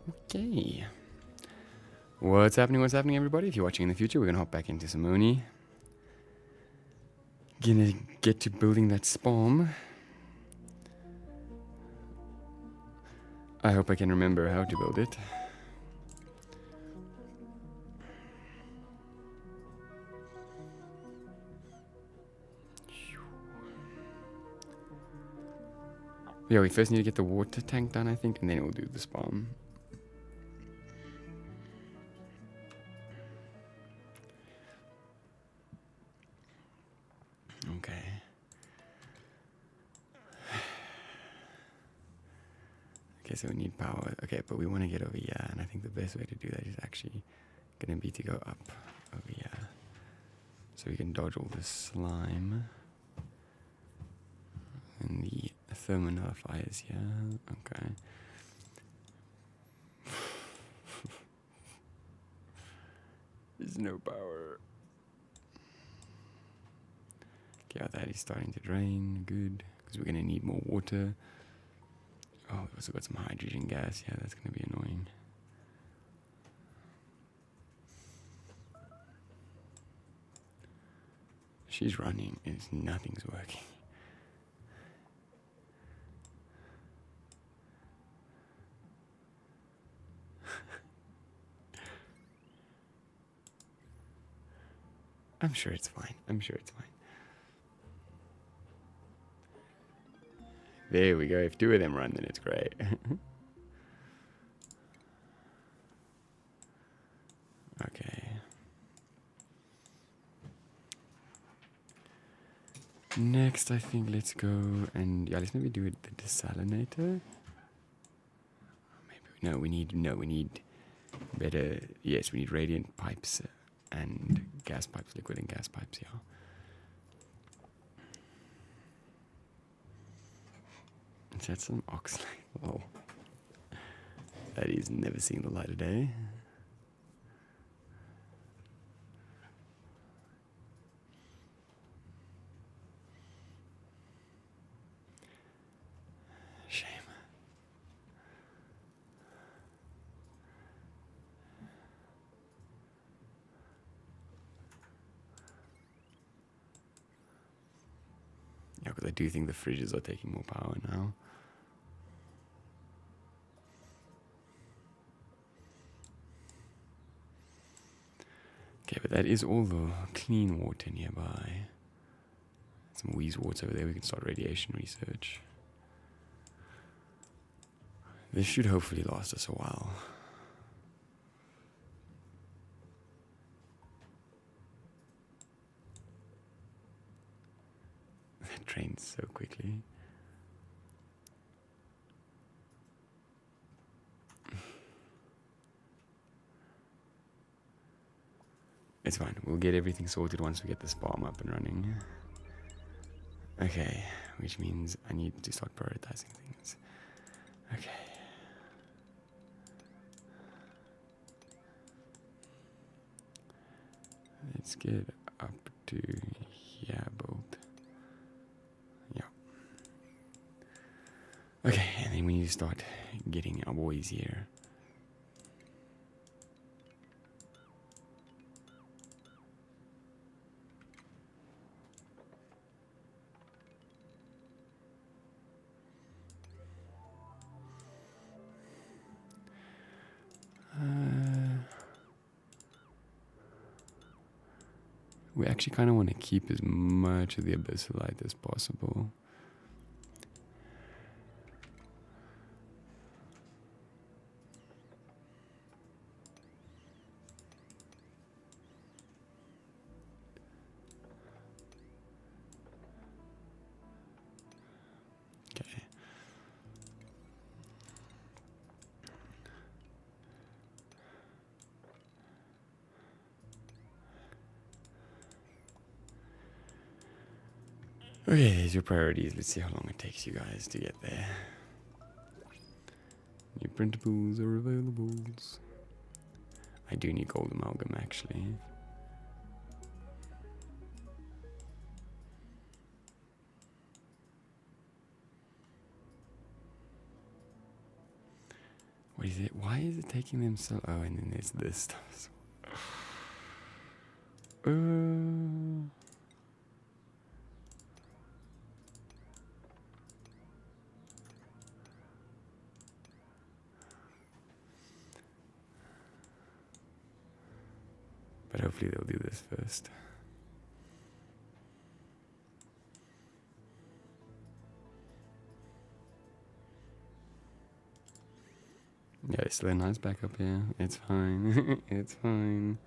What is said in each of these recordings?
Okay. What's happening, everybody? If you're watching in the future, we're gonna hop back into some Oni. Gonna get to building that SPOM. I hope I can remember how to build it. Yeah, we first need to get the water tank done, I think, and then we'll do the SPOM. Okay. Okay, so we need power. Okay, but we want to get over here, and I think the best way to do that is actually gonna be to go up over here. So we can dodge all this slime. And the thermonullifiers here. Okay. There's no power. Okay, that is starting to drain. Good. Because we're going to need more water. Oh, we also got some hydrogen gas. Yeah, that's going to be annoying. She's running and nothing's working. I'm sure it's fine. I'm sure it's fine. There we go. If two of them run, then it's great. Okay. Next, I think let's go and yeah, let's maybe do it the desalinator. Maybe we need better. Yes, we need radiant pipes and gas pipes, liquid and gas pipes. Yeah. Is that some oxalate? Oh, that is never seen the light of day. Shame. Yeah, because I do think the fridges are taking more power now. Okay, but that is all the clean water nearby. Some wheeze water over there. We can start radiation research. This should hopefully last us a while. That drains so quickly. It's fine. We'll get everything sorted once we get the SPOM up and running. Okay, which means I need to start prioritizing things. Okay. Let's get up to here, bolt. Yeah. Okay, and then we need to start getting our boys here. We actually kind of want to keep as much of the abyssalite as possible. Okay. Okay, there's your priorities. Let's see how long it takes you guys to get there. New printables are available. I do need gold amalgam actually. What What is it? Why is it taking them so... Oh, and then there's this stuff. But hopefully they'll do this first. Yeah, it's still a nice backup here. It's fine. It's fine.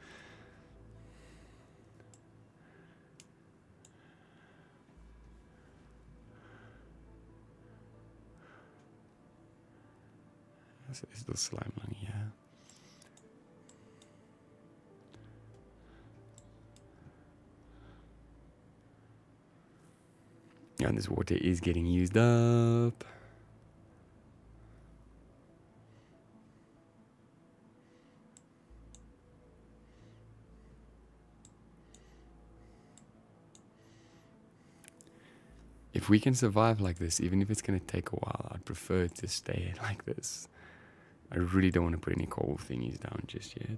So there's still slime along here. And this water is getting used up. If we can survive like this, even if it's going to take a while, I'd prefer to stay like this. I really don't want to put any coal thingies down just yet.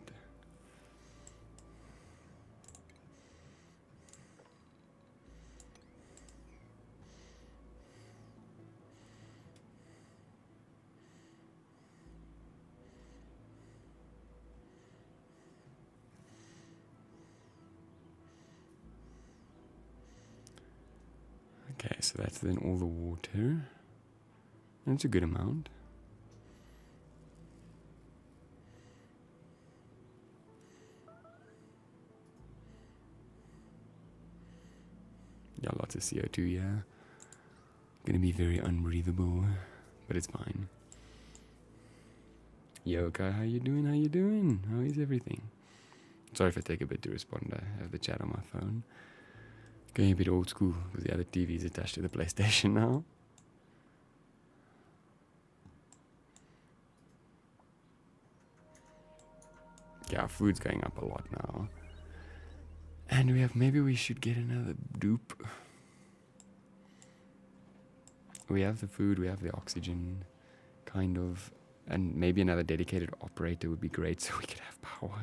Okay, so that's then all the water. That's a good amount. Yeah, lots of CO2, yeah. Gonna be very unbreathable, but it's fine. Yo, Kai, how you doing? How you doing? How is everything? Sorry if I take a bit to respond. I have the chat on my phone. Going a bit old school because the other TV is attached to the PlayStation now. Yeah, our food's going up a lot now. And maybe we should get another dupe. We have the food, we have the oxygen, kind of. And maybe another dedicated operator would be great so we could have power.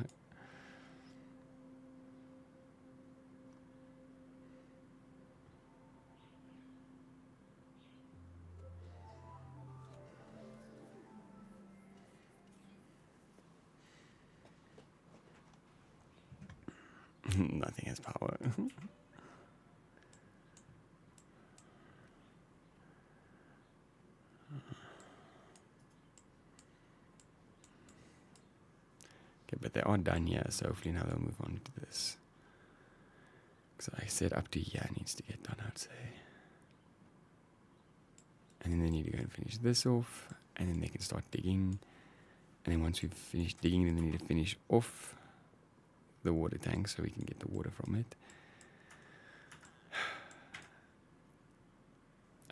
Nothing has power. Okay, but they are done here, so hopefully now they'll move on to this. Because I said up to here needs to get done, I'd say. And then they need to go and finish this off, and then they can start digging. And then once we've finished digging, then they need to finish off the water tank so we can get the water from it.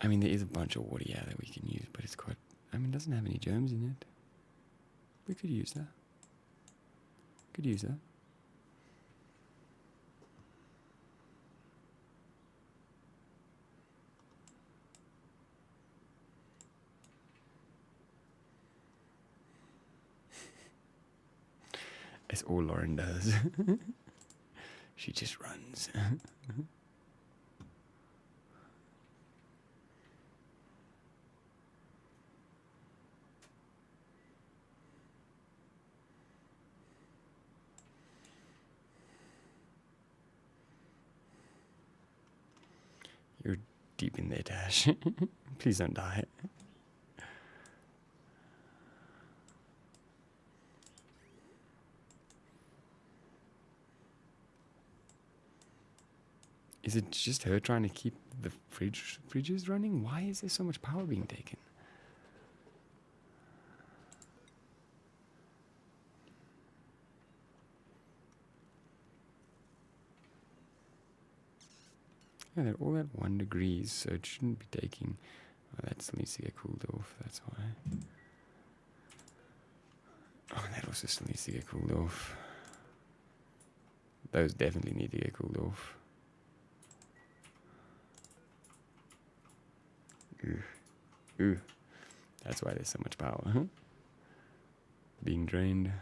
I mean, there is a bunch of water here that we can use, but it's quite... I mean, it doesn't have any germs in it. We could use that. Could use that. It's all Lauren does. She just runs. You're deep in there, Dash. Please don't die. Is it just her trying to keep the fridges running? Why is there so much power being taken? Yeah, they're all at 1 degree, so it shouldn't be taking... Oh, that still needs to get cooled off, that's why. Oh, that also still needs to get cooled off. Those definitely need to get cooled off. Ooh. That's why there's so much power. being drained.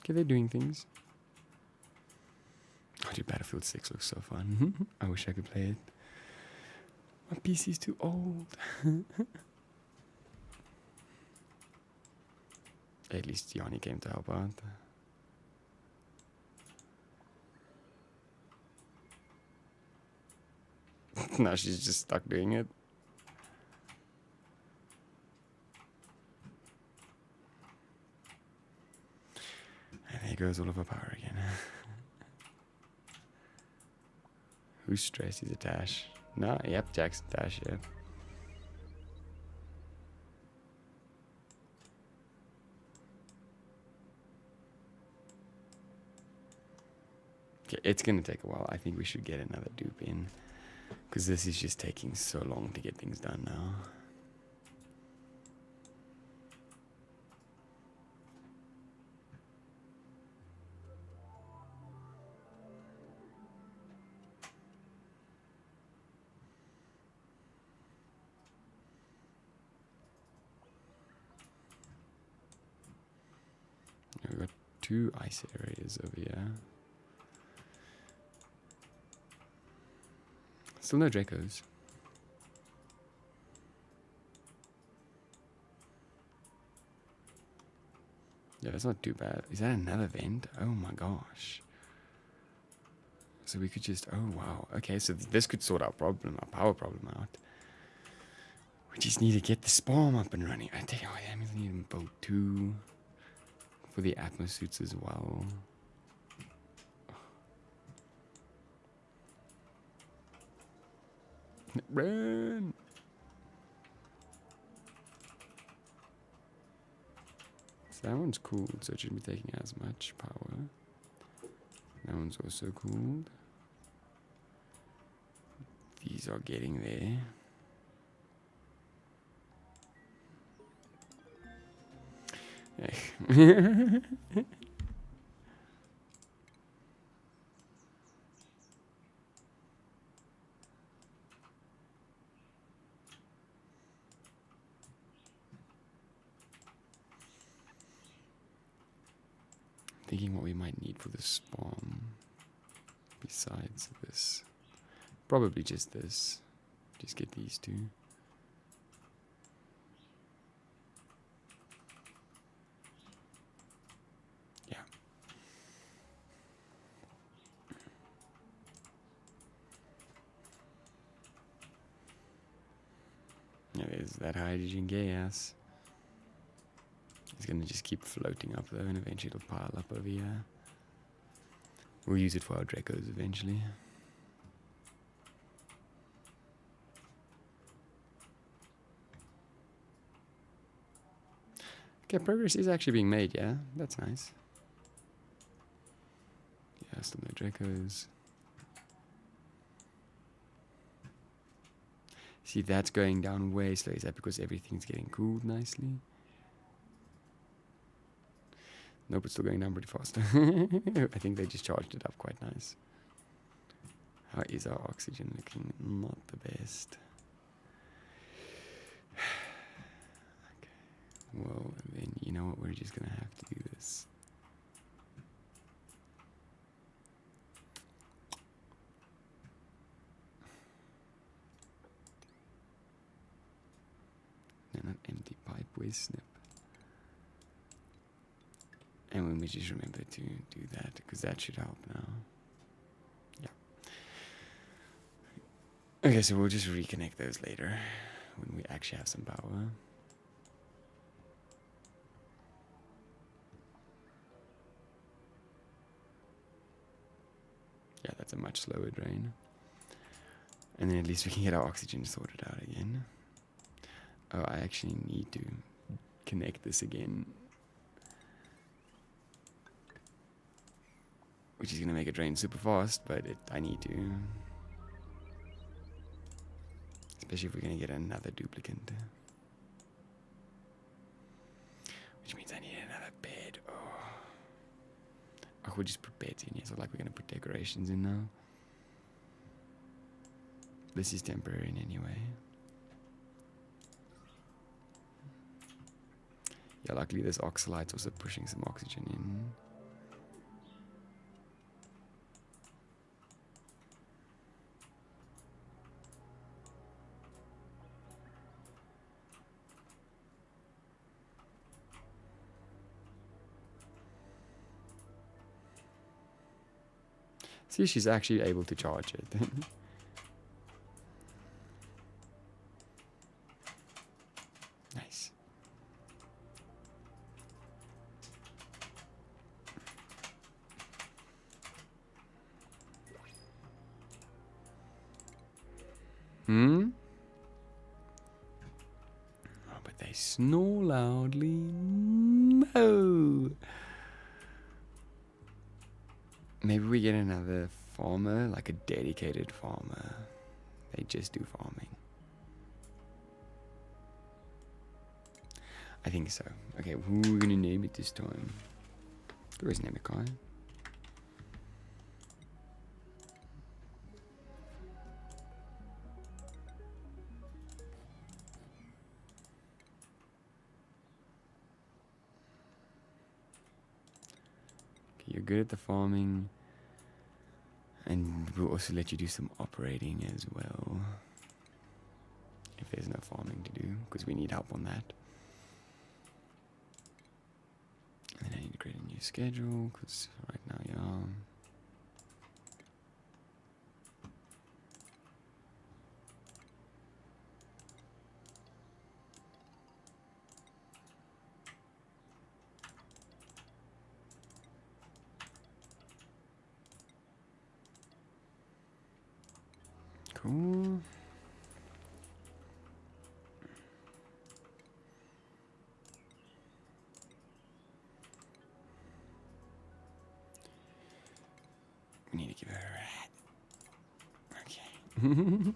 Okay, they're doing things. Oh, dude, Battlefield 6 looks so fun. I wish I could play it. My PC's too old. At least Yanni came to help out. Now she's just stuck doing it. And there goes all of her power again. Who's stressed? He's a Tash. No, yep, Jackson Tash, yeah. Okay, it's gonna take a while. I think we should get another dupe in. Because this is just taking so long to get things done now. We've got 2 ice areas over here. Still no Dracos. Yeah, that's not too bad. Is that another vent? Oh my gosh. So we could just... Oh wow. Okay, so this could sort our problem, our power problem out. We just need to get the SPOM up and running. I tell you what, I need to build 2 for the Atmos suits as well. Run! So that one's cooled, so it shouldn't be taking as much power. That one's also cooled. These are getting there. Thinking what we might need for the SPOM besides this. Probably just this. Just get these 2. Yeah. Yeah, there's that hydrogen gas. It's gonna just keep floating up though, and eventually it'll pile up over here. We'll use it for our Dracos eventually. Okay, progress is actually being made, yeah? That's nice. Yeah, still no Dracos. See, that's going down way slow. Is that because everything's getting cooled nicely? Nope, it's still going down pretty fast. I think they just charged it up quite nice. How is our oxygen looking? Not the best. Okay. Well, then you know what? We're just going to have to do this. No, not empty pipe, waste snip. And when we just remember to do that, because that should help now. Yeah. Okay, so we'll just reconnect those later when we actually have some power. Yeah, that's a much slower drain. And then at least we can get our oxygen sorted out again. Oh, I actually need to connect this again. Which is going to make it drain super fast, but I need to. Especially if we're going to get another duplicate. Which means I need another bed. Oh. I could just put beds in here, so like we're going to put decorations in now. This is temporary anyway. Yeah, luckily this oxalite's also pushing some oxygen in. See, she's actually able to charge it. Nice. Hmm? Oh, but they snore loudly. No. Maybe we get another farmer, like a dedicated farmer. They just do farming. I think so. Okay, who are we gonna name it this time? There is name a guy. Okay, you're good at the farming. And we'll also let you do some operating as well. If there's no farming to do, because we need help on that. And then I need to create a new schedule, because right now, yeah. Cool. We need to give her a rat. Okay.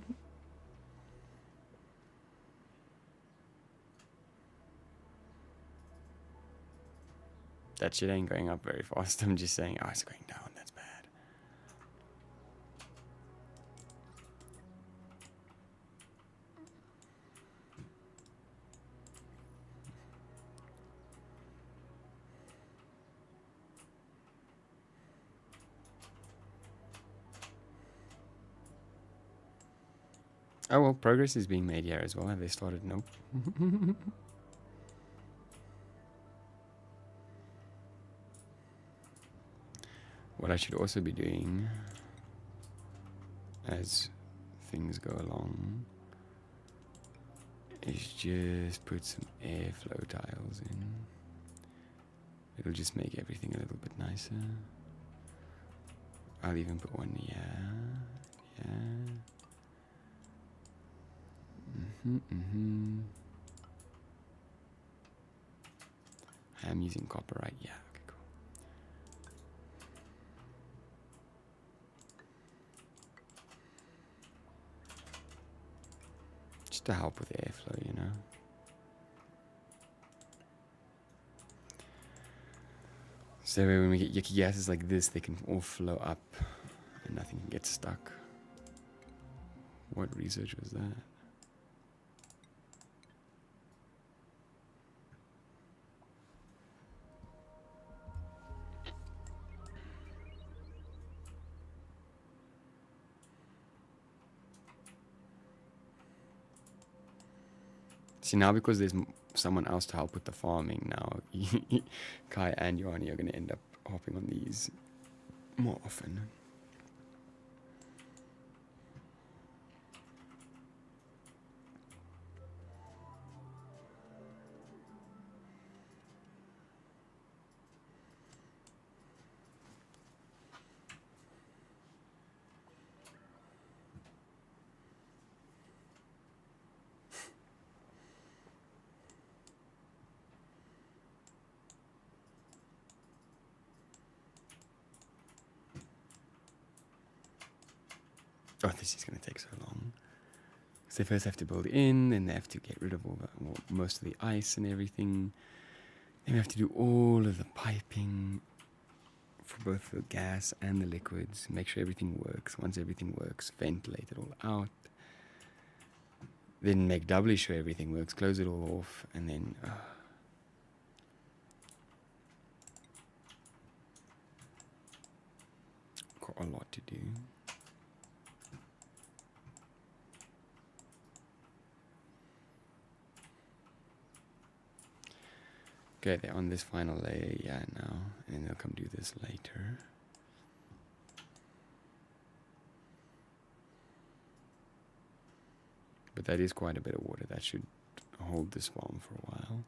That shit ain't going up very fast. I'm just saying, oh, it's going down. That's bad. Oh, well, progress is being made here as well. Have they started? Nope. What I should also be doing as things go along is just put some airflow tiles in. It'll just make everything a little bit nicer. I'll even put one here. Yeah. I'm using copper, right? Yeah, okay, cool. Just to help with airflow, you know. So when we get yucky gases like this, they can all flow up and nothing can get stuck. What research was that? See, now because there's someone else to help with the farming now, Kai and Yanni are going to end up hopping on these more often. Oh, this is going to take so long. So they first have to build in, then they have to get rid of all most of the ice and everything. Then we have to do all of the piping for both the gas and the liquids. Make sure everything works. Once everything works, ventilate it all out. then make doubly sure everything works, close it all off, and then got a lot to do. Okay, they're on this final layer, yeah, now, and they'll come do this later. But that is quite a bit of water. That should hold the SPOM for a while.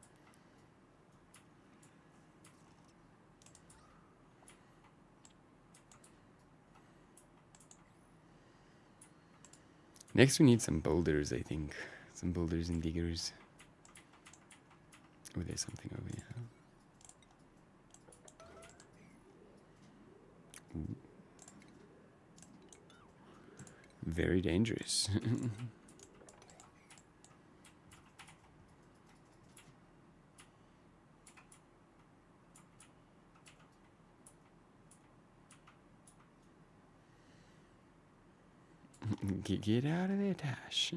Next we need some boulders, I think. Some boulders and diggers. Oh, there's something over here. Ooh. Very dangerous. Get out of there, Tash.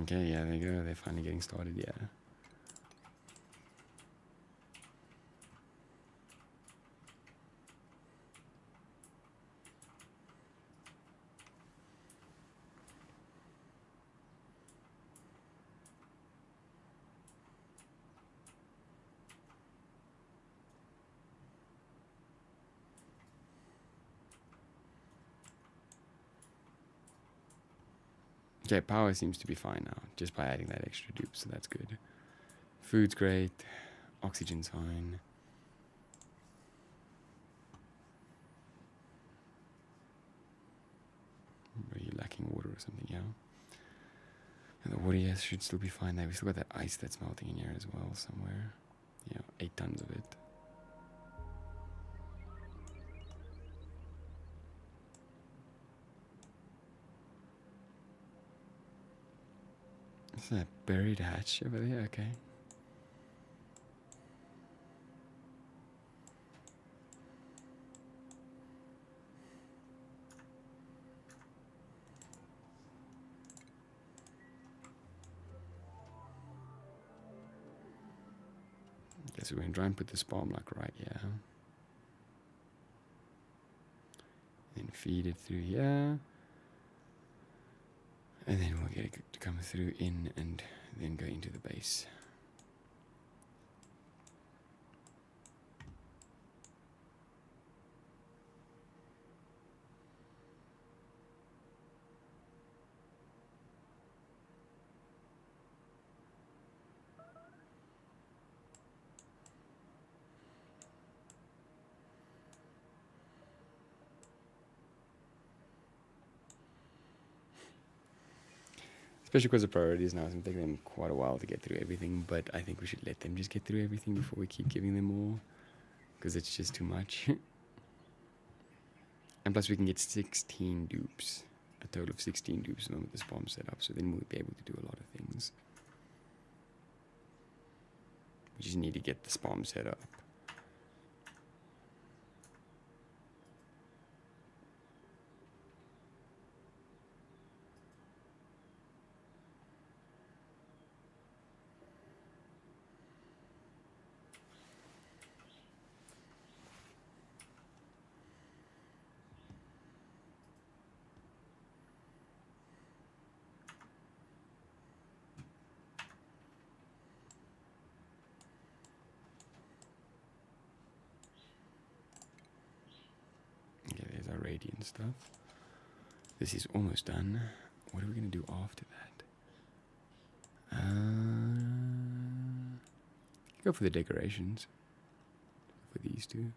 Okay, yeah, there you go. They're finally getting started, yeah. Okay, power seems to be fine now, just by adding that extra dupe, so that's good. Food's great. Oxygen's fine. Are you lacking water or something? Yeah. And the water, yes, should still be fine there. We still got that ice that's melting in here as well somewhere. Yeah, 8 tons of it. Is that buried hatch over there? Okay. Okay, so we're going to try and put the SPOM like right here. Then feed it through here. And then we'll get it to come through in and then go into the base. Especially because the priorities now, it's going to take them quite a while to get through everything, but I think we should let them just get through everything before we keep giving them more, because it's just too much. And plus we can get 16 dupes, a total of 16 dupes with the SPOM set up, so then we'll be able to do a lot of things. We just need to get the SPOM set up. Radiant stuff. This is almost done. What are we going to do after that? Go for the decorations for these two.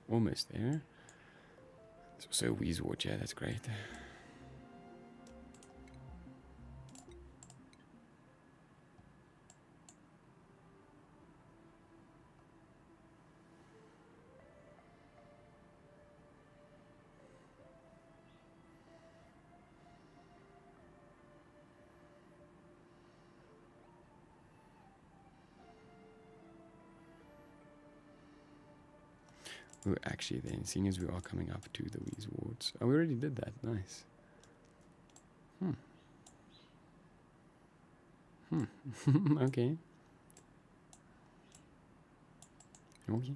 Almost there. There's also a Weezewort, yeah, that's great. Oh, actually then, seeing as we are coming up to the Weezwards. Oh, we already did that, nice. Okay. Okay.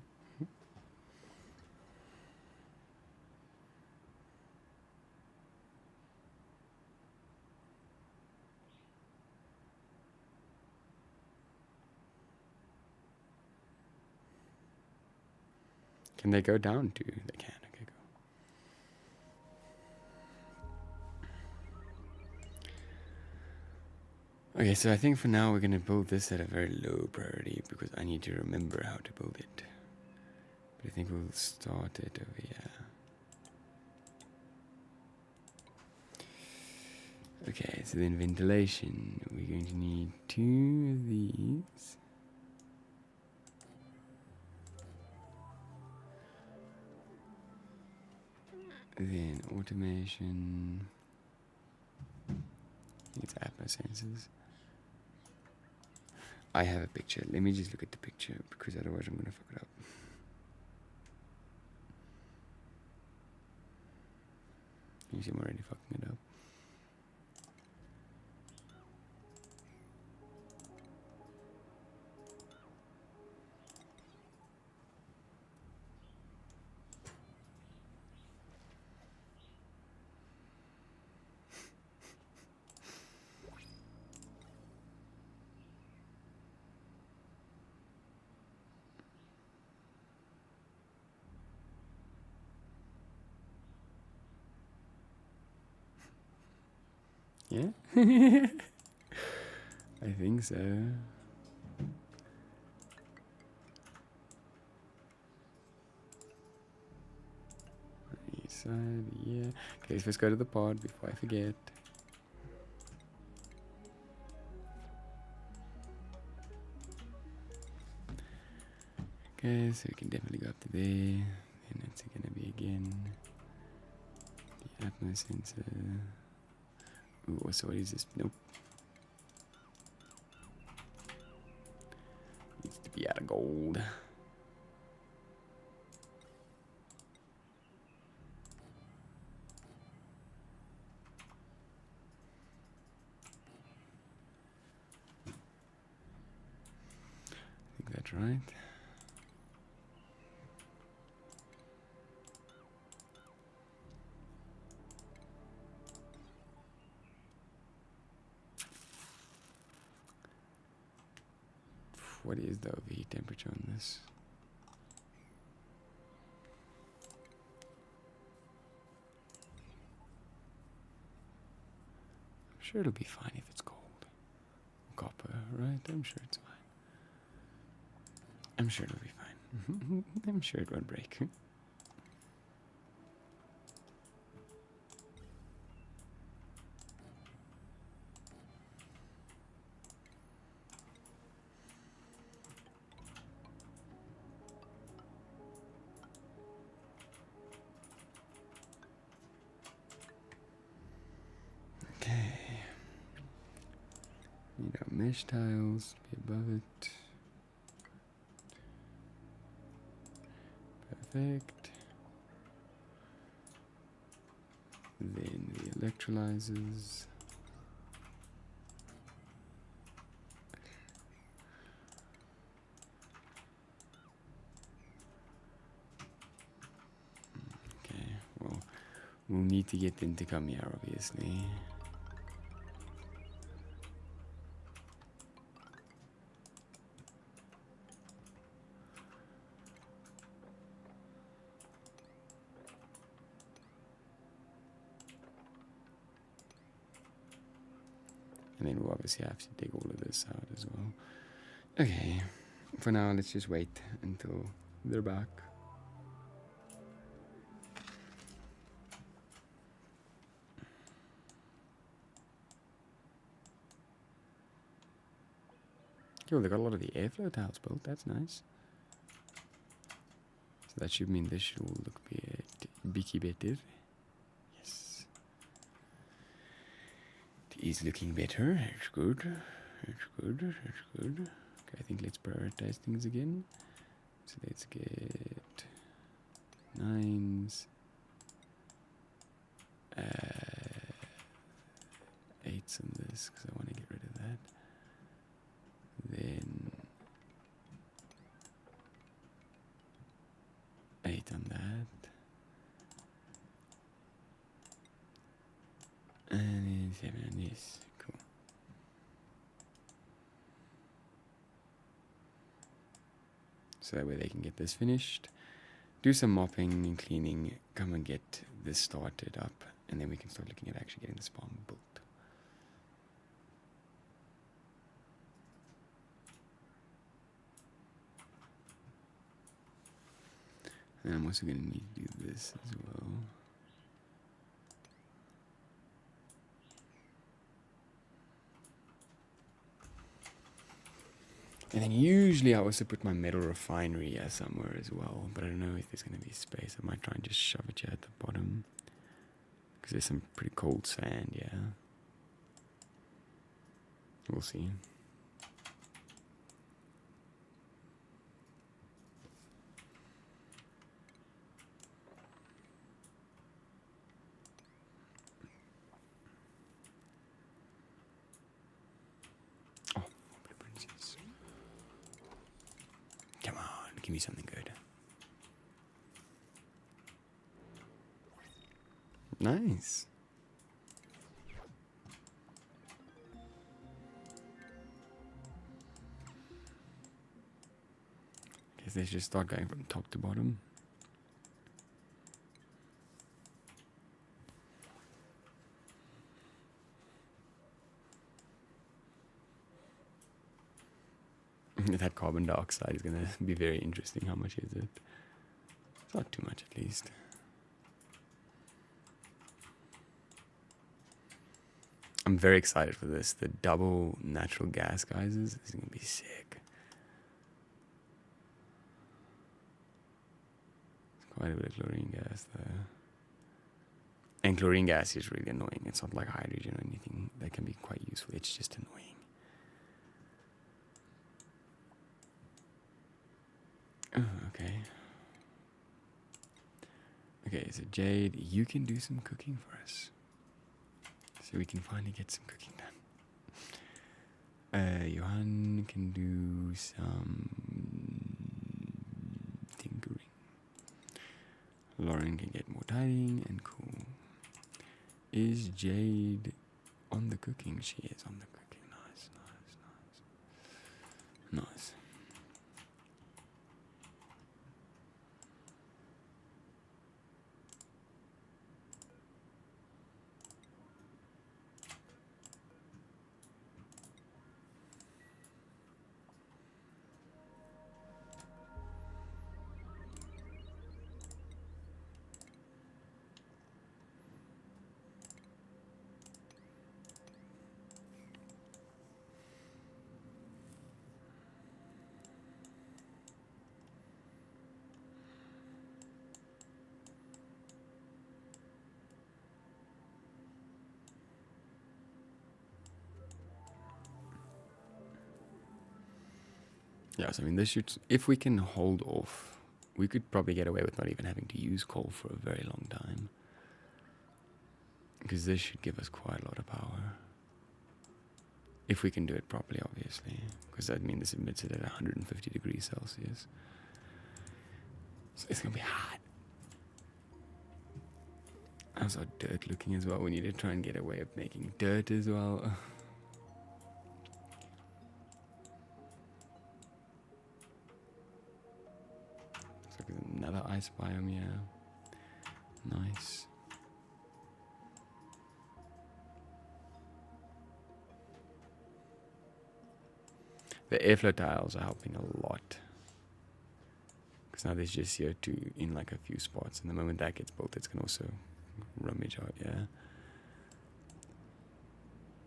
Can they go down to? They can. Okay, go. Okay, so I think for now we're gonna build this at a very low priority because I need to remember how to build it. But I think we'll start it over here. Okay, so then ventilation. We're going to need 2 of these. Then automation. It's atmo sensors. I have a picture. Let me just look at the picture because otherwise I'm gonna fuck it up. You see I'm already fucking it up. Yeah? I think so. East side, yeah. Okay, so let's go to the pod before I forget. Okay, so we can definitely go up to there. And it's gonna be again the atmo sensor. Ooh, so what is this? Nope. Needs to be out of gold. I think that's right. What is the overheat temperature on this? I'm sure it'll be fine if it's gold. Copper, right? I'm sure it's fine. I'm sure it'll be fine. I'm sure it won't break. Okay. Need our mesh tiles to be above it. Perfect. Then the electrolyzers. Okay, well, we'll need to get them to come here, obviously. And then we'll obviously have to dig all of this out as well. Okay, for now, let's just wait until they're back. Oh, they got a lot of the airflow tiles built. That's nice. So that should mean this should all look beaky better. Yes. It is looking better. That's good. That's good. That's good. Okay, I think let's prioritize things again. So let's get 9s. 8s on this because I want to get rid of that. Then 8 on that. And then 7 on this. Cool. So that way they can get this finished. Do some mopping and cleaning. Come and get this started up. And then we can start looking at actually getting the SPOM built. And I'm also going to need to do this as well. And then usually I also put my metal refinery here somewhere as well. But I don't know if there's going to be space. I might try and just shove it here at the bottom. Because there's some pretty cold sand, yeah. We'll see. Oh, blueprints. Come on, give me something good. Nice. Guess they should start going from top to bottom. That carbon dioxide is going to be very interesting. How much is it? It's not too much, at least. I'm very excited for this. The double natural gas geysers is going to be sick. It's quite a bit of chlorine gas there. And chlorine gas is really annoying. It's not like hydrogen or anything. That can be quite useful. It's just annoying. Oh, okay. Okay, so Jade, you can do some cooking for us. So we can finally get some cooking done. Johan can do some tinkering. Lauren can get more tidying and cool. Is Jade on the cooking? She is on the cooking. Nice, nice, nice. Nice. Yes, I mean, this should, if we can hold off, we could probably get away with not even having to use coal for a very long time. Because this should give us quite a lot of power. If we can do it properly, obviously. Because I mean, this emits it at 150 degrees Celsius. So it's going to be hot. How's our dirt looking as well? We need to try and get away with making dirt as well. Another ice biome, yeah. Nice. The airflow tiles are helping a lot. Because now there's just CO2 in like a few spots. And the moment that gets built, it's going to also rummage out, yeah.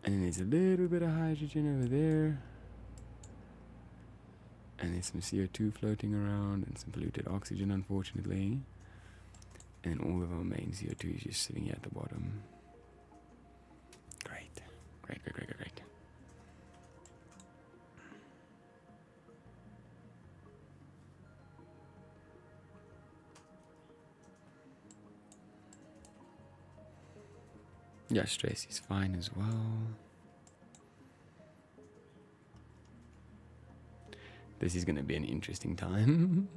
And then there's a little bit of hydrogen over there. And there's some CO2 floating around and some polluted oxygen, unfortunately. And all of our main CO2 is just sitting here at the bottom. Great. Great, great, great, great, great. Yeah, stress is fine as well. This is going to be an interesting time.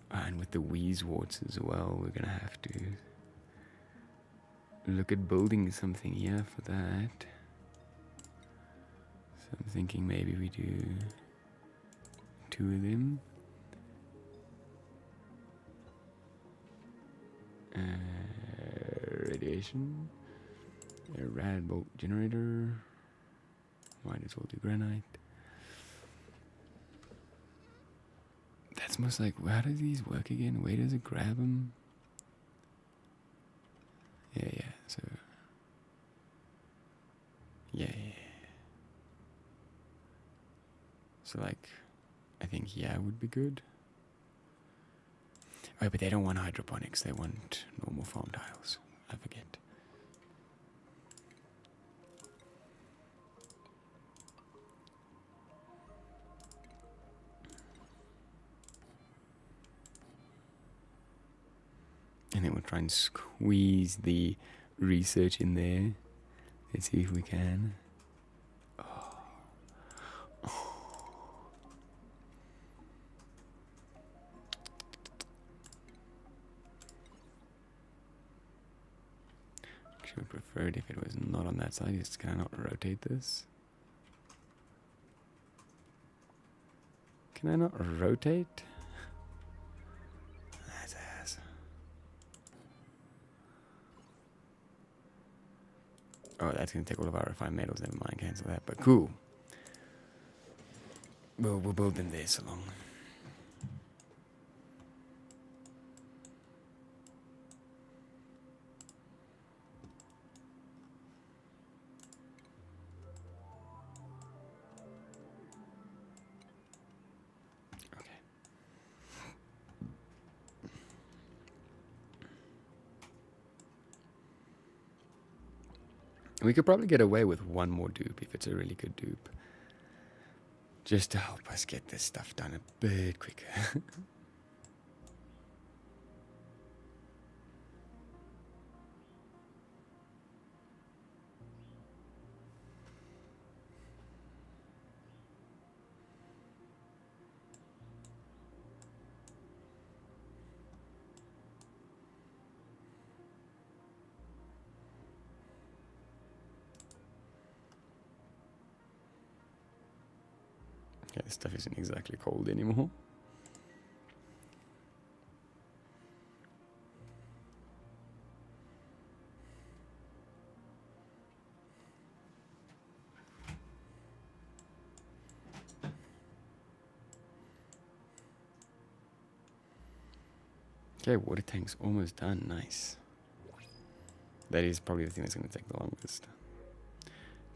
And with the wheeze-warts as well, we're going to have to look at building something here for that. So I'm thinking maybe we do 2 of them. Radiation. A rad bolt generator. Might as well do granite. That's most like, how do these work again? Where does it grab them? Yeah, so. Yeah. So like, I think would be good. Oh, but they don't want hydroponics. They want normal farm tiles. I forget. And then we'll try and squeeze the research in there. Let's see if we can. Actually, I would prefer it if it was not on that side. Just can I not rotate this? Can I not rotate? That's ass. Oh, that's gonna take all of our refined metals. Never mind, cancel that. But cool. We'll build them there so long. We could probably get away with one more dupe if it's a really good dupe. Just to help us get this stuff done a bit quicker. Yeah, this stuff isn't exactly cold anymore. Okay, water tank's almost done. Nice. That is probably the thing that's going to take the longest.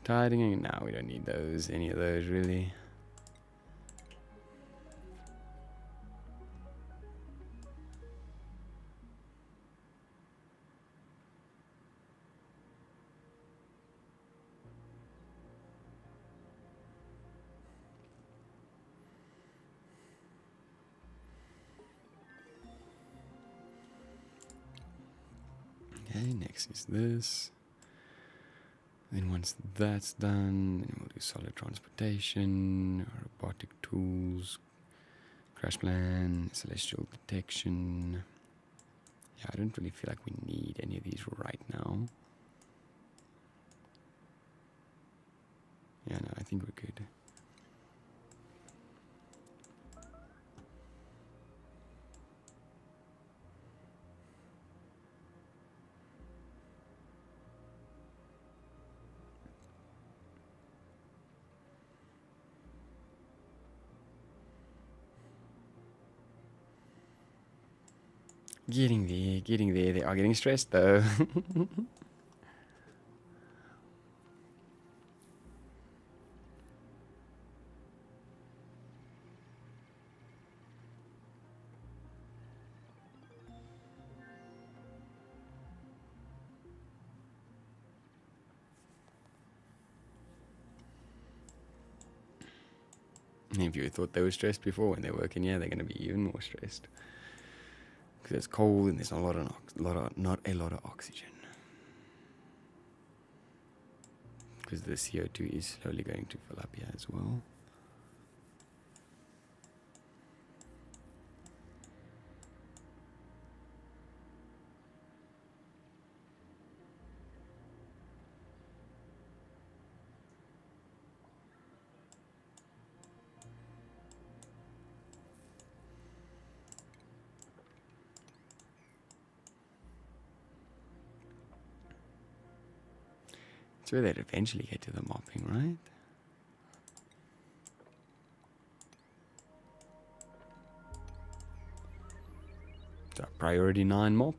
Tidying, no, we don't need those. Any of those, really. Okay, next is this. Then once that's done, then we'll do solid transportation, robotic tools, crash plan, celestial detection. Yeah, I don't really feel like we need any of these right now. Yeah, no, I think we're good. Getting there, getting there. They are getting stressed though. If you thought they were stressed before when they're working here, they're going to be even more stressed because it's cold and there's not not a lot of oxygen. Because the CO2 is slowly going to fill up here as well. It's where they'd eventually get to the mopping, right? So priority 9 mop.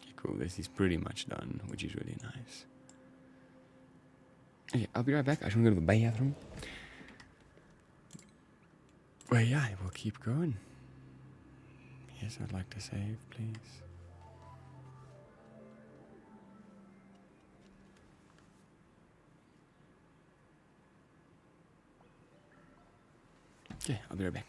Okay, cool. This is pretty much done, which is really nice. Okay, I'll be right back. I just want to go to the bathroom. Well, yeah, we'll keep going. Yes, I'd like to save, please. Okay, I'll be right back.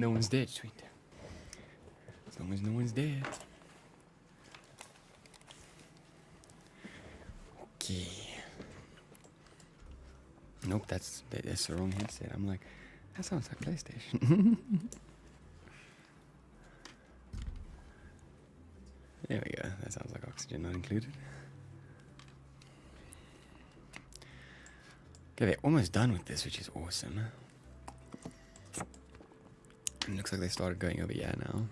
no one's dead, sweet. As long as no one's dead. Okay. Nope, that's the wrong headset. I'm like, that sounds like PlayStation. There we go. That sounds like oxygen not included. Okay, they're almost done with this, which is awesome. It looks like they started going over here now.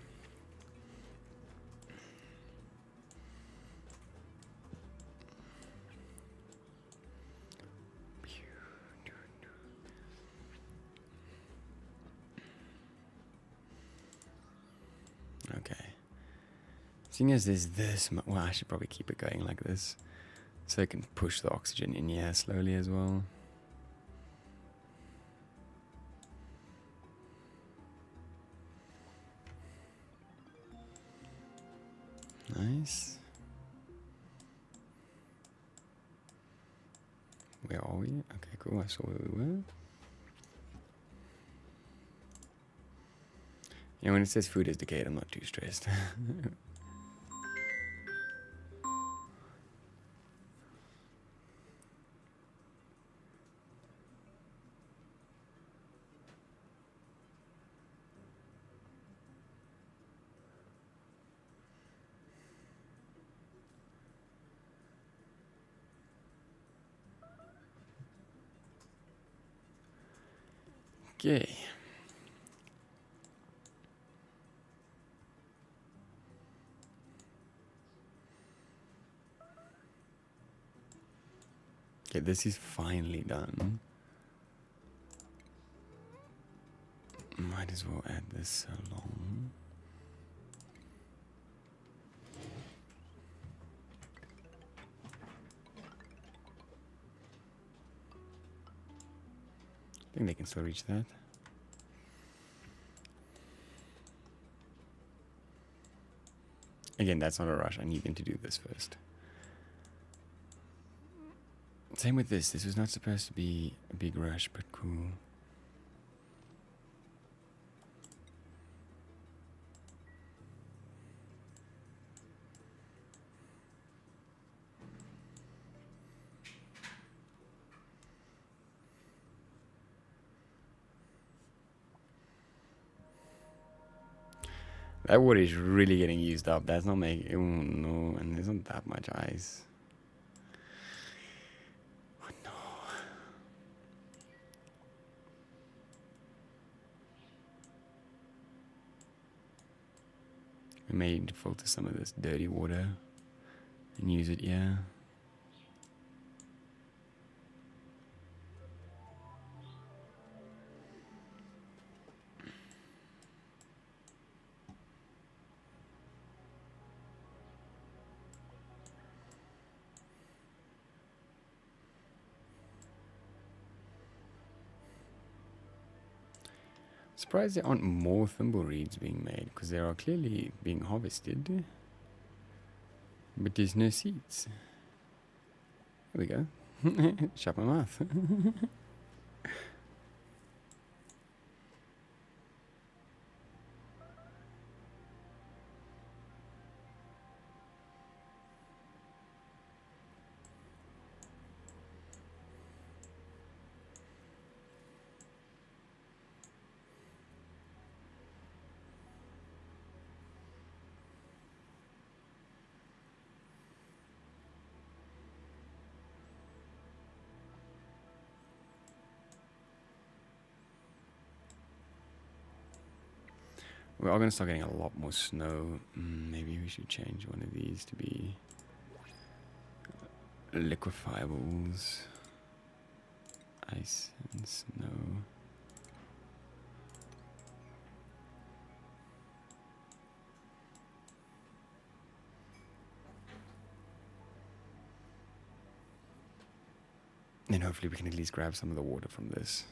Okay. Seeing as there's this, well, I should probably keep it going like this, so I can push the oxygen in here slowly as well. Nice. Where are we? Okay, cool. I saw where we were. Yeah, when it says food is decayed, I'm not too stressed. Okay. Okay, this is finally done. Might as well add this along. I think they can still reach that. Again, that's not a rush. I need them to do this first. Same with this. This was not supposed to be a big rush, but cool. That wood is really getting used up. That's not making... Oh no, and there's not that much ice. Oh no. We may need to filter some of this dirty water and use it, yeah. Surprised there aren't more thimble reeds being made, because they are clearly being harvested. But there's no seeds. There we go. Shut my mouth. We are going to start getting a lot more snow. Maybe we should change one of these to be liquefiables. Ice and snow. Then hopefully we can at least grab some of the water from this.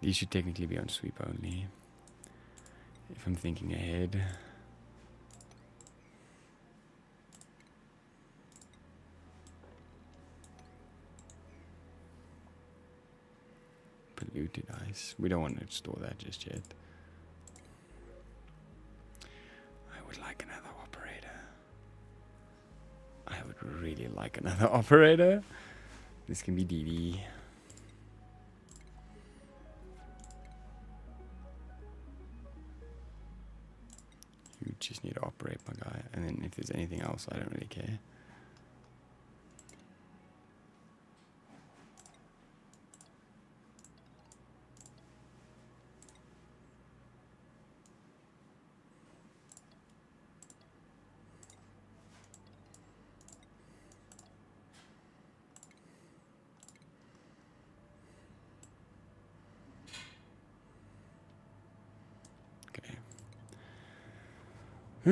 These should technically be on sweep only, if I'm thinking ahead. looted ice. We don't want to store that just yet. I would like another operator. I would really like another operator. This can be DD. You just need to operate, my guy. And then if there's anything else, I don't really care. Okay. I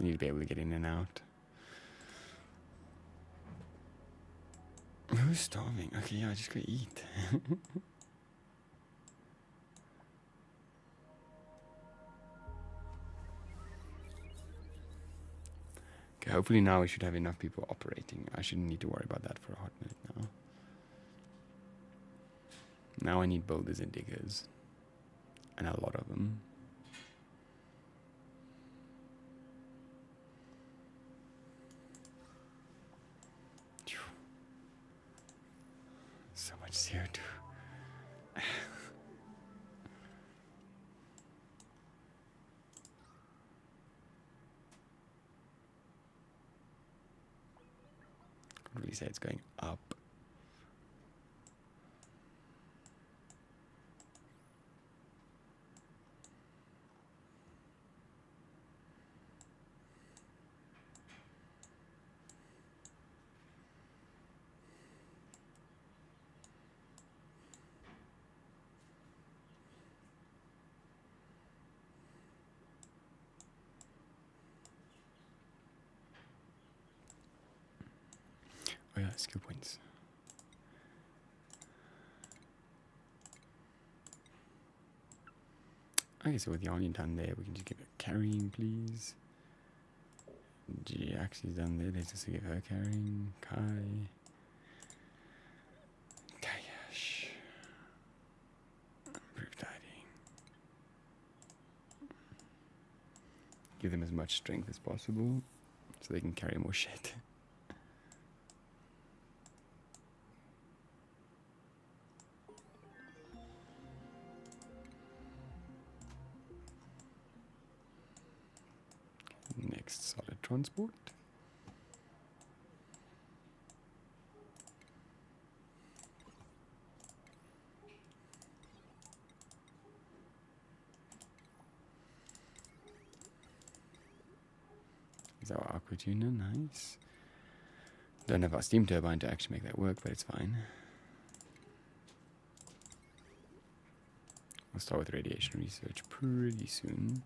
need to be able to get in and out. Who's starving? Okay, yeah, I just gotta eat. Okay, hopefully now we should have enough people operating. I shouldn't need to worry about that for a hot minute now. Now I need builders and diggers. And a lot of them. So much CO2. Could really say it's going up. Oh yeah, skill points. Okay, so with Yarnian done there, we can just give it carrying, please. Jax is done there, let's just give her carrying. Kai. Kayash. Improved hiding. Give them as much strength as possible, so they can carry more shit. Next, solid transport. Is our aqua tuner, nice. Don't have our steam turbine to actually make that work, but it's fine. We'll start with radiation research pretty soon.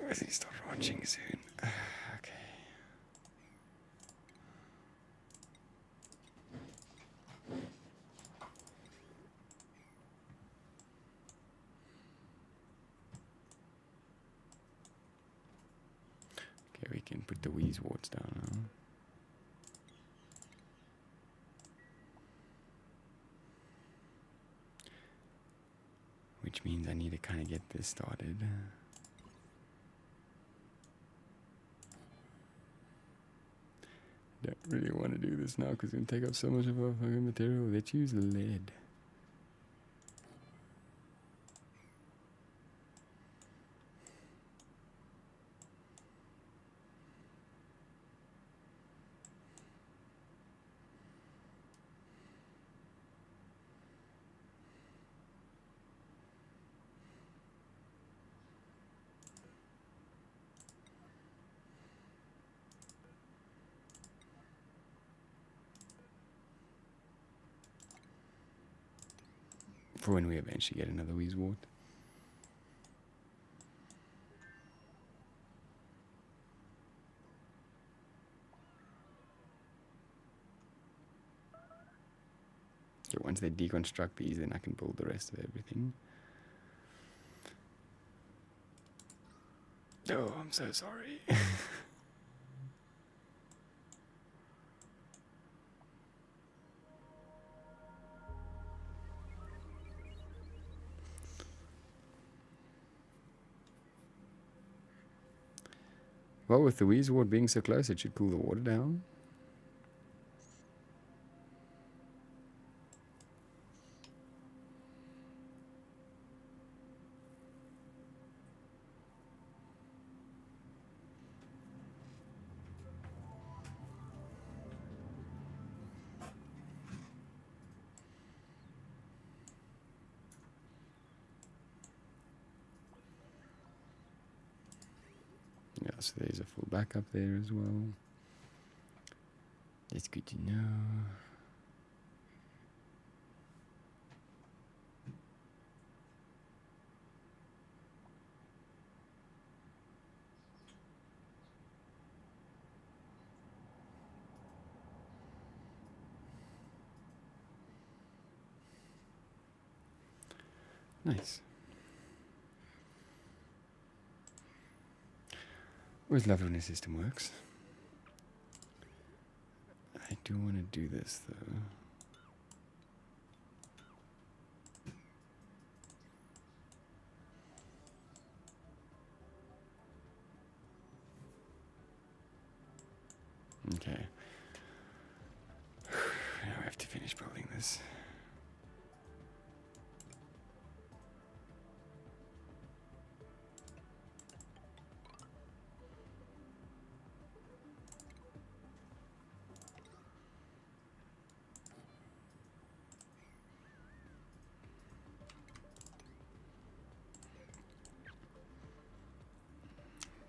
I think start watching soon. Okay. Okay, we can put the wheeze wards down now. Which means I need to kind of get this started. Don't really want to do this now because it's going to take up so much of our fucking material. Let's use lead. For when we eventually get another Wheezewort. So once they deconstruct these, then I can build the rest of everything. Oh, I'm so sorry. Well, with the Wheeze Ward being so close, it should cool the water down. Yeah, so there's a full backup there as well. That's good to know. Nice. Always love when a system works. I do want to do this though. Okay. Now I have to finish building this.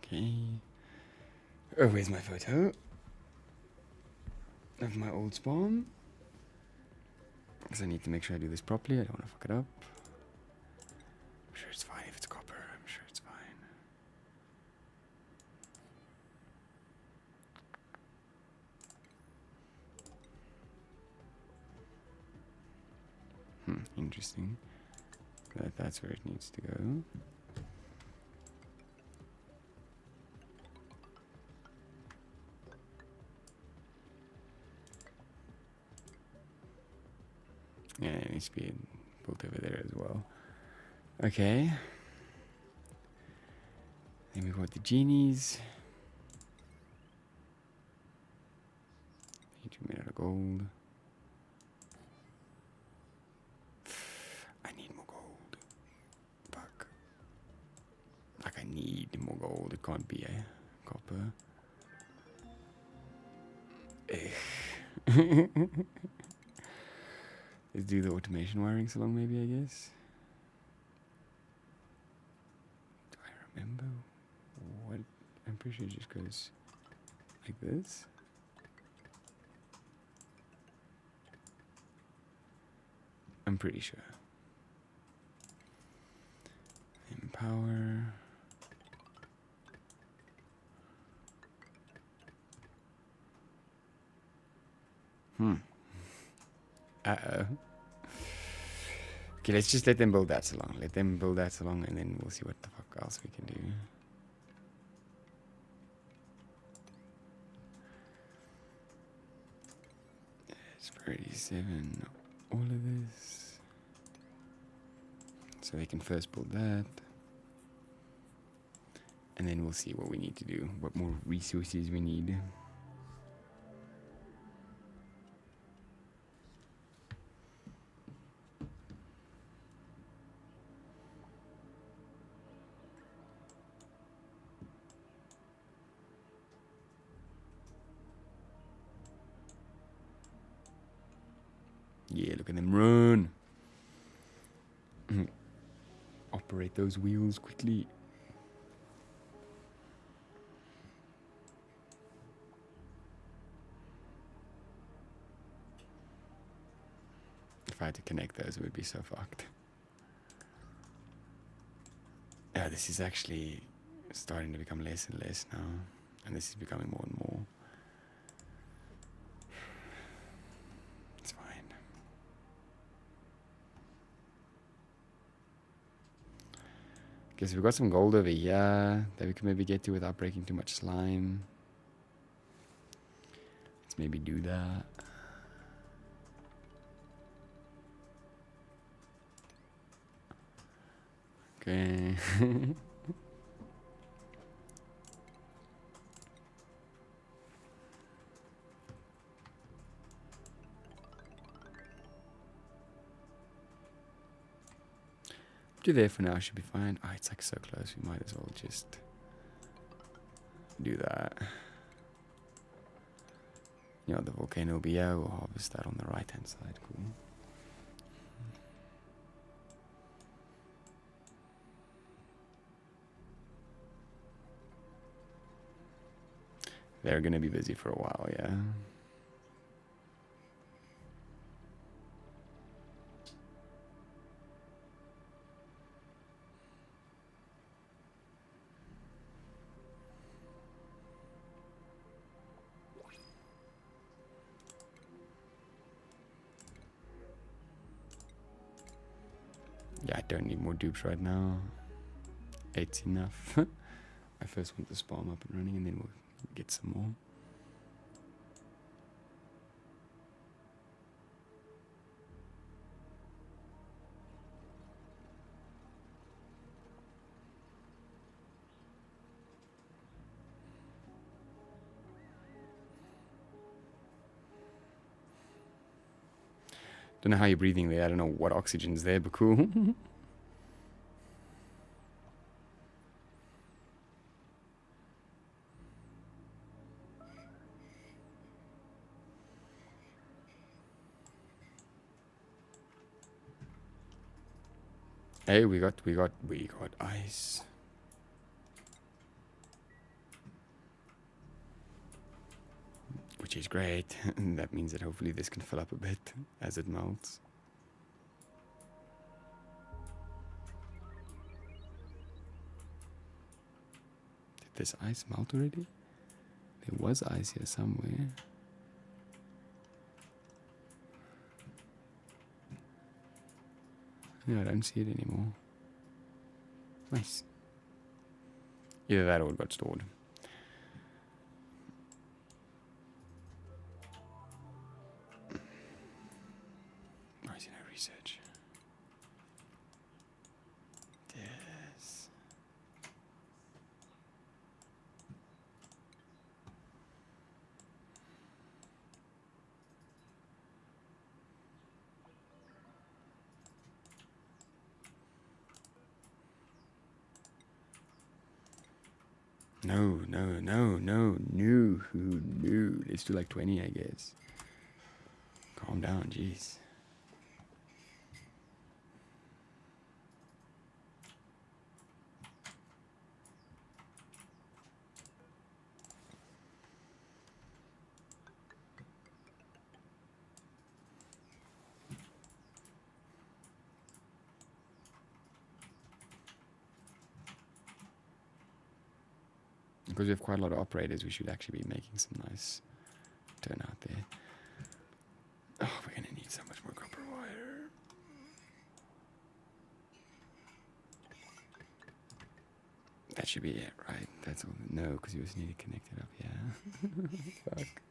Okay. Oh, where's my photo? Of my old SPOM. Because I need to make sure I do this properly. I don't want to fuck it up. I'm sure it's fine if it's copper. I'm sure it's fine. Interesting. That's where it needs to go. Yeah, it needs to be built over there as well. Okay. Then we've got the genies. Need to be made out of gold. I need more gold. Fuck. Like I need more gold. It can't be a copper. Let's do the automation wirings along maybe, I guess. Do I remember what? I'm pretty sure it just goes like this. I'm pretty sure. Empower. Uh-oh. Okay, let's just let them build that along. Let them build that along, and then we'll see what the fuck else we can do. It's 37. All of this. So they can first build that. And then we'll see what we need to do. What more resources we need. Yeah, look at them run. Operate those wheels quickly. If I had to connect those, it would be so fucked. Yeah, this is actually starting to become less and less now. And this is becoming more and more. It's fine. Guess we've got some gold over here that we can maybe get to without breaking too much slime. Let's maybe do that. Okay. Do there for now, should be fine. Oh, it's like so close, we might as well just do that. You know, the volcano will be here, we'll harvest that on the right hand side, cool. They're gonna be busy for a while, yeah. Yeah, I don't need more dupes right now. 8's enough. I first want the SPOM up and running and then we'll get some more. Don't know how you're breathing there. I don't know what oxygen's there, but cool. Hey, we got ice. Which is great. That means that hopefully this can fill up a bit as it melts. Did this ice melt already? There was ice here somewhere. No, I don't see it anymore. Nice. Either that or it got stored. Why is there no research? Yes. No. Let's do like 20, I guess. Calm down, jeez. Because we have quite a lot of operators, we should actually be making some nice turnout there. Oh, we're gonna need so much more copper wire. That should be it, right? That's all. No, because you just need to connect it up, yeah. Fuck.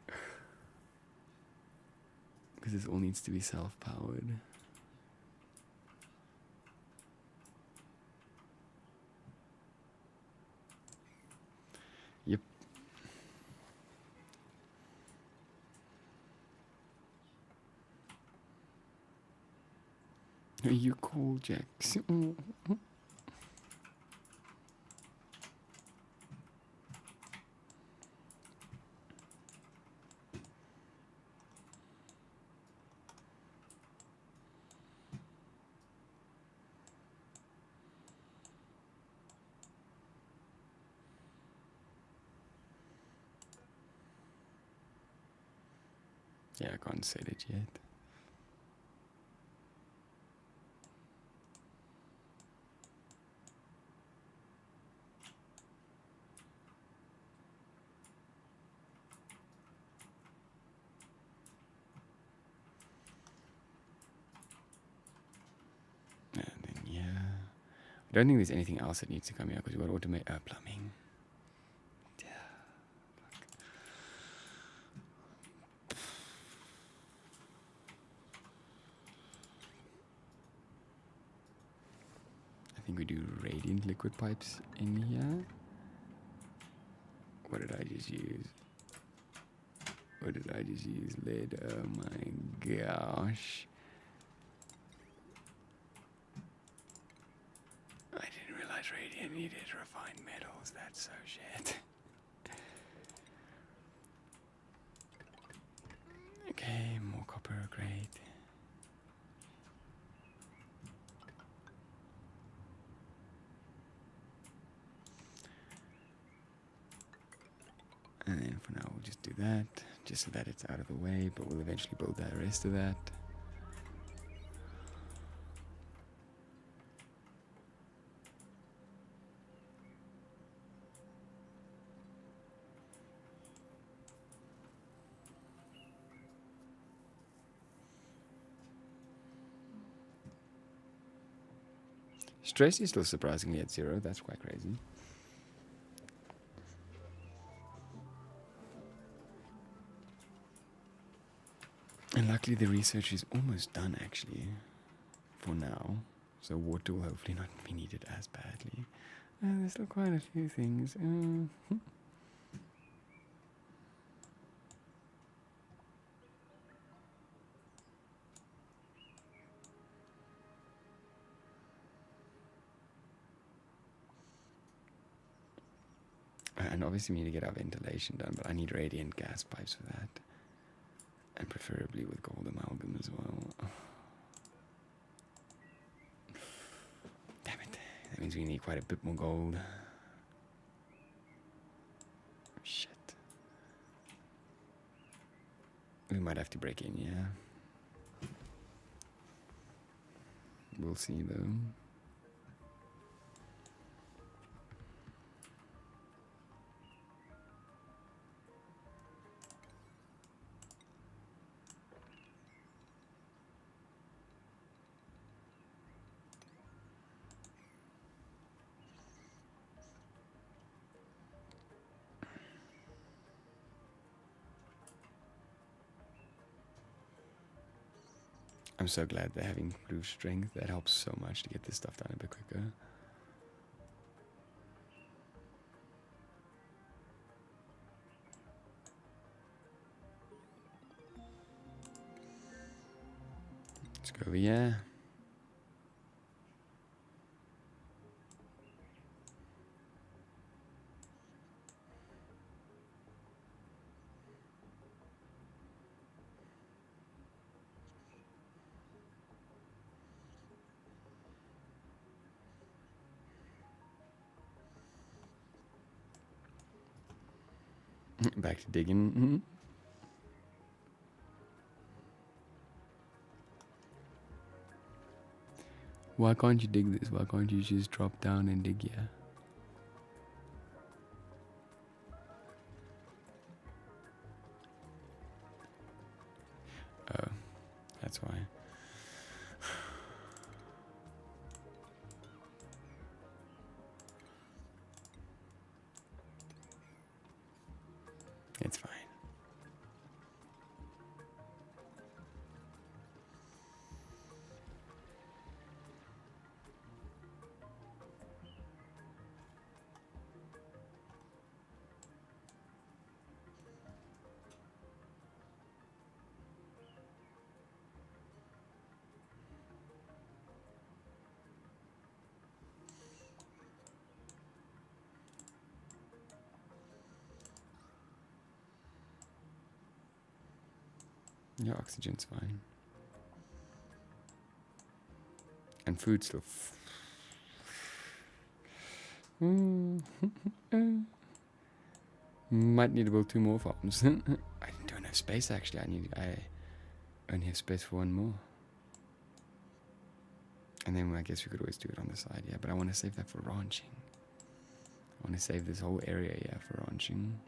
Because this all needs to be self-powered. Yep. You call Jax. Yeah, I can't set it yet. don't think there's anything else that needs to come here because we've got plumbing. Yeah. I think we do radiant liquid pipes in here. What did I just use? Lead. Oh my gosh. I didn't realize radiant needed refined metals. That's so shit. Okay, more copper, great. And then for now we'll just do that, just so that it's out of the way, but we'll eventually build the rest of that. Stress is still surprisingly at 0, that's quite crazy. And luckily the research is almost done actually, for now. So water will hopefully not be needed as badly. There's still quite a few things. And obviously we need to get our ventilation done, but I need radiant gas pipes for that. And preferably with gold amalgam as well. Damn it. That means we need quite a bit more gold. Shit. We might have to break in, yeah. We'll see though. I'm so glad they're having blue strength. That helps so much to get this stuff done a bit quicker. Let's go over here. Back to digging. Why can't you dig this? Why can't you just drop down and dig here? Oh, that's why. It's fine. Yeah, oxygen's fine. And food still. Might need to build 2 more farms. I don't have space actually. I only have space for 1 more. And then I guess we could always do it on the side, yeah. But I want to save that for ranching. I want to save this whole area, yeah, for ranching.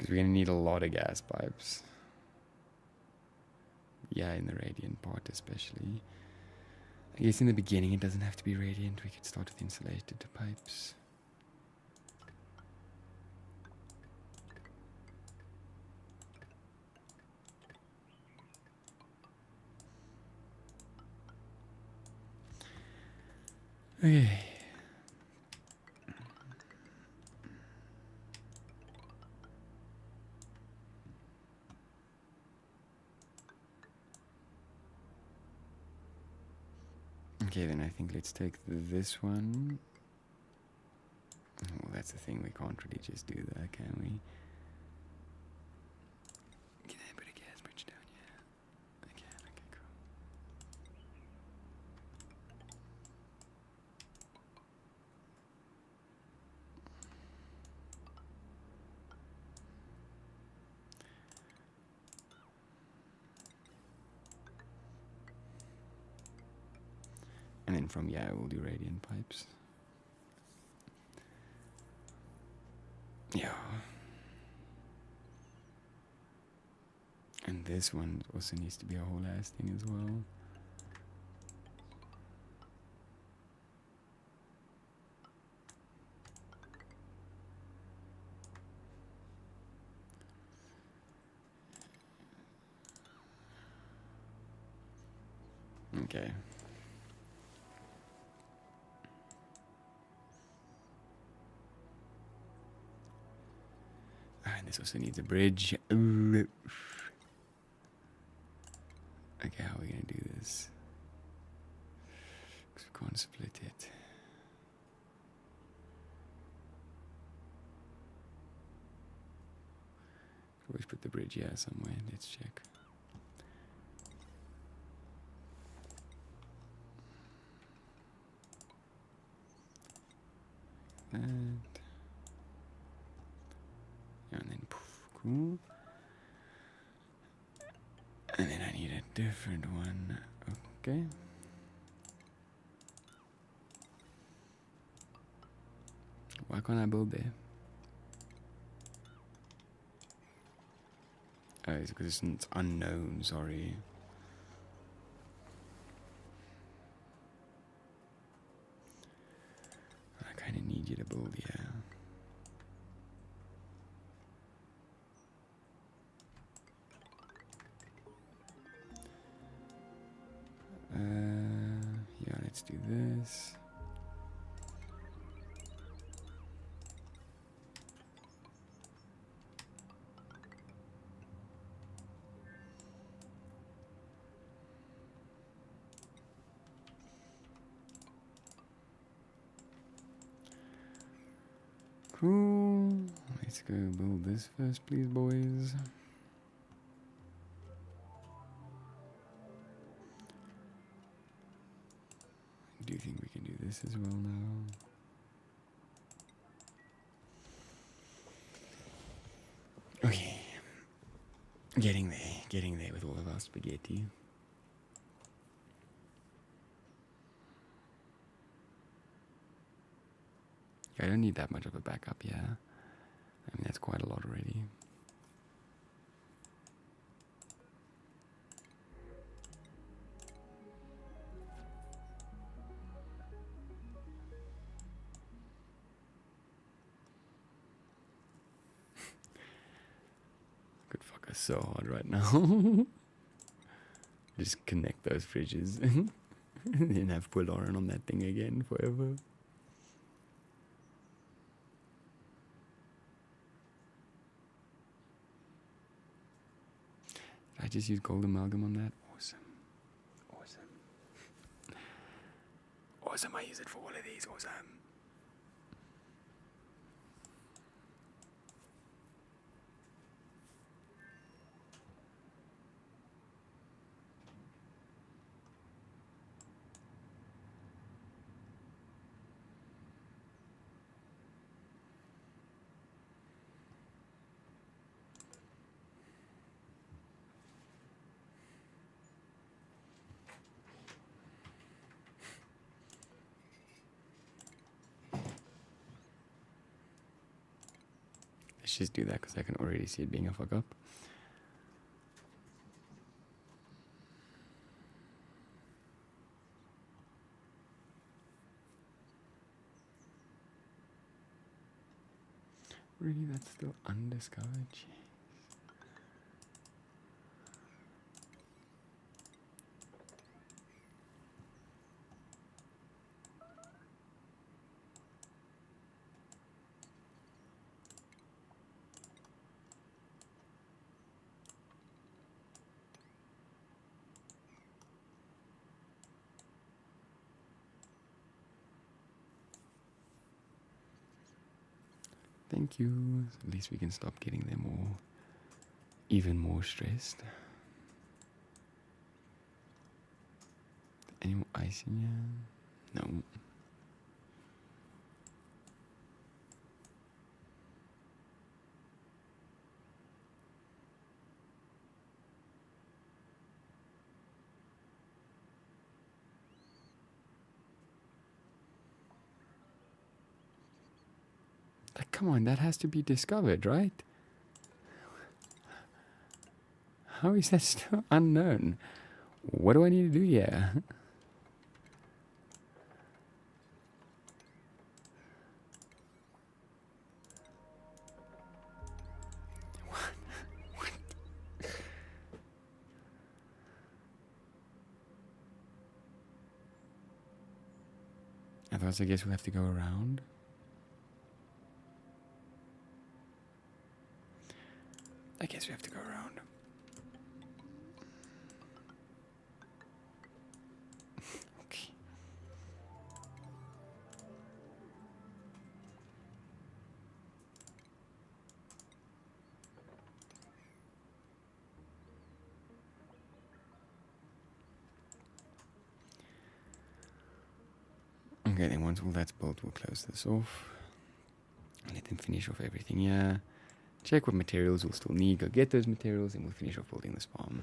Because we're going to need a lot of gas pipes. Yeah, in the radiant part especially. I guess in the beginning it doesn't have to be radiant. We could start with insulated pipes. Okay. Okay, then I think let's take this one. Well, that's the thing, we can't really just do that, can we? Can I put a gas bridge down? Yeah. I can, okay, cool. And then from we'll do radiant pipes. Yeah. And this one also needs to be a whole ass thing as well. Okay. And this also needs a bridge. Okay, how are we gonna do this? Because we can't split it. Always put the bridge here somewhere. Let's check. That. And then poof, cool. And then I need a different one. Okay. Why can't I build there? Oh, it's because it's unknown, sorry. I kind of need you to build, yeah. Yeah, let's do this. Cool. Let's go build this first, please, boys. Do you think we can do this as well now? Okay. Getting there with all of our spaghetti. I don't need that much of a backup, yeah. I mean, that's quite a lot already. Could fuck us so hard right now. Just connect those fridges. And then have Lauren on that thing again forever. I just use gold amalgam on that. Awesome. Awesome, I use it for all of these. Awesome. Let's just do that because I can already see it being a fuck up. Really, that's still undiscovered? Jeez. Thank you. At least we can stop getting them all even more stressed. Any more ice in here? No. Like, come on, that has to be discovered, right? How is that still unknown? What do I need to do here? Otherwise, I guess we have to go around. I guess we have to go around. Okay. Okay, then once all that's built, we'll close this off. Let them finish off everything here. Check what materials we'll still need. Go get those materials, and we'll finish off building the SPOM.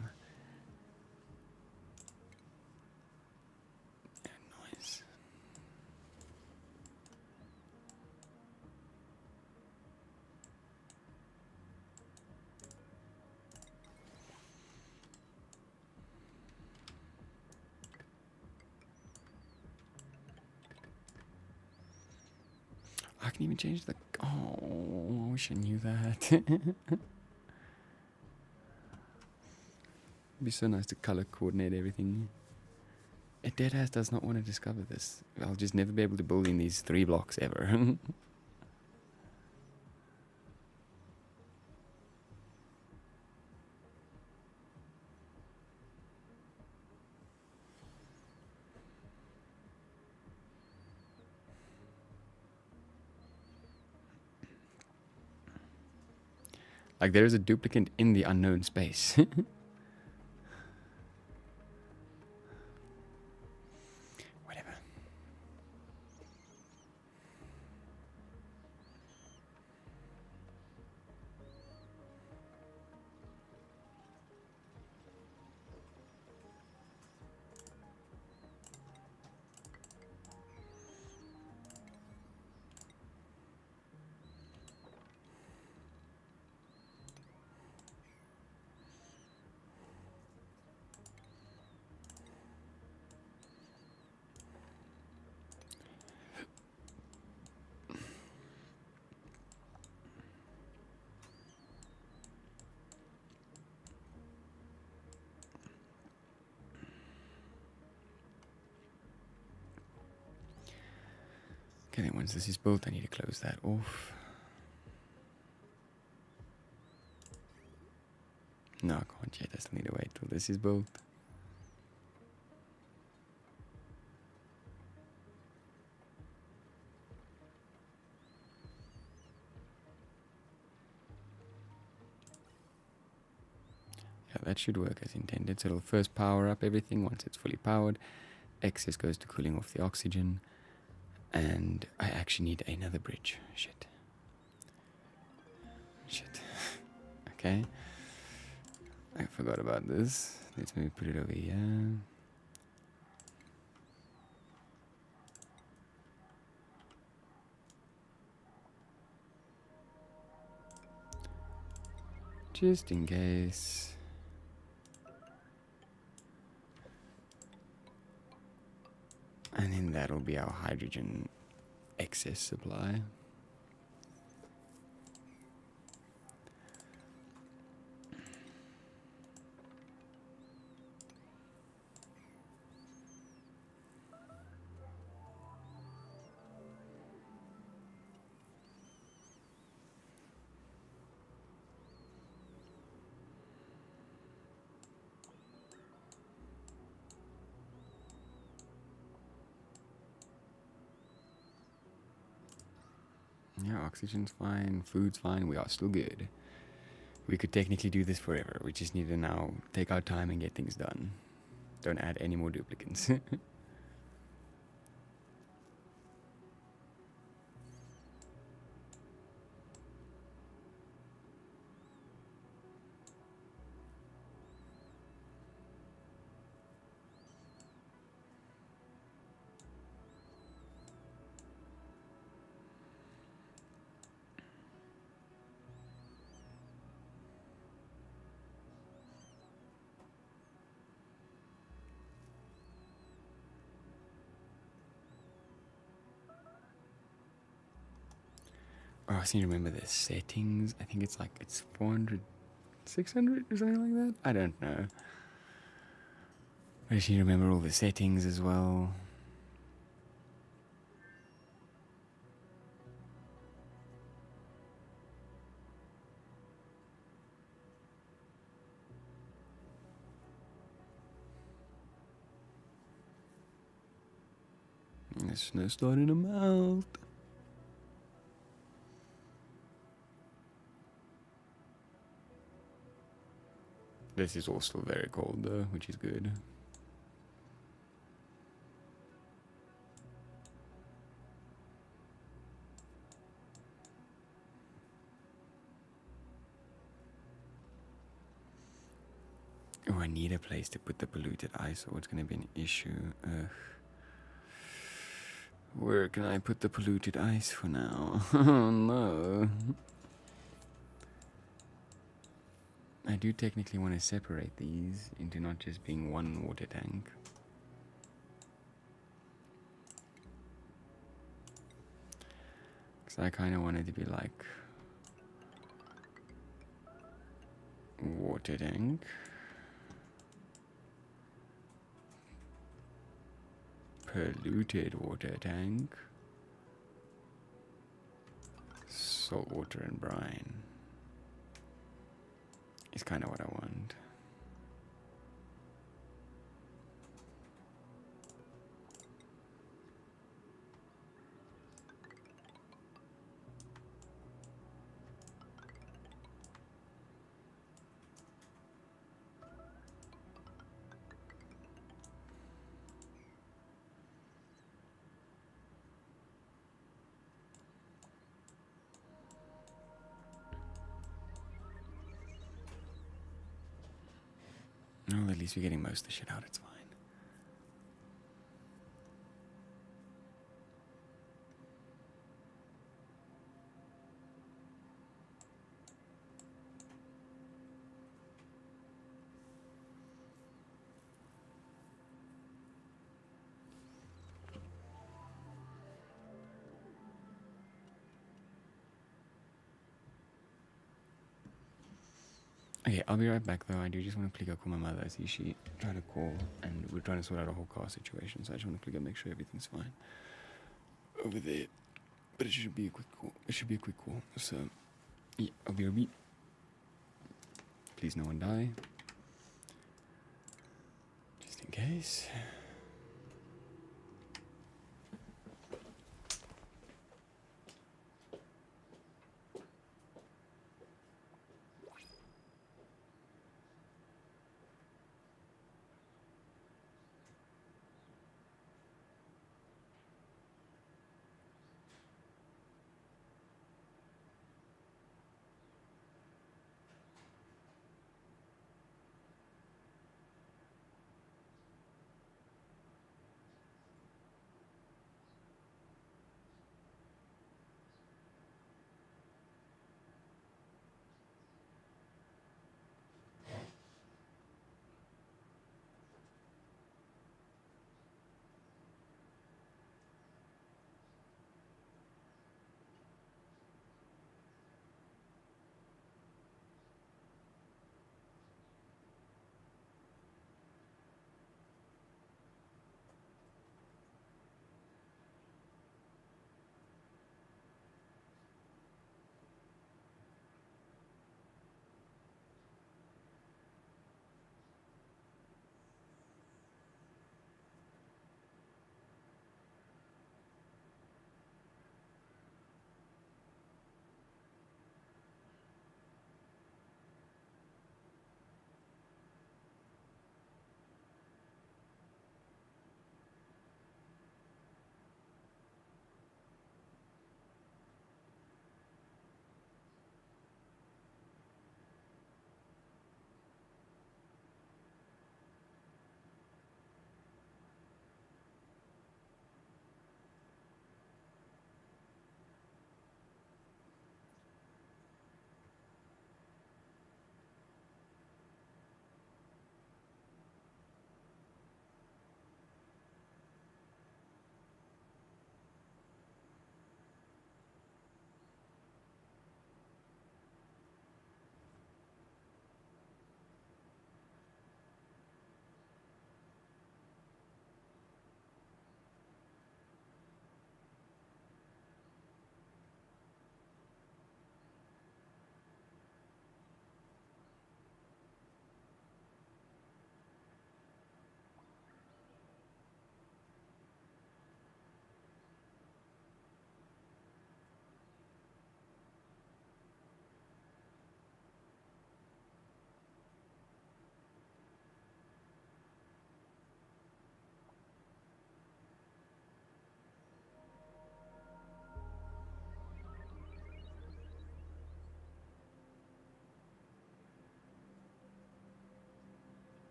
Yeah, nice. I can even change the... Oh, I wish I knew that. It'd be so nice to color coordinate everything. It deadass does not want to discover this. I'll just never be able to build in these 3 blocks ever. Like, there is a duplicate in the unknown space. Whatever. Okay, then once this is built, I need to close that off. No, I can't yet. I still need to wait till this is built. Yeah, that should work as intended. So it'll first power up everything once it's fully powered. Excess goes to cooling off the oxygen. And I actually need another bridge. Shit. Okay. I forgot about this. Let's maybe put it over here. Just in case. And then that'll be our hydrogen excess supply. Yeah, oxygen's fine, food's fine, we are still good. We could technically do this forever. We just need to now take our time and get things done. Don't add any more duplicates. Oh, I seem to remember the settings. I think it's like, it's 400, 600 or something like that? I don't know. I just need to remember all the settings as well. The snow's starting to melt. This is all still very cold though, which is good. Oh, I need a place to put the polluted ice or it's going to be an issue. Ugh. Where can I put the polluted ice for now? Oh no. I do technically want to separate these into not just being one water tank. Because I kind of want it to be like water tank, polluted water tank, salt water and brine. Is kind of what I want. Well, at least we're getting most of the shit out, it's fine. Okay, I'll be right back though. I do just want to quickly go call my mother. I see she tried to call and we're trying to sort out a whole car situation, so I just want to quickly make sure everything's fine over there. But it should be a quick call. It should be a quick call. So, yeah, I'll be a beat. Please no one die. Just in case.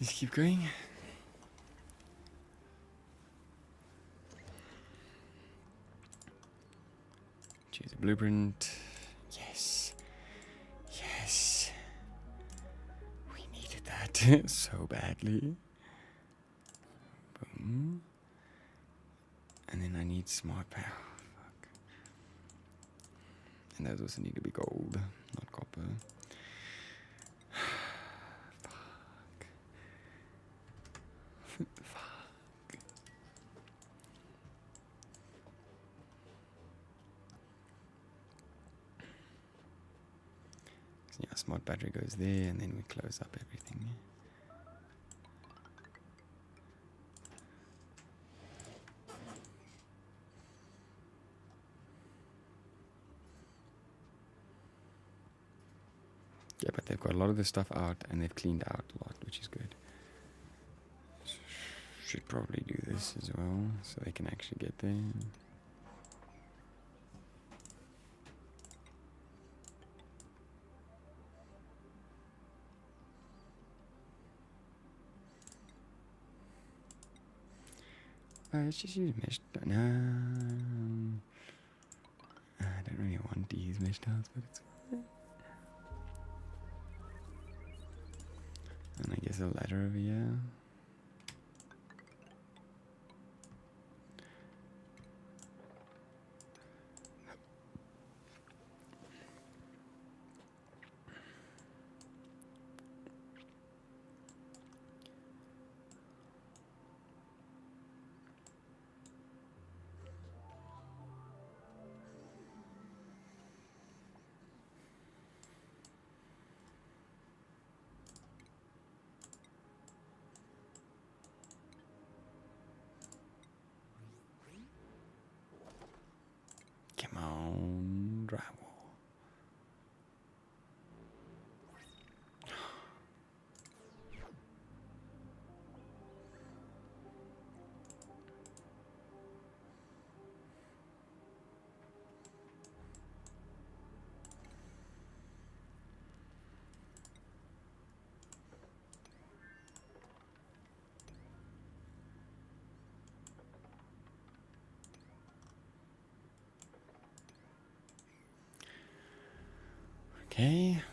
Just keep going. Choose a blueprint. Yes. Yes. We needed that so badly. Boom. And then I need smart power. Fuck. And those also need to be gold, not copper. Fuck. Fuck. So yeah, smart battery goes there, and then we close up everything. Yeah, but they've got a lot of the stuff out, and they've cleaned out a lot, which is good. Should probably do this as well, so they can actually get there. Let's just use mesh. No, I don't really want to use mesh tiles, but it's fine. And I guess a ladder over here. Come on, drywall. Okay.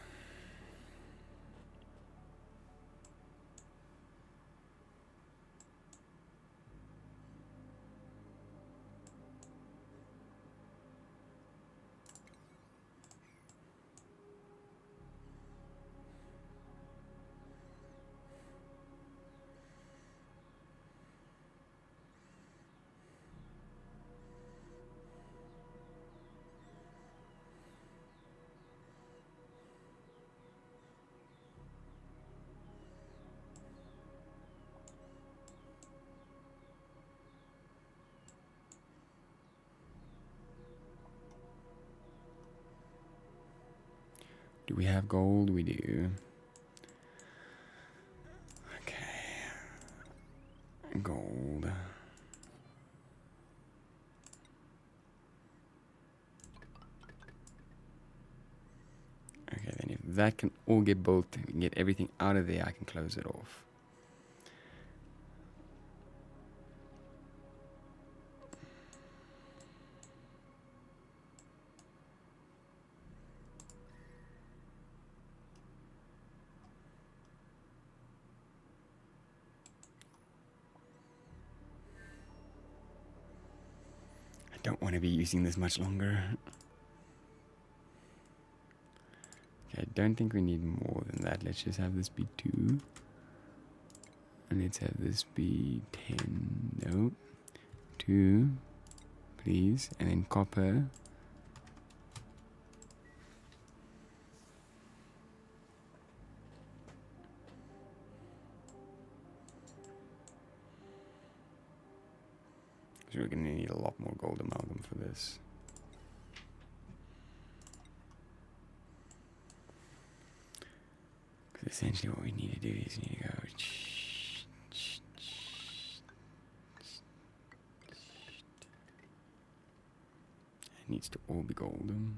Do we have gold? We do. Okay. Gold. Okay, then if that can all get built, we can get everything out of there, I can close it off. I don't want to be using this much longer. Okay, I don't think we need more than that. Let's just have this be 2. And let's have this be 10. No. 2. Please. And then copper. So we're going to need a lot more gold amalgam for this. Because essentially what we need to do is we need to go... It needs to all be golden.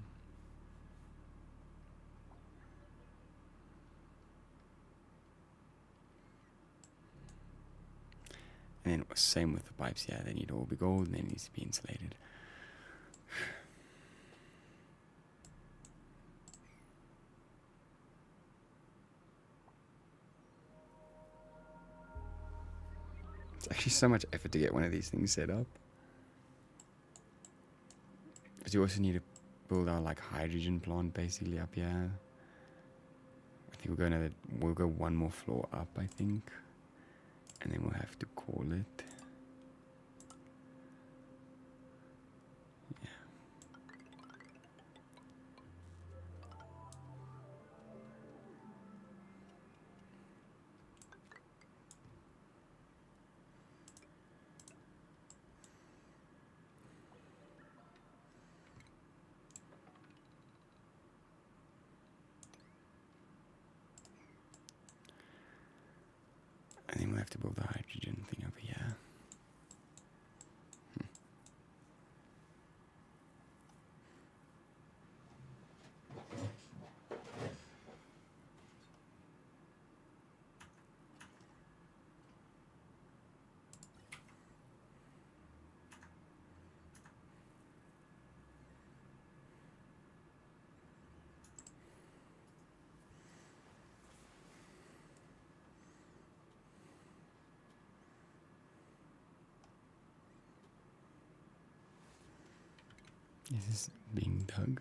Same with the pipes, yeah, they need to all be gold and they need to be insulated. It's actually so much effort to get one of these things set up. But you also need to build our like hydrogen plant basically up here. I think we'll go one more floor up, I think. And then we'll have to call it. Yeah. And then we'll have to build the hydrogen thing over here. Is this being dug?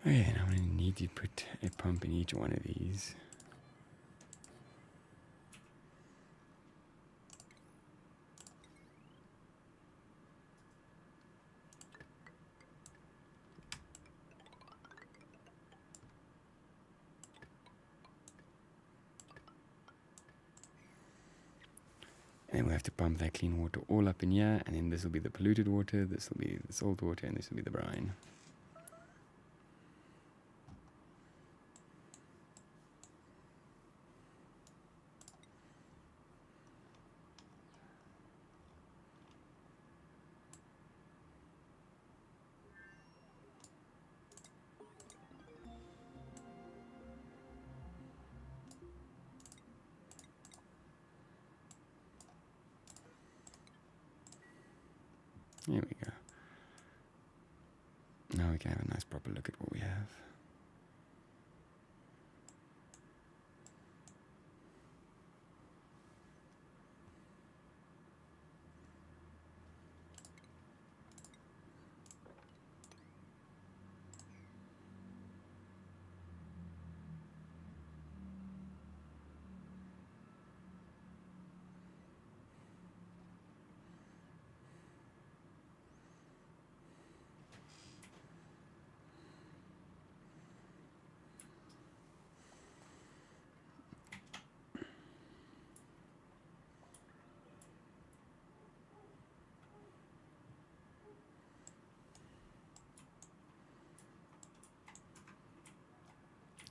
Okay, now I'm going to need to put a pump in each one of these. And then we'll have to pump that clean water all up in here, and then this will be the polluted water, this will be the salt water, and this will be the brine. There we go. Now we can have a nice proper look at what we have.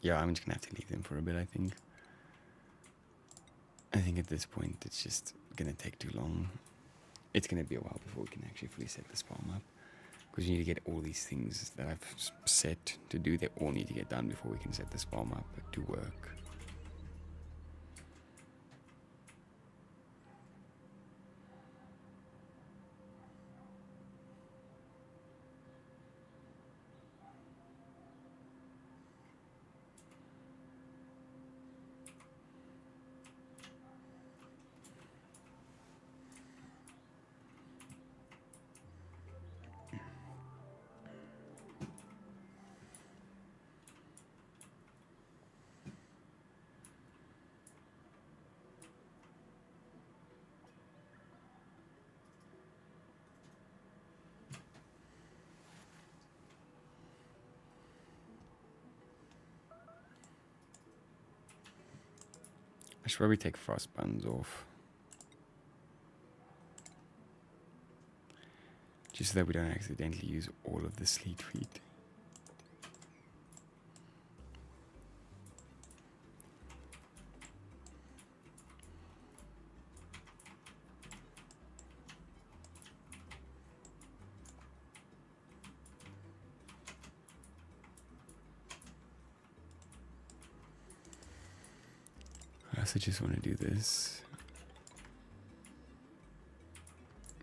Yeah, I'm just gonna have to leave them for a bit, I think. I think at this point it's just gonna take too long. It's gonna be a while before we can actually fully set the SPOM up. Because you need to get all these things that I've set to do, they all need to get done before we can set the SPOM up to work. I should probably take frost buns off. Just so that we don't accidentally use all of the sleet feet. also just want to do this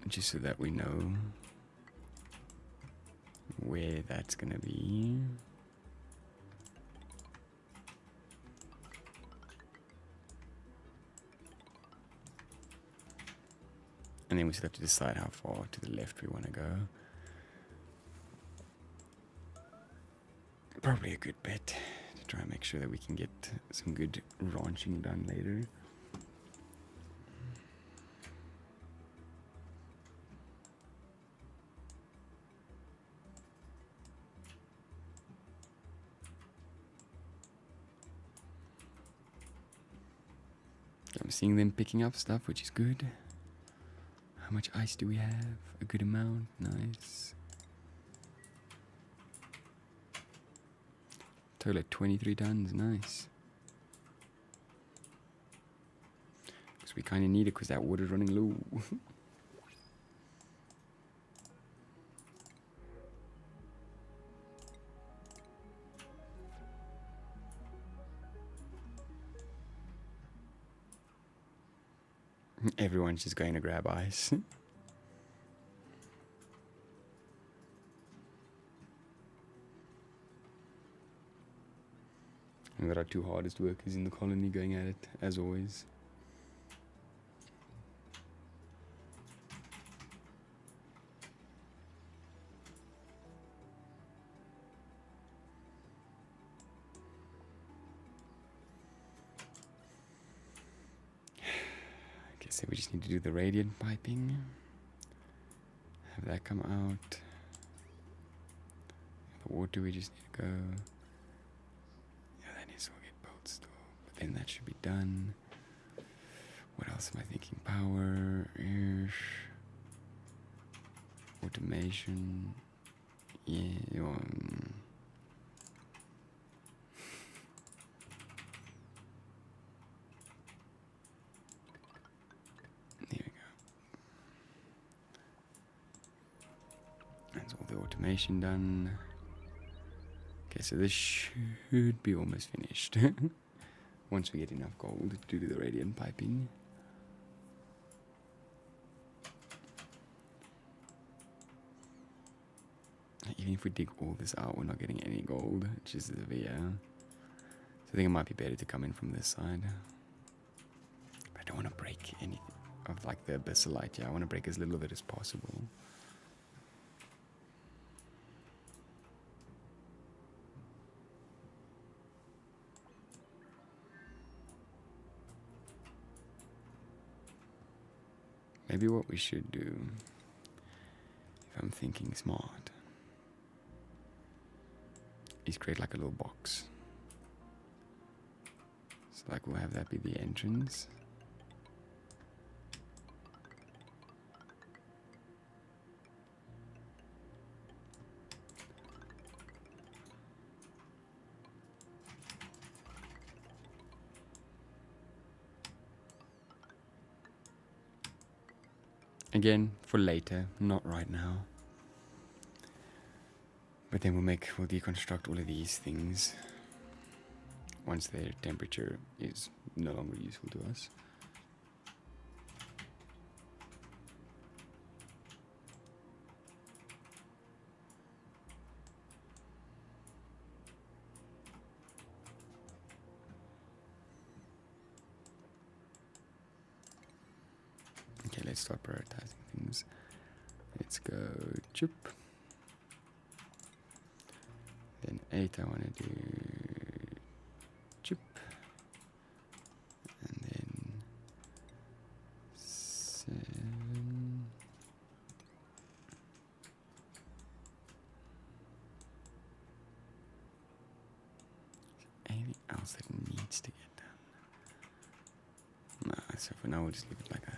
just so that we know where that's going to be. And then we just have to decide how far to the left we want to go. Probably a good bet to try and make sure that we can get some good ranching done later. I'm seeing them picking up stuff, which is good. How much ice do we have? A good amount. Nice. Total at 23 tons. Nice. Because we kind of need it because that water's running low. Everyone's just going to grab ice. We've got our two hardest workers in the colony going at it, as always. Okay, so we just need to do the radiant piping. Have that come out. The water we just need to go. Yeah, that needs to all get built still. But then that should be done. What else am I thinking? Power-ish. Automation. Yeah. There we go. That's all the automation done. Okay, so this should be almost finished. Once we get enough gold to do the radiant piping. Even if we dig all this out, we're not getting any gold, which is severe. So I think it might be better to come in from this side. But I don't want to break anything of like the abyssalite. Yeah, I want to break as little of it as possible. Maybe what we should do, if I'm thinking smart, is create like a little box. So like we'll have that be the entrance. Again, for later, not right now. But then we'll deconstruct all of these things once their temperature is no longer useful to us. Okay, let's start prioritizing things. Let's go chip. Then 8 I want to do chip. And then 7. Anything else that needs to get done? No, so for now we'll just leave it like that.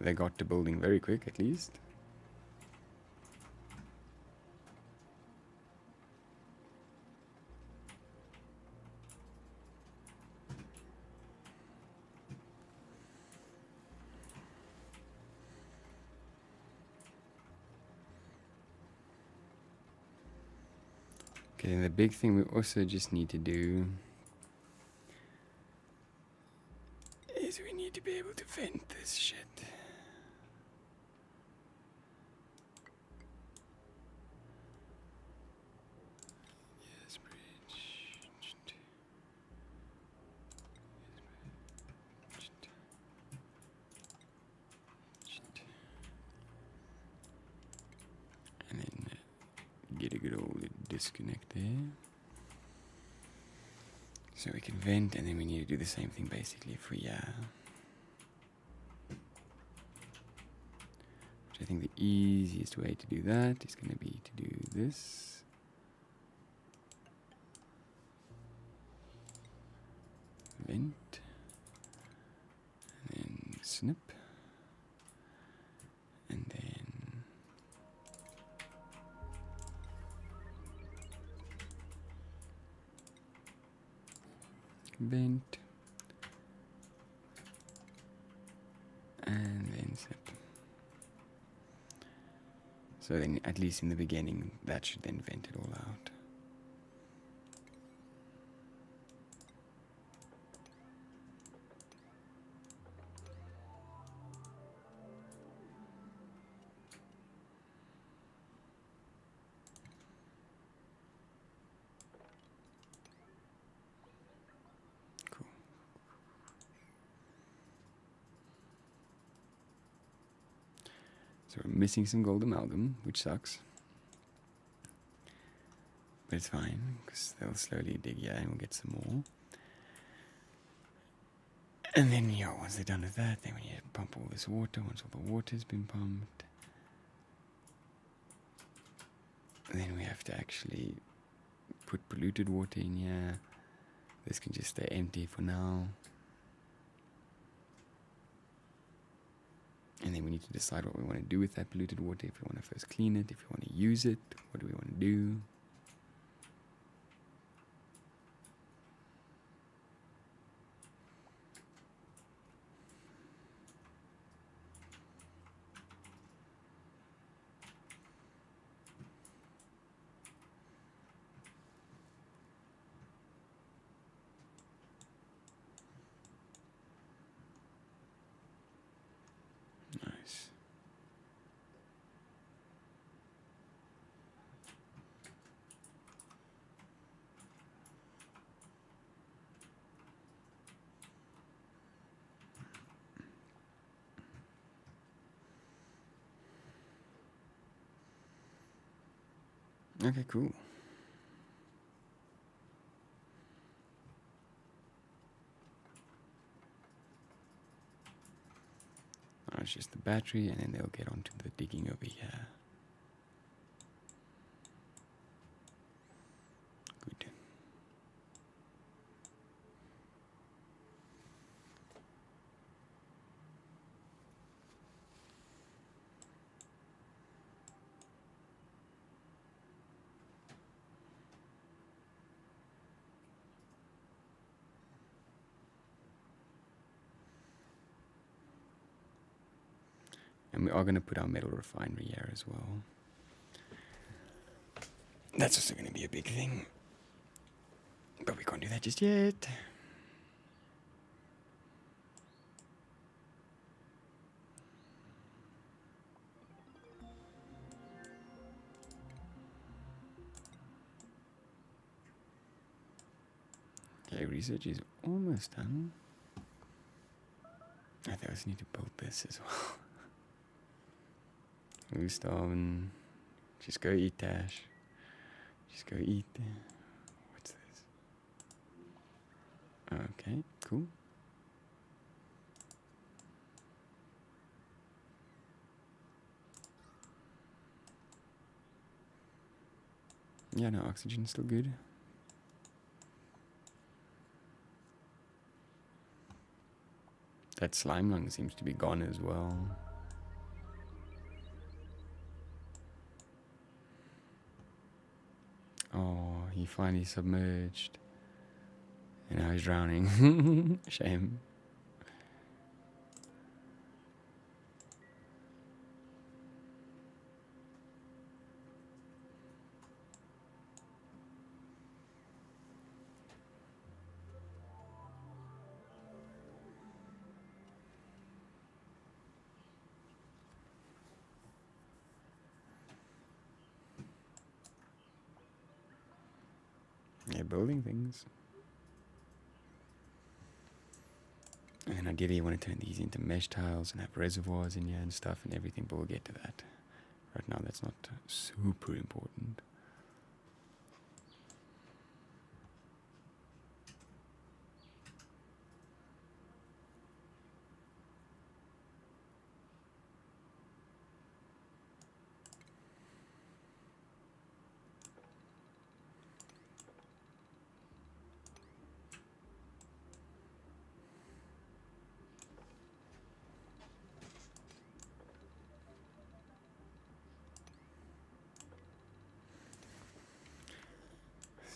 They got to building very quick, at least. Okay, and the big thing we also just need to do is we need to be able to vent this shit. Yes, bridge. And then get a good old disconnect there. So we can vent, and then we need to do the same thing basically for Which I think the easiest way to do that is going to be to do this. Vent. And then snip. And then vent. And then snip. So then, at least in the beginning, that should then vent it all out. Cool. So we're missing some gold amalgam, which sucks. But it's fine, because they'll slowly dig here and we'll get some more. And then, once they're done with that, then we need to pump all this water. Once all the water's been pumped, then we have to actually put polluted water in here. This can just stay empty for now. And then we need to decide what we want to do with that polluted water. If we want to first clean it, if we want to use it, what do we want to do? Nice. Okay, cool. Now it's just the battery, and then they'll get onto the digging over here. Good. And we are going to put our metal refinery here as well. That's also going to be a big thing. But we can't do that just yet. Okay, research is almost done. I think I just need to build this as well. Who's starving? Just go eat, Dash. Just go eat. What's this? Okay, cool. Yeah, no, oxygen's still good. That slime lung seems to be gone as well. Oh, he finally submerged. And now he's drowning. Shame. start building things. And then ideally you want to turn these into mesh tiles and have reservoirs in here and stuff and everything, but we'll get to that. Right now that's not super important.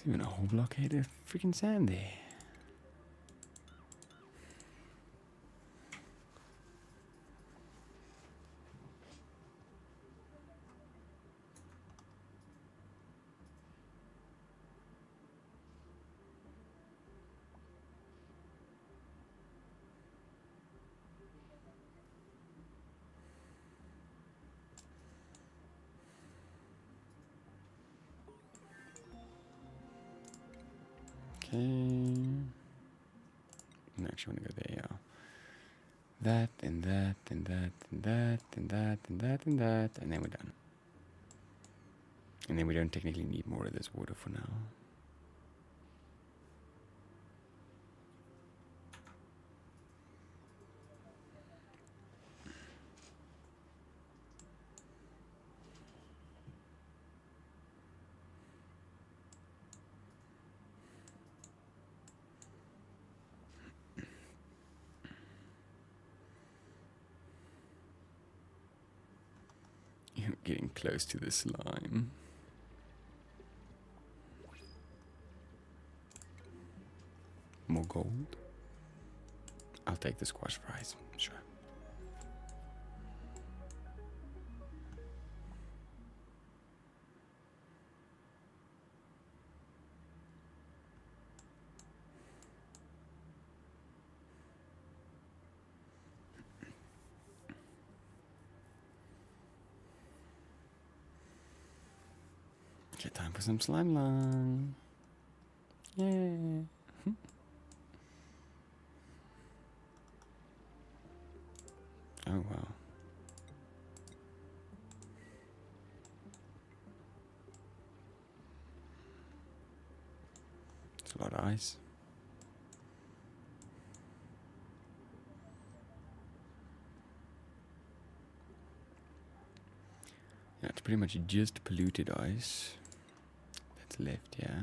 There's even a whole blockade of freaking sand there. Okay. I actually want to go there, yeah. That and that and that and that and that and that and that, and then we're done. And then we don't technically need more of this water for now. You're getting close to the slime. More gold? I'll take the squash fries, sure. Okay, time for some slime lung. Yay. Oh, wow. It's a lot of ice. Yeah, it's pretty much just polluted ice that's left, yeah.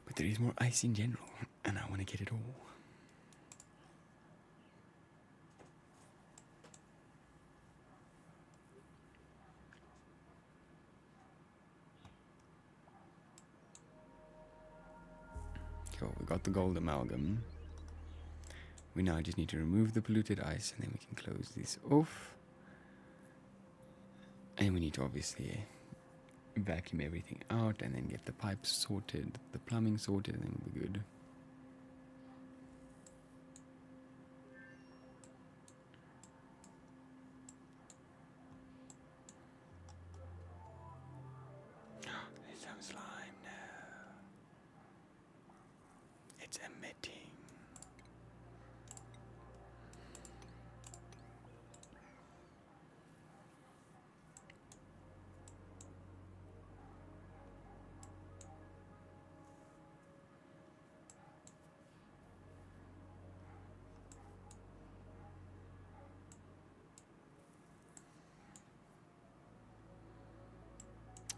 But there is more ice in general, and I want to get it all. Cool, we got the gold amalgam. We now just need to remove the polluted ice, and then we can close this off. And we need to obviously vacuum everything out and then get the pipes sorted, the plumbing sorted, and then we'll be good. There's some slime now. It's emitting.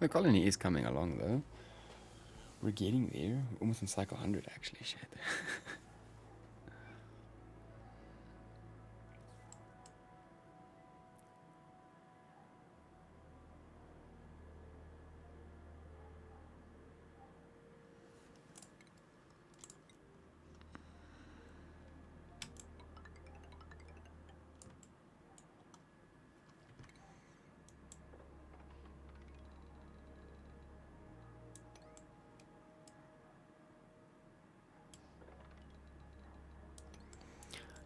The colony is coming along though. We're getting there. Almost in cycle 100 actually, shit.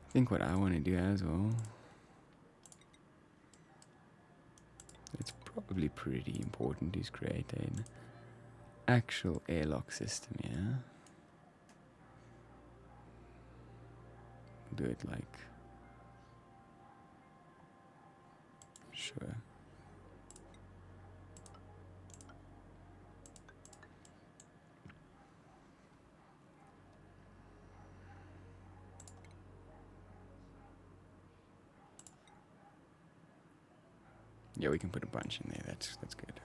I think what I want to do as well, let's probably pretty important is create an actual airlock system, yeah? Do it like... Sure. Yeah, we can put a bunch in there. That's good.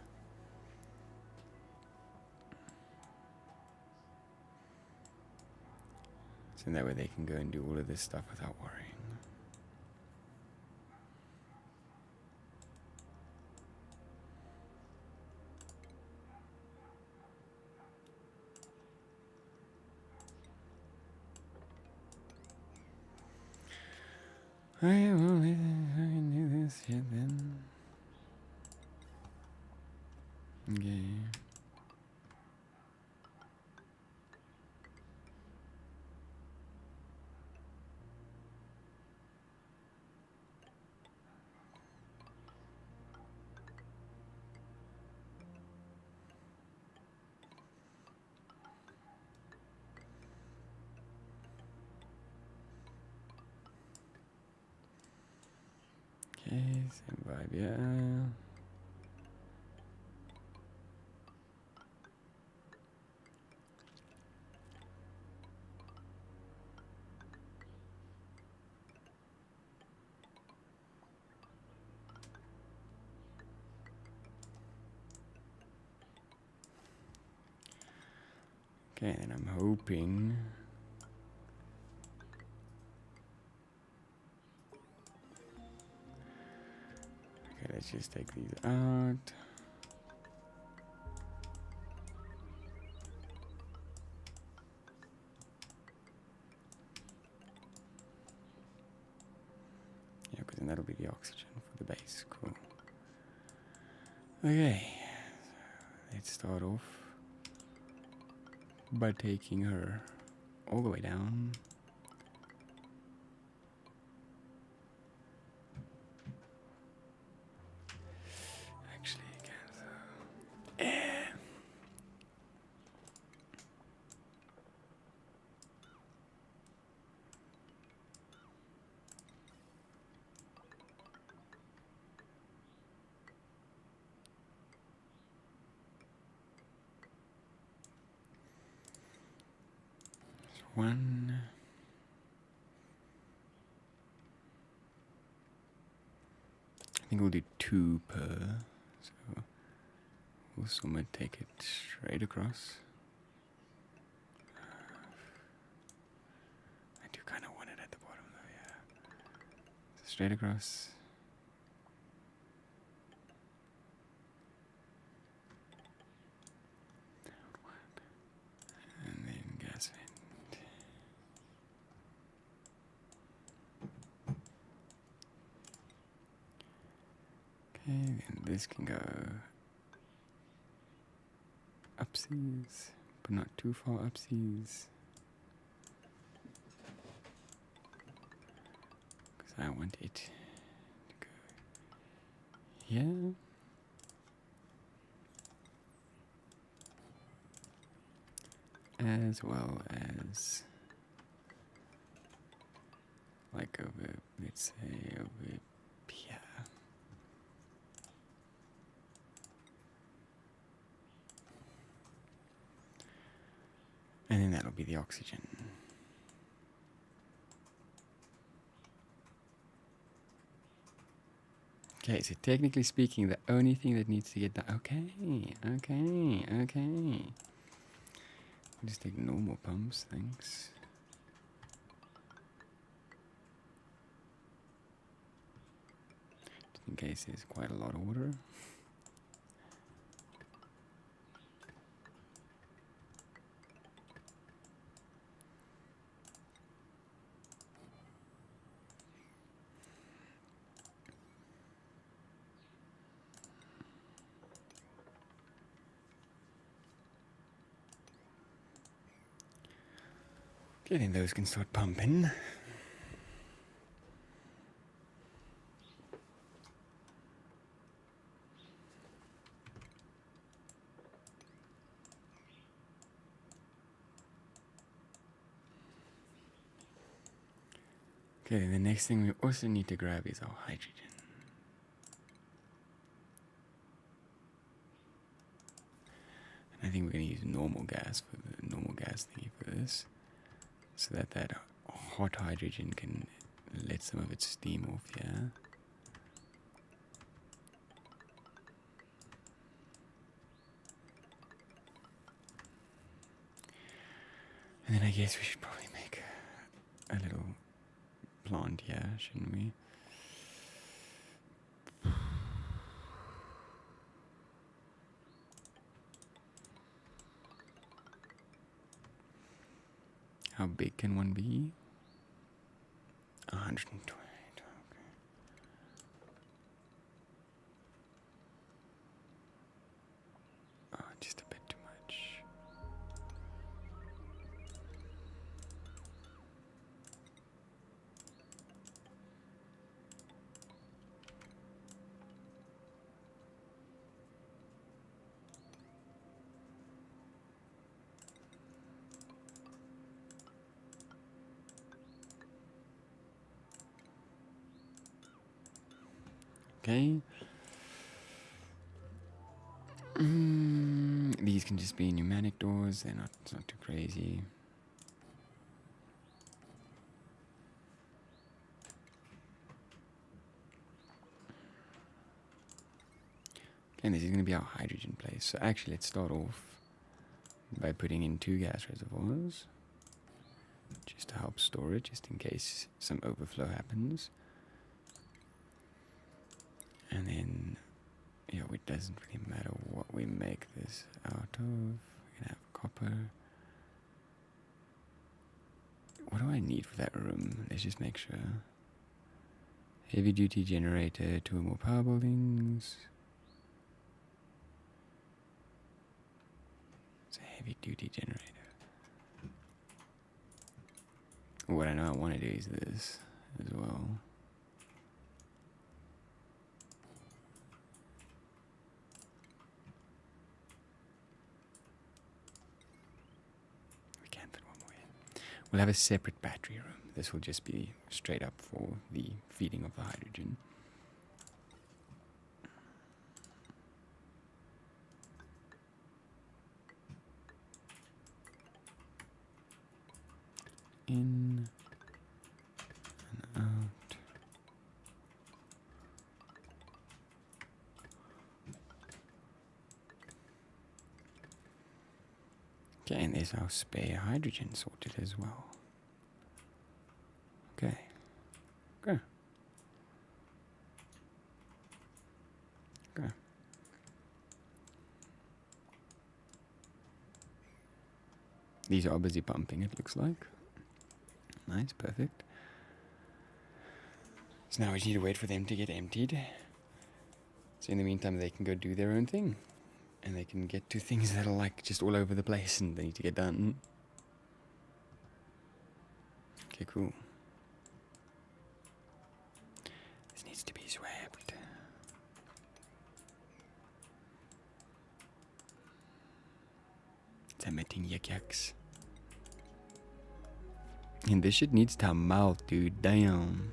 So that way they can go and do all of this stuff without worrying. I can do this shit then. Okay. Okay, same vibe, yeah. Okay, then I'm hoping. Okay, let's just take these out. Yeah, because then that'll be the oxygen for the base. Cool. Okay, let's start off by taking her all the way down. Actually, one. I think we'll do 2 per. So we'll somewhere take it straight across. I do kind of want it at the bottom though, yeah. So straight across. And then gas vent. Okay, then this can go upsies, but not too far upsies. Because I want it to go here. As well as like over, let's say over here. And then that'll be the oxygen. Okay, so technically speaking, the only thing that needs to get done. Okay. Just take normal pumps, thanks. Just in case there's quite a lot of water. Okay, then those can start pumping. Okay, the next thing we also need to grab is our hydrogen. And I think we're going to use normal gas for the normal gas thingy for this, so that that hot hydrogen can let some of its steam off here. And then I guess we should probably make a little plant here, shouldn't we? How big can one be? 120. Okay. Oh, just a bit too much. Okay. These can just be pneumatic doors. They're not, it's not too crazy. Okay, this is going to be our hydrogen place. So actually, let's start off by putting in 2 gas reservoirs, just to help store it, just in case some overflow happens. And then, yeah, it doesn't really matter what we make this out of. We're gonna have copper. What do I need for that room? Let's just make sure. Heavy duty generator, 2 or more power buildings. It's a heavy duty generator. What I know I want to do is this as well. We'll have a separate battery room. This will just be straight up for the feeding of the hydrogen. In and out. Okay, and there's our spare hydrogen sorted as well. Okay. Okay. Okay. These are busy pumping, it looks like. Nice, perfect. So now we just need to wait for them to get emptied. So in the meantime, they can go do their own thing. And they can get to things that are like just all over the place and they need to get done. Okay, cool. This needs to be swept. It's emitting yucks. And this shit needs to melt, dude. Damn.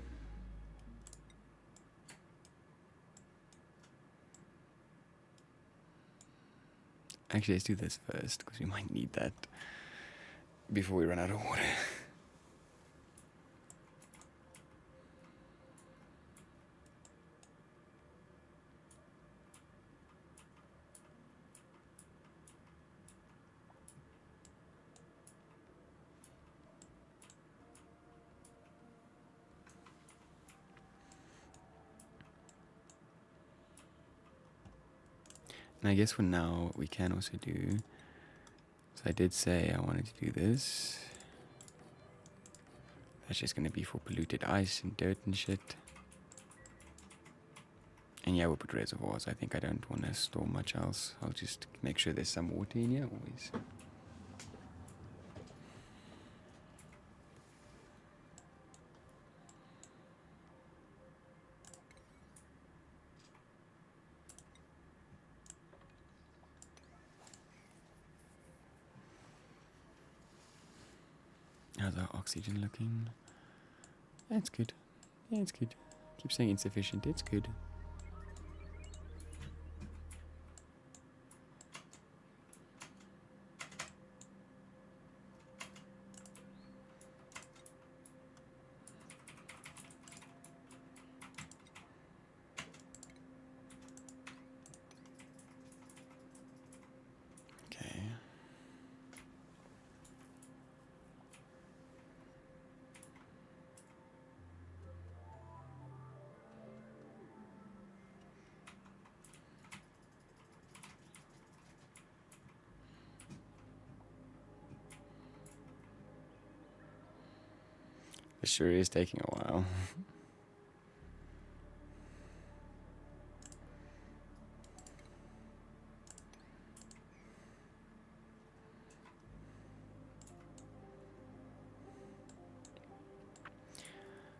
Actually, let's do this first, because we might need that before we run out of water. And I guess for now, what we can also do, so I did say I wanted to do this. That's just going to be for polluted ice and dirt and shit. And yeah, we'll put reservoirs. I think I don't want to store much else. I'll just make sure there's some water in here always. How's our oxygen looking? That's good. Yeah, it's good. Keep saying insufficient. It's good. Okay. It sure is taking a while.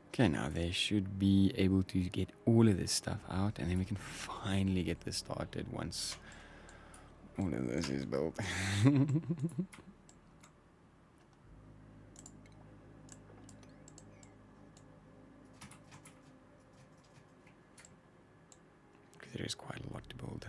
Okay, now they should be able to get all of this stuff out, and then we can finally get this started once all of this is built. Because there is quite a lot to build.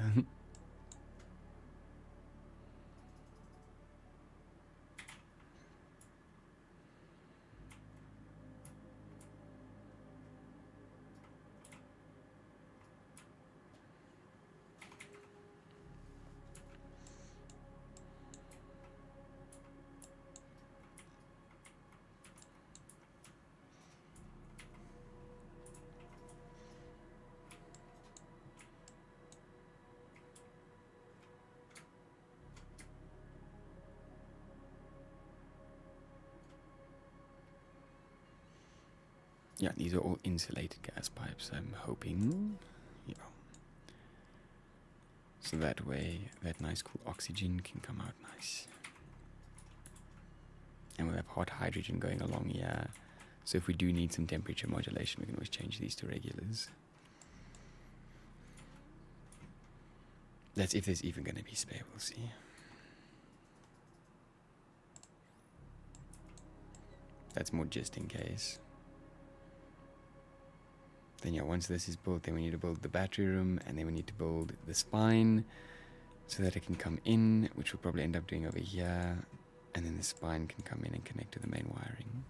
Yeah, these are all insulated gas pipes, I'm hoping. Yeah. So that way, that nice cool oxygen can come out nice. And we'll have hot hydrogen going along here. So if we do need some temperature modulation, we can always change these to regulars. That's if there's even going to be spare, we'll see. That's more just in case. Then yeah, once this is built, then we need to build the battery room, and then we need to build the spine so that it can come in, which we'll probably end up doing over here, and then the spine can come in and connect to the main wiring.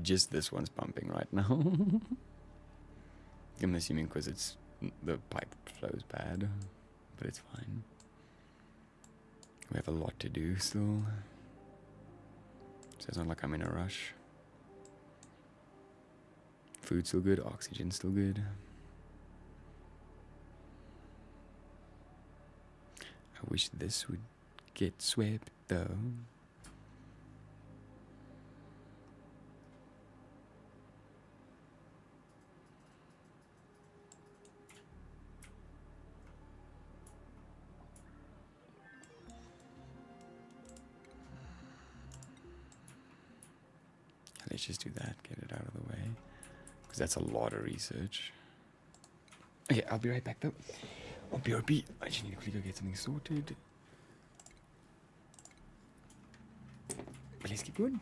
Just this one's pumping right now. I'm assuming because it's the pipe flows bad, but it's fine. We have a lot to do still, so it's not like I'm in a rush. Food's still good, oxygen's still good. I wish this would get swept though. Let's just do that, get it out of the way. Because that's a lot of research. Okay, I'll be right back though. I'll be RB. I just need to quickly go get something sorted. But let's keep going.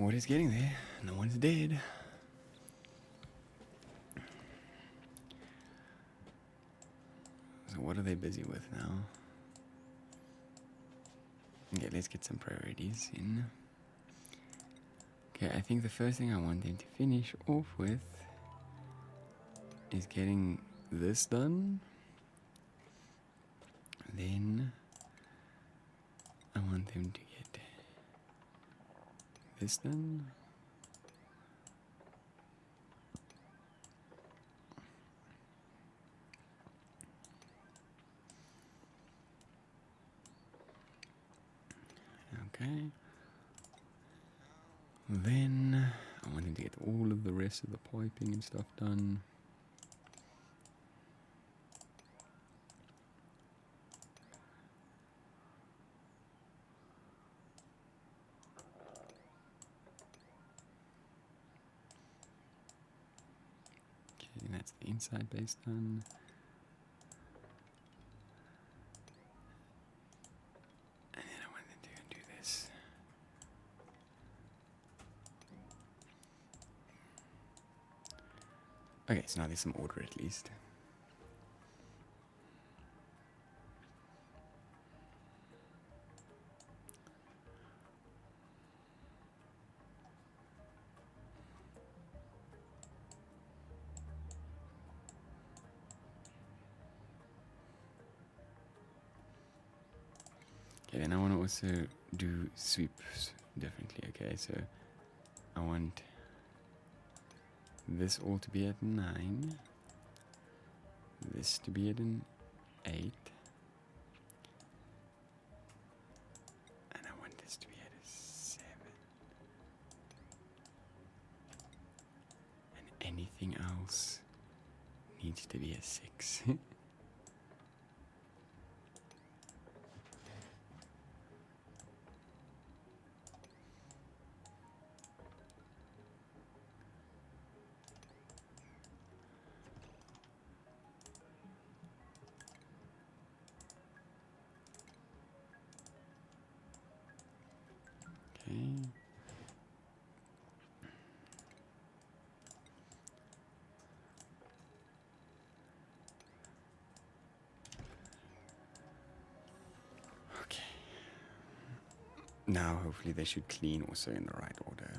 Water's getting there. No one's dead. So what are they busy with now? Okay, let's get some priorities in. Okay, I think the first thing I want them to finish off with is getting this done. Then I want them to get this done. Okay. Then I want them to get all of the rest of the piping and stuff done. Okay, that's the inside base done. And then I want them to do this. Okay, so now there's some order at least. Okay, then I want to also do sweeps differently. Okay, so I want this all to be at 9, this to be at an 8, and I want this to be at a 7. And anything else needs to be a 6. Okay. Okay. Now hopefully they should clean also in the right order.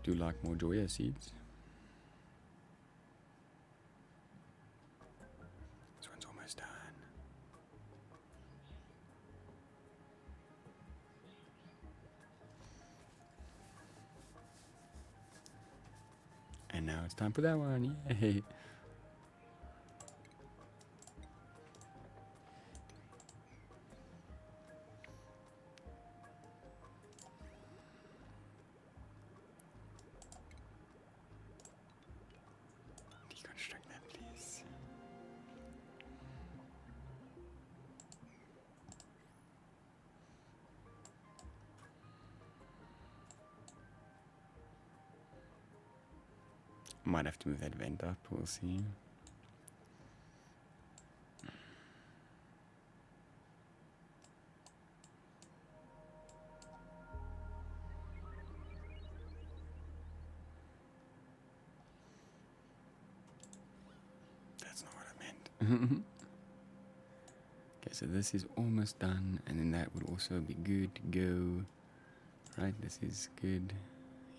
Do you like more Joya seeds? This one's almost done. And now it's time for that one. Yay! Deconstruct that, please. Might have to move that vent up, we'll see. That's not what I meant. Okay, so this is almost done, and then that would also be good to go. Right, this is good.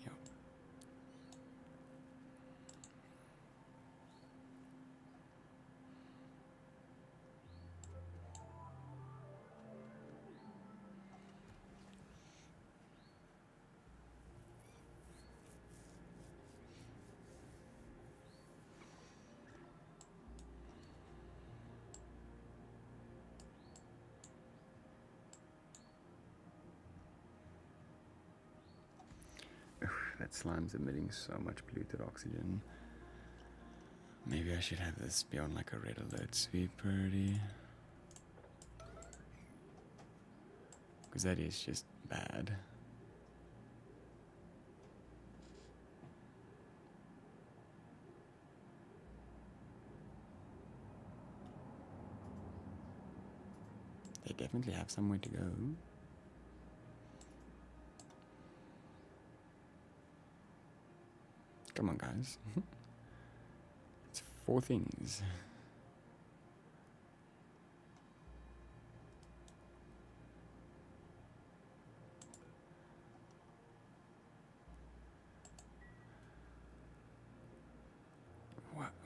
Yep. That slime's emitting so much polluted oxygen. Maybe I should have this be on like a red alert sweep already. Because that is just bad. definitely have somewhere to go. Come on, guys. It's 4 things.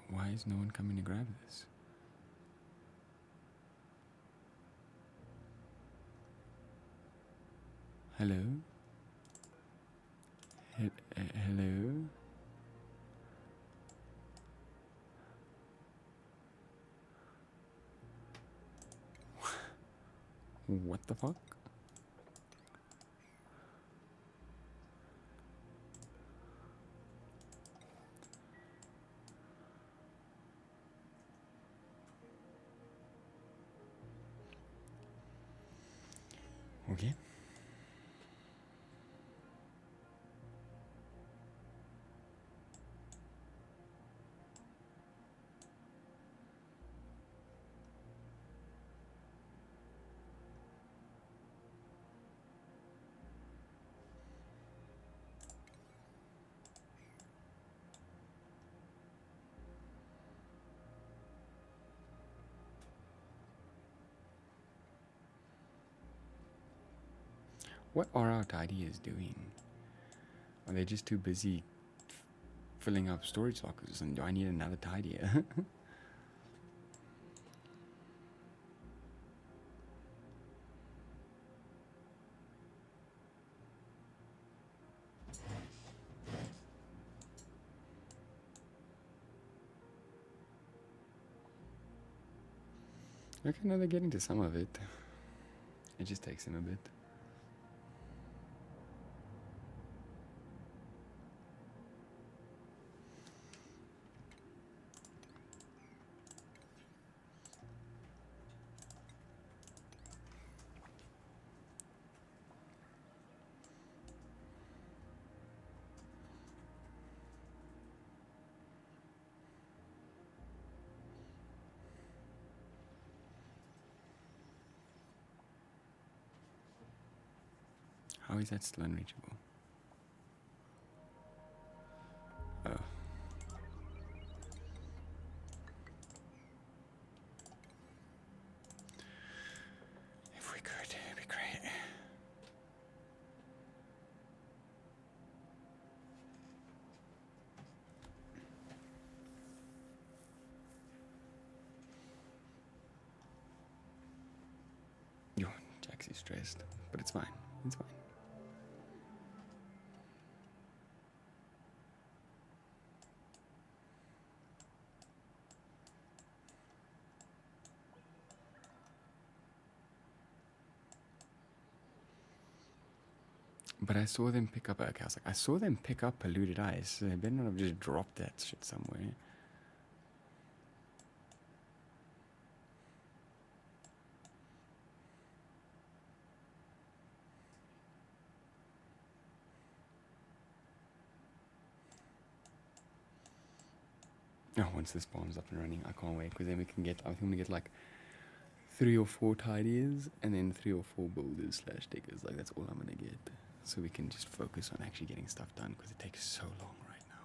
Why is no one coming to grab this? Hello? Hello? What the fuck? Okay. What are our tidiers doing? Are they just too busy filling up storage lockers? And do I need another tidier? Okay, now they're getting to some of it. It just takes them a bit. How is that still unreachable? Oh. If we could, it'd be great. Yo, Jax is stressed, but it's fine. It's fine. But I saw them pick up. Okay, I was like, I saw them pick up polluted ice. So they better not have just dropped that shit somewhere. Oh, once this bomb's up and running, I can't wait, because then we can get, I think I'm gonna get like 3 or 4 tidies and then 3 or 4 builders slash diggers. Like, that's all I'm gonna get. So we can just focus on actually getting stuff done, because it takes so long right now.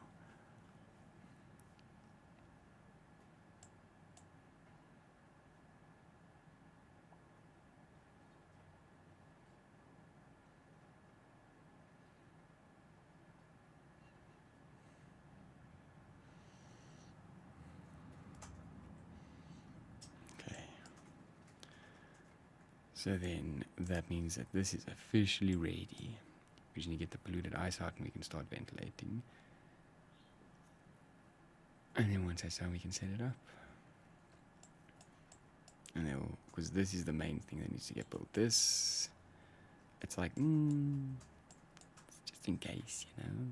Okay. So then that means that this is officially ready. We just need to get the polluted ice out and we can start ventilating. And then once that's done, we can set it up. And then, because this is the main thing that needs to get built. This, it's like, just in case, you know.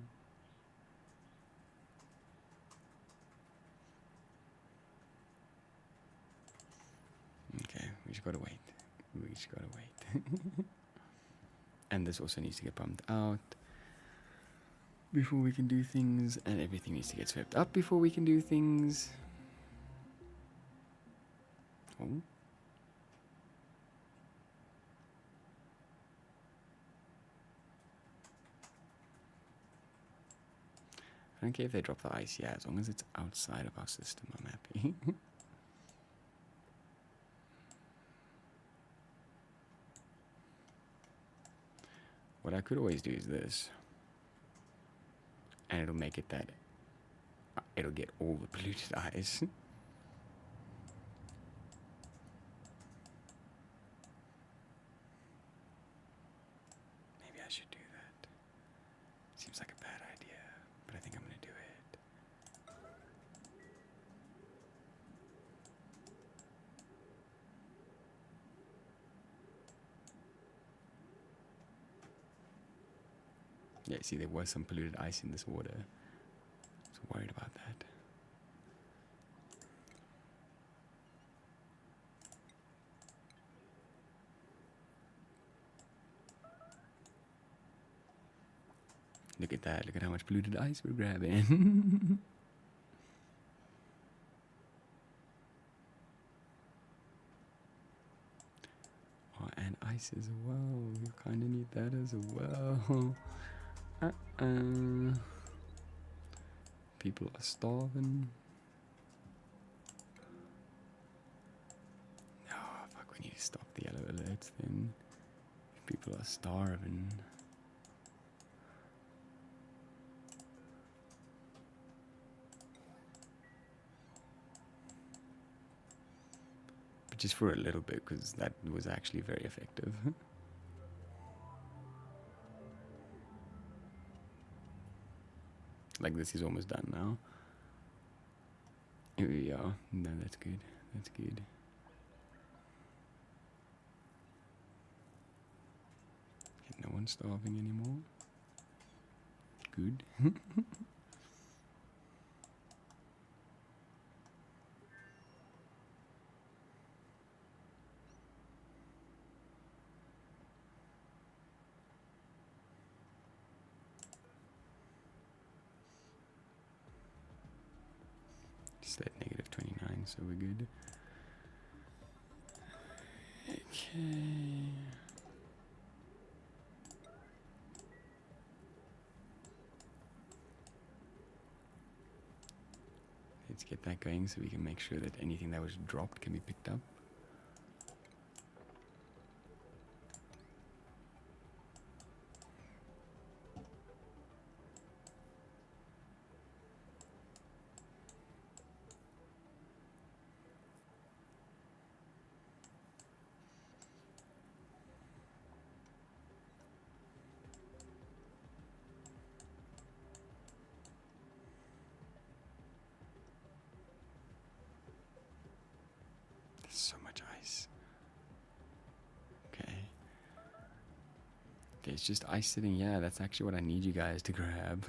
Okay, we just gotta wait. We just gotta wait. And this also needs to get pumped out before we can do things, and everything needs to get swept up before we can do things. Oh. don't care if they drop the ice, yeah, as long as it's outside of our system, I'm happy. What I could always do is this. And it'll make it that it'll get all the polluted ice. Maybe I should do that. Seems like a bad idea, but I think I'm gonna do it. Yeah, see, there was some polluted ice in this water. I was worried about that. Look at that. Look at how much polluted ice we're grabbing. Oh, and ice as well. We kind of need that as well. People are starving. Oh, fuck, we need to stop the yellow alerts then. If people are starving. But just for a little bit, because that was actually very effective. Like, this is almost done now. Here we are. No, that's good. That's good. No one's starving anymore. Good. Just at negative 29, so we're good. Okay. Let's get that going so we can make sure that anything that was dropped can be picked up. So much ice. Okay. Okay, it's just ice sitting. Yeah, that's actually what I need you guys to grab.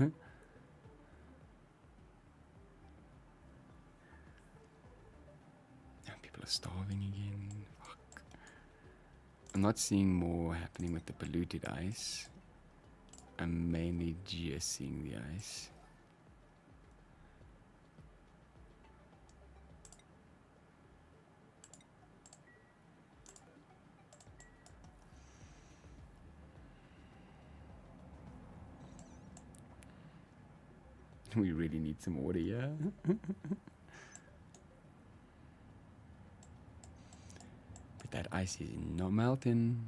People are starving again. Fuck. I'm not seeing more happening with the polluted ice. I'm mainly just seeing the ice. We really need some water, yeah? But that ice is not melting.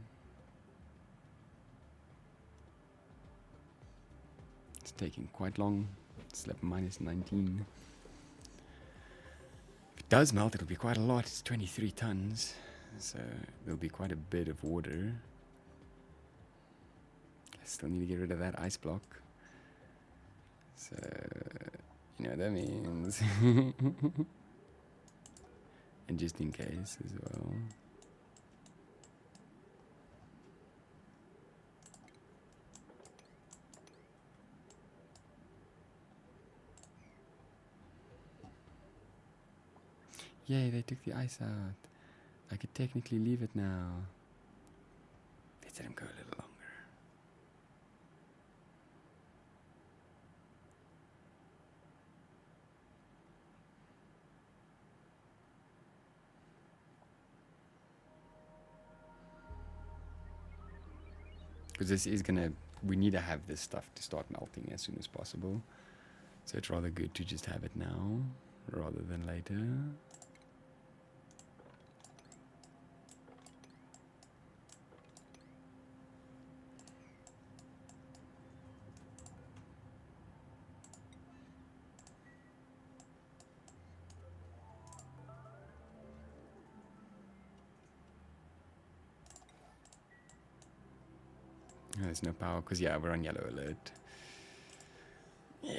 It's taking quite long. It's like minus 19. If it does melt, it'll be quite a lot. It's 23 tons. So there'll be quite a bit of water. I still need to get rid of that ice block. So, you know what that means. And just in case as well. Yay, they took the ice out. I could technically leave it now. Let's let him go a little longer. Because this is gonna, we need to have this stuff to start melting as soon as possible. So it's rather good to just have it now rather than later. Oh, there's no power because, yeah, we're on yellow alert. Yeah,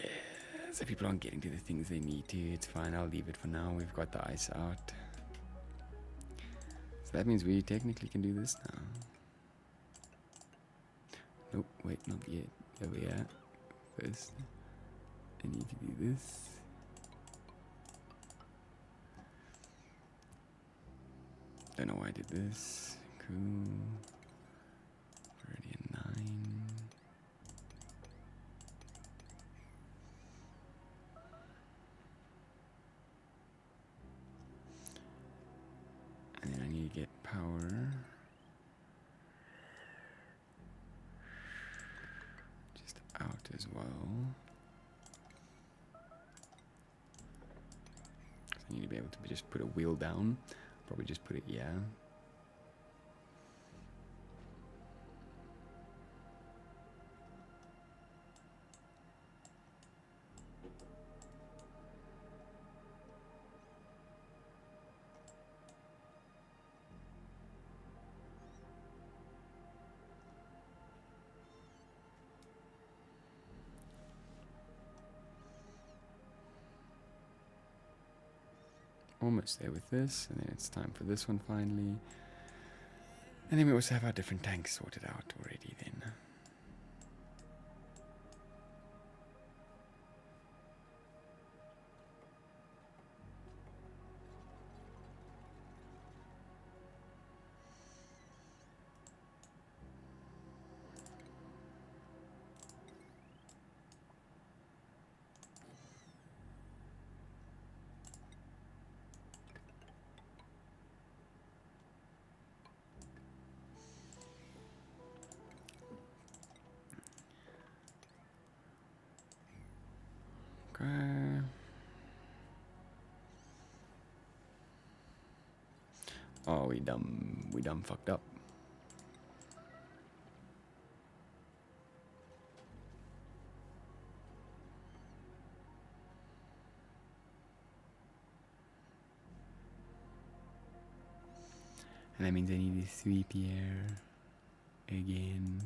so people aren't getting to the things they need to. It's fine, I'll leave it for now. We've got the ice out. So that means we technically can do this now. Nope, wait, not yet. There we are. First, I need to do this. Don't know why I did this. Cool. Already a 9. And then I need to get power. Just out as well. I need to be able to just put a wheel down. Probably just put it, yeah. Almost there with this, and then it's time for this one finally. And then we also have our different tanks sorted out already then. Okay. Oh, we dumb fucked up. And that means I need to sweep here again.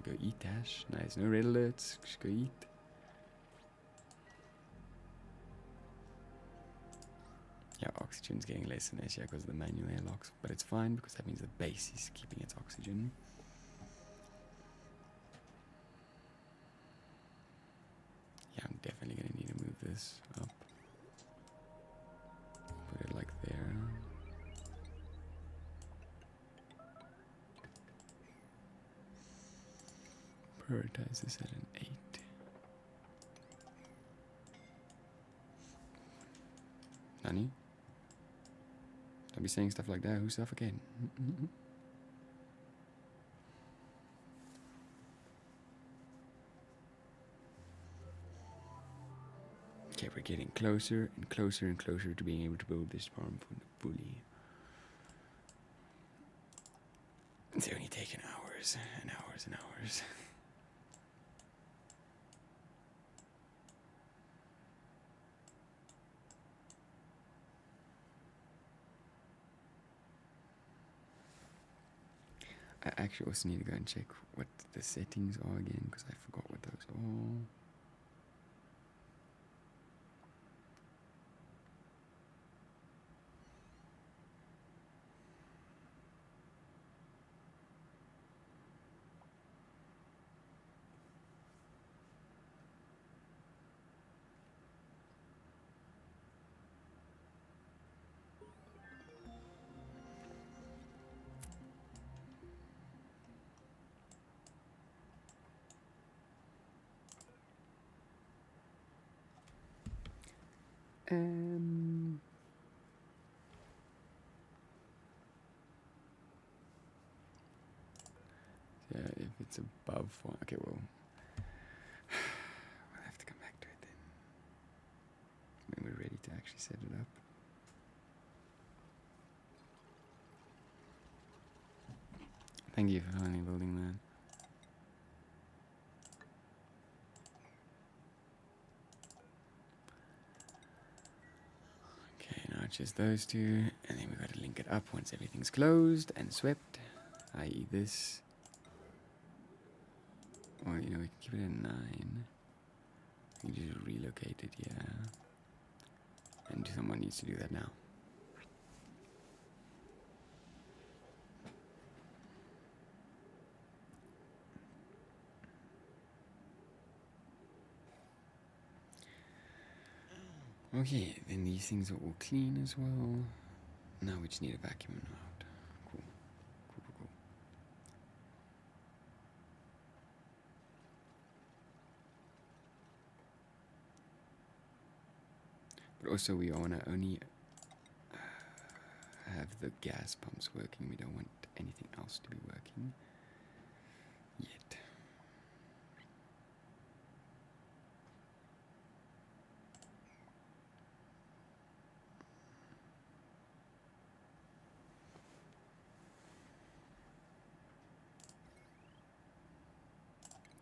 Go eat, Dash. Nice. No red alerts. Just go eat. Yeah, oxygen's getting less and less because of the manual airlocks. But it's fine because that means the base is keeping its oxygen. Yeah, I'm definitely going to need to move this up. Put it like there. Prioritize this at an 8. Nani? Don't be saying stuff like that. Who's suffocating? Okay, we're getting closer and closer and closer to being able to build this farm fully. It's only taken hours and hours and hours. I actually also need to go and check what the settings are again because I forgot what those are. Yeah, if it's above 4, okay, well, we'll have to come back to it then when we're ready to actually set it up. Thank you for finally building that. Okay, now it's just those two, and then we've got to link it up once everything's closed and swept, i.e. this. Or, you know, we can keep it at 9. We can just relocate it here. And someone needs to do that now. Okay, then these things are all clean as well. Now we just need a vacuum out. Cool. Cool, cool, cool. But also we want to only have the gas pumps working. We don't want anything else to be working yet.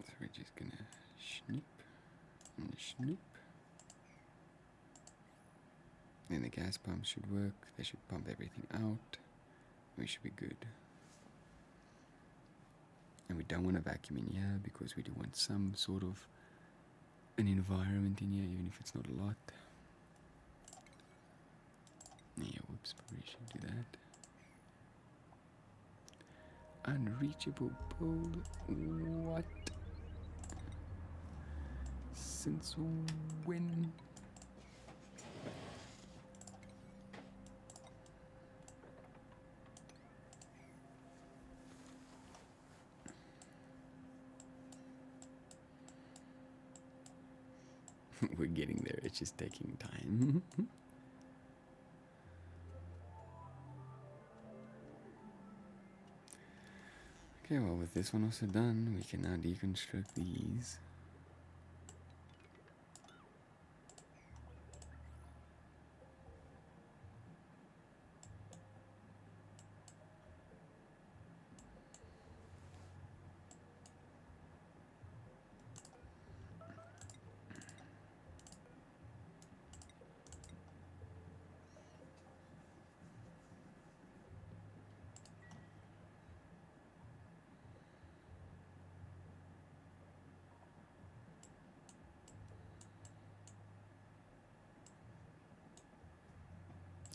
So we're just gonna snip and snip. Then the gas pumps should work. They should pump everything out. We should be good. And we don't want a vacuum in here because we do want some sort of an environment in here, even if it's not a lot. Yeah, whoops, probably should do that. Unreachable pole. What? Since when? We're getting there, it's just taking time. Okay, well, with this one also done, we can now deconstruct these.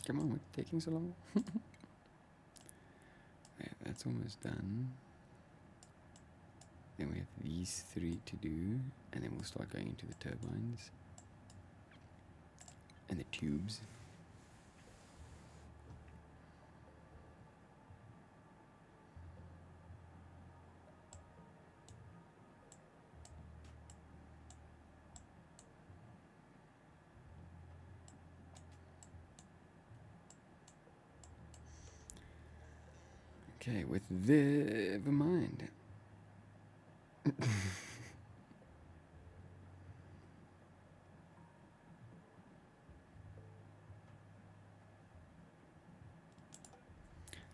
Come on, what's taking so long? Right, that's almost done. Then we have these 3 to do, and then we'll start going into the turbines and the tubes. Okay, with the never mind. I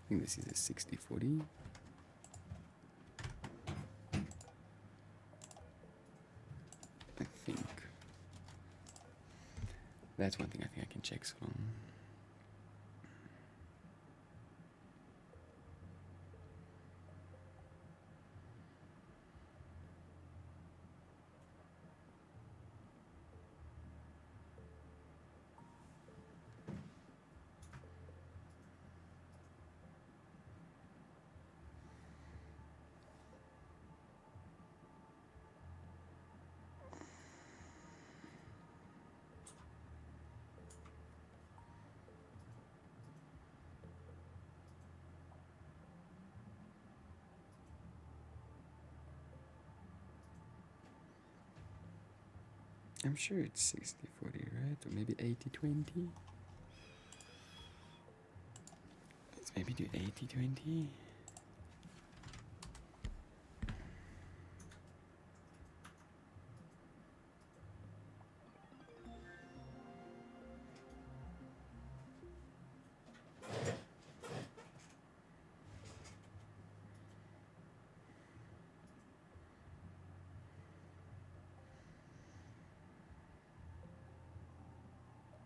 think this is a 60-40. I think. That's one thing I think I can check so long. I'm sure it's 60-40, right? Or maybe 80-20? Let's maybe do 80-20.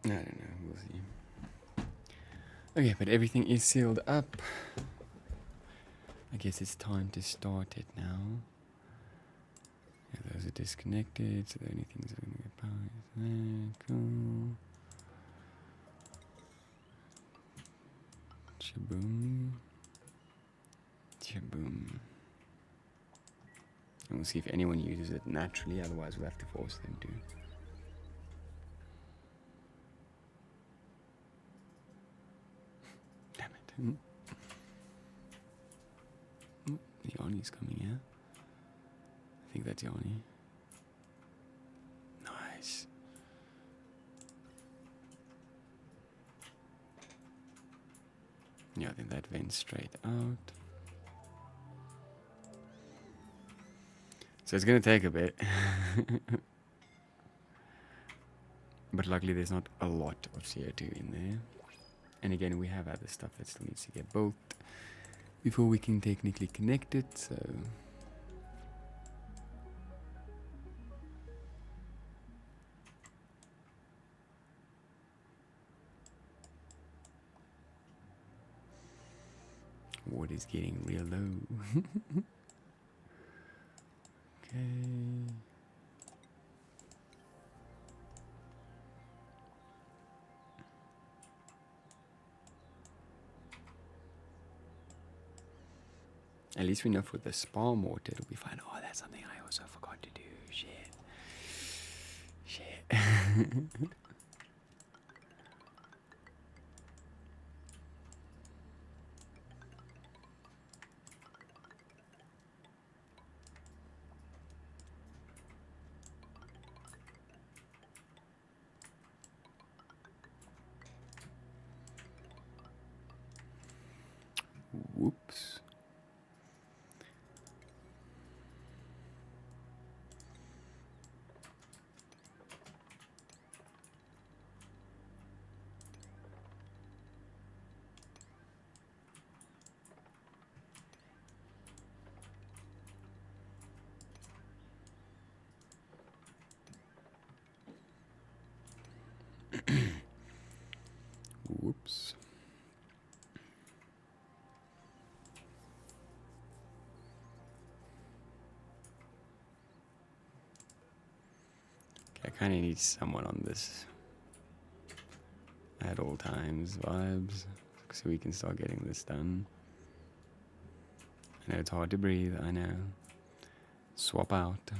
I don't know, we'll see. Okay, but everything is sealed up. I guess it's time to start it now. Yeah, those are disconnected, so the only things that are going to get power is there. Cool. Shaboom. Shaboom. And we'll see if anyone uses it naturally, otherwise we'll have to force them to. Damn it. Yanni's coming, yeah? I think that's Yanni. Nice. Yeah, I think that vents straight out. So it's gonna take a bit. But luckily there's not a lot of CO2 in there. And again, we have other stuff that still needs to get built before we can technically connect it, so... Water's getting real low. Okay. At least we know for the SPOM water it'll be fine. Oh, that's something I also forgot to do. Shit. Whoops. Whoops. Okay, I kind of need someone on this at all times vibes so we can start getting this done. I know it's hard to breathe, I know. Swap out.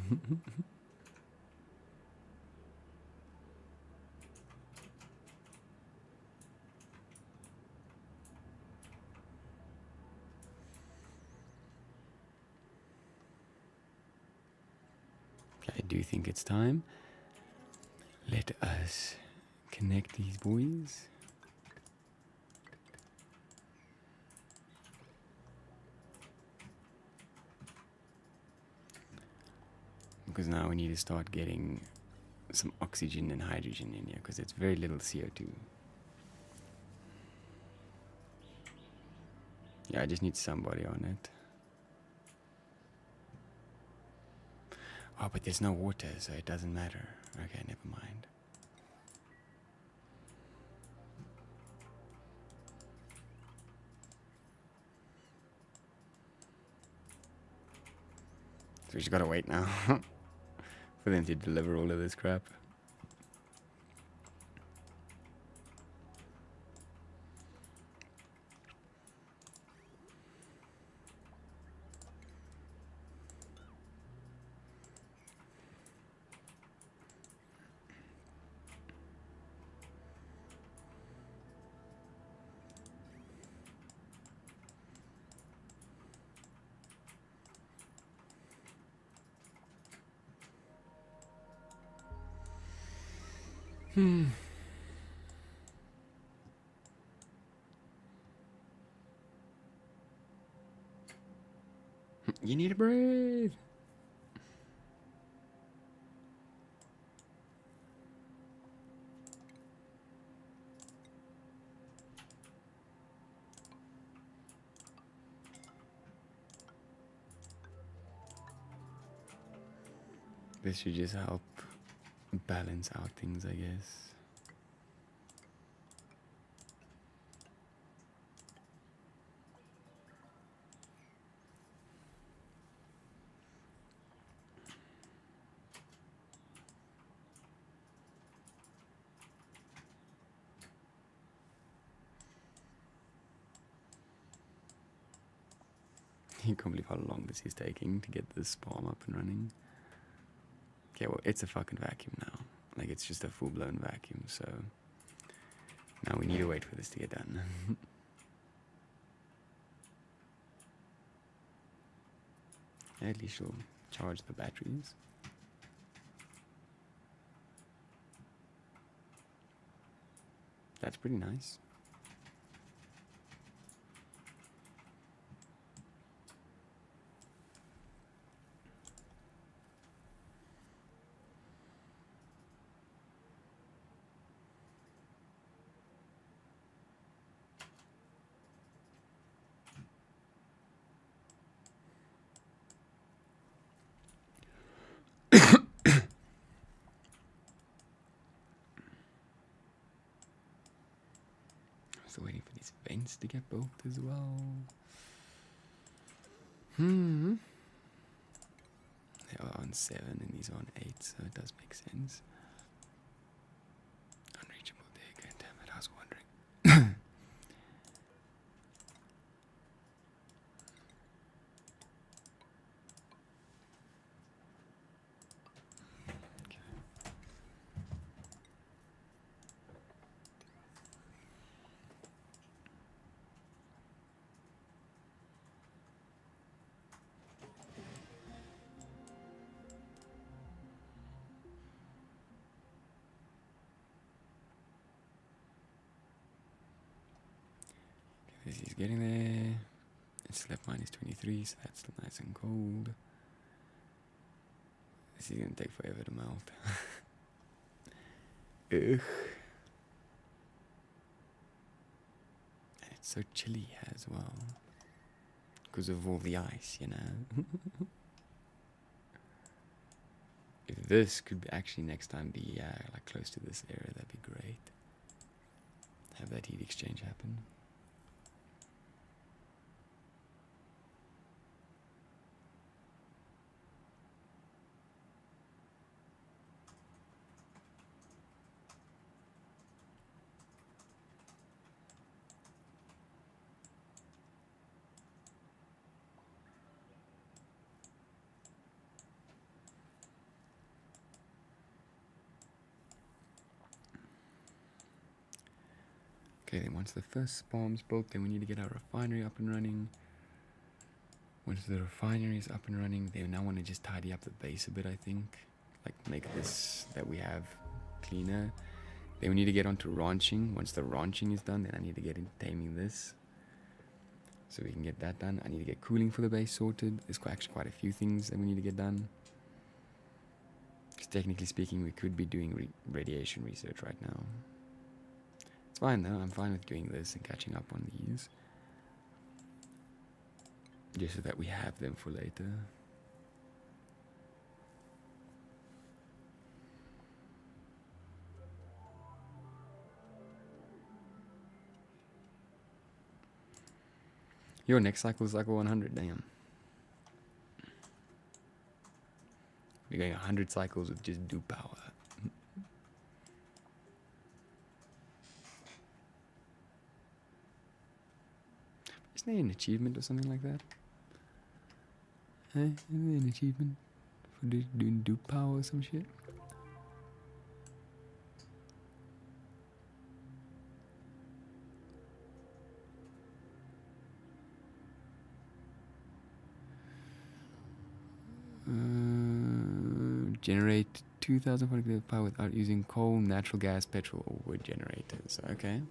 I do think it's time. Let us connect these boys. Because now we need to start getting some oxygen and hydrogen in here because it's very little CO2. Yeah, I just need somebody on it. Oh, but there's no water, so it doesn't matter. Okay, never mind. So we just gotta wait now for them to deliver all of this crap. You need to breathe. This should just help balance out things, I guess. You can't believe how long this is taking to get this SPOM up and running. Okay, well, it's a fucking vacuum now. Like, it's just a full-blown vacuum, so now we need to wait for this to get done. At least she'll charge the batteries. That's pretty nice. Still waiting for these vents to get built as well. They are on 7 and these are on 8, so it does make sense. Unreachable dig, damn it, I was wondering. This is getting there. It's left minus 23, so that's still nice and cold. This is gonna take forever to melt. Ugh. And it's so chilly as well. Because of all the ice, you know. If this could actually next time be like close to this area, that'd be great. Have that heat exchange happen. Okay, then once the first SPOM's built, then we need to get our refinery up and running. Once the refinery is up and running, they now want to just tidy up the base a bit, I think. Like, make this that we have cleaner. Then we need to get onto ranching. Once the ranching is done, then I need to get into taming this. So we can get that done. I need to get cooling for the base sorted. There's actually quite a few things that we need to get done. Because technically speaking, we could be doing radiation research right now. It's fine though, I'm fine with doing this and catching up on these. Just so that we have them for later. Your next cycle is cycle 100, damn. We're going 100 cycles with just do power. Isn't there an achievement or something like that? Isn't there an achievement for doing do power or some shit? Generate 2,000 power without using coal, natural gas, petrol, or wood generators. Okay.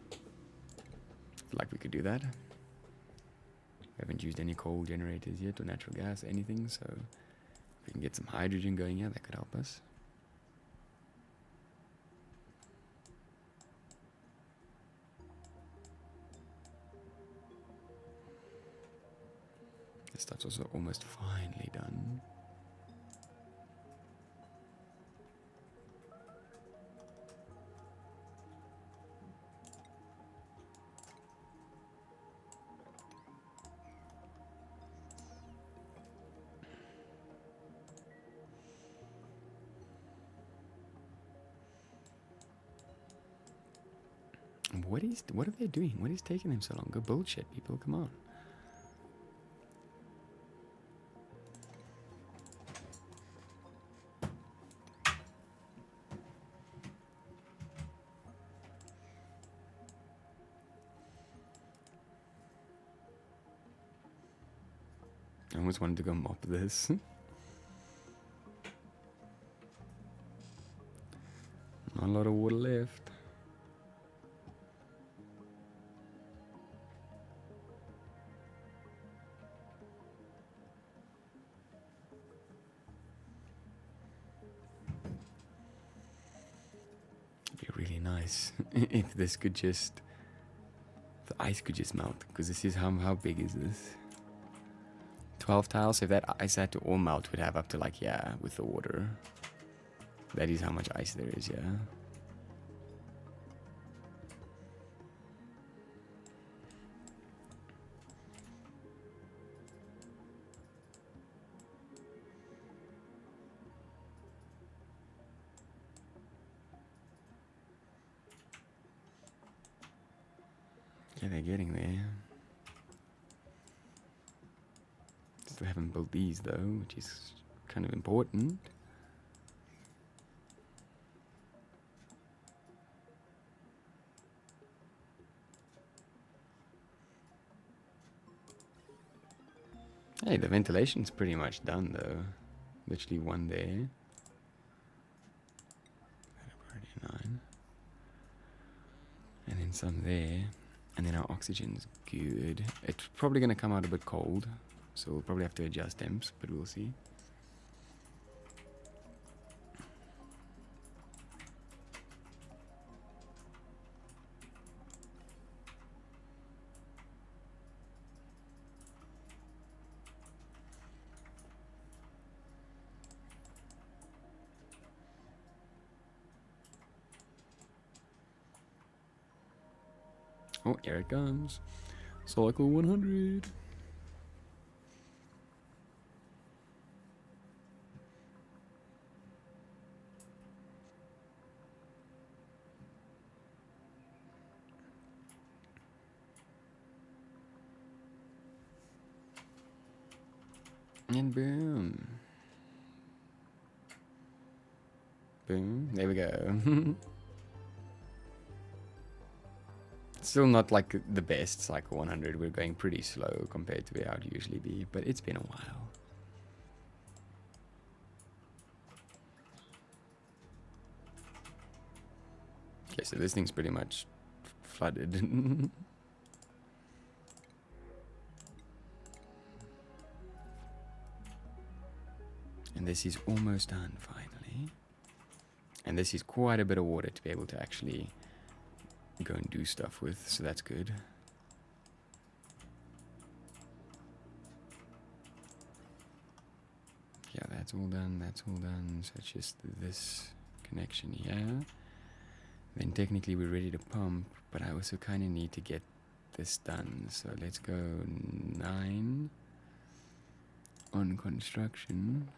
Feel like we could do that. We haven't used any coal generators yet, or natural gas, anything, so if we can get some hydrogen going here, that could help us. This stuff's also almost finally done. What are they doing? What is taking them so long? Go bullshit, people, come on. I almost wanted to go mop this. Not a lot of water left. It'd be really nice if this could just, the ice could just melt, because this is how big is this? 12 tiles, so if that ice had to all melt, we'd have up to like, yeah, with the water. That is how much ice there is, yeah. Yeah, they're getting there. Still haven't built these though, which is kind of important. Hey, the ventilation's pretty much done though. Literally one there. Already 9. And then some there. And then our oxygen's good. It's probably going to come out a bit cold, so we'll probably have to adjust temps, but we'll see. Oh, here it comes. Cycle 100. And boom. Boom. There we go. Still not like the best cycle 100. We're going pretty slow compared to where I'd usually be, but it's been a while. Okay, so this thing's pretty much flooded. And this is almost done, finally. And this is quite a bit of water to be able to actually go and do stuff with, so that's good. Yeah, that's all done, so it's just this connection here. Then technically we're ready to pump, but I also kind of need to get this done, so let's go 9 on construction.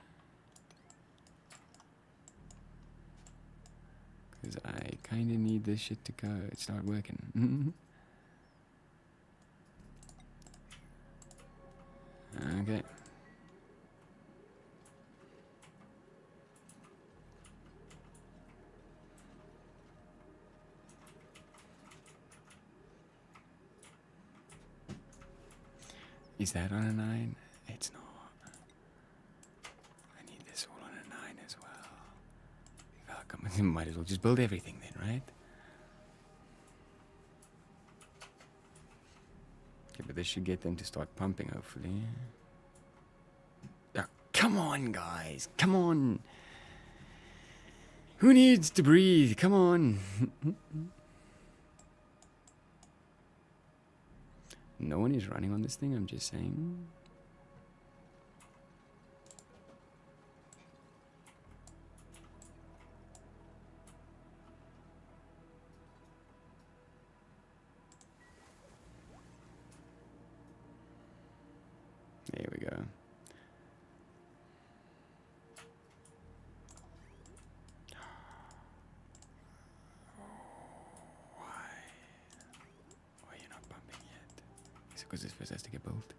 Because I kind of need this shit to go, start working. Okay. Is that on a 9? It's not. I need this all on a 9 as well. come on, might as well just build everything then, right? Okay, but this should get them to start pumping, hopefully. Oh, come on, guys. Come on. Who needs to breathe? Come on. No one is running on this thing, I'm just saying. There we go. Why are you not pumping yet? Is it because this first has to get built?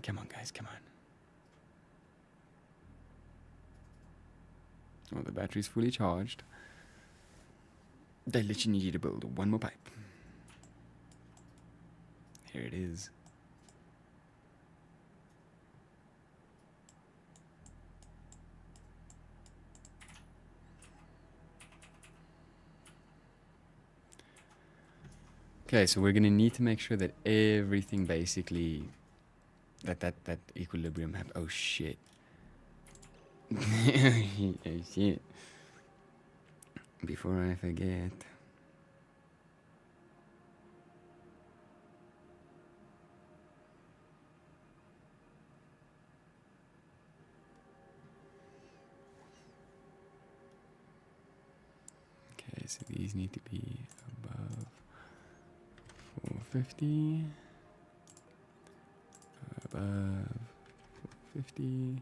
Come on, guys, come on. Oh, the battery's fully charged. They literally need you to build one more pipe. Here it is. Okay, so we're gonna need to make sure that everything basically that equilibrium have. Oh shit. Oh shit. Before I forget. Okay, so these need to be above 450. Above 450.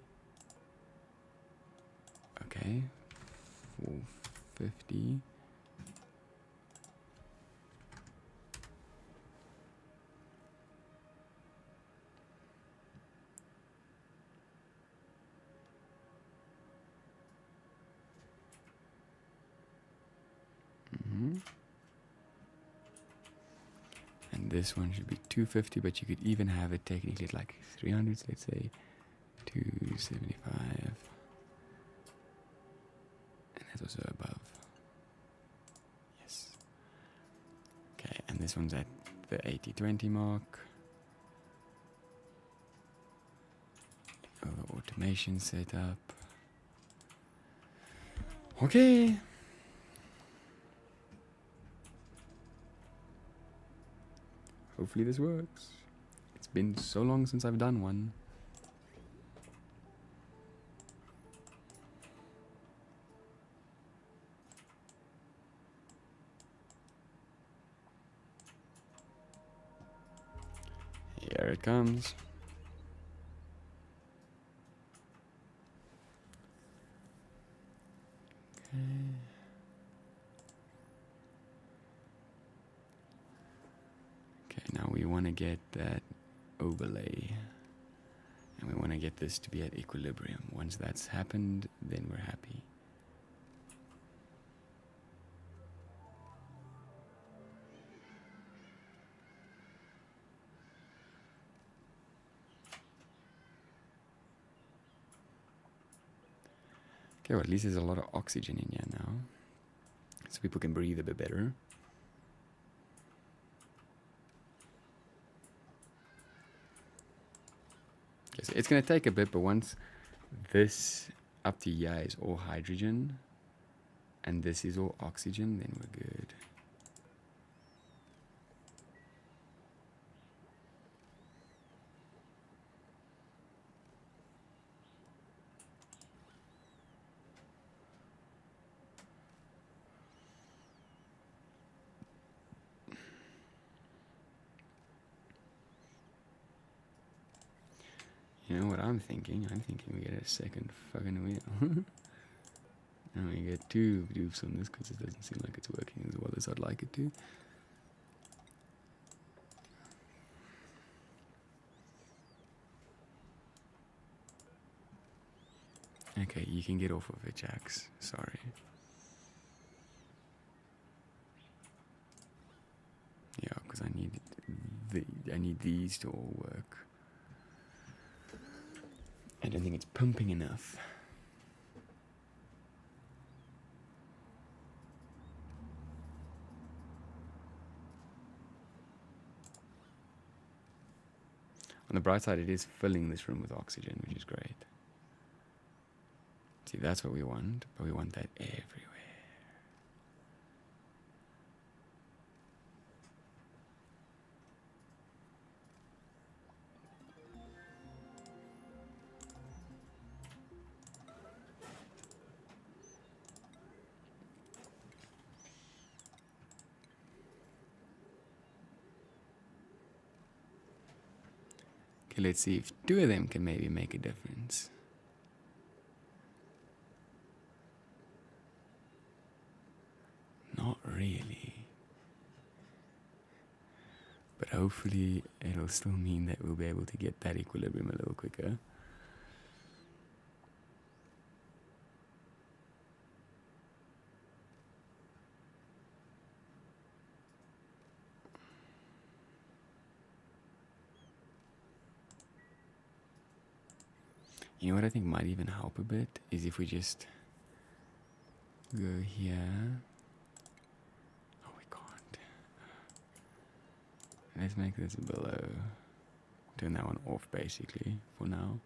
Okay. 450. And this one should be 250, but you could even have it technically at like 300, so let's say 275. And that's also above. Yes. Okay, and this one's at the 80-20 mark. All the automation set up. Okay. Hopefully this works. It's been so long since I've done one. Here it comes. Okay. Okay, now we want to get that overlay. And we want to get this to be at equilibrium. Once that's happened, then we're happy. Okay, well, at least there's a lot of oxygen in here now. So people can breathe a bit better. Okay, so it's going to take a bit, but once this up to here is all hydrogen, and this is all oxygen, then we're good. You know what I'm thinking? I'm thinking we get a second fucking wheel. And we get two dupes on this because it doesn't seem like it's working as well as I'd like it to. Okay, you can get off of it, Jax. Sorry. Yeah, because I need these to all work. I don't think it's pumping enough. On the bright side, it is filling this room with oxygen, which is great. See, that's what we want, but we want that everywhere. Okay, let's see if 2 of them can maybe make a difference. Not really. But hopefully it'll still mean that we'll be able to get that equilibrium a little quicker. You know what I think might even help a bit is if we just go here. Oh, we can't. Let's make this below. Turn that one off basically for now.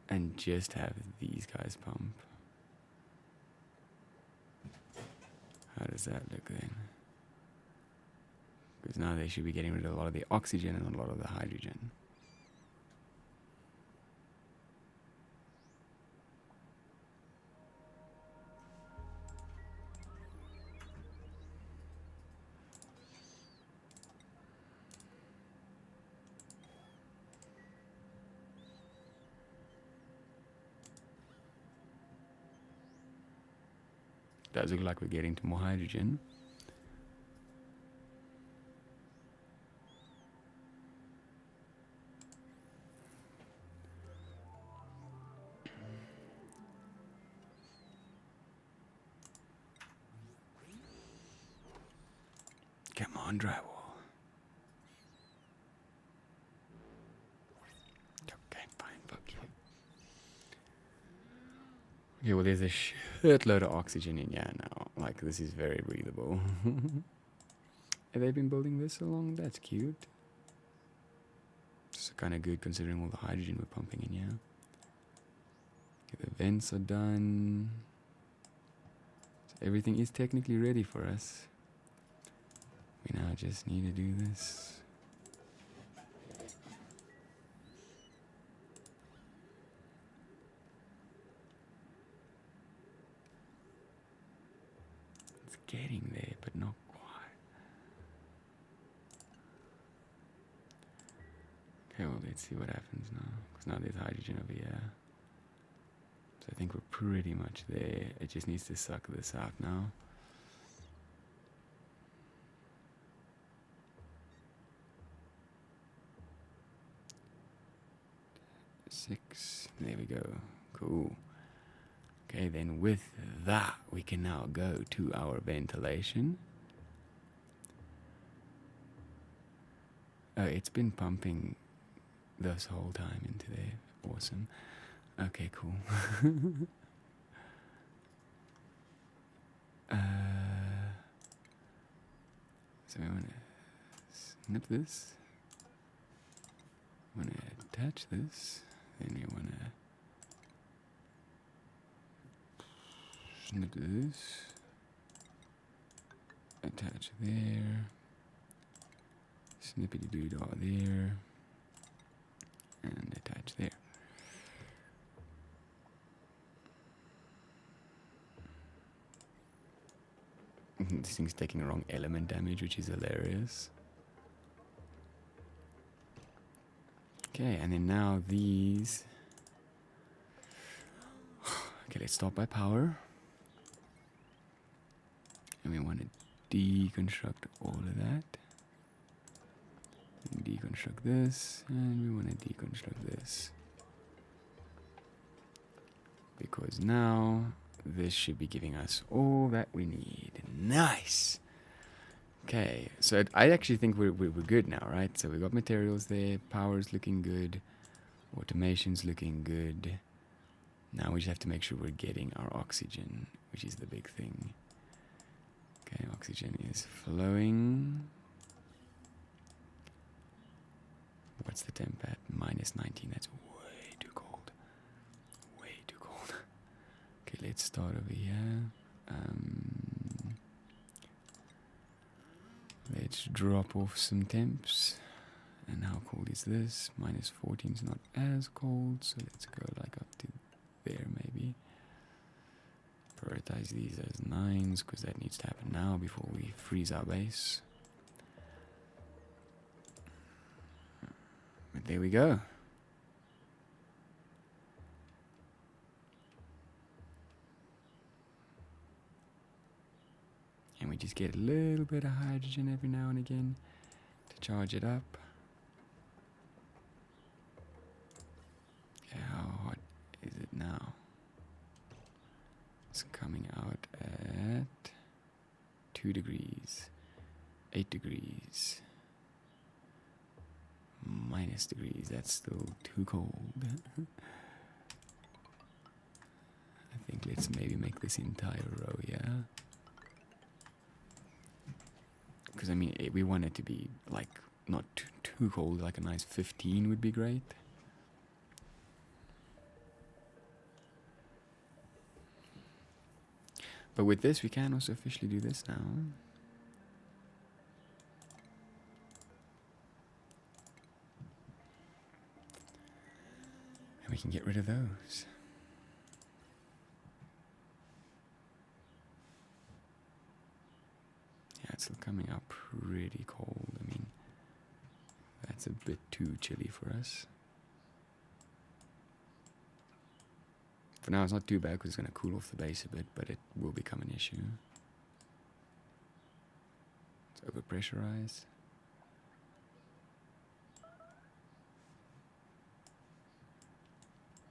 And just have these guys pump. How does that look then? Because now they should be getting rid of a lot of the oxygen and a lot of the hydrogen. Does look like we're getting to more hydrogen. Come on, drywall. Okay, fine, fuck you. Okay, well, there's a shitload of oxygen in here now. Like, this is very breathable. Have they been building this along? That's cute. It's kind of good considering all the hydrogen we're pumping in here. Okay, the vents are done. So everything is technically ready for us. We now just need to do this. It's getting there, but not quite. Okay, well, let's see what happens now. Because now there's hydrogen over here. So I think we're pretty much there. It just needs to suck this out now. Six. There we go. Cool. Okay, then with that, we can now go to our ventilation. Oh, it's been pumping this whole time into there. Awesome. Okay, cool. So we want to snip this. We want to attach this. Then we want to snip this. Attach there. Snippity doo-dah there. And attach there. This thing's taking wrong element damage, which is hilarious. Okay, and then now these. Okay, let's start by power. And we want to deconstruct all of that. Deconstruct this, and we want to deconstruct this. Because now this should be giving us all that we need. Nice! Okay, so I actually think we're good now, right? So we got materials there, power's looking good, automation's looking good. Now we just have to make sure we're getting our oxygen, which is the big thing. Okay, oxygen is flowing. What's the temp at? Minus 19. That's way too cold. Way too cold. Okay, let's start over here. Let's drop off some temps. And how cold is this? Minus 14 is not as cold, so let's go like up to there maybe. Prioritize these as 9s because that needs to happen now before we freeze our base. But there we go. And we just get a little bit of hydrogen every now and again to charge it up. Okay, how hot is it now? It's coming out at 2 degrees, 8 degrees, minus degrees. That's still too cold. I think let's maybe make this entire row, yeah? Because I mean, we want it to be like not too cold, like a nice 15 would be great. But with this, we can also officially do this now. And we can get rid of those. Yeah, it's still coming out pretty cold. I mean, that's a bit too chilly for us. For now, it's not too bad because it's going to cool off the base a bit, but it will become an issue. It's overpressurized.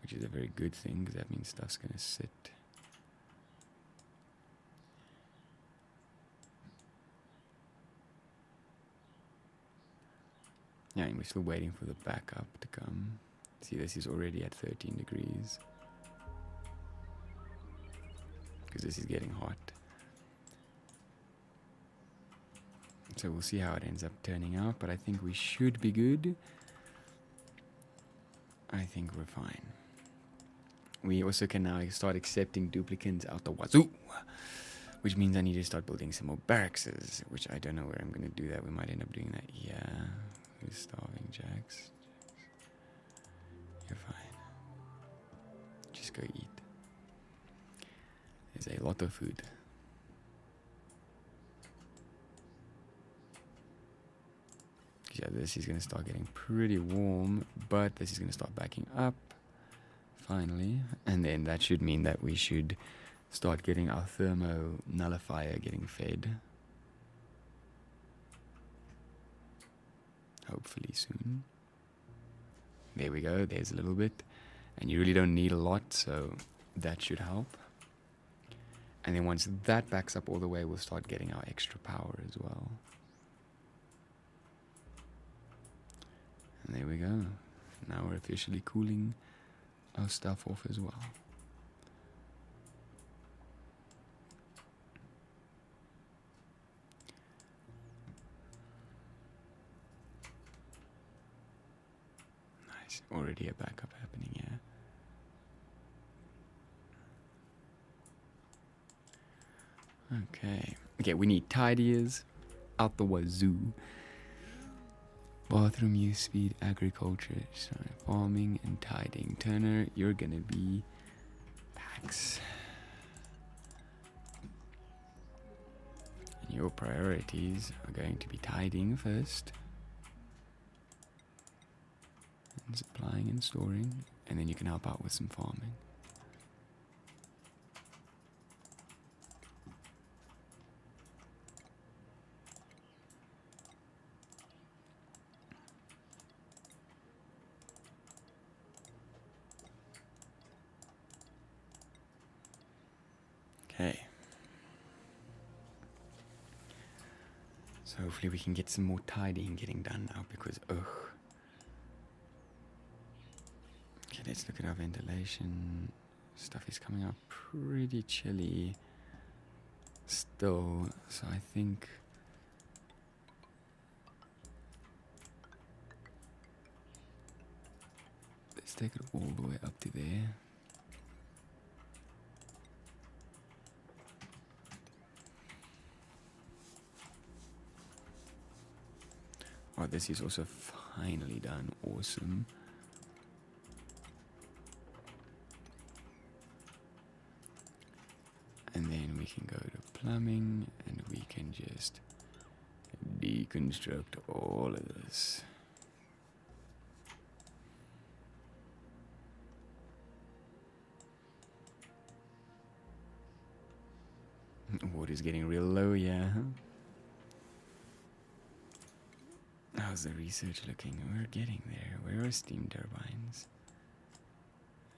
Which is a very good thing because that means stuff's going to sit. Yeah, and we're still waiting for the backup to come. See, this is already at 13 degrees. Because this is getting hot. So we'll see how it ends up turning out, but I think we should be good. I think we're fine. We also can now start accepting duplicants out the wazoo, which means I need to start building some more barracks, which I don't know where I'm going to do that. We might end up doing that. Yeah, who's starving, Jax? You're fine. Just go eat. There's a lot of food. Yeah, this is going to start getting pretty warm, but this is going to start backing up finally, and then that should mean that we should start getting our thermo nullifier getting fed. Hopefully soon. There we go, there's a little bit, and you really don't need a lot, so that should help. And then once that backs up all the way, we'll start getting our extra power as well. And there we go. Now we're officially cooling our stuff off as well. Nice. Already a backup happening, yeah. Okay, we need tidiers out the wazoo. Bathroom use speed, agriculture, sorry, farming and tidying. Turner, you're gonna be packs. And your priorities are going to be tidying first. And supplying and storing. And then you can help out with some farming. Okay. So hopefully we can get some more tidying getting done now because, ugh. Okay, let's look at our ventilation. Stuff is coming out pretty chilly still, so I think take it all the way up to there. Oh, this is also finally done. Awesome. And then we can go to plumbing and we can just deconstruct all of this. Water's getting real low, yeah. How's the research looking? We're getting there. Where are steam turbines?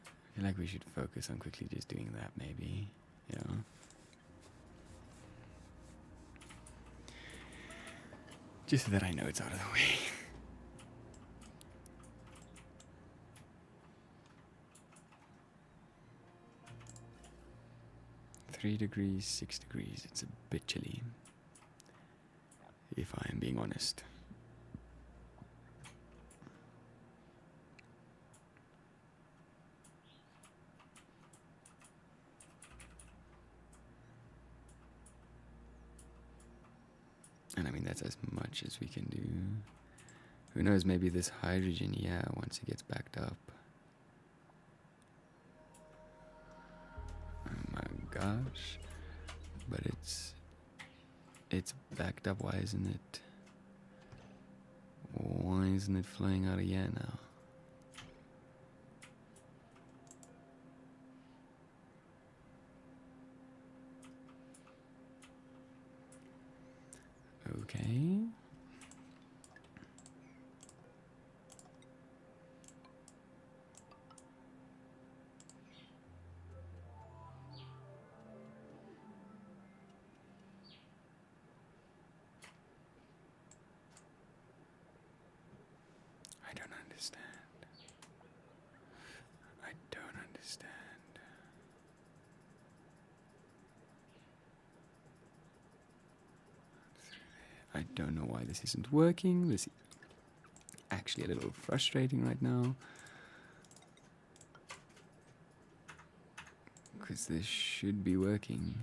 I feel like we should focus on quickly just doing that, maybe. You know? Just so that I know it's out of the way. 3 degrees, 6 degrees. It's a bit chilly, if I am being honest. And I mean, that's as much as we can do. Who knows, maybe this hydrogen, yeah, once it gets backed up. Oh my gosh. But it's backed up. Why isn't it flowing out again now? Okay. I don't understand. I don't understand. I don't know why this isn't working. This is actually a little frustrating right now. Because this should be working.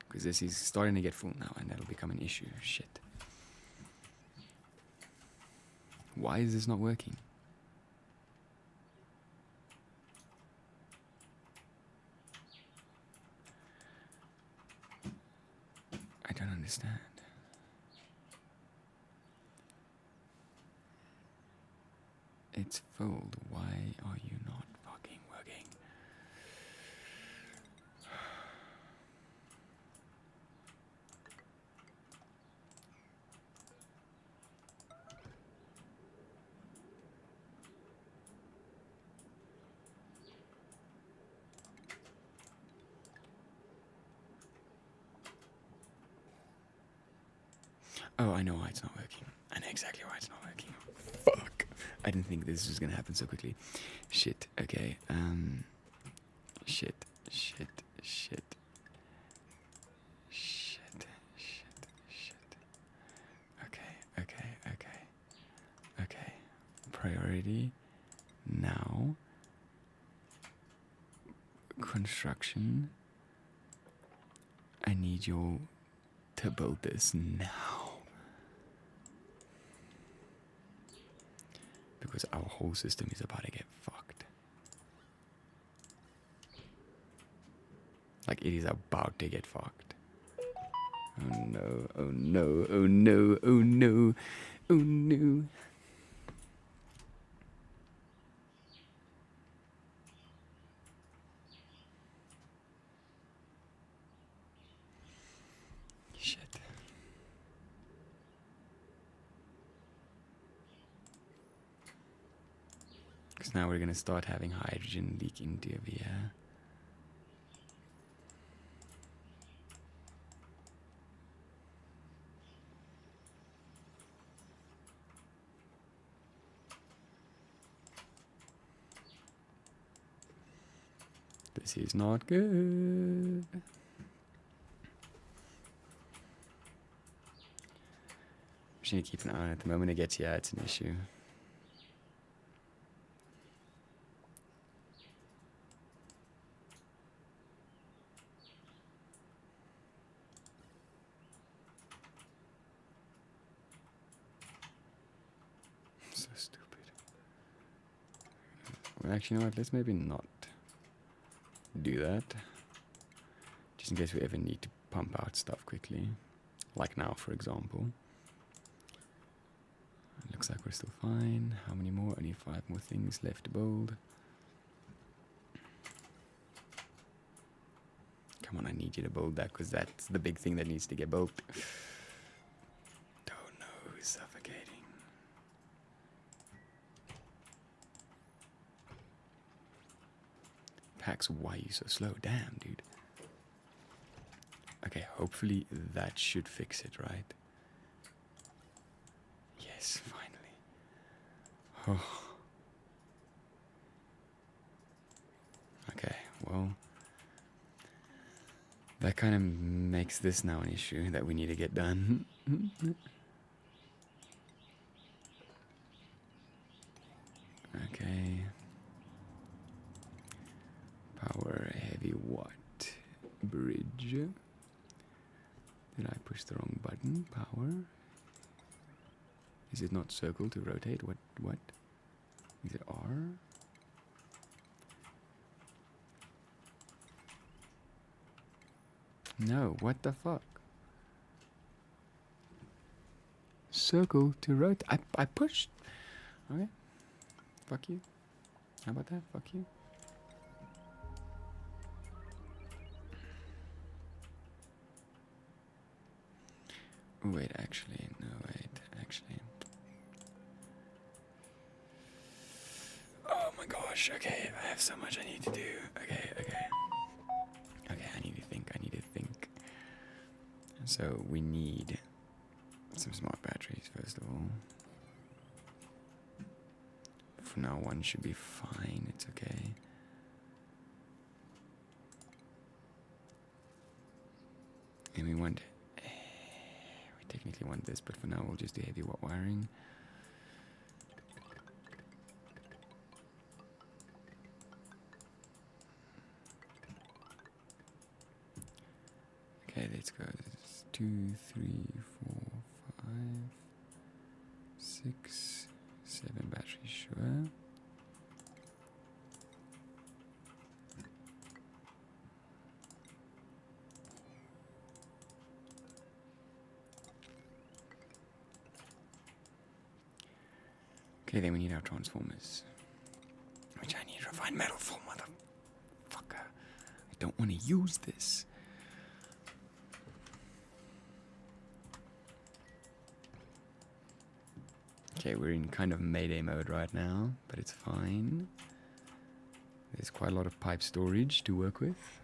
Because this is starting to get full now, and that'll become an issue. Shit. Why is this not working? I don't understand. It's filled. Why are you not fucking working? Oh, I know why it's not working. I know exactly why it's not working. Fuck. I didn't think this was gonna happen so quickly. Shit. Okay. Shit. Shit. Shit. Shit. Shit. Shit. Okay. Okay. Okay. Okay. Priority. Now. Construction. I need you to build this now. Because our whole system is about to get fucked. Like, it is about to get fucked. Oh no, oh no, oh no, oh no, oh no. Shit. Because now we're gonna start having hydrogen leak into the air. This is not good. Just need to keep an eye on it. The moment it gets here, it's an issue. So stupid. Well, actually, you know what? Let's maybe not do that. Just in case we ever need to pump out stuff quickly. Like now, for example. Looks like we're still fine. How many more? Only 5 more things left to build. Come on, I need you to build that because that's the big thing that needs to get built. Don't know who's suffocating. Pax, why are you so slow? Damn, dude. Okay, hopefully that should fix it, right? Yes, finally. Oh. Okay, well, that kind of makes this now an issue that we need to get done. Okay. Power heavy watt bridge. Did I push the wrong button? Power. Is it not circle to rotate? What? Is it R? No, what the fuck? Circle to rotate. I pushed. Okay. Fuck you. How about that? Fuck you. Wait, actually, no, wait, actually. Oh my gosh, okay, I have so much I need to do. Okay, I need to think. So we need some smart batteries, first of all. For now, one should be fine, it's okay. And we technically want this, but for now we'll just do heavy watt wiring. Okay, let's go. 2, 3, 4, 5, 6, 7 batteries, sure. Okay, then we need our transformers, which I need refined metal for, motherfucker. I don't want to use this. Okay, we're in kind of mayday mode right now, but it's fine. There's quite a lot of pipe storage to work with.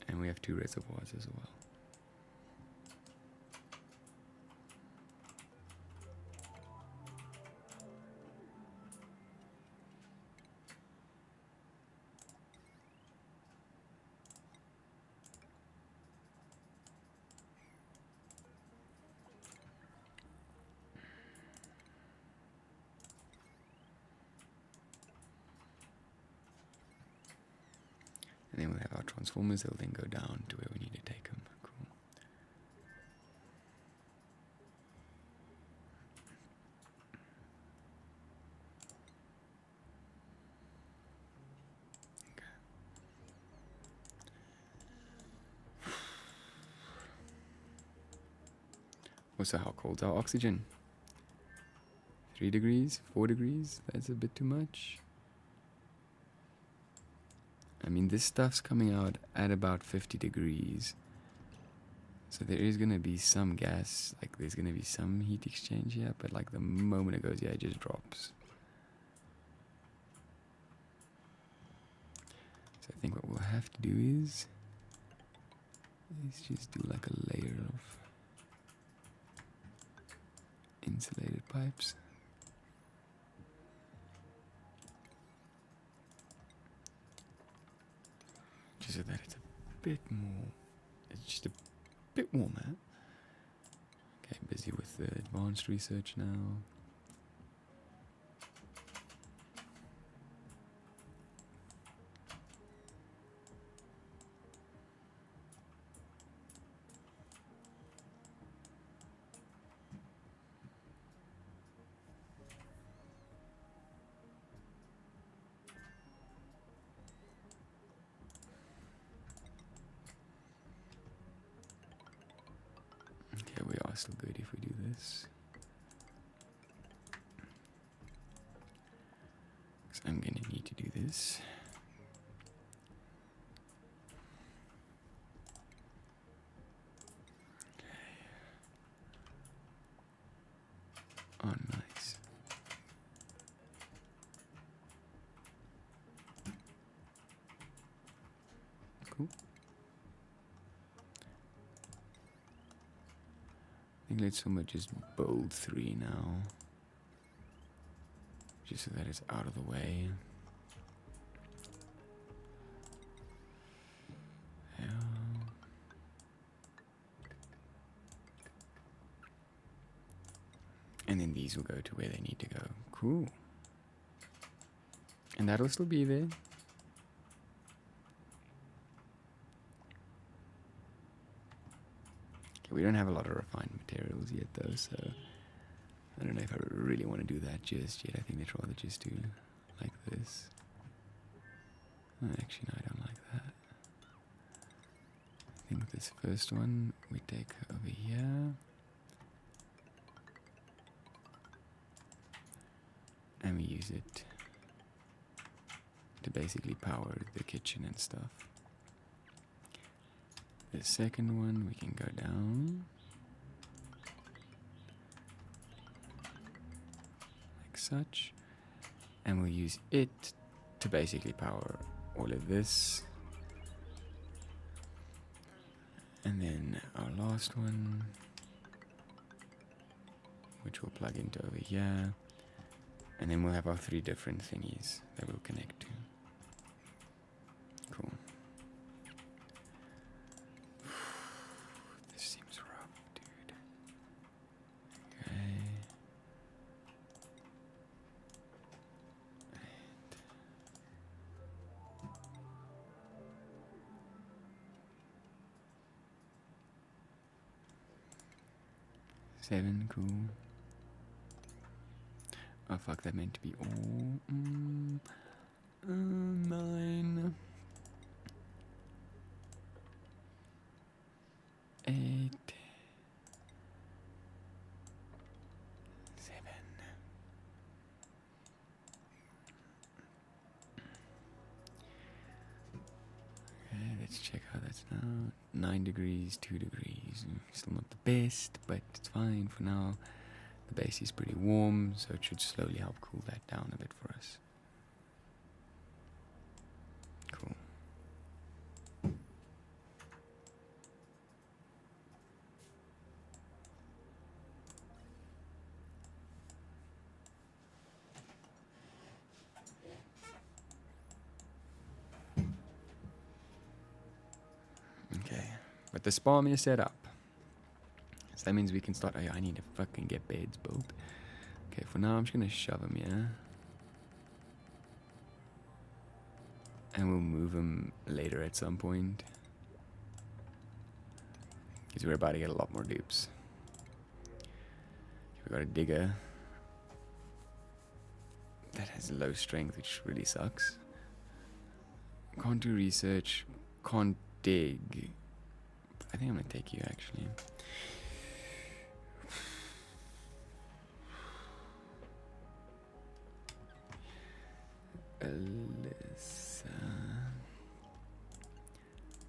And we have 2 reservoirs as well. And then we'll have our transformers, they'll then go down to where we need to take them. Cool. Okay. Also, how cold's our oxygen? 3 degrees? 4 degrees? That's a bit too much. I mean, this stuff's coming out at about 50 degrees. So there is going to be some gas, like there's going to be some heat exchange here, but like the moment it goes, yeah, it just drops. So I think what we'll have to do is just do like a layer of insulated pipes. Just so that it's a bit more, it's just a bit warmer. Okay, busy with the advanced research now. Okay, we are still good if we do this. So I'm gonna need to do this. Oh, nice. Cool. I think let's somewhat just bold 3 now. Just so that it's out of the way. Yeah. And then these will go to where they need to go. Cool. And that'll still be there. Okay, we don't have a lot of refined materials yet though, so I don't know if I really want to do that just yet. I think they'd rather just do like this. Oh, actually, no, I don't like that. I think this first one we take over here. And we use it to basically power the kitchen and stuff. The second one we can go down. Like such. And we'll use it to basically power all of this. And then our last one, which we'll plug into over here. And then we'll have our 3 different thingies that we'll connect to. Cool. This seems rough, dude. Okay. And 7, cool. Oh fuck, that meant to be all 9, 8, 7. Okay, let's check how that's now. 9 degrees, 2 degrees. Still not the best, but it's fine for now. The base is pretty warm, so it should slowly help cool that down a bit for us. Cool. Okay, but the SPOM is set up. So that means we can start. Oh, yeah, I need to fucking get beds built. Okay, for now I'm just gonna shove them, yeah? And we'll move them later at some point. Because we're about to get a lot more dupes. We got a digger that has low strength, which really sucks. Can't do research, can't dig. I think I'm gonna take you actually. Alyssa.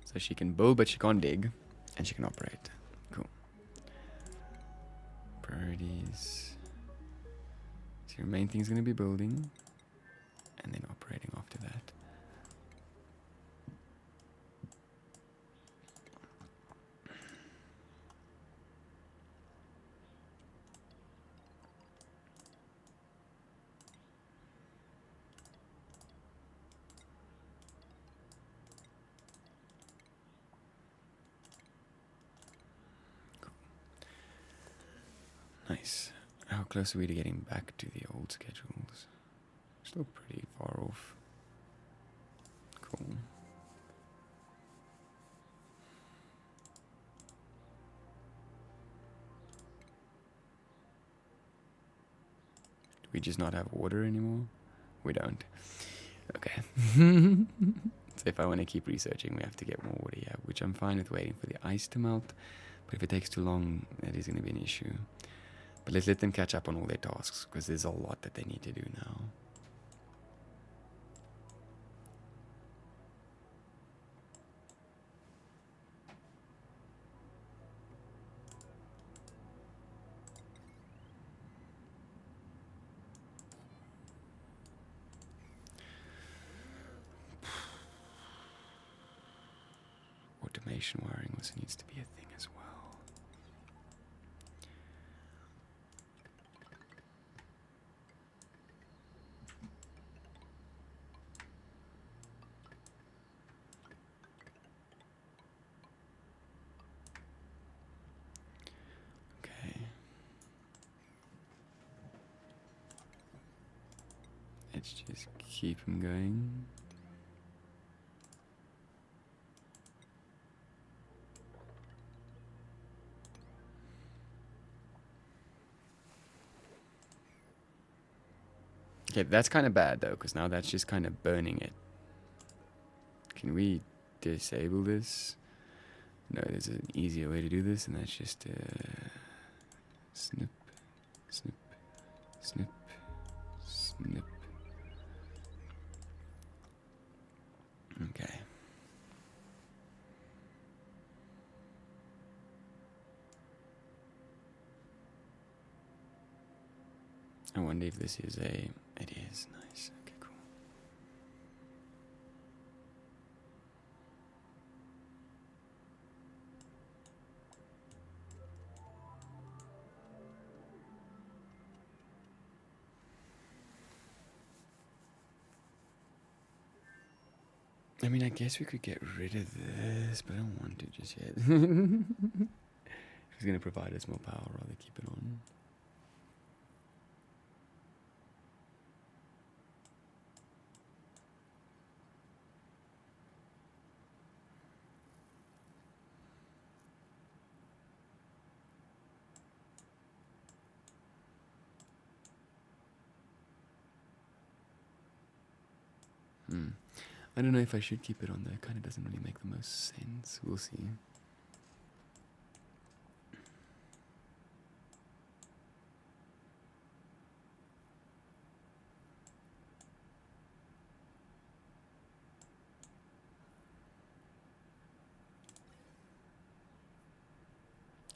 So she can build, but she can't dig, and she can operate. Cool. Priorities. So your main thing is going to be building, and then operating after that. Nice. How close are we to getting back to the old schedules? Still pretty far off. Cool. Do we just not have water anymore? We don't. Okay. So if I want to keep researching, we have to get more water, yeah, which I'm fine with waiting for the ice to melt. But if it takes too long, that is going to be an issue. But let's let them catch up on all their tasks, because there's a lot that they need to do now. Automation wiring also needs to be a thing as well. Okay. Let's just keep them going. Okay, that's kind of bad though, because now that's just kind of burning it. Can we disable this? No, there's an easier way to do this, and that's just snip, snip, snip, snip. Okay. I wonder if this is a... It is. Nice. Okay, cool. I mean, I guess we could get rid of this, but I don't want to just yet. If it's going to provide us more power, I'd rather keep it on. I don't know if I should keep it on there. It kind of doesn't really make the most sense. We'll see.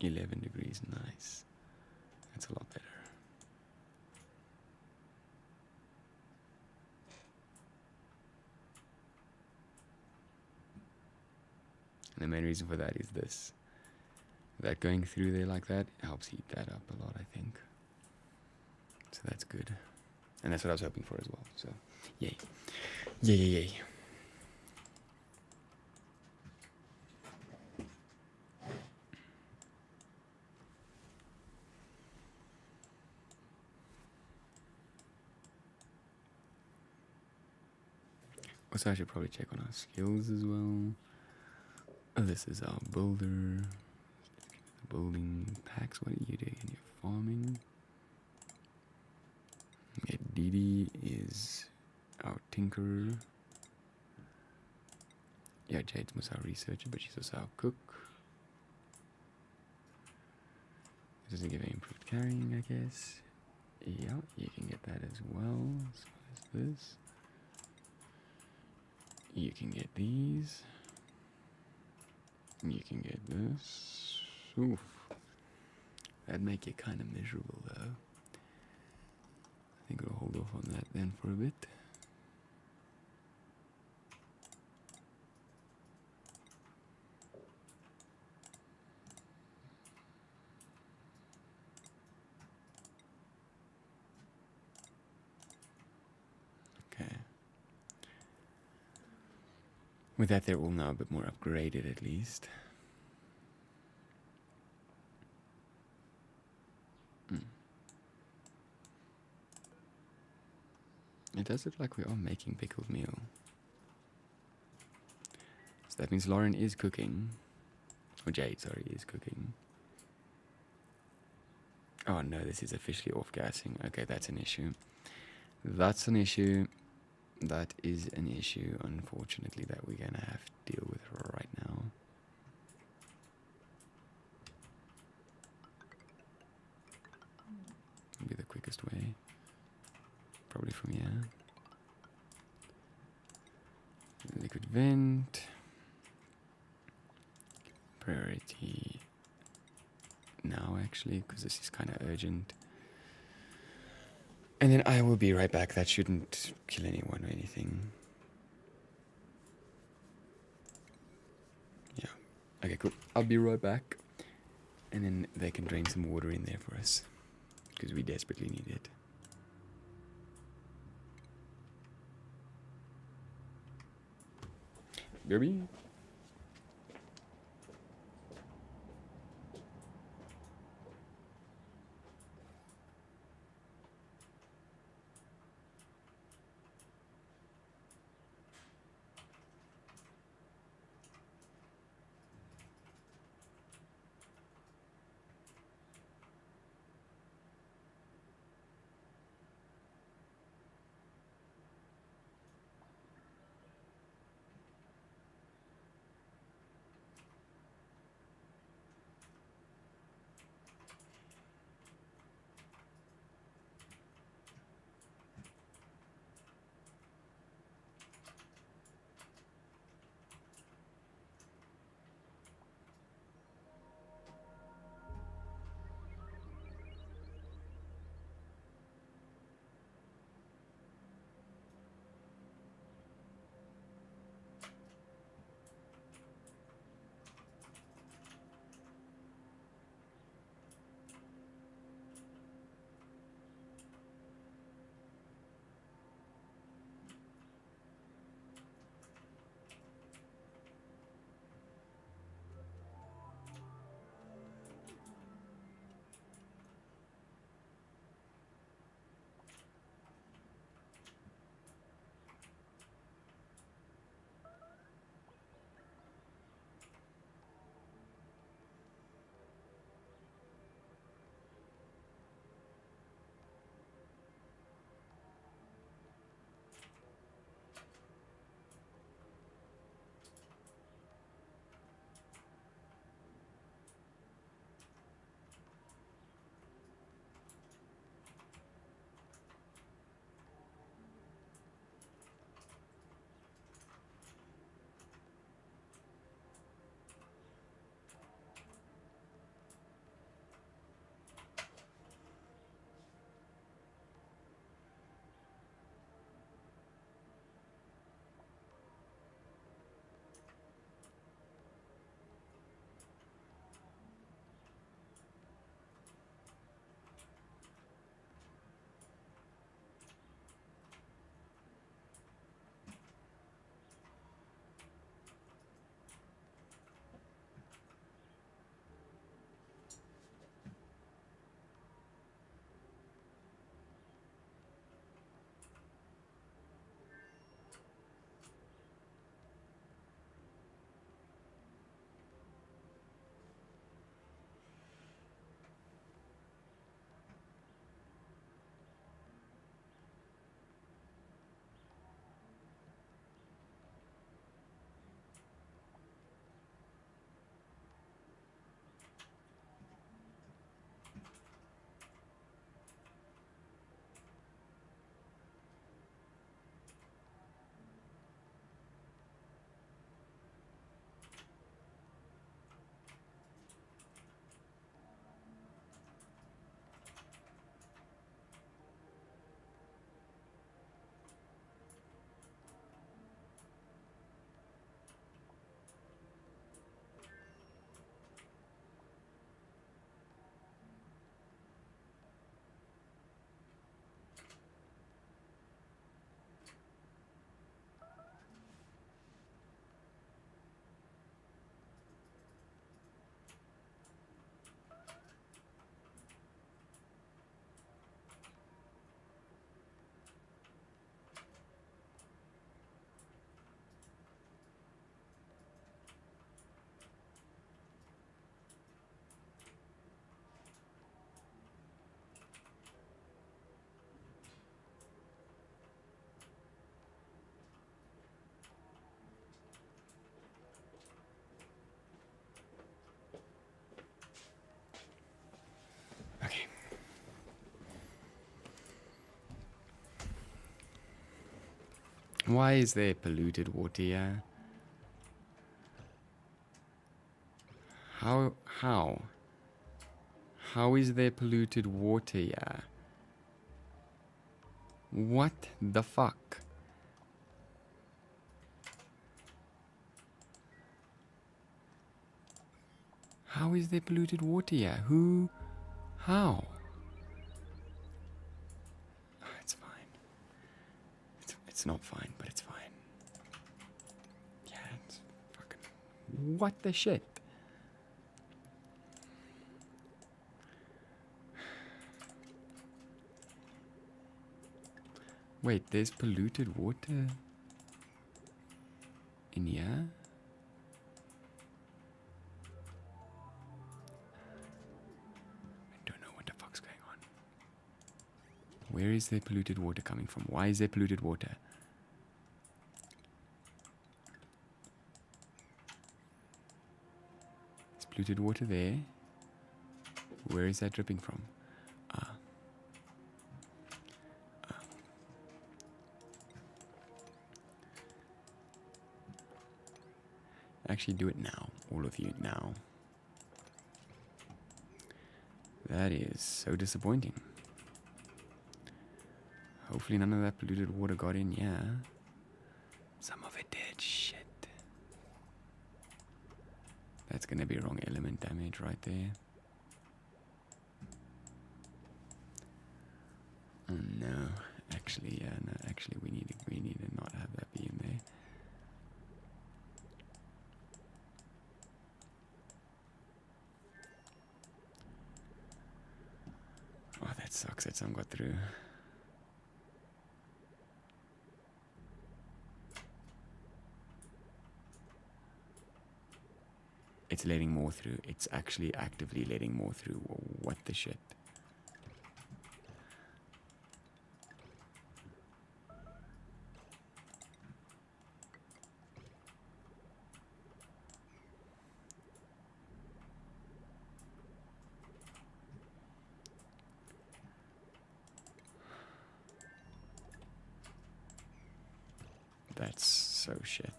$11, nice. That's a lot better. And the main reason for that is this. That going through there like that helps heat that up a lot, I think. So that's good. And that's what I was hoping for as well. So, yay. Yay, yay, yay. Also, I should probably check on our skills as well. Oh, this is our builder. Building packs. What are you doing? You're farming. Okay, Didi is our tinkerer. Yeah, Jade's most our researcher, but she's also our cook. It doesn't give any improved carrying, I guess. Yeah, you can get that as well. So what is this? You can get these. You can get this. Oof. That'd make it kind of miserable, though. I think we'll hold off on that then for a bit. Okay. With that, they're all now a bit more upgraded, at least. It does look like we are making pickled meal. So that means Lauren is cooking. Or Jade, sorry, is cooking. Oh no, this is officially off-gassing. Okay, that's an issue. That's an issue. That is an issue, unfortunately, that we're gonna have to deal with right now. Be the quickest way. Probably from here. Liquid vent. Priority now, actually, because this is kind of urgent. And then I will be right back. That shouldn't kill anyone or anything. Yeah. Okay, cool. I'll be right back. And then they can drain some water in there for us, because we desperately need it. Baby. Why is there polluted water here? How? How is there polluted water here? What the fuck? How is there polluted water here? Who? How? It's fine. It's not fine, but it's fine. Yeah, it's fucking... What the shit? Wait, there's polluted water in here? I don't know what the fuck's going on. Where is there polluted water coming from? Why is there polluted water? There's polluted water there. Where is that dripping from? Actually, do it now. All of you now. That is so disappointing. Hopefully none of that polluted water got in, yeah. Some of it did, shit. That's gonna be wrong element damage right there. Oh no. Actually, yeah, no, actually we need to not have that be in there. Oh, that sucks that some got through. It's letting more through. It's actually actively letting more through. What the shit? That's so shit.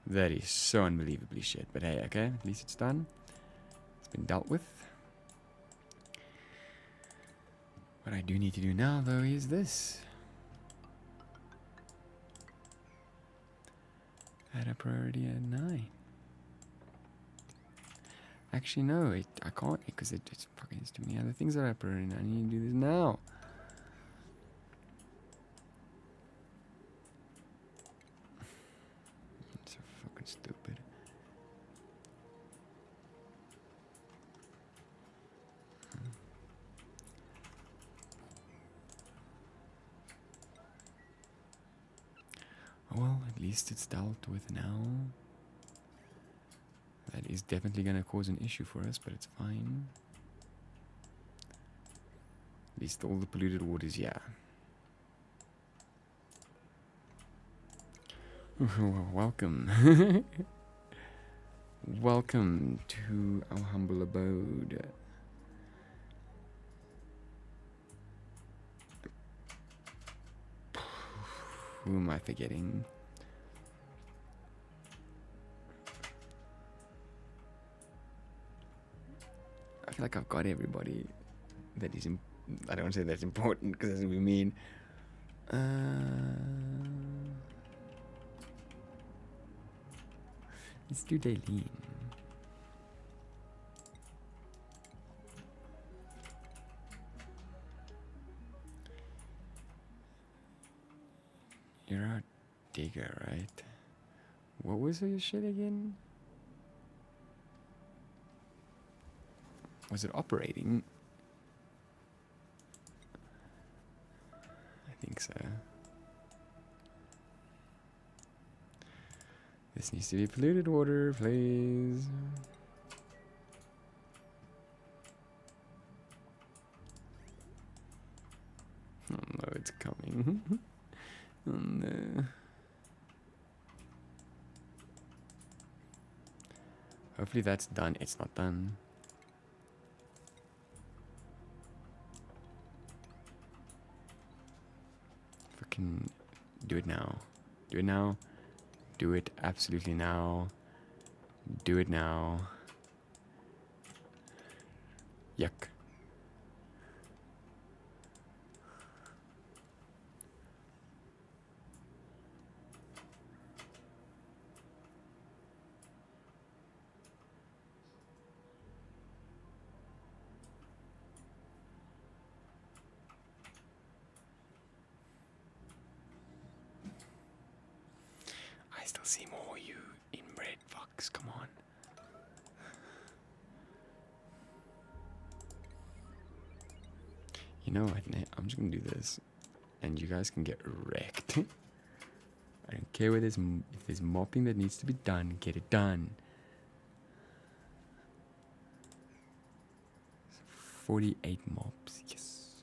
That is so unbelievably shit. But hey, okay, at least it's done. It's been dealt with. What I do need to do now, though, is this. Add a priority at 9. Actually, no, I can't, because it's fucking too many other things that are priority. I need to do this now. It's so fucking stupid. Oh well, at least it's dealt with now. That is definitely going to cause an issue for us, but it's fine. At least all the polluted waters, yeah. Welcome. Welcome to our humble abode. Who am I forgetting? I feel like I've got everybody that is I don't want to say that's important because that's what we mean. Let's do Daleen. You're a digger, right? What was your shit again? Was it operating? I think so. This needs to be polluted water, please. Oh no, it's coming. Oh no. Hopefully that's done. It's not done. Fucking Do it now. Do it now. Do it absolutely now. Do it now. Yuck. I still see more you inbred fucks. Come on. You know what? I'm just gonna do this, and you guys can get wrecked. I don't care whether if there's mopping that needs to be done, get it done. 48 mops, yes.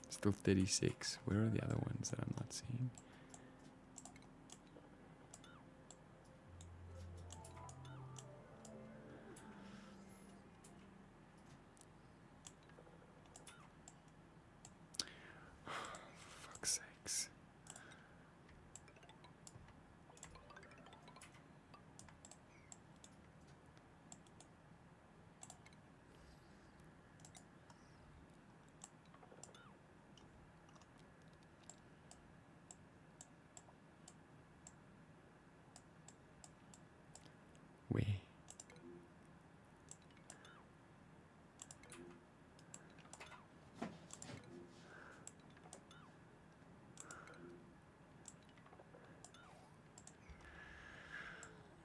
Still 36. Where are the other ones that I'm not seeing? Fuck's sakes. Where?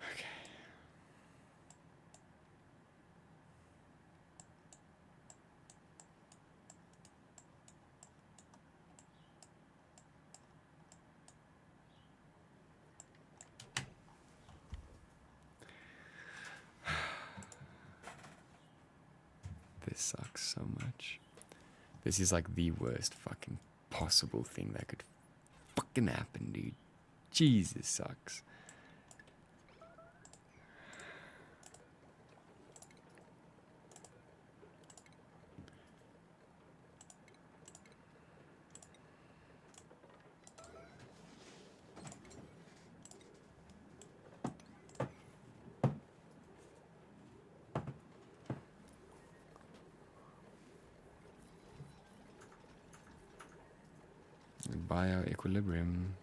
Okay. This sucks so much. This is like the worst fucking possible thing that could fucking happen, dude. Jesus sucks. Bioequilibrium.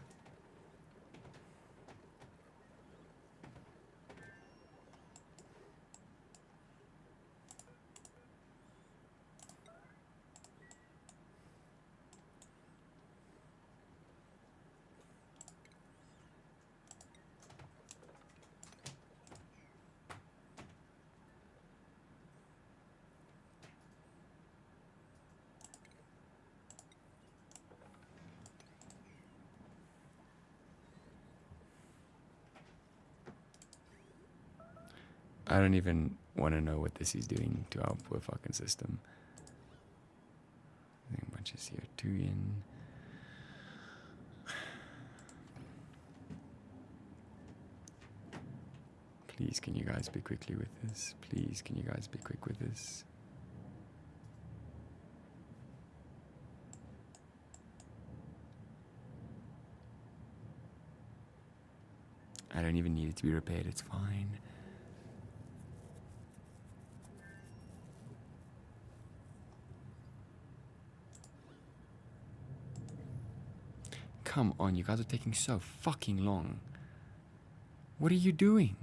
I don't even want to know what this is doing to our poor fucking system. I think a bunch of CO2 in. Please, can you guys be quickly with this? Please, can you guys be quick with this? I don't even need it to be repaired, it's fine. Come on, you guys are taking so fucking long. What are you doing?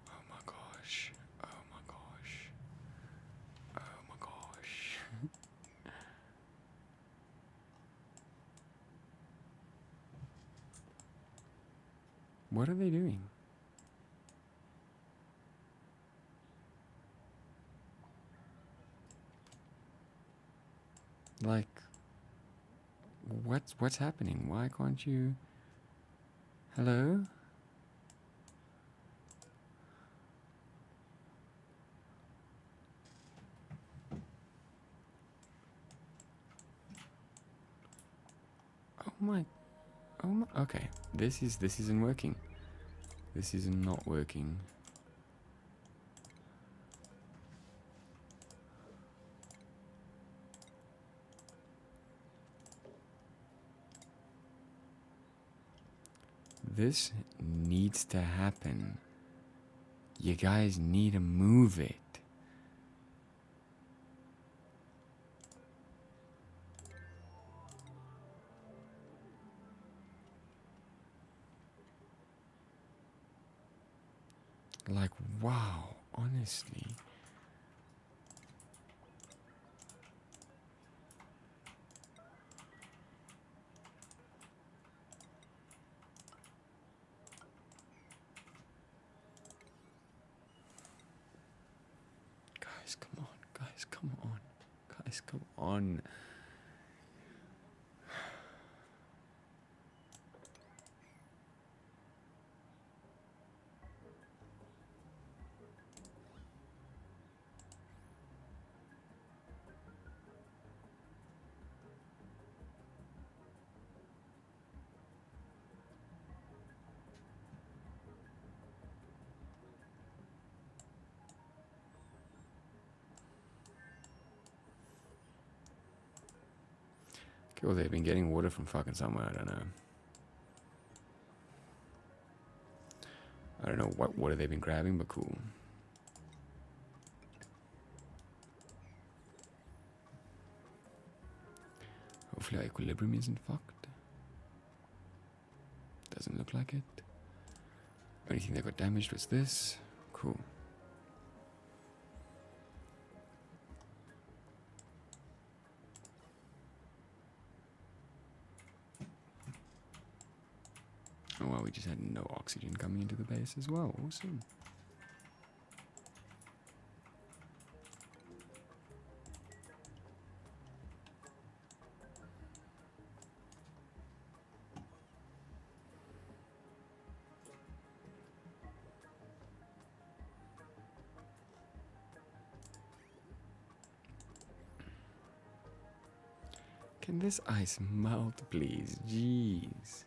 Oh my gosh. Oh my gosh. Oh my gosh. What are they doing? Like, what's happening? Why can't you? Hello? my, oh my, okay. This isn't working. This is not working. This needs to happen. You guys need to move it. Like, wow, honestly. Guys, come on. Guys, come on. Guys, come on. Cool, they've been getting water from fucking somewhere, I don't know. I don't know what water they've been grabbing, but cool. Hopefully our equilibrium isn't fucked. Doesn't look like it. Only thing that got damaged was this. Cool. Oh well, we just had no oxygen coming into the base as well. Awesome. Can this ice melt, please? Jeez.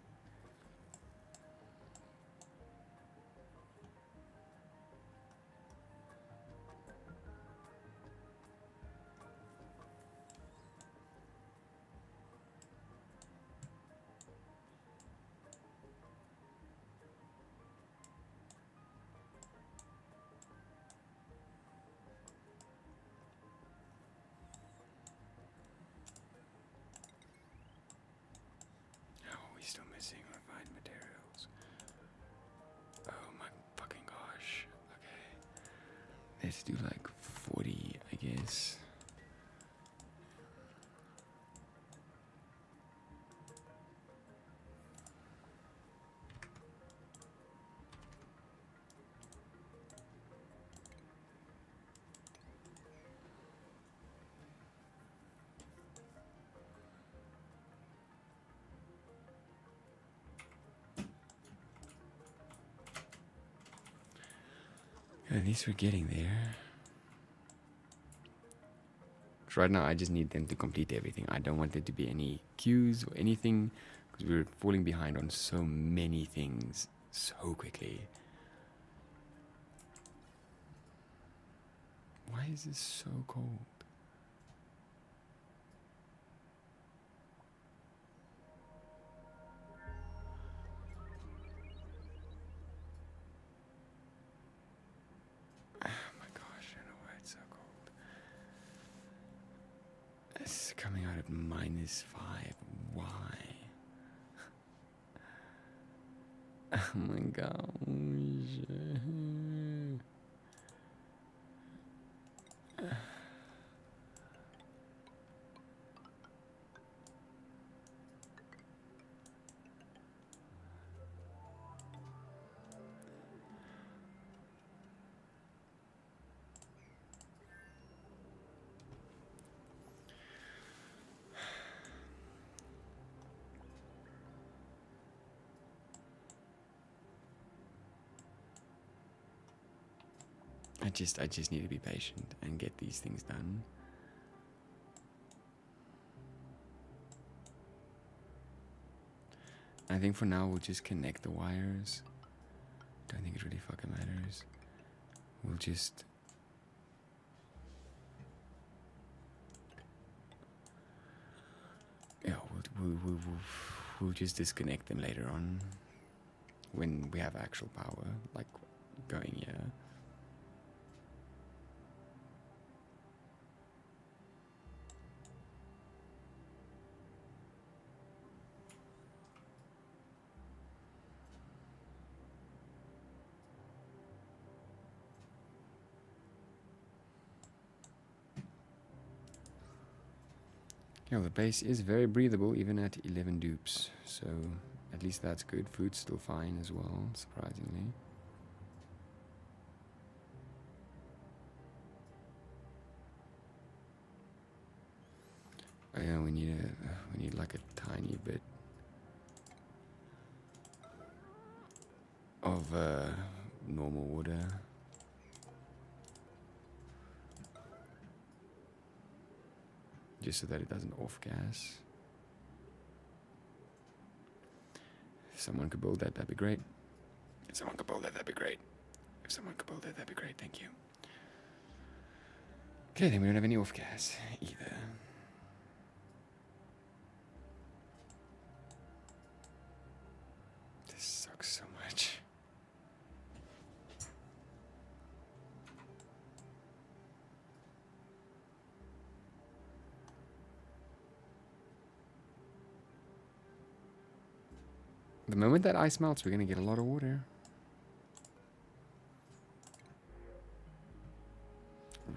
Still missing refined materials. Oh my fucking gosh. Okay. Let's do like 40, I guess. At least we're getting there. So right now, I just need them to complete everything. I don't want there to be any queues or anything, because we're falling behind on so many things so quickly. Why is this so cold? It's coming out at -5. Why? Oh my gosh. I just need to be patient and get these things done. I think for now we'll just connect the wires. Don't think it really fucking matters. We'll just... Yeah, we'll just disconnect them later on when we have actual power, like going here. Yeah, the base is very breathable even at 11 dupes, so at least that's good. Food's still fine as well, surprisingly. Oh yeah, we need like a tiny bit of normal water. Just so that it doesn't off gas. If someone could build that, that'd be great. If someone could build that, that'd be great. If someone could build that, that'd be great. Thank you. Okay, then we don't have any off gas either. This sucks so much. The moment that ice melts, we're gonna get a lot of water.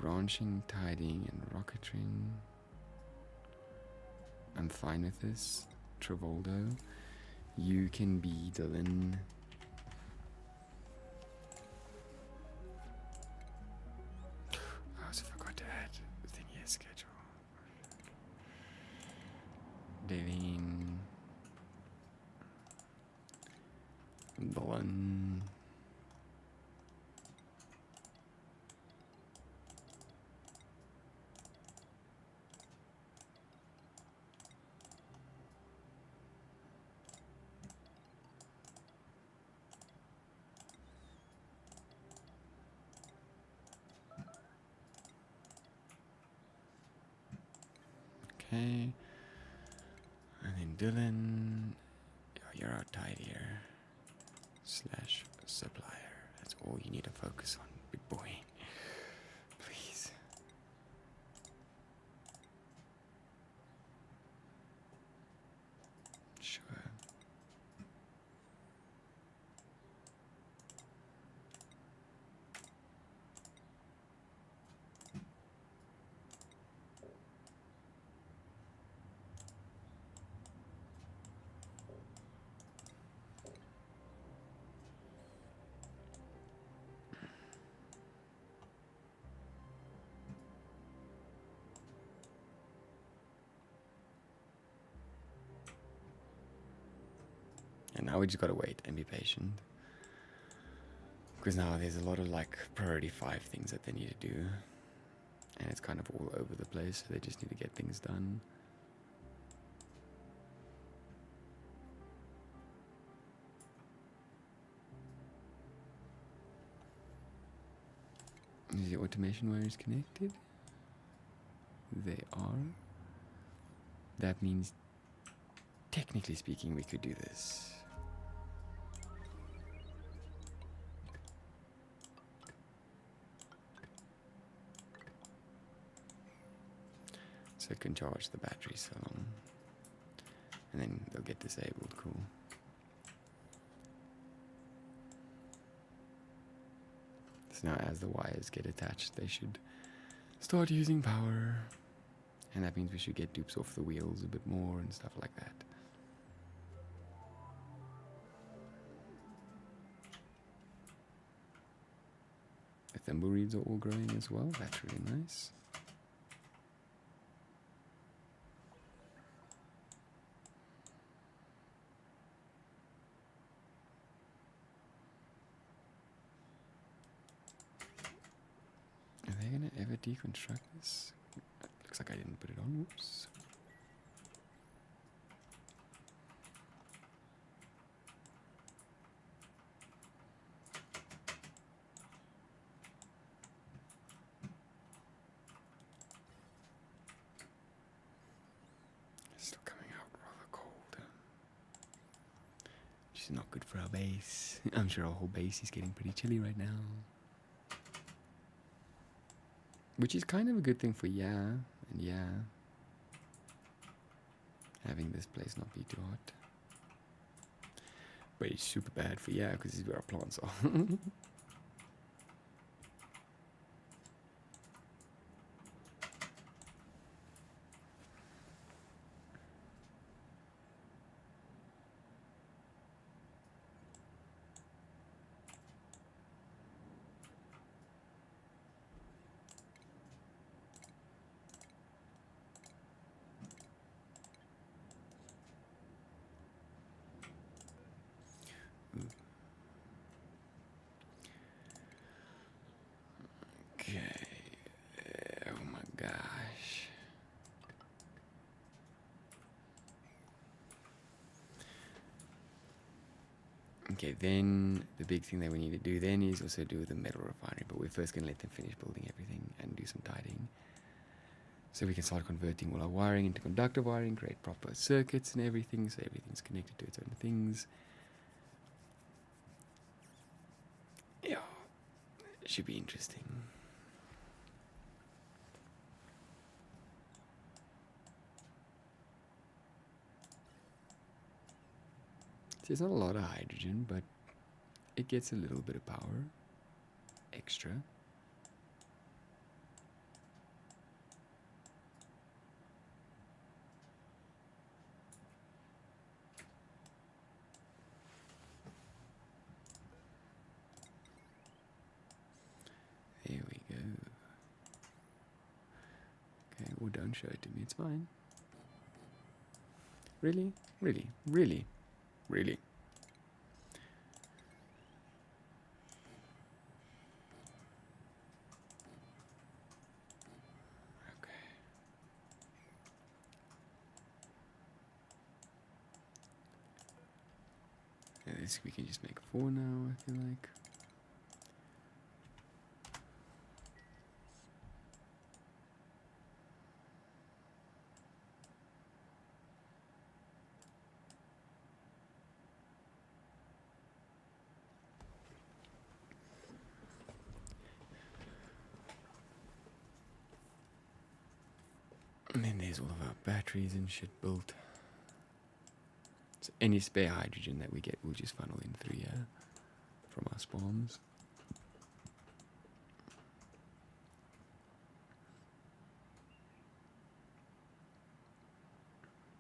Ranching, tidying, and rocketring. I'm fine with this. Travoldo. You can be Dylan. I also forgot to add the thing here, schedule. Dylan. Dylan. Okay. And then Dylan. Oh, you're our tidier. Slash supplier. That's all you need to focus on, big boy. Please. Sure. And now we just gotta wait and be patient. Because now there's a lot of like priority 5 things that they need to do. And it's kind of all over the place, so they just need to get things done. Is the automation wires connected? They are. That means, technically speaking, we could do this. So it can charge the battery so long. And then they'll get disabled, cool. So now as the wires get attached, they should start using power. And that means we should get dupes off the wheels a bit more and stuff like that. The thimble reeds are all growing as well, that's really nice. Are they gonna ever deconstruct this? Looks like I didn't put it on, whoops. which is not good for our base. I'm sure our whole base is getting pretty chilly right now. Which is kind of a good thing for and having this place not be too hot. But it's super bad for because this is where our plants are. Okay. Oh my gosh. Okay, then the big thing that we need to do then is also do the metal refinery, but we're first going to let them finish building everything and do some tidying. So we can start converting all our wiring into conductor wiring, create proper circuits and everything, so everything's connected to its own things. Yeah, it should be interesting. So it's not a lot of hydrogen, but it gets a little bit of power extra. There we go. Okay, well, don't show it to me, it's fine. Really? Really? Really? Really? Okay. Yeah, this we can just make 4 now, I feel like. And then there's all of our batteries and shit built. So any spare hydrogen that we get, we'll just funnel in through here from our SPOMs.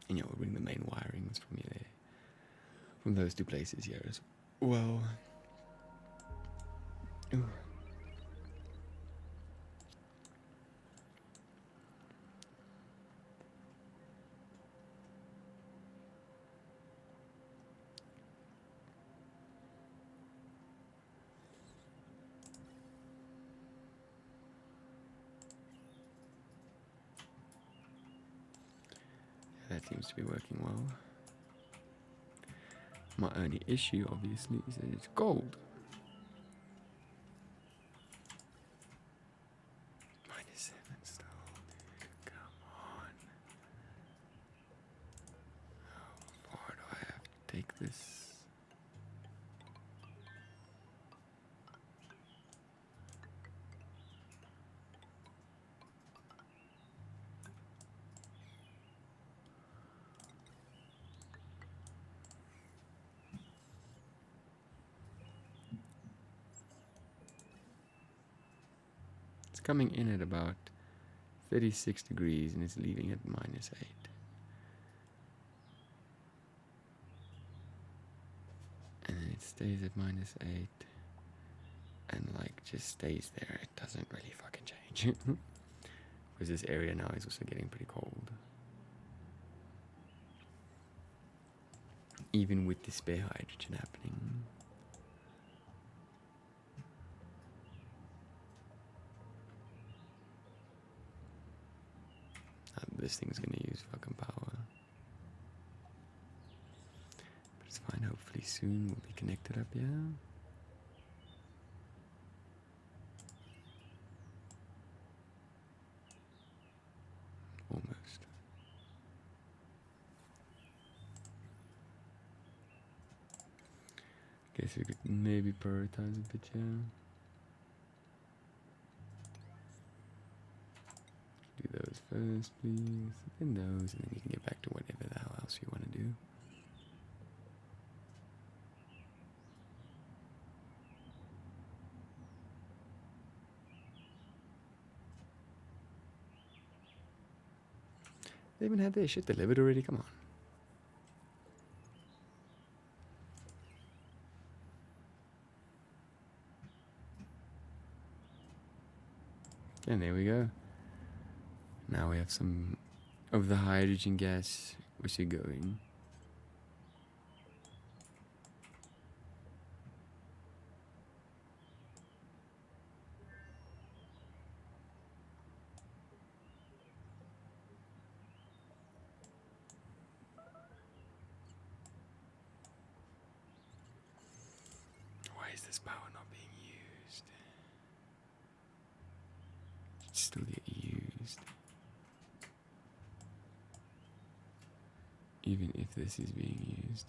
And we'll bring the main wirings from here, from those 2 places here as well. Ooh. That seems to be working well. My only issue, obviously, is that it's cold. -7 still, dude. Come on. How far do I have to take this? It's coming in at about 36 degrees and it's leaving at -8. And then it stays at -8 and like just stays there. It doesn't really fucking change. Because this area now is also getting pretty cold. Even with the spare hydrogen happening. This thing's gonna use fucking power. But it's fine, hopefully soon we'll be connected up, yeah? Almost. Guess we could maybe prioritize a bit, yeah. Do those first, please. Then those, and then you can get back to whatever the hell else you want to do. They even had their shit delivered already, come on. And there we go. Now we have some of the hydrogen gas which are going. Why is this power not being used? It still get used. Even if this is being used.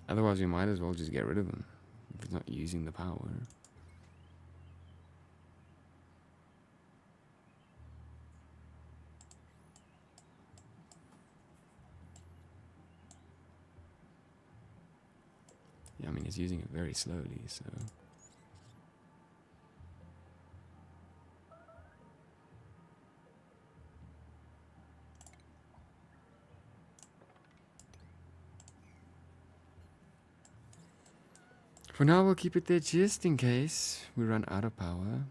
Otherwise we might as well just get rid of them. If it's not using the power. Yeah, I mean it's using it very slowly, so. For now we'll keep it there just in case we run out of power.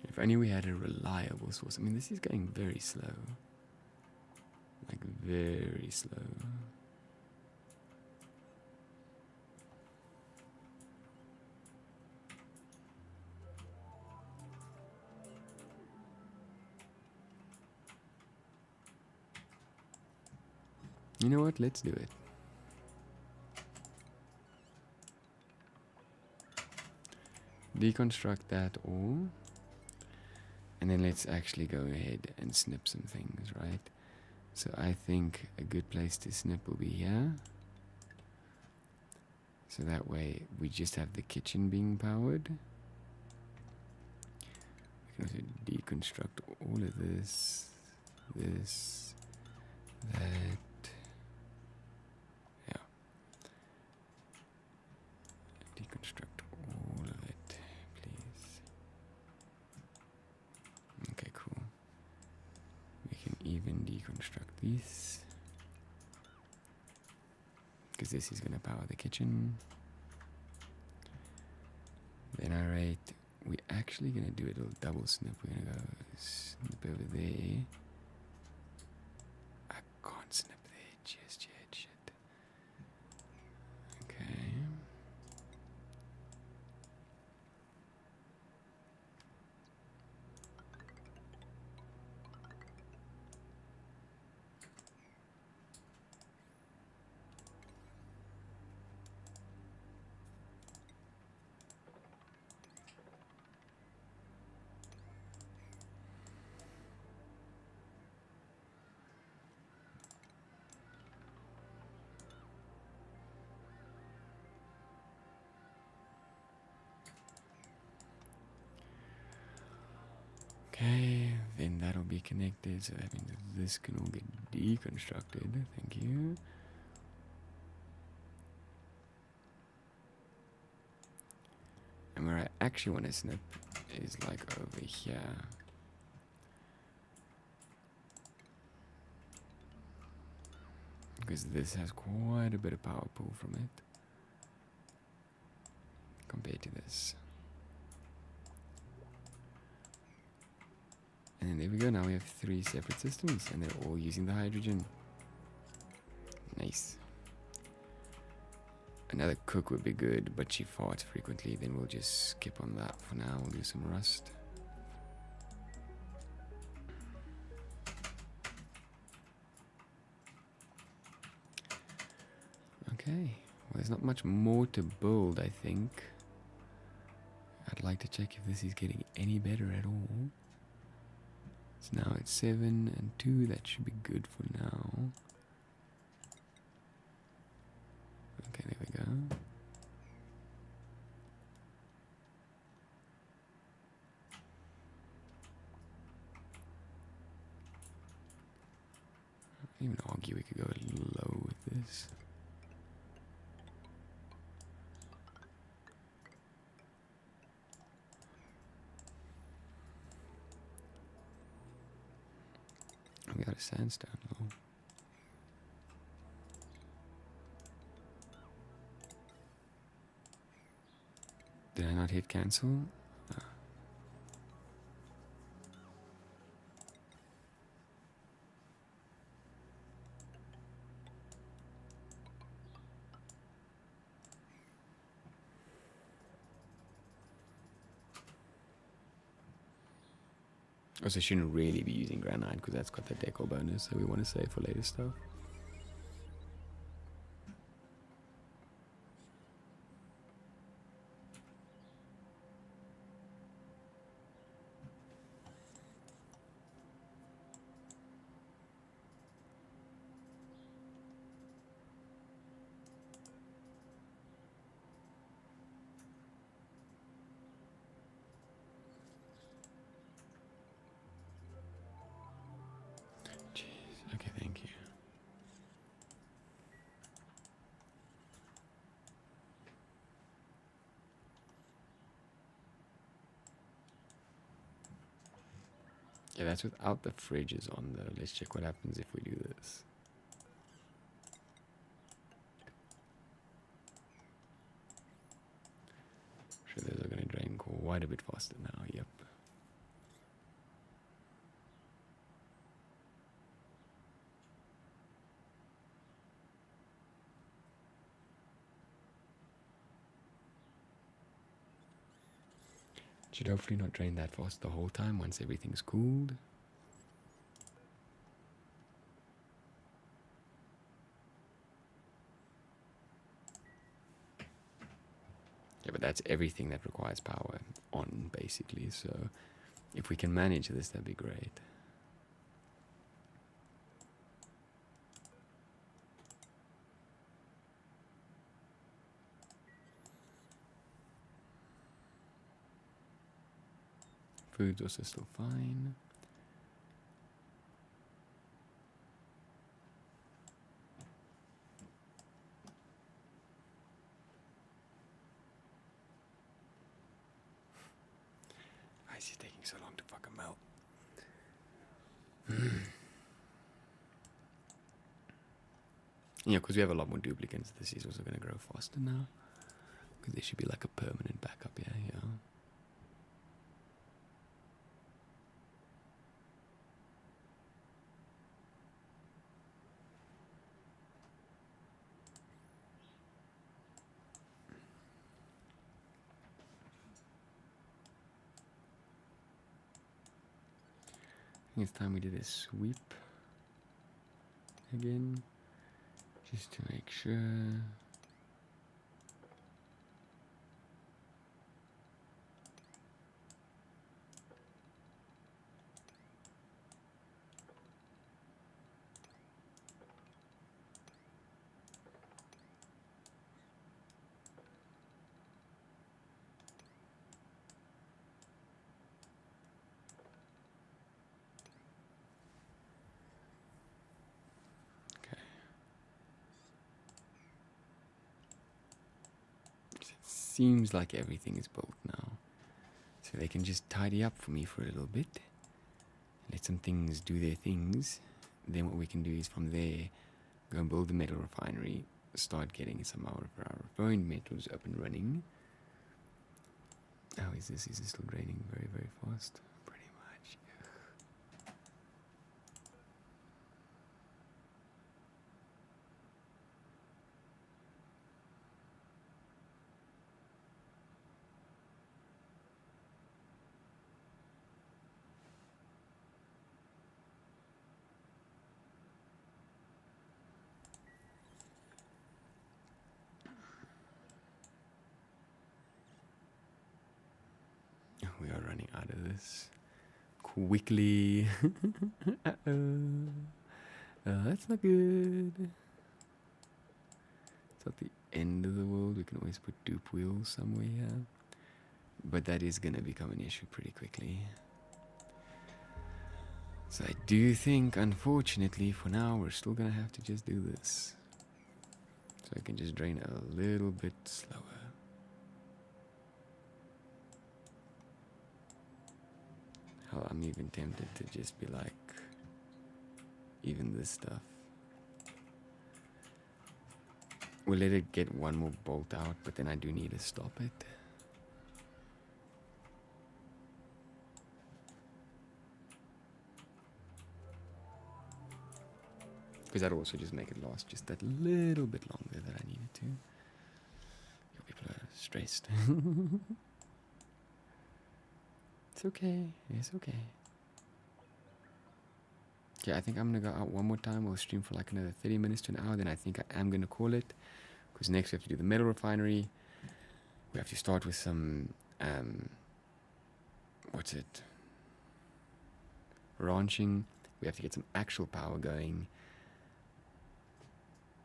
If only we had a reliable source. I mean, this is going very slow. Like, very slow. You know what? Let's do it. Deconstruct that all. And then let's actually go ahead and snip some things, right? So I think a good place to snip will be here. So that way we just have the kitchen being powered. We can also deconstruct all of this, that. Yeah. Deconstruct all of it, please. Okay, cool. We can even deconstruct this. Because this is going to power the kitchen. Then alright, we're actually going to do a little double snip. We're going to go snip over there. I can't snip there just yet, shit. Okay. Okay, then that'll be connected, so that means this can all get deconstructed. Thank you. And where I actually want to snip is like over here. Because this has quite a bit of power pull from it compared to this. And there we go, now we have 3 separate systems, and they're all using the hydrogen. Nice. Another cook would be good, but she farts frequently, then we'll just skip on that for now. We'll do some rust. Okay, well, there's not much more to build, I think. I'd like to check if this is getting any better at all. It's now at 7 and 2, that should be good for now. Okay, there we go. I even argue we could go a little low with this. We got a sandstone though. Did I not hit cancel? Also, shouldn't really be using granite because that's got the decal bonus, so we want to save for later stuff. Jeez, okay, thank you. Yeah, that's without the fridges on though. Let's check what happens if we do this. Sure, those are going to drain quite a bit faster now, yep. Should hopefully not drain that fast the whole time once everything's cooled. Yeah, but that's everything that requires power on, basically, so if we can manage this, that'd be great. Food's also still fine. Why is it taking so long to fucking melt? Yeah, because we have a lot more duplicates. This is also going to grow faster now. Because there should be like a permanent backup, yeah. I think it's time we did a sweep again, just to make sure. Seems like everything is built now, so they can just tidy up for me for a little bit, let some things do their things. Then what we can do is from there go and build the metal refinery, start getting some of our refined metals up and running. How is this? Is this still draining very, very fast? Pretty much. we are running out of this quickly. Uh-oh. That's not good. It's not the end of the world. We can always put dupe wheels somewhere here. But that is going to become an issue pretty quickly. So I do think, unfortunately, for now, we're still going to have to just do this. So I can just drain a little bit slower. Hell, I'm even tempted to just be like, even this stuff. We'll let it get one more bolt out, but then I do need to stop it. Because that'll also just make it last just that little bit longer that I needed to. Your people are stressed. It's okay. It's okay. Okay, I think I'm going to go out one more time. We'll stream for like another 30 minutes to an hour. Then I think I am going to call it. Because next we have to do the metal refinery. We have to start with some, what's it? Ranching. We have to get some actual power going.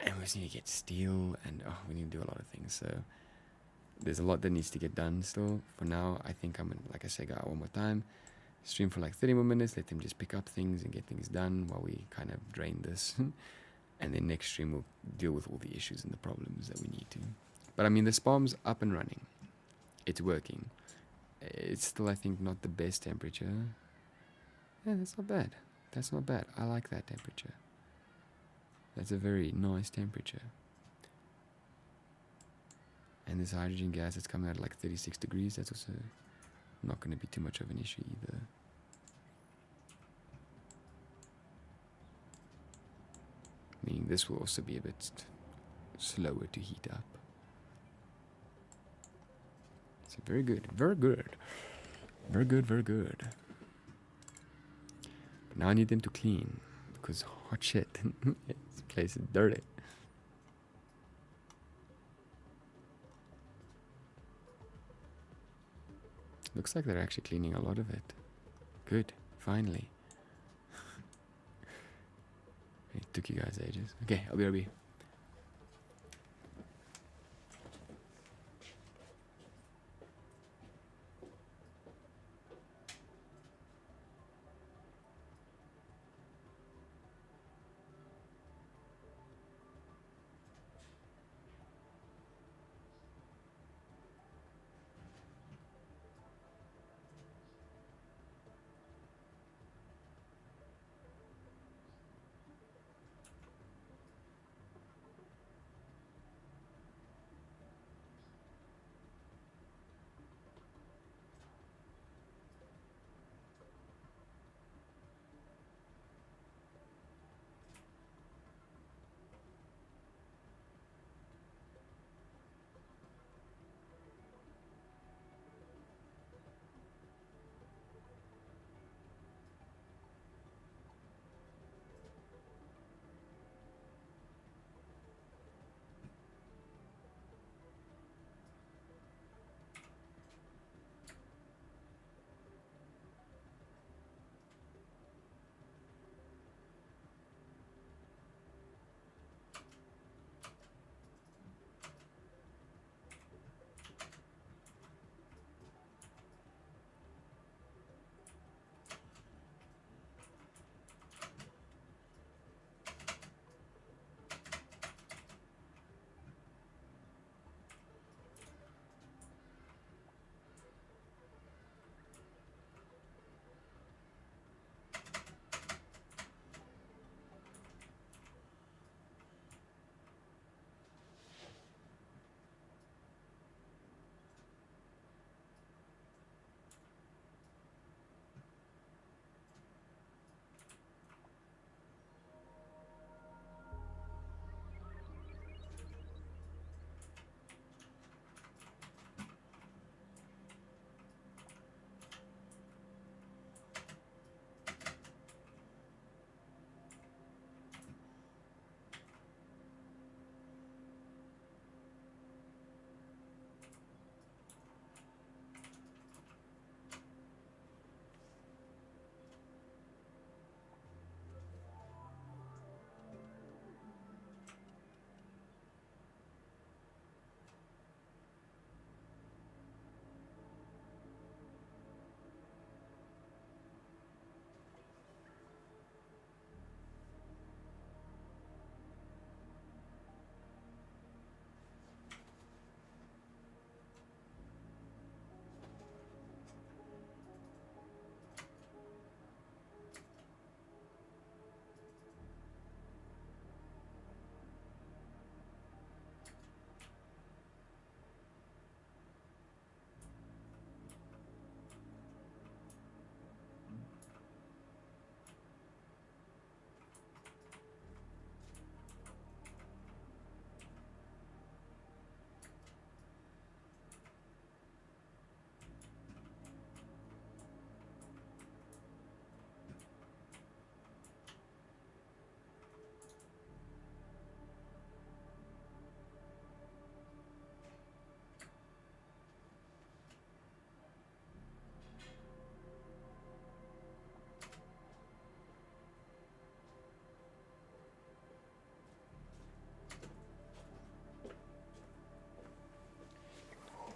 And we just need to get steel. And we need to do a lot of things. So there's a lot that needs to get done still. For now, I think I'm going to, like I said, go out one more time. Stream for like 30 more minutes. Let them just pick up things and get things done while we kind of drain this. And then next stream we'll deal with all the issues and the problems that we need to. But I mean, the SPOM's up and running. It's working. It's still, I think, not the best temperature. Yeah, that's not bad. That's not bad. I like that temperature. That's a very nice temperature. And this hydrogen gas that's coming out at like 36 degrees, that's also not going to be too much of an issue either. Meaning this will also be a bit slower to heat up. So very good, very good. Very good, very good. But now I need them to clean, because hot shit, this place is dirty. Looks like they're actually cleaning a lot of it. Good, finally. It took you guys ages. Okay, I'll be right back.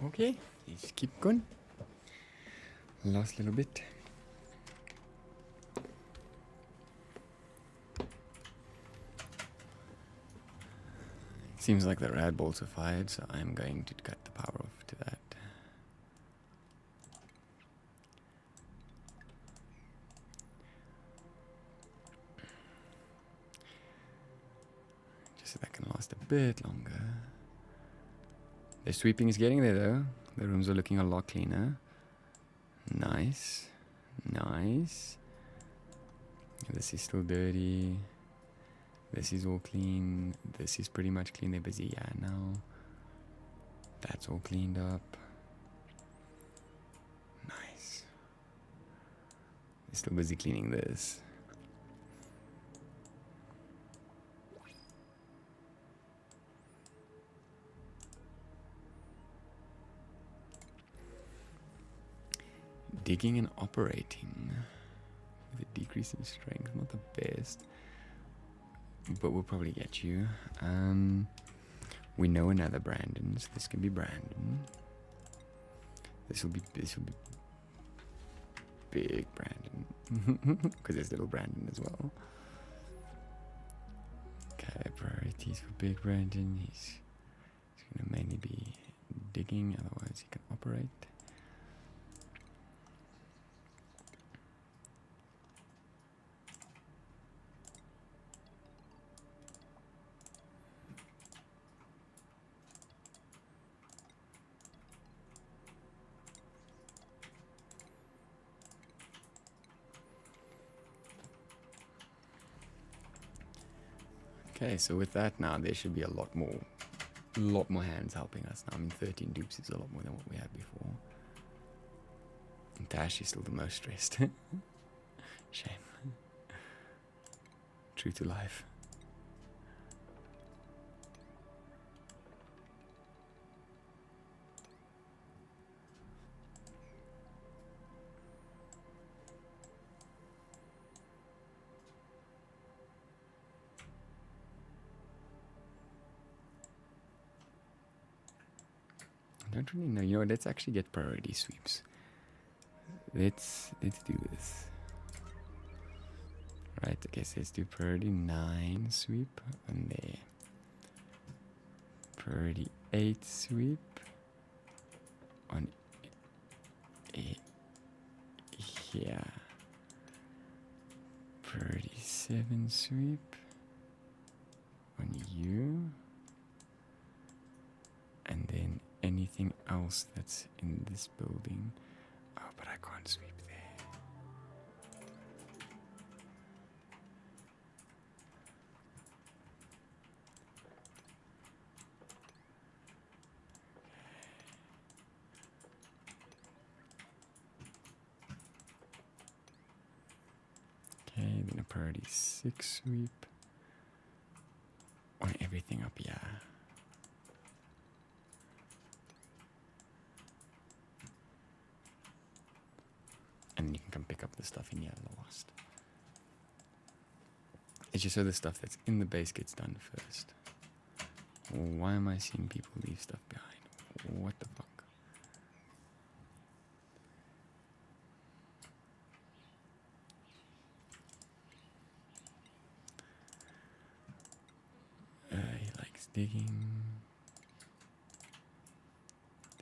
Okay, let's keep going. Last little bit. Seems like the rad bolts are fired, so I'm going to cut the power off to that. Just so that can last a bit longer. The sweeping is getting there though. The rooms are looking a lot cleaner. Nice. Nice. This is still dirty. This is all clean. This is pretty much clean. They're busy, yeah, now. That's all cleaned up. Nice. They're still busy cleaning this. Digging and operating with a decrease in strength. Not the best, but we'll probably get you. We know another Brandon, so this can be Brandon. This will be big Brandon, because there's little Brandon as well. Okay, priorities for big Brandon. He's gonna mainly be digging, otherwise he can operate. Okay, so with that now, there should be a lot more hands helping us now. I mean, 13 dupes is a lot more than what we had before. And Tash is still the most stressed. Shame. True to life. I don't really know. You know what? Let's actually get priority sweeps. Let's do this. Right, okay, so let's do priority 9 sweep on there. Priority 8 sweep on here. Priority 7 sweep on you. And then anything else that's in this building. Oh, but I can't sweep there. Okay, then a priority 6 sweep on everything up here. And you can come pick up the stuff in here last. It's just so the stuff that's in the base gets done first. Why am I seeing people leave stuff behind? What the fuck? He likes digging.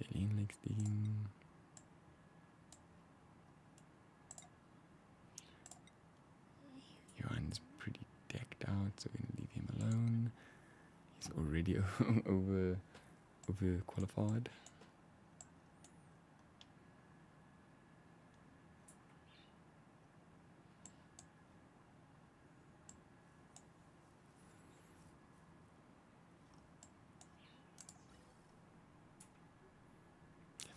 Dylan likes digging. Johan's pretty decked out, so we're gonna leave him alone. He's already over qualified.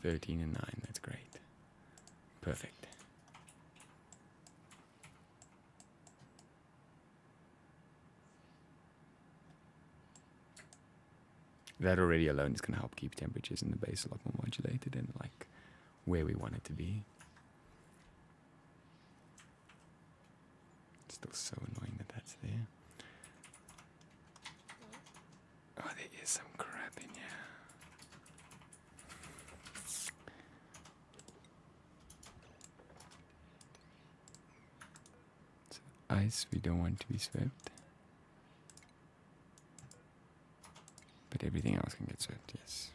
$13 and $9, that's great. Perfect. That already alone is going to help keep temperatures in the base a lot more modulated and like where we want it to be. It's still so annoying that that's there. Oh, there is some crap in here. ice we don't want to be swept. But everything else can get swept, yes.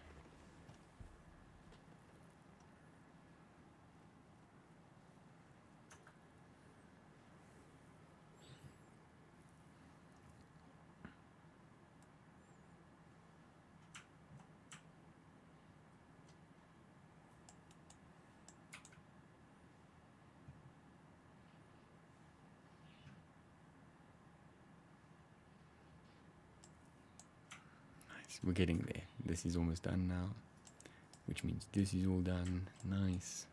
We're getting there. This is almost done now, which means this is all done. Nice.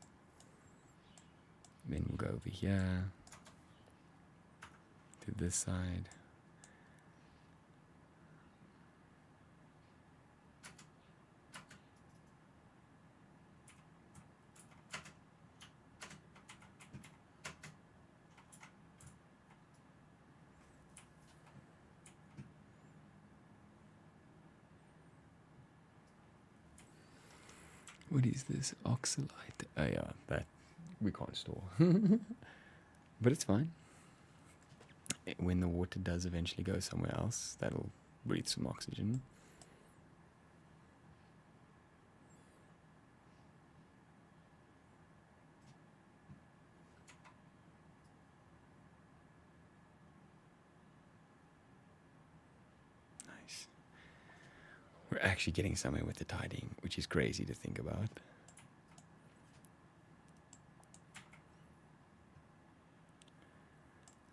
Then we'll go over here to this side. What is this? Oxalite. Oh yeah, that we can't store. But it's fine. When the water does eventually go somewhere else, that'll breathe some oxygen. Nice. We're actually getting somewhere with the tidying, which is crazy to think about.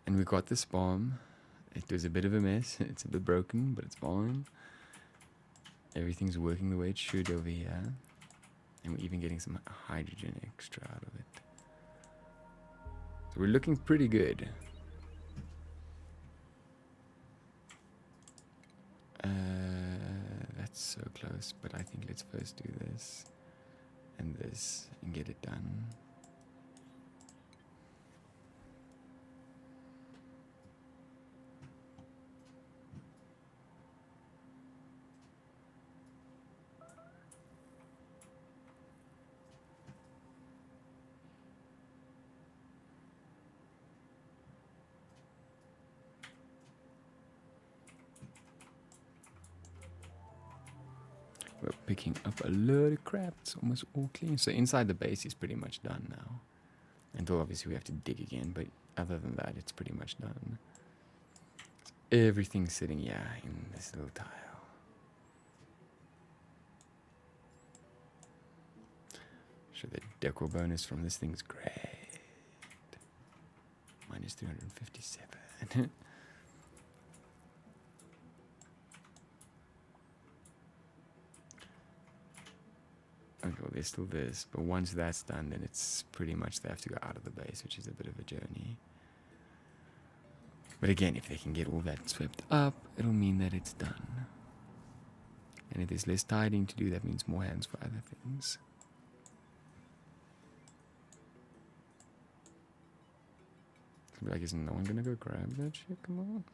And we got the SPOM. It was a bit of a mess. It's a bit broken, but it's fine. Everything's working the way it should over here. And we're even getting some hydrogen extra out of it. So we're looking pretty good. That's so close, but I think let's first do this and this and get it done. We're picking up a lot of crap. It's almost all clean. So inside the base is pretty much done now. Until obviously we have to dig again, but other than that, it's pretty much done. Everything's sitting, yeah, in this little tile. Sure, the decor bonus from this thing's great. Minus 357. Okay, well, there's still this, but once that's done, then it's pretty much they have to go out of the base, which is a bit of a journey. But again, if they can get all that swept up, it'll mean that it's done. And if there's less tidying to do, that means more hands for other things. Like, is no one gonna go grab that shit? Come on.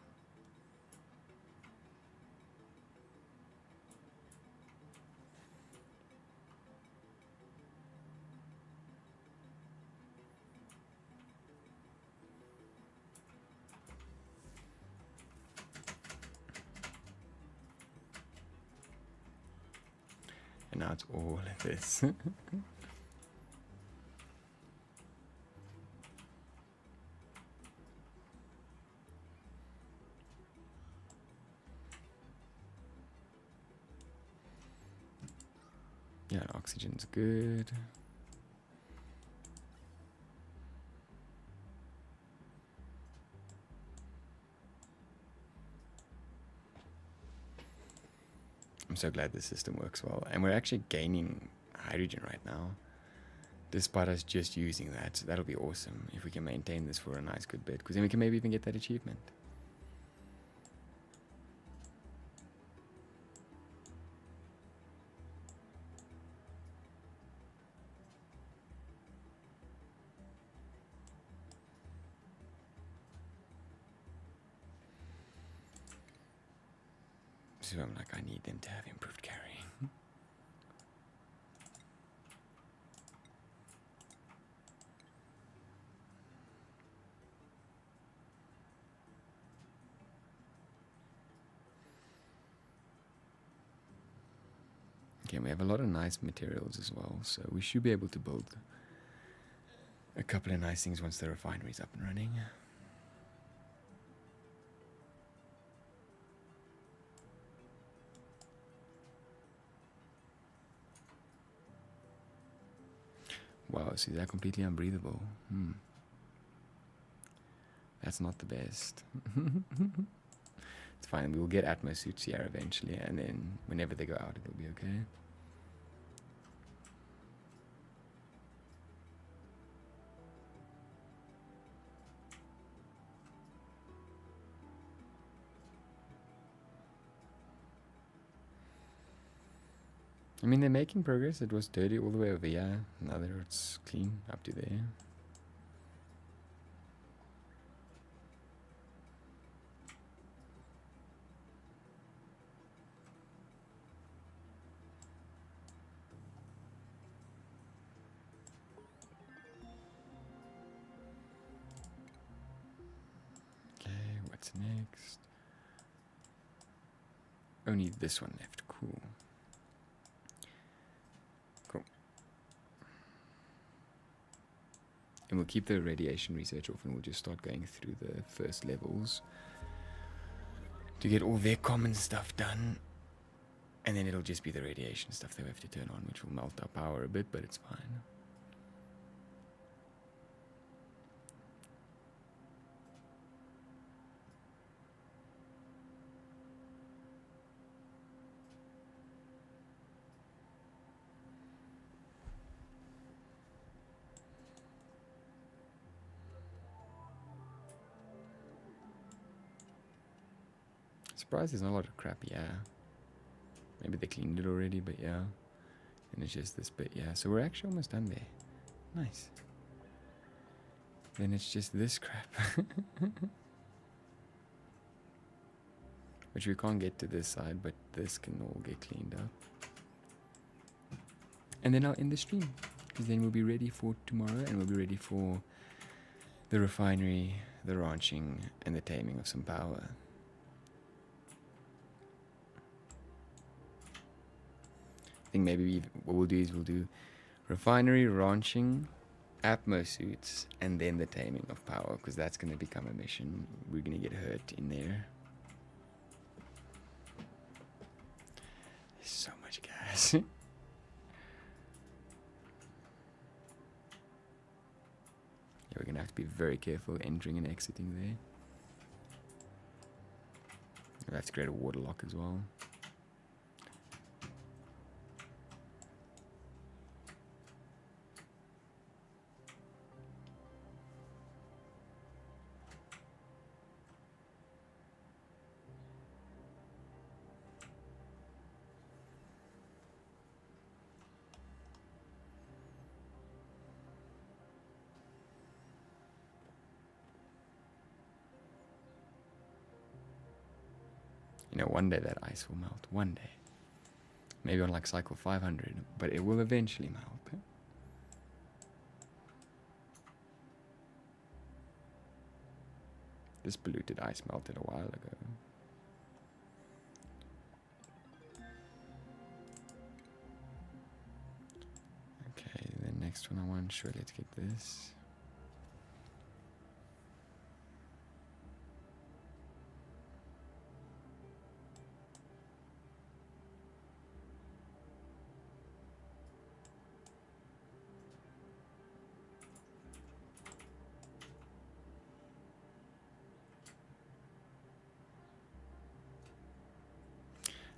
And now it's all of this. Yeah, oxygen's good. I'm so glad the system works well. And we're actually gaining hydrogen right now, despite us just using that. So that'll be awesome if we can maintain this for a nice good bit, because then we can maybe even get that achievement. So I'm like, I need them to have improved carrying. Okay, we have a lot of nice materials as well, so we should be able to build a couple of nice things once the refinery's up and running. Wow, so they're completely unbreathable. That's not the best. It's fine, we'll get Atmos suits here eventually, and then whenever they go out, it'll be okay. I mean, they're making progress. It was dirty all the way over here. Now that it's clean up to there. Okay, what's next? Only this one left. Cool. And we'll keep the radiation research off, and we'll just start going through the first levels to get all their common stuff done. And then it'll just be the radiation stuff that we have to turn on, which will melt our power a bit, but it's fine. Surprised there's not a lot of crap, yeah. Maybe they cleaned it already, but yeah. And it's just this bit, yeah. So we're actually almost done there. Nice. Then it's just this crap. Which we can't get to this side, but this can all get cleaned up. And then I'll end the stream. Because then we'll be ready for tomorrow, and we'll be ready for the refinery, the ranching, and the taming of some power. I think maybe what we'll do is we'll do refinery, ranching, Atmos suits, and then the taming of power, because that's going to become a mission. We're going to get hurt in there. There's so much gas. Yeah, we're going to have to be very careful entering and exiting there. We'll have to create a water lock as well. You know, one day that ice will melt. One day. Maybe on like cycle 500, but it will eventually melt. This polluted ice melted a while ago. Okay, the next one I want, sure, let's get this.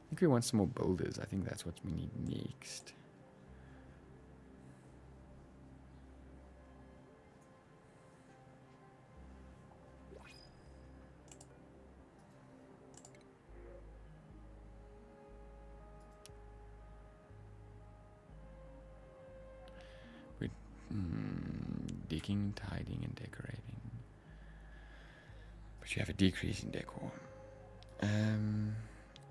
I think we want some more builders. I think that's what we need next. We're digging, tidying, and decorating. But you have a decrease in decor.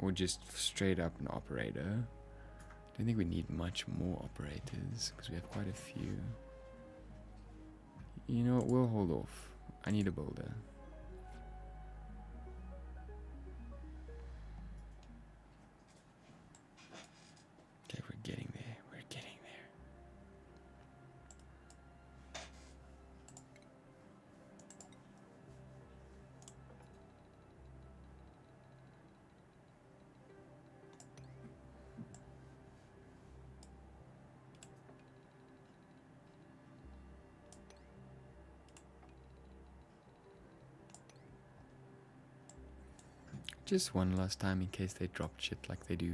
Or just straight up an operator. I don't think we need much more operators because we have quite a few. You know what, we'll hold off. I need a builder. Okay, we're Just one last time in case they drop shit like they do.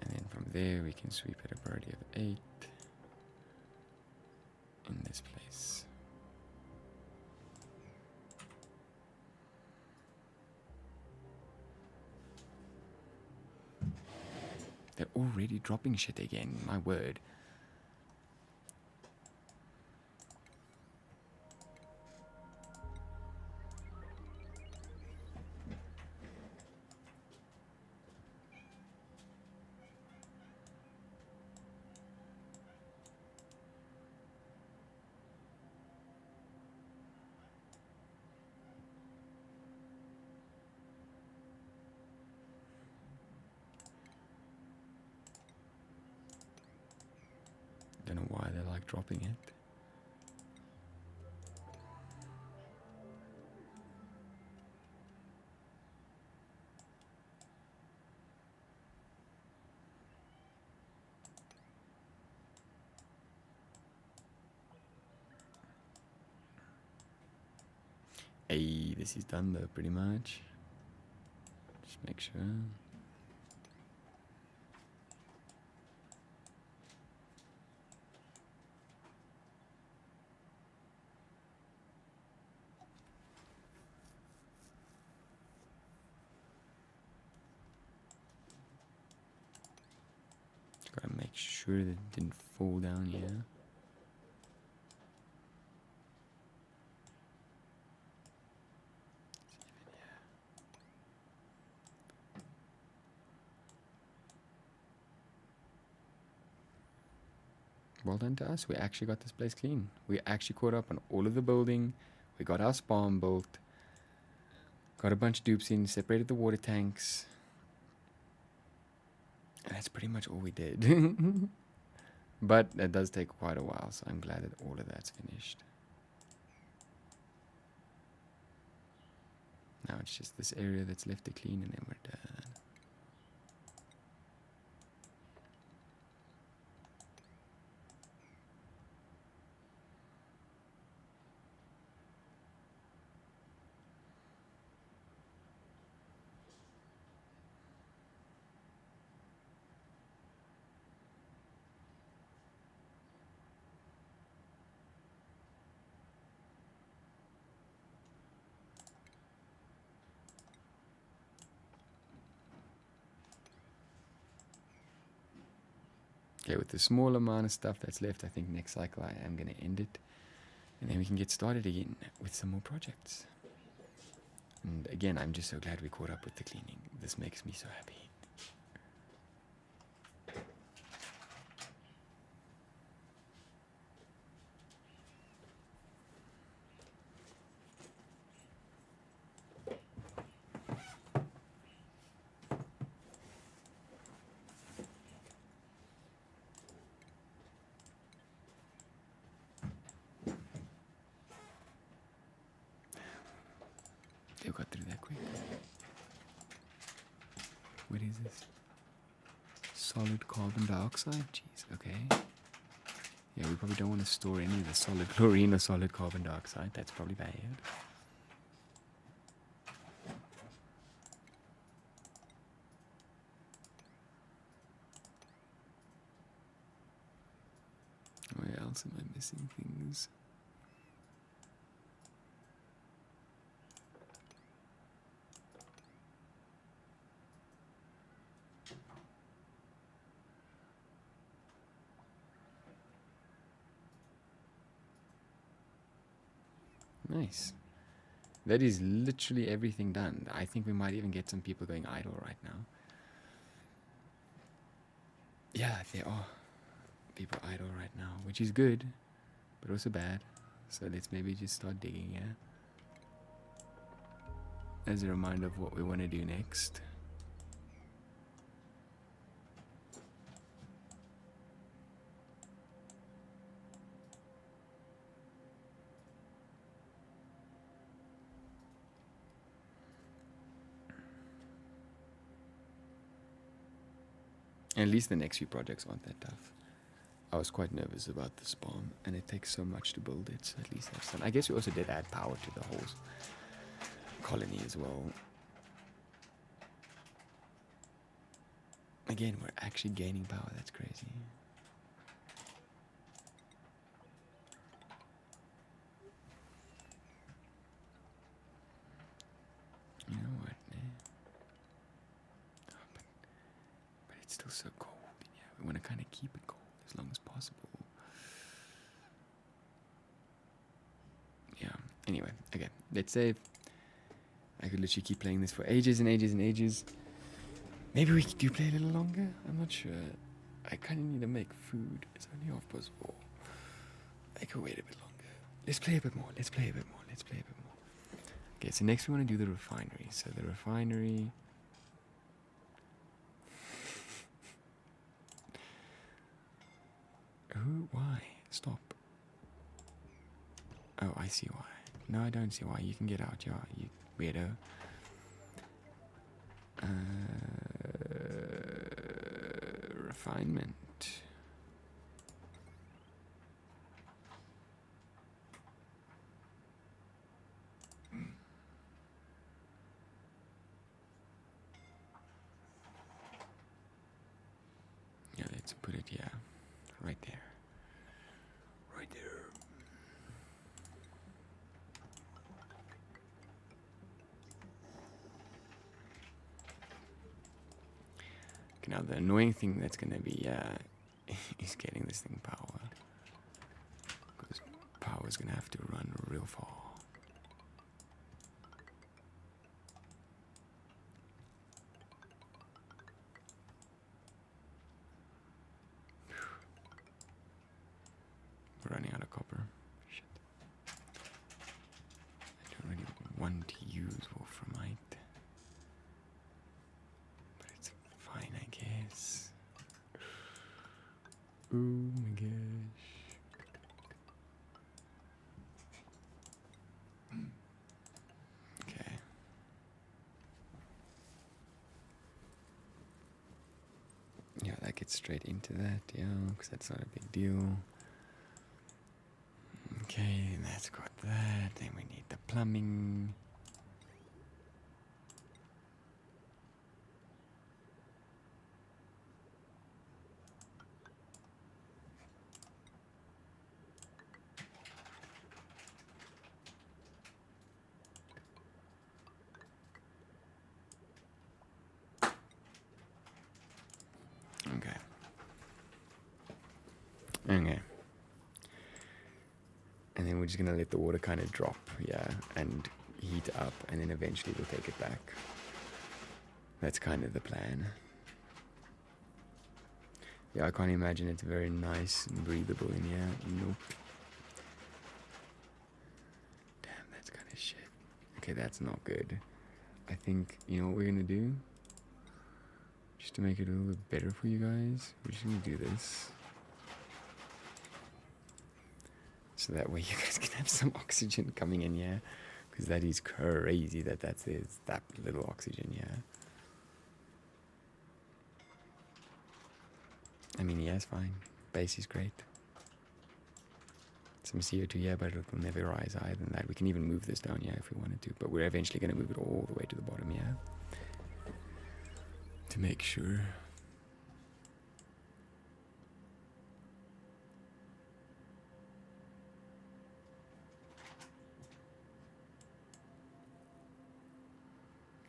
And then from there we can sweep at a priority of 8 in this place. They're already dropping shit again, my word. Don't know why they like dropping it. Hey, this is done though, pretty much. Just make sure. Gotta make sure that it didn't fall down here. Well done to us. We actually got this place clean. We actually caught up on all of the building. We got our SPOM built. Got a bunch of dupes in, separated the water tanks. And that's pretty much all we did. But it does take quite a while, so I'm glad that all of that's finished. Now it's just this area that's left to clean and then we're done. Okay, with the small amount of stuff that's left, I think next cycle I am going to end it. And then we can get started again with some more projects. And again, I'm just so glad we caught up with the cleaning. This makes me so happy. They got through that quick. What is this? Solid carbon dioxide? Jeez, okay. Yeah, we probably don't want to store any of the solid chlorine or solid carbon dioxide. That's probably bad. Where else am I missing things? Nice. That is literally everything done. I think we might even get some people going idle right now. Yeah, there are people idle right now, which is good, but also bad. So let's maybe just start digging, yeah? As a reminder of what we want to do next. At least the next few projects aren't that tough. I was quite nervous about the SPOM, and it takes so much to build it, so at least that's done. I guess we also did add power to the whole colony as well. Again, we're actually gaining power, that's crazy. You know what, oh, but it's still so cold, yeah, we want to kind of keep it cold as long as possible. Yeah, anyway, okay, let's save. I could literally keep playing this for ages and ages and ages. Maybe we do play a little longer? I'm not sure. I kind of need to make food. It's only 4:30. I could wait a bit longer. Let's play a bit more. Let's play a bit more. Let's play a bit more. Okay, so next we want to do the refinery. So the refinery... Oh, why? Stop. Oh, I see why. No, I don't see why. You can get out, yeah, you weirdo. Refinement. Yeah, let's put it, yeah, right there. Right there. Okay, now the annoying thing that's going to be is getting this thing powered. Because power is going to have to run real far. We're running out of copper. Shit. I don't really want to use wolframite. But it's fine, I guess. Oh my gosh. Okay. Yeah, that gets straight into that, yeah, because that's not a big deal. Okay, that's got that. Then we need the plumbing. Okay. Okay. And then we're just gonna let the water kind of drop, yeah, and heat up, and then eventually we'll take it back. That's kind of the plan. Yeah, I can't imagine it's very nice and breathable in here. Nope. Damn, that's kind of shit. Okay, that's not good. I think, you know what we're gonna do? Just to make it a little bit better for you guys, we're just gonna do this. So that way you guys can have some oxygen coming in here. Because that is crazy that that's that little oxygen, yeah. I mean, yeah, it's fine. Base is great. Some CO2, yeah, but it will never rise higher than that. We can even move this down, yeah, if we wanted to. But we're eventually going to move it all the way to the bottom, yeah. To make sure.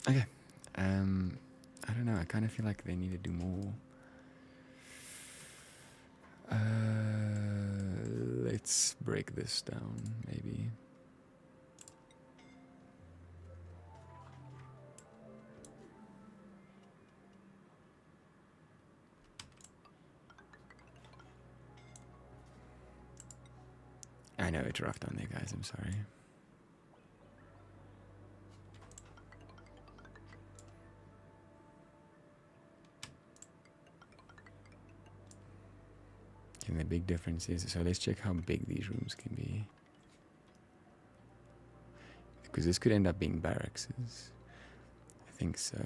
Okay. I don't know. I kind of feel like they need to do more. Let's break this down, maybe. I know it's rough down there, guys. I'm sorry. And the big difference is, so let's check how big these rooms can be. Because this could end up being barracks. I think so.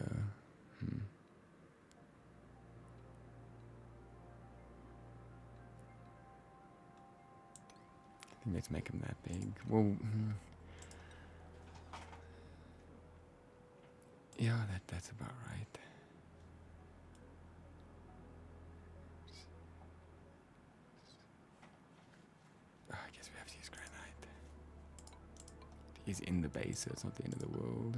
Let's make them that big. Well, yeah, that's about right. Oh, I guess we have to use granite. He's in the base, so it's not the end of the world.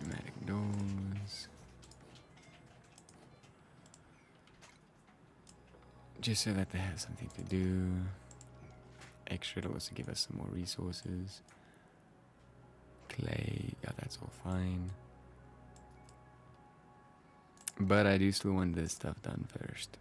Pneumatic doors. Just so that they have something to do. Extra to also give us some more resources. Clay, yeah, that's all fine. But I do still want this stuff done first.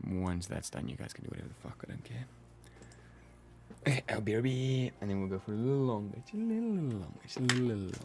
Once that's done, you guys can do whatever the fuck, I don't care. Okay, LBRB, and then we'll go for a little longer. Just a little longer. Just a little longer.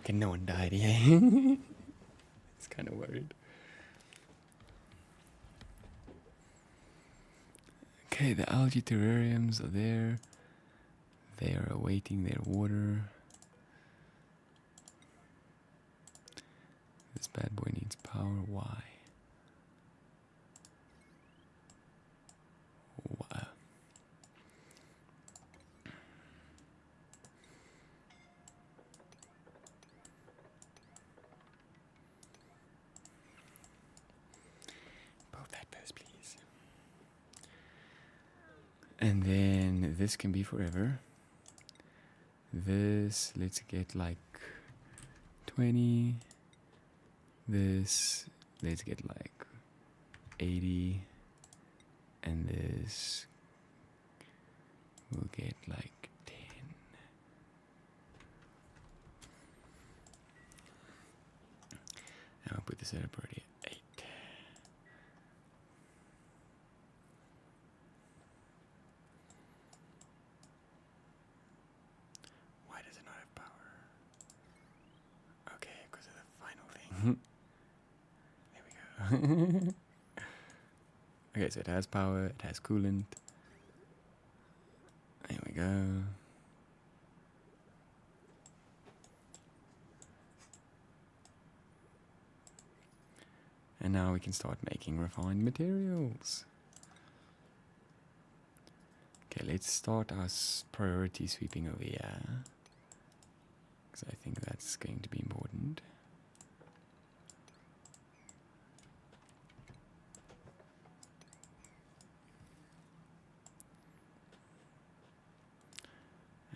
Okay, no one died, yeah. It's kind of worried. Okay, the algae terrariums are there. They are awaiting their water. This bad boy needs power. Why? Why? Both that first, please. And then this can be forever. This, let's get like 20. This, let's get like 80. And this, we'll get like 10. And I'll put this setup already at 8. There we go. Okay, so it has power, it has coolant. There we go. And now we can start making refined materials. Okay, let's start our priority sweeping over here, because I think that's going to be important.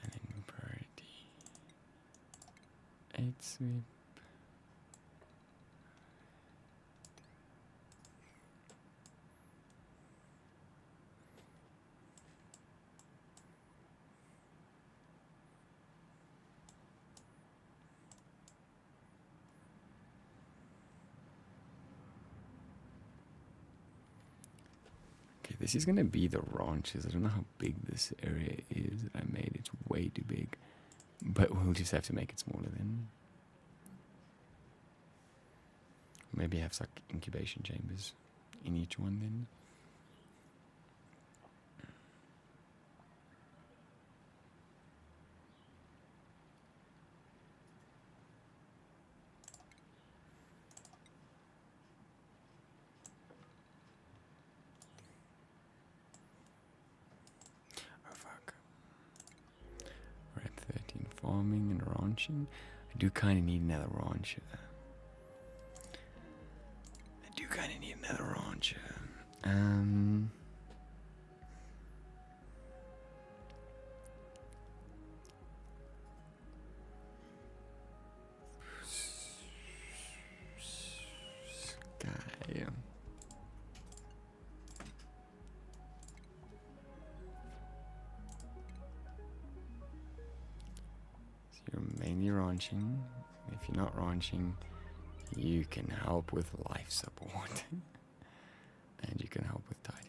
And then priority 8 sweep. This is going to be the ranches. I don't know how big this area is that I made. It's way too big. But we'll just have to make it smaller then. Maybe have some incubation chambers in each one then. Farming and ranching. I do kind of need another rancher. Sky. You're mainly ranching. If you're not ranching, you can help with life support. And you can help with tidying.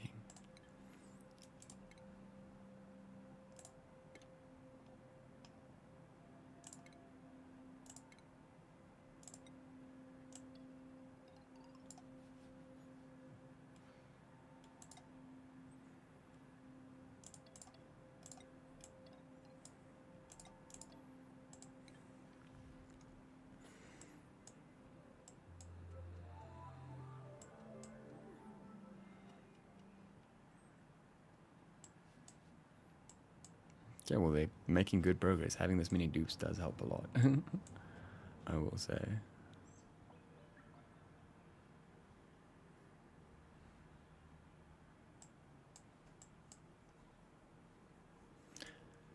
Yeah, well, they're making good progress. Having this many dupes does help a lot. I will say.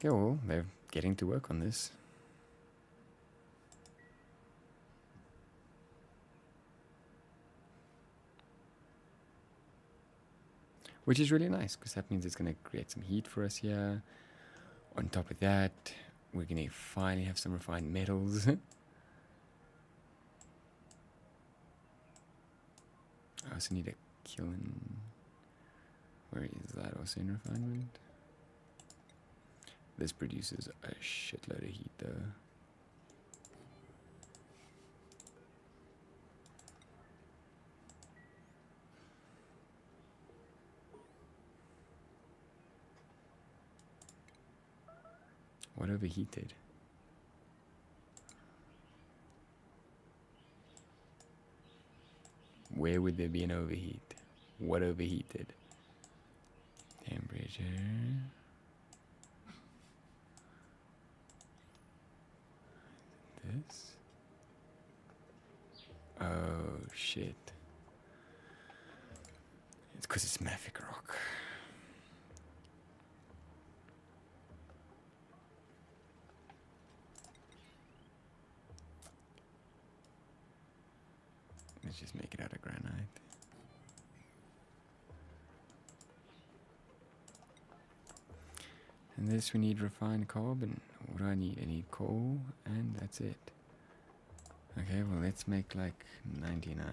Yeah, well, they're getting to work on this. Which is really nice, because that means it's going to create some heat for us here. On top of that, we're going to finally have some refined metals. I also need a kiln. Where is that also in refinement? This produces a shitload of heat though. What overheated? Where would there be an overheat? What overheated? Temperature. This? Oh shit. It's because it's mafic rock. Let's just make it out of granite. And this we need refined carbon. What do I need? I need coal, and that's it. Okay, well let's make like 99.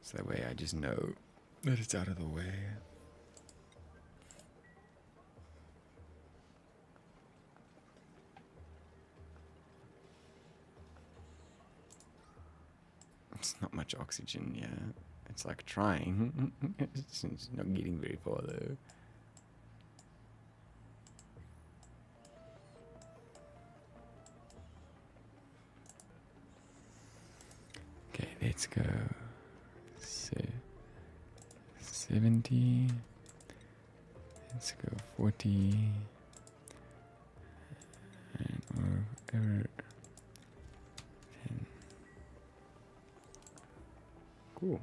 So that way I just know that it's out of the way. It's not much oxygen, yeah. It's like trying. It's not getting very far though. Okay, let's go. 70. Let's go 40. And over 10. Cool.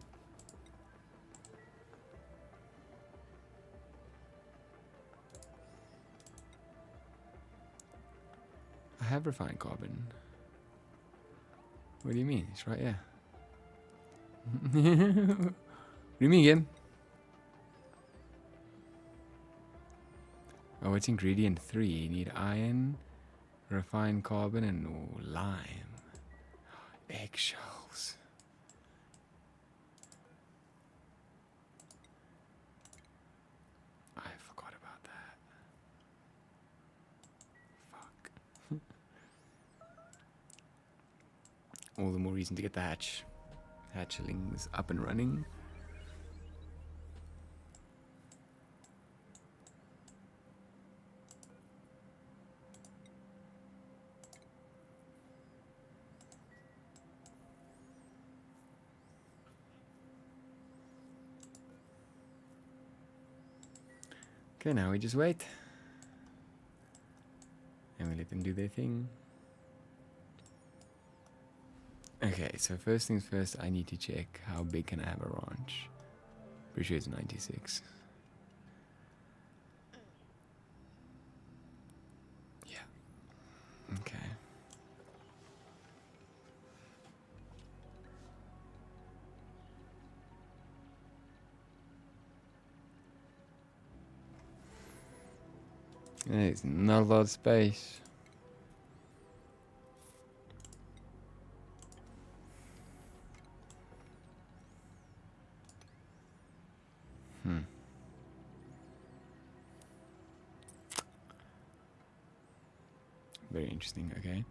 I have refined carbon. What do you mean? It's right here. What do you mean, Gim? Oh, it's ingredient 3. You need iron, refined carbon, and lime. Eggshells. I forgot about that. Fuck. All the more reason to get the hatchlings up and running. Okay, now we just wait. And we let them do their thing. Okay, so first things first, I need to check how big can I have a ranch. Pretty sure it's 96. Yeah. Okay. There's not a lot of space. Very interesting, okay.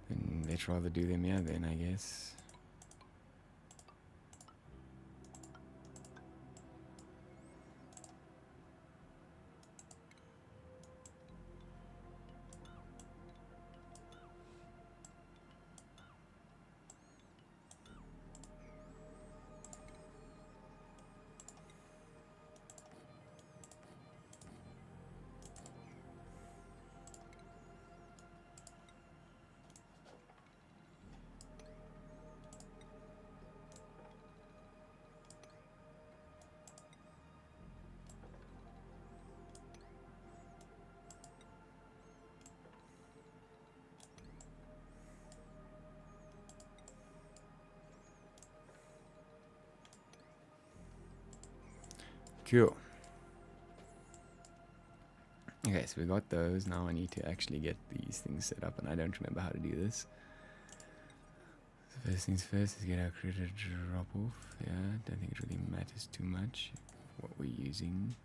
Then let's rather do them here then, I guess. Cool. Okay, so we got those. Now I need to actually get these things set up, and I don't remember how to do this. So first things first is get our critter drop off. Yeah, don't think it really matters too much what we're using.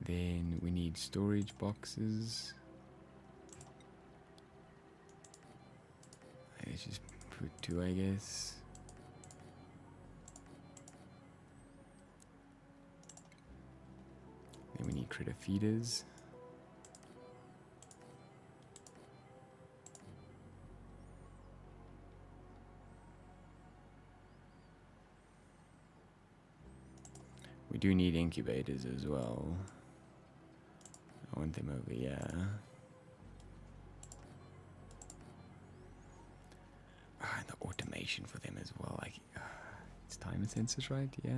Then we need storage boxes. Let's just put 2, I guess. Then we need critter feeders. We do need incubators as well. I want them over here. And the automation for them as well. Like, it's timer sensors, right? Yeah.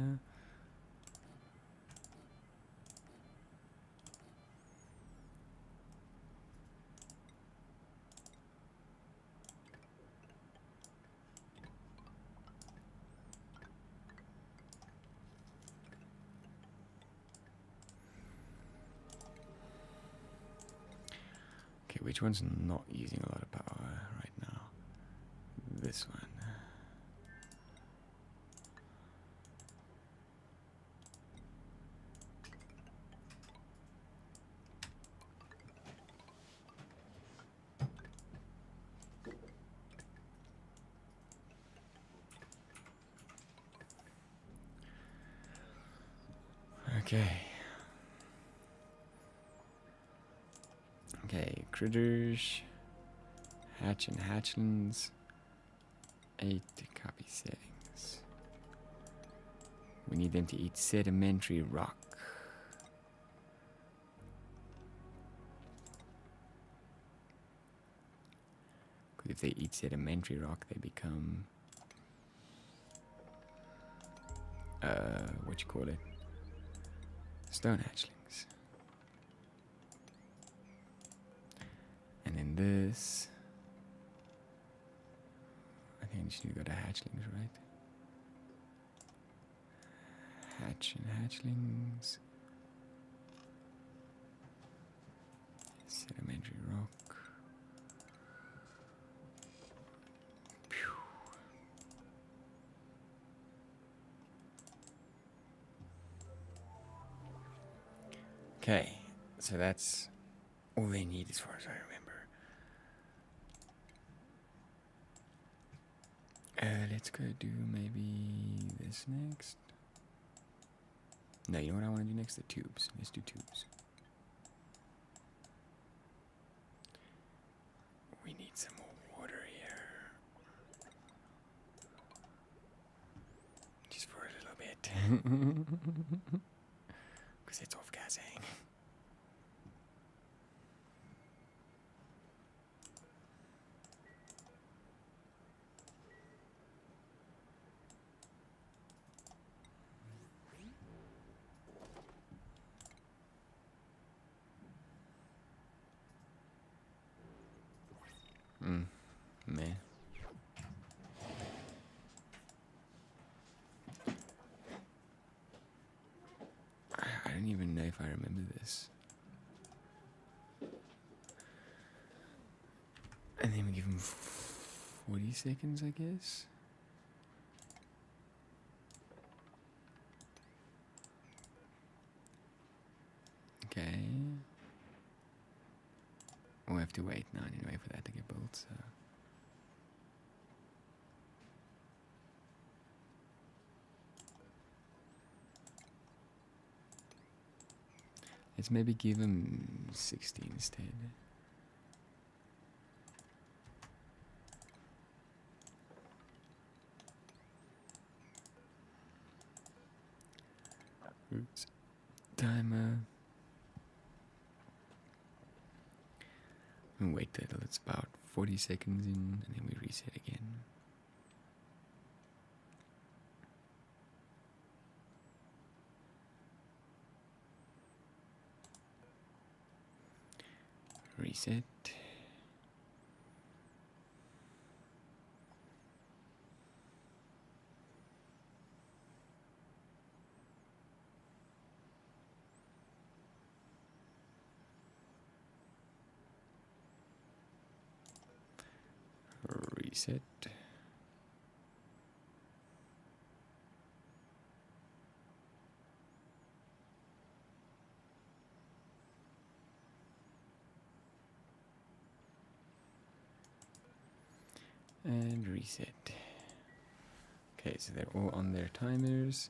Okay, which one's not using a lot of power right now? This one. Okay. Okay, critters. Hatch and hatchlings. 8 copy settings. We need them to eat sedimentary rock. Because if they eat sedimentary rock, they become... what you call it? Stone hatchlings. And then this... I think I just need to go to hatchlings, right? Hatch and hatchlings. Sedimentary rock. Pew. Okay, so that's all they need as far as I remember. Let's go do maybe this next. No, you know what I want to do next? The tubes. Let's do tubes. We need some more water here. Just for a little bit. Because it's off gassing. Man. I don't even know if I remember this. And then we give him 40 seconds, I guess. Okay. We'll have to wait now anyway for that to get built, so. Let's maybe give him 60 instead. Oops. Timer. And wait till it's about 40 seconds in, and then we reset again. Reset. Reset. And reset. Okay, so they're all on their timers.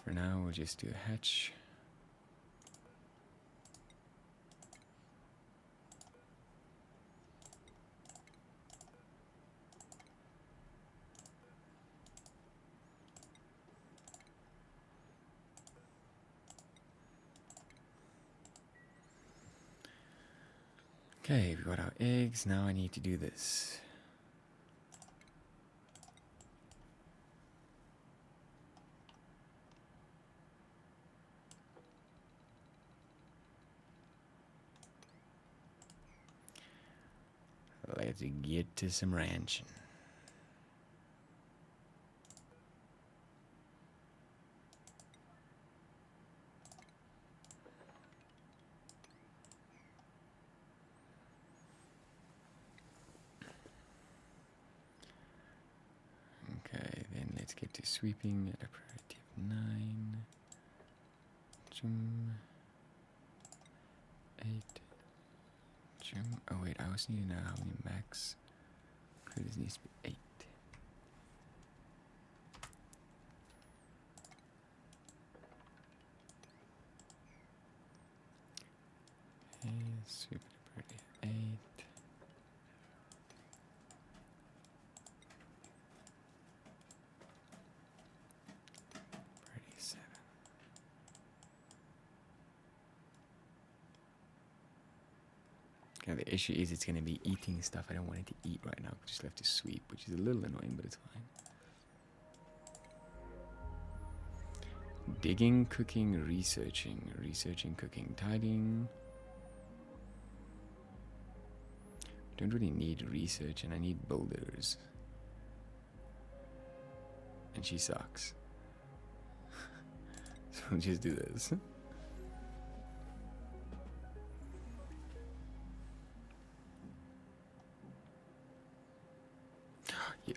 For now, we'll just do a hatch. Okay, we got our eggs. Now I need to do this. Let's get to some ranching. Okay, then let's get to sweeping at a priority of 9. Jum. 8. Jum. Oh wait, I also need to know how many max critters needs to be 8. Super Birdie 8. Birdie 7. Okay, the issue is it's going to be eating stuff I don't want it to eat right now. We just have to sweep, which is a little annoying, but it's fine. Digging, cooking, researching. Researching, cooking, tidying. Don't really need research, and I need builders. And she sucks. So we'll just do this.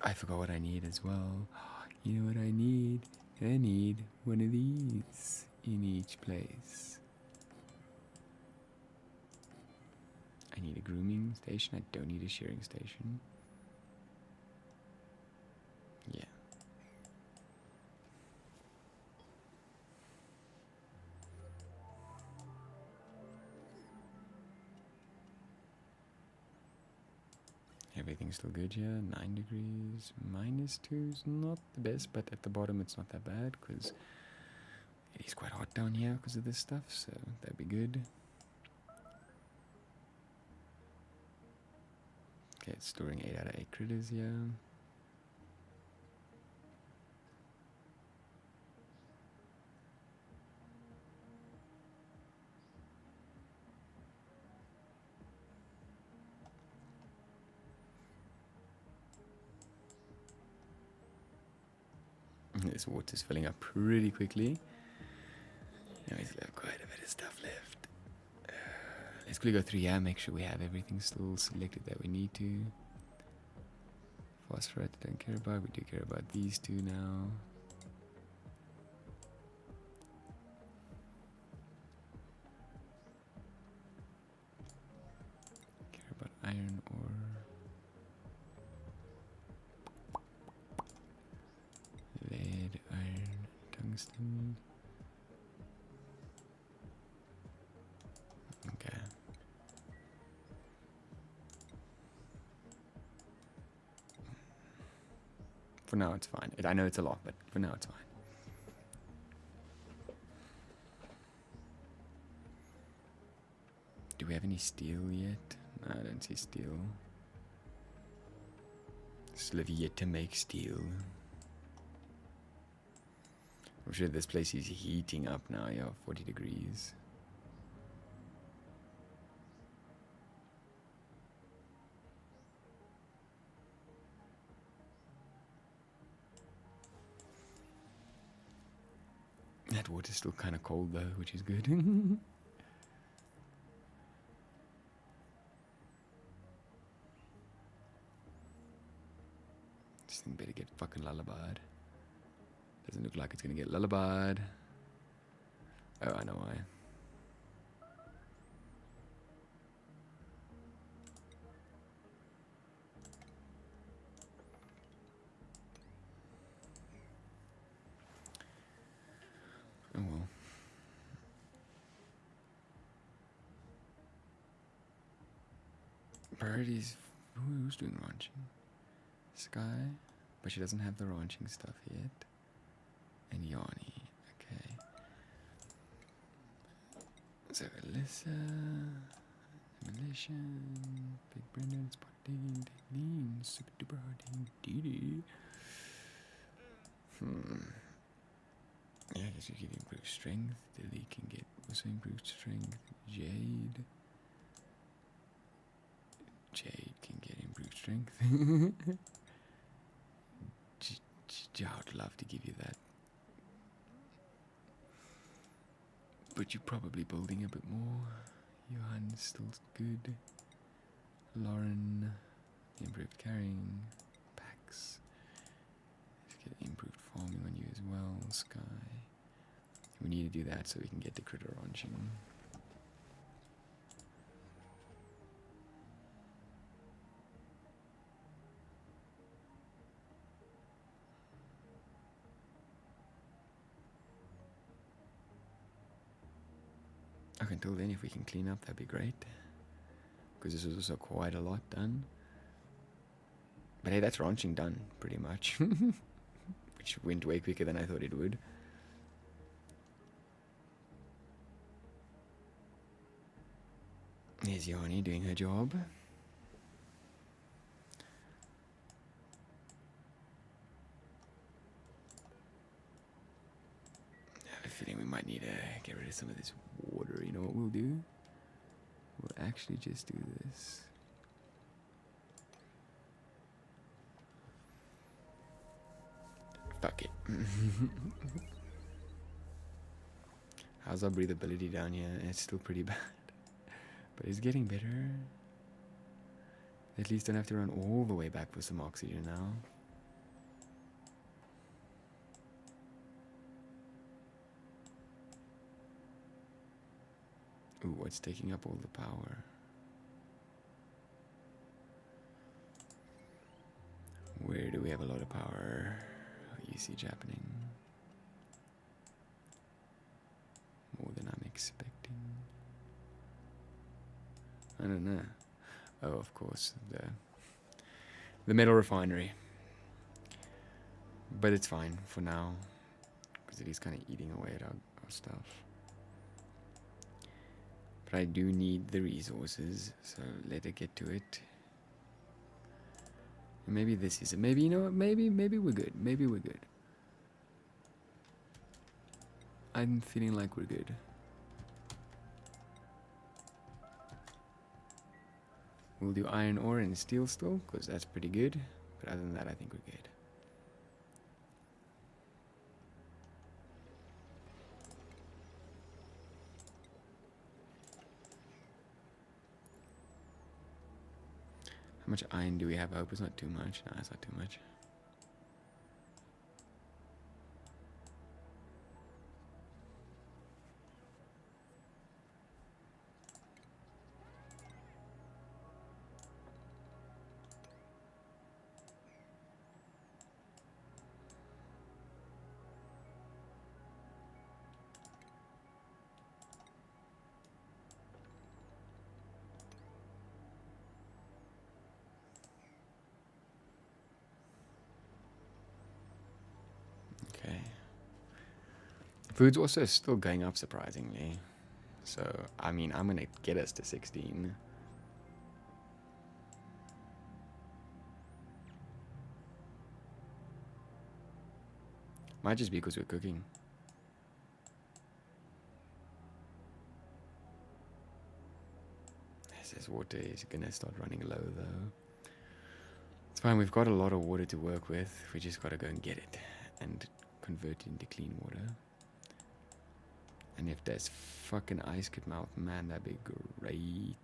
I forgot what I need as well. You know what I need? I need one of these in each place. I need a grooming station. I don't need a shearing station. Yeah. Everything's still good here. 9 degrees. -2 is not the best, but at the bottom it's not that bad because it is quite hot down here because of this stuff, so that'd be good. Okay, it's storing 8 out of 8 critters here. This water's filling up pretty quickly. Now we still have quite a bit of stuff left. Let's quickly go through here, make sure we have everything still selected that we need to. Phosphorite, I don't care about. We do care about these two now. Care about iron ore. Lead, iron, tungsten. Okay. For now it's fine. I know it's a lot, but for now it's fine. Do we have any steel yet? No, I don't see steel. Still have yet to make steel. I'm sure this place is heating up now, yeah, 40 degrees. That water's still kind of cold though, which is good. This thing better get fucking lullabied. Doesn't look like it's gonna get lullabied. Oh, I know why. Oh well. Priorities. Who's doing ranching? Sky, but she doesn't have the ranching stuff yet. And Yanni, okay. So Alyssa, Demolition, Big Brendan, Spot Digging, Technique, Super Duper Harding, Didi. Yeah, I guess you can improve strength. Dilly can get also improved strength. Jade can get improved strength. I would love to give you that. But you're probably building a bit more. Johan's still good. Lauren, improved carrying. Pax. Let's get improved farming on you as well. Sky. We need to do that so we can get the critter ranching. Okay, until then, if we can clean up, that'd be great. because this was also quite a lot done. But hey, that's ranching done, pretty much. Which went way quicker than I thought it would. Here's Yanni doing her job. I have a feeling we might need to get rid of some of this water. You know what we'll do? We'll actually just do this. Fuck it. How's our breathability down here? It's still pretty bad. But it's getting better. At least don't have to run all the way back for some oxygen now. Ooh, what's taking up all the power? Where do we have a lot of power? Usage happening. More than I'm expecting. I don't know. Oh, of course, the metal refinery. But it's fine for now, because it is kind of eating away at our stuff. But I do need the resources, so let it get to it. And maybe this is it. Maybe, you know what? Maybe we're good. Maybe we're good. I'm feeling like we're good. We'll do iron ore and steel still, because that's pretty good. But other than that, I think we're good. How much iron do we have? I hope it's not too much. No, it's not too much. Okay. Food's also still going up surprisingly. So, I mean, I'm going to get us to 16. Might just be because we're cooking. This water is going to start running low though. It's fine, we've got a lot of water to work with. We just got to go and get it and convert it into clean water. And if this fucking ice could melt, man, that'd be great.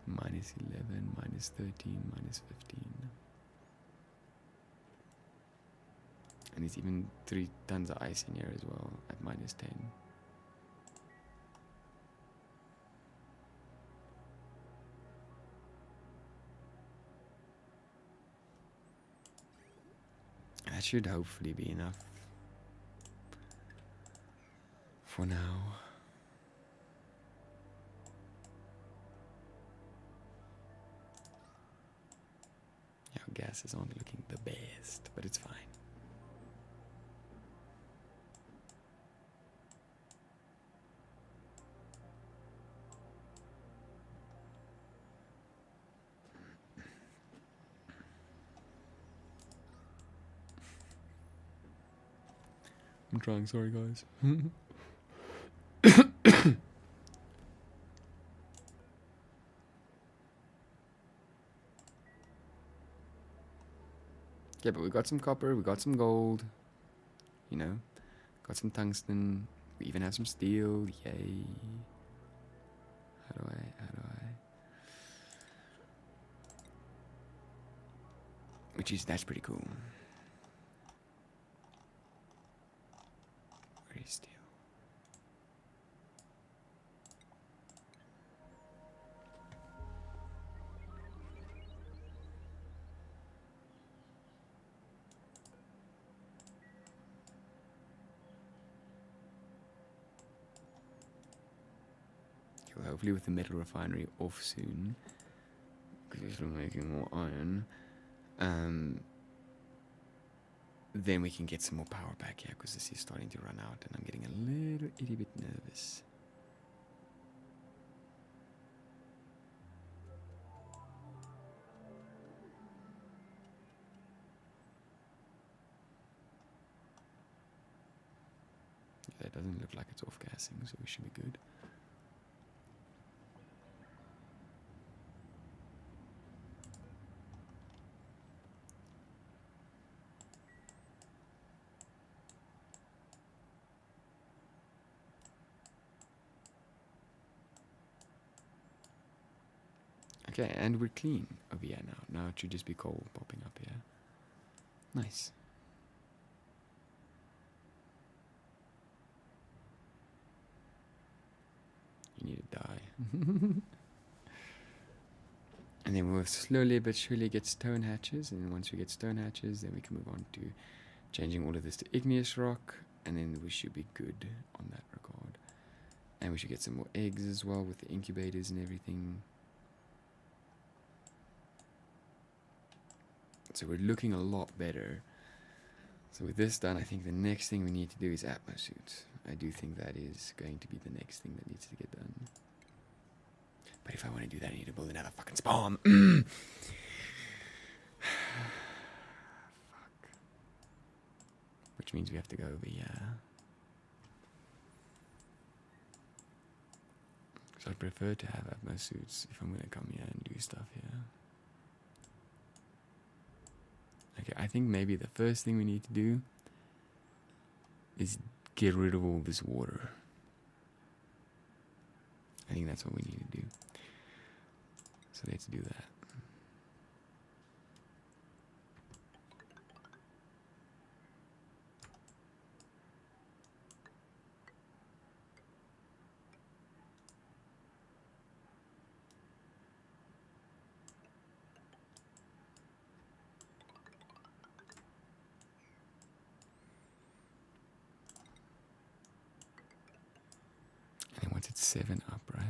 Minus 11, minus 13, minus 15. And there's even 3 tons of ice in here as well at minus 10. That should hopefully be enough for now. Our gas is only looking the best, but it's fine. I'm trying, sorry guys. Yeah, but we got some copper, we got some gold, you know, got some tungsten, we even have some steel, yay. How do I? That's pretty cool. Where is steel? hopefully with the metal refinery off soon, because we're still making more iron, then we can get some more power back here, because this is starting to run out, and I'm getting a little itty bit nervous. That doesn't look like it's off gassing, so we should be good. Okay, and we're clean over here now. Now it should just be coal popping up here. Nice. You need to die. And then we'll slowly but surely get stone hatches, and once we get stone hatches, then we can move on to changing all of this to igneous rock, and then we should be good on that regard. And we should get some more eggs as well with the incubators and everything. So we're looking a lot better. So with this done, I think the next thing we need to do is atmosuits. I do think that is going to be the next thing that needs to get done. But if I want to do that, I need to build another fucking SPOM. Fuck. Which means we have to go over here. So I'd prefer to have atmosuits if I'm going to come here and do stuff here. Okay, I think maybe the first thing we need to do is get rid of all this water. I think that's what we need to do. So let's do that. And then once it's 7 up, right?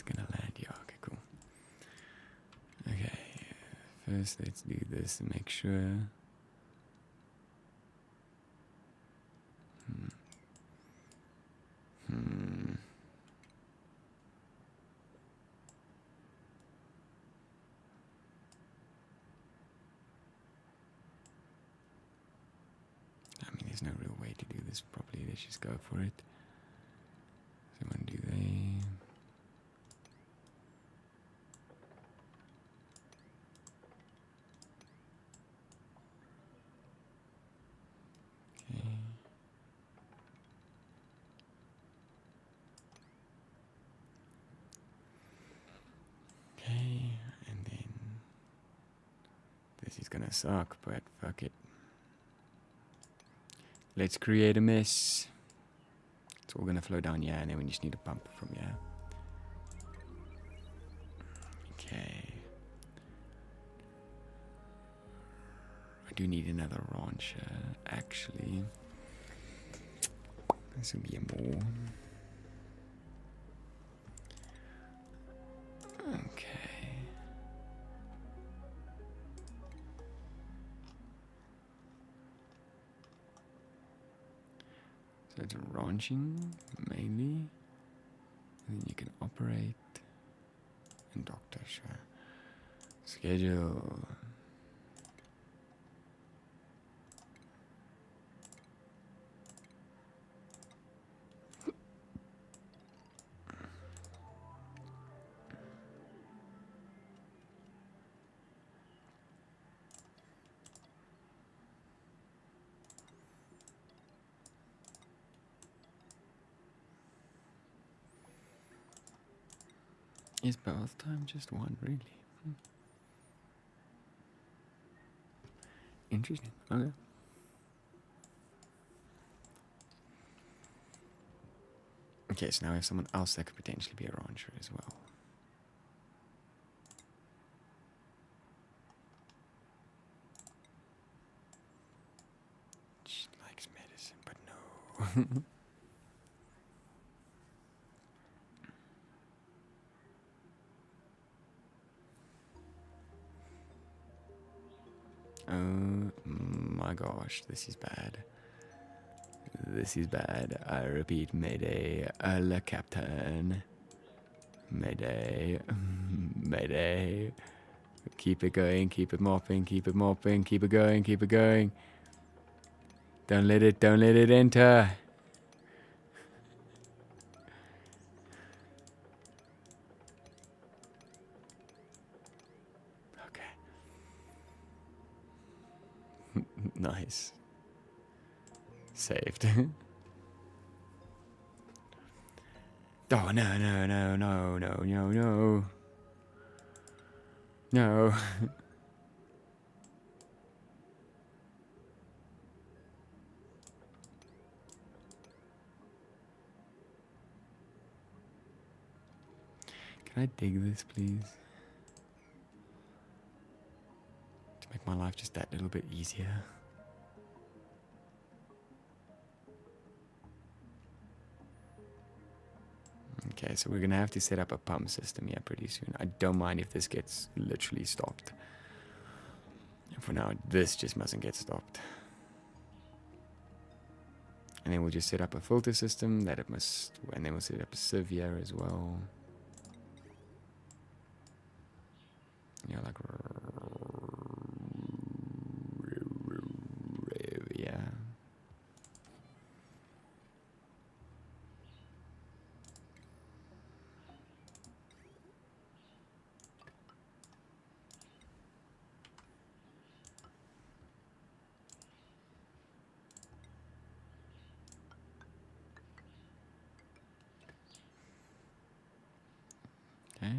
Gonna land, yeah, okay, cool. Okay, first let's do this and make sure. I mean, there's no real way to do this properly. Let's just go for it. So I'm gonna do that. Okay, and then this is gonna suck, but fuck it. Let's create a mess. It's all gonna flow down here, and then we just need to pump from here. Okay. I do need another rancher, actually. This will be a more. Okay. So it's ranching mainly, and then you can operate and doctor, sure. Schedule. Is bath time just one, really? Interesting. Okay. Okay, so now we have someone else that could potentially be a rancher as well. She likes medicine, but no. Oh my gosh, this is bad. This is bad. I repeat, Mayday, le Captain. Mayday, Mayday. Keep it going, keep it mopping, keep it mopping, keep it going, keep it going. Don't let it enter. Okay. Nice. Saved. Oh, no, no, no, no, no, no, no. No. Can I dig this, please? To make my life just that little bit easier. Okay, so we're gonna have to set up a pump system here pretty soon. I don't mind if this gets literally stopped. For now, this just mustn't get stopped. And then we'll just set up a filter system that it must, and then we'll set up a sieve here as well. Yeah, like, yeah. Okay.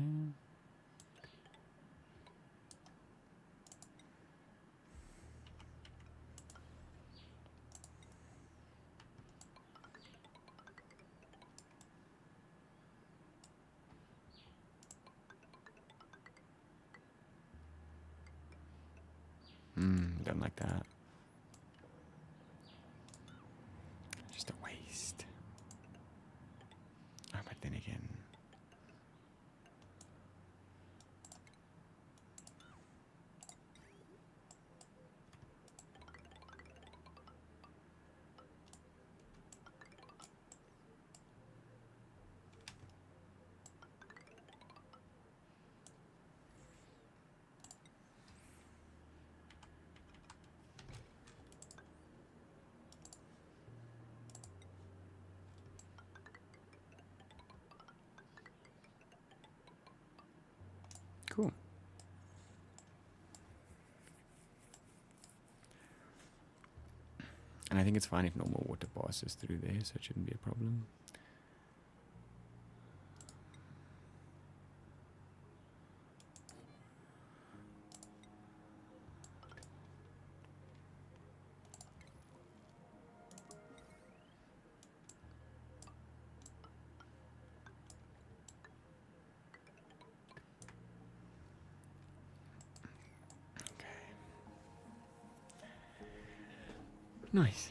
Don't like that. Just a waste. Oh, but then again. Cool. And I think it's fine if normal water passes through there, so it shouldn't be a problem. Nice.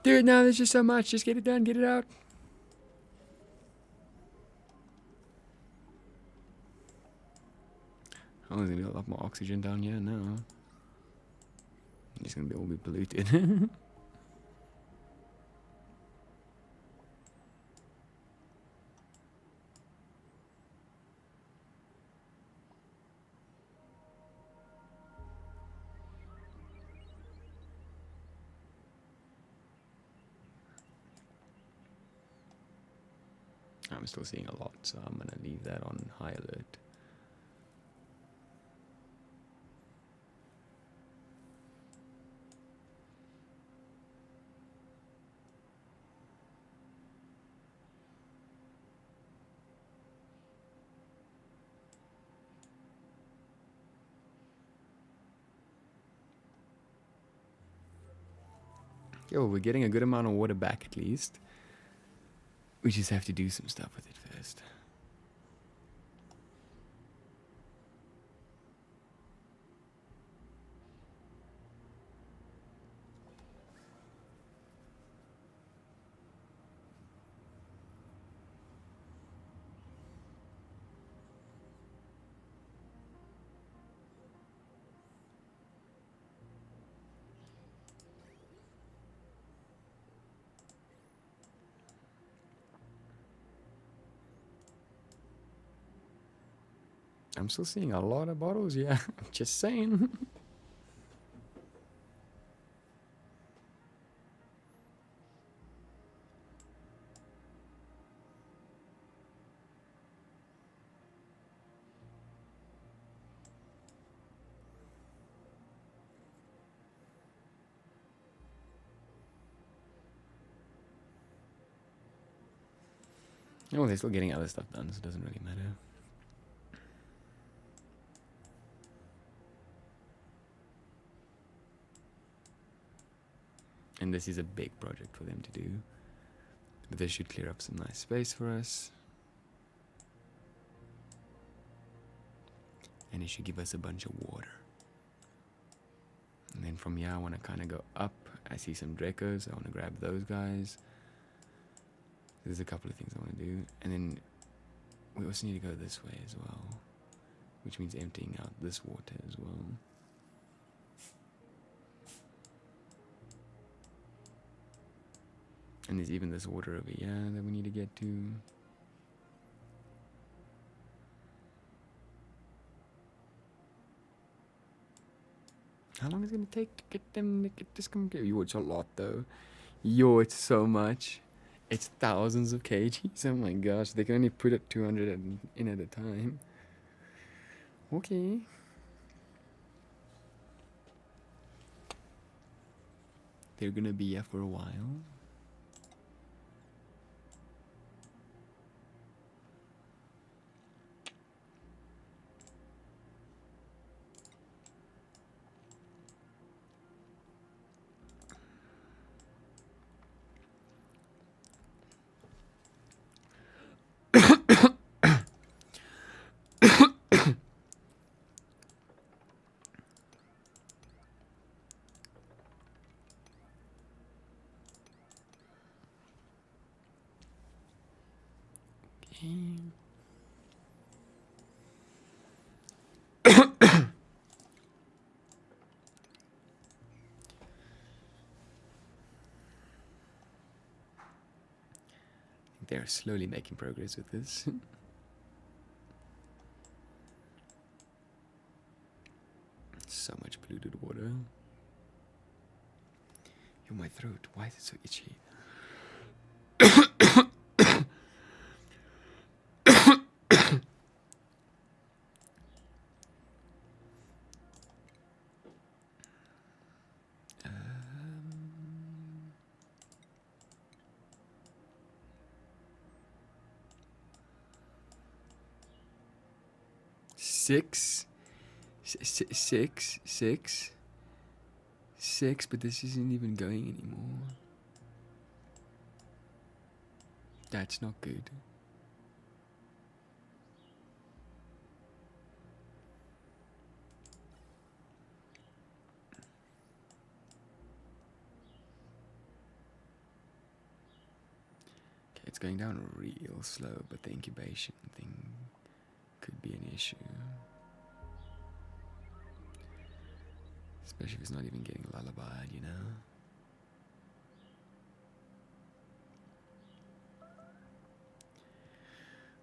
Dude, no, there's just so much. Just get it done, get it out. Oh, there's gonna be a lot more oxygen down here now. It's gonna be all be polluted. I'm still seeing a lot, so I'm going to leave that on high alert. Yeah, well, we're getting a good amount of water back at least. We just have to do some stuff with it first. I'm still seeing a lot of bottles, yeah. Just saying. Oh, they're still getting other stuff done, so it doesn't really matter. And this is a big project for them to do. But this should clear up some nice space for us. And it should give us a bunch of water. And then from here, I want to kind of go up. I see some Dracos. I want to grab those guys. There's a couple of things I want to do. And then we also need to go this way as well. Which means emptying out this water as well. And there's even this water over here that we need to get to. How long is it going to take to get them to get this complete? Yo, it's a lot though. Yo, it's so much. It's thousands of kgs. Oh my gosh, they can only put it 200 in at a time. Okay. They're gonna be here for a while. They're slowly making progress with this. So much polluted water. Yo, my throat. Why is it so itchy? Six, but this isn't even going anymore. That's not good. Okay, it's going down real slow, but the incubation thing could be an issue. Especially if it's not even getting lullabied, you know?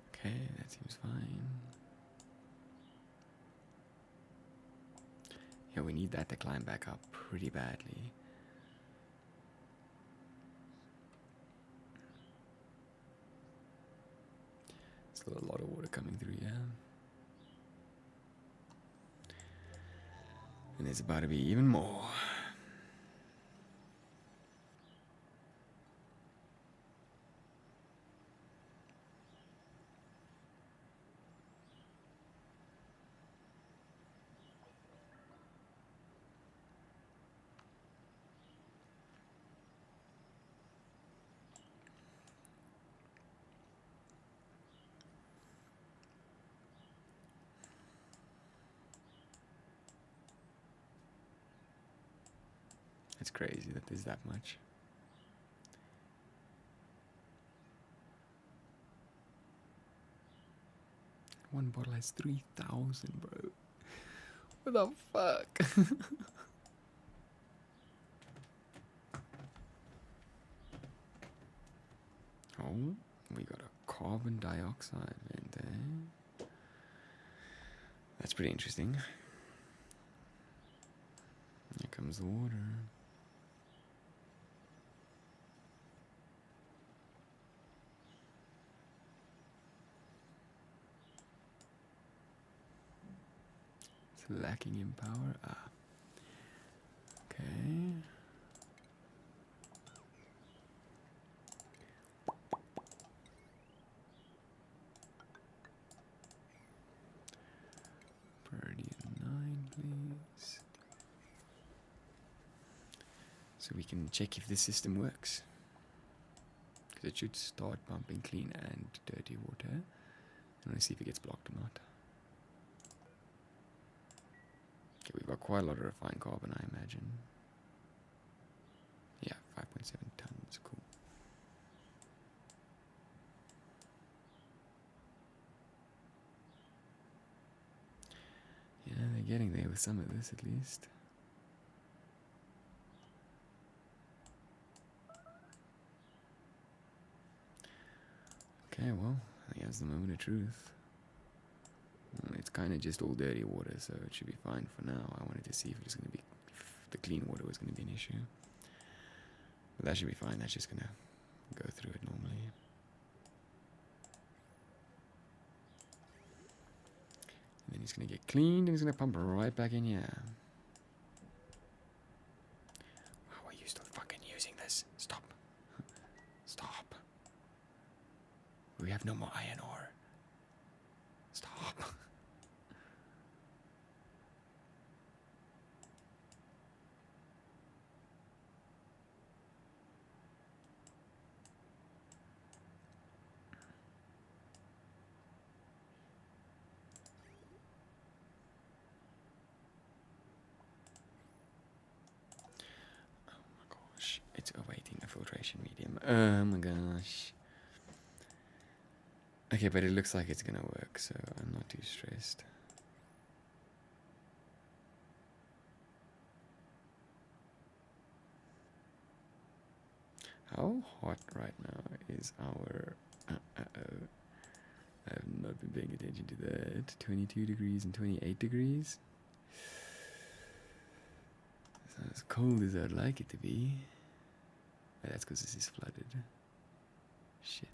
Okay, that seems fine. Yeah, we need that to climb back up pretty badly. Still a lot of water coming through, yeah. And there's about to be even more. It's crazy that there's that much. One bottle has 3,000, bro. What the fuck? Oh, we got a carbon dioxide vent, eh? That's pretty interesting. Here comes the water. It's lacking in power. Ah. Okay. Priority 9, please. So we can check if this system works. Because it should start pumping clean and dirty water. And let's see if it gets blocked or not. Okay, we've got quite a lot of refined carbon, I imagine. Yeah, 5.7 tons, cool. Yeah, they're getting there with some of this at least. Okay, well, I think that's the moment of truth. It's kind of just all dirty water, so it should be fine for now. I wanted to see if the clean water was going to be an issue. But that should be fine. That's just going to go through it normally. And then he's going to get cleaned and he's going to pump right back in here. How are you still fucking using this? Stop. Stop. We have no more iron ore. Stop. It's awaiting a filtration medium. Oh my gosh. Okay, but it looks like it's gonna work, so I'm not too stressed. How hot right now is our... Uh-oh. I have not been paying attention to that. 22 degrees and 28 degrees. It's not as cold as I'd like it to be. Oh, that's because this is flooded. Shit.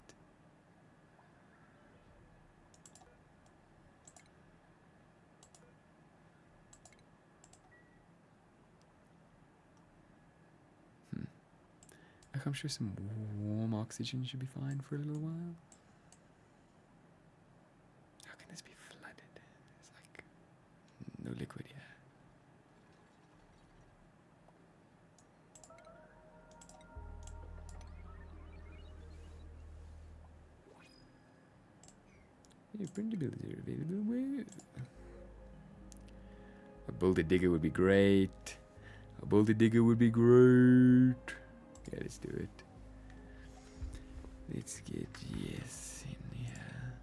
Like, I'm sure some warm oxygen should be fine for a little while. How can this be flooded? There's like no liquid here. Your printer builders are available. Woo. A boulder digger would be great. A boulder digger would be great. Yeah, let's do it. Let's get yes in here.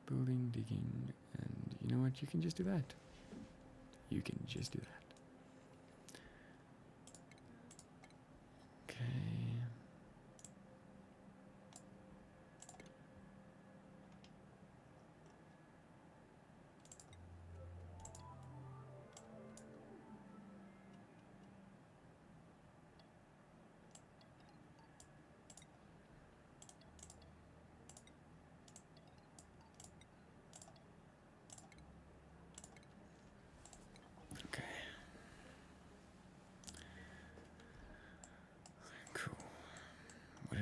Building, digging, and you know what? You can just do that. You can just do that. Okay.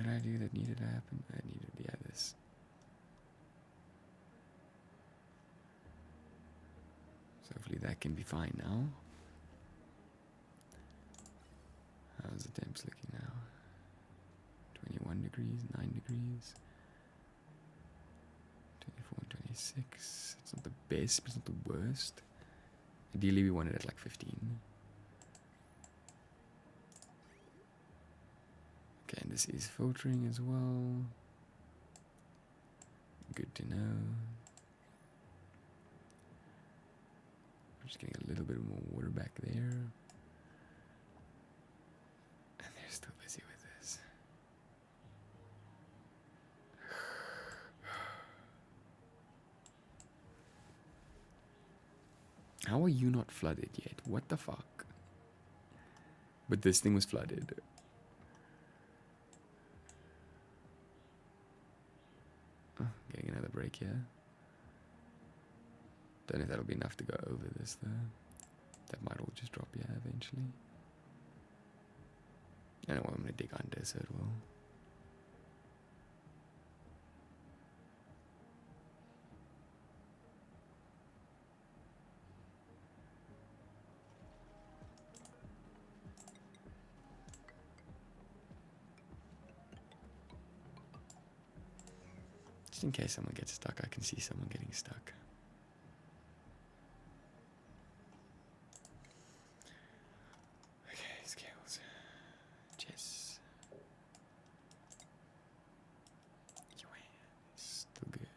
did I do that needed to happen? I needed, yeah, this. So hopefully that can be fine now. How's the temps looking now? 21 degrees, 9 degrees. 24 and 26. It's not the best, but it's not the worst. Ideally, we want it at like 15. Okay, and this is filtering as well. Good to know. We're just getting a little bit more water back there. And they're still busy with this. How are you not flooded yet? What the fuck? But this thing was flooded. Oh, getting another break here. Don't know if that'll be enough to go over this though. That might all just drop, yeah, eventually. I know what I'm gonna dig under, so it will. Just in case someone gets stuck, I can see someone getting stuck. Okay, scales. Chess. Still good.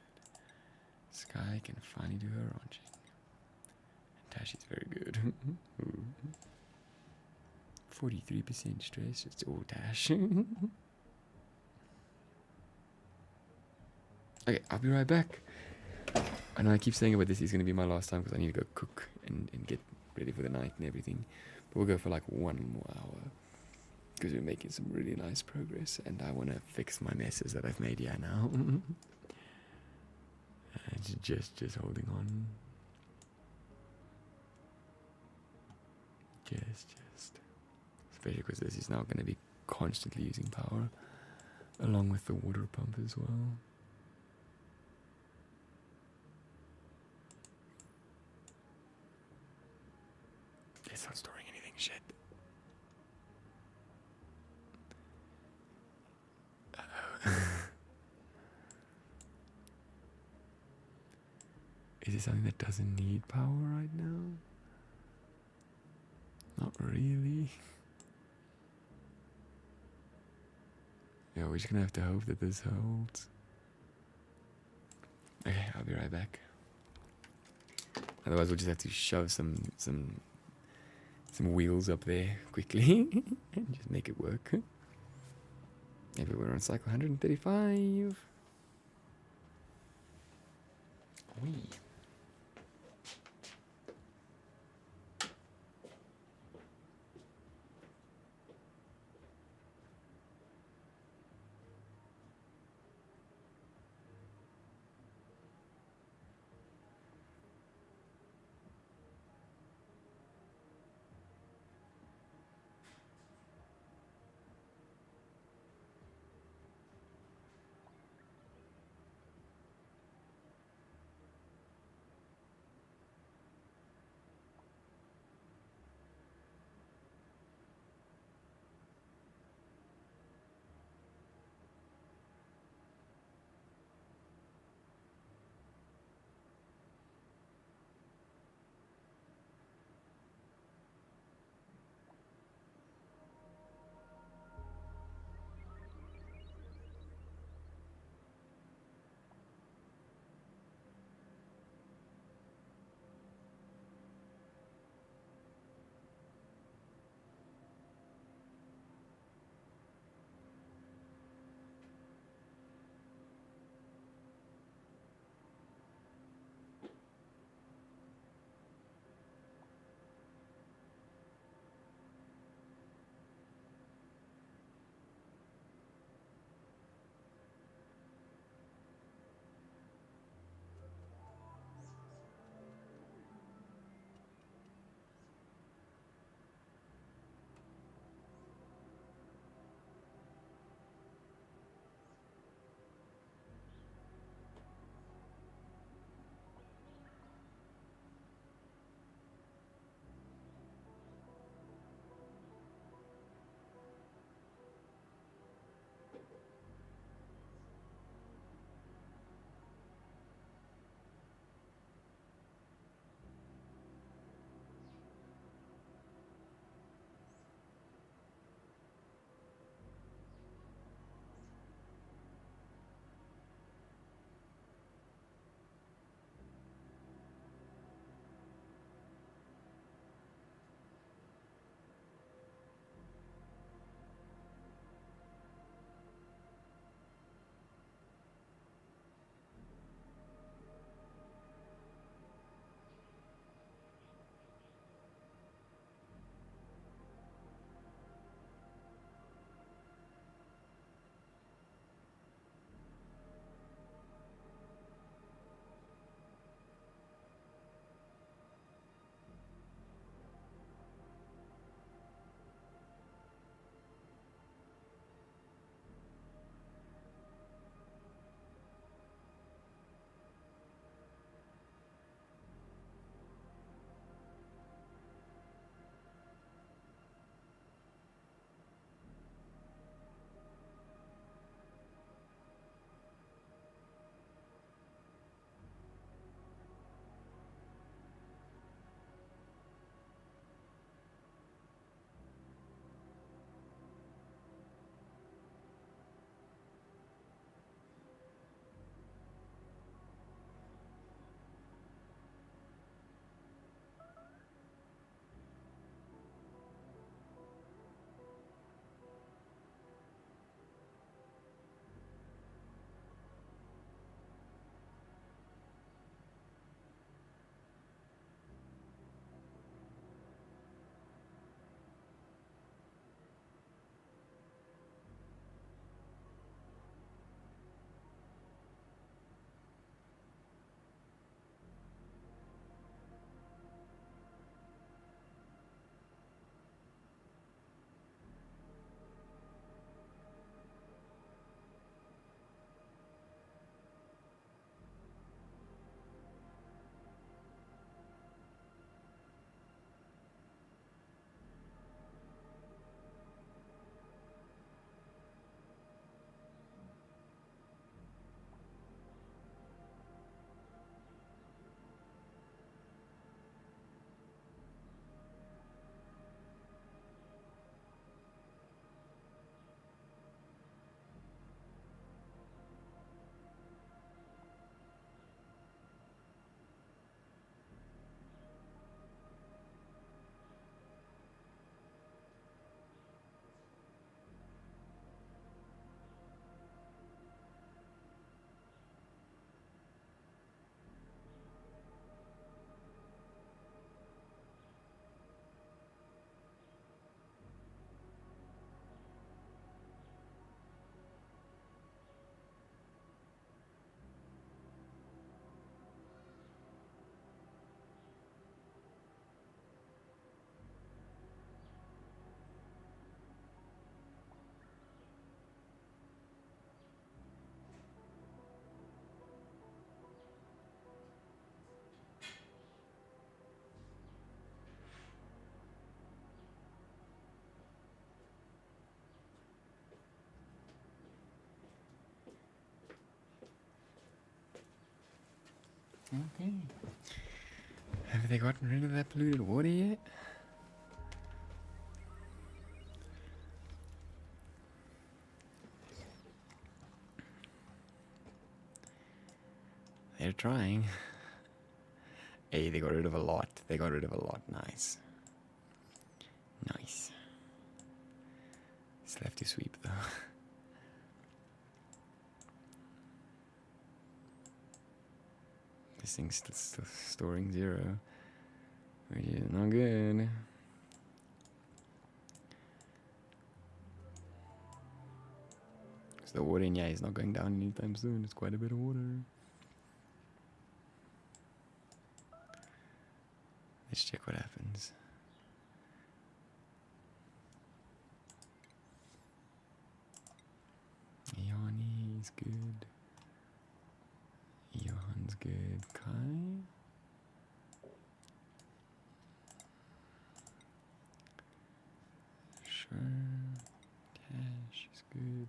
Sky can finally do her launching. And Tashi's very good. 43% stress, it's all Tash. Okay, I'll be right back. I know I keep saying about this is going to be my last time because I need to go cook and get ready for the night and everything. But we'll go for like 1 more hour because we're making some really nice progress and I want to fix my messes that I've made here now. just holding on. Just. Especially because this is now going to be constantly using power along with the water pump as well. It's not storing anything, shit. Is it something that doesn't need power right now? Not really. Yeah, we're just gonna have to hope that this holds. Okay, I'll be right back. Otherwise, we'll just have to shove some wheels up there quickly and just make it work. Maybe we're on cycle 135. Wee. Okay. Have they gotten rid of that polluted water yet? They're trying. Hey, they got rid of a lot. They got rid of a lot. Nice. Nice. Still have to sweep though. This thing's still storing 0. Which is not good. So the water in here is not going down anytime soon. It's quite a bit of water. Let's check what happens. Ioni's good. Johan's good. Kai? Sure. Tash is good.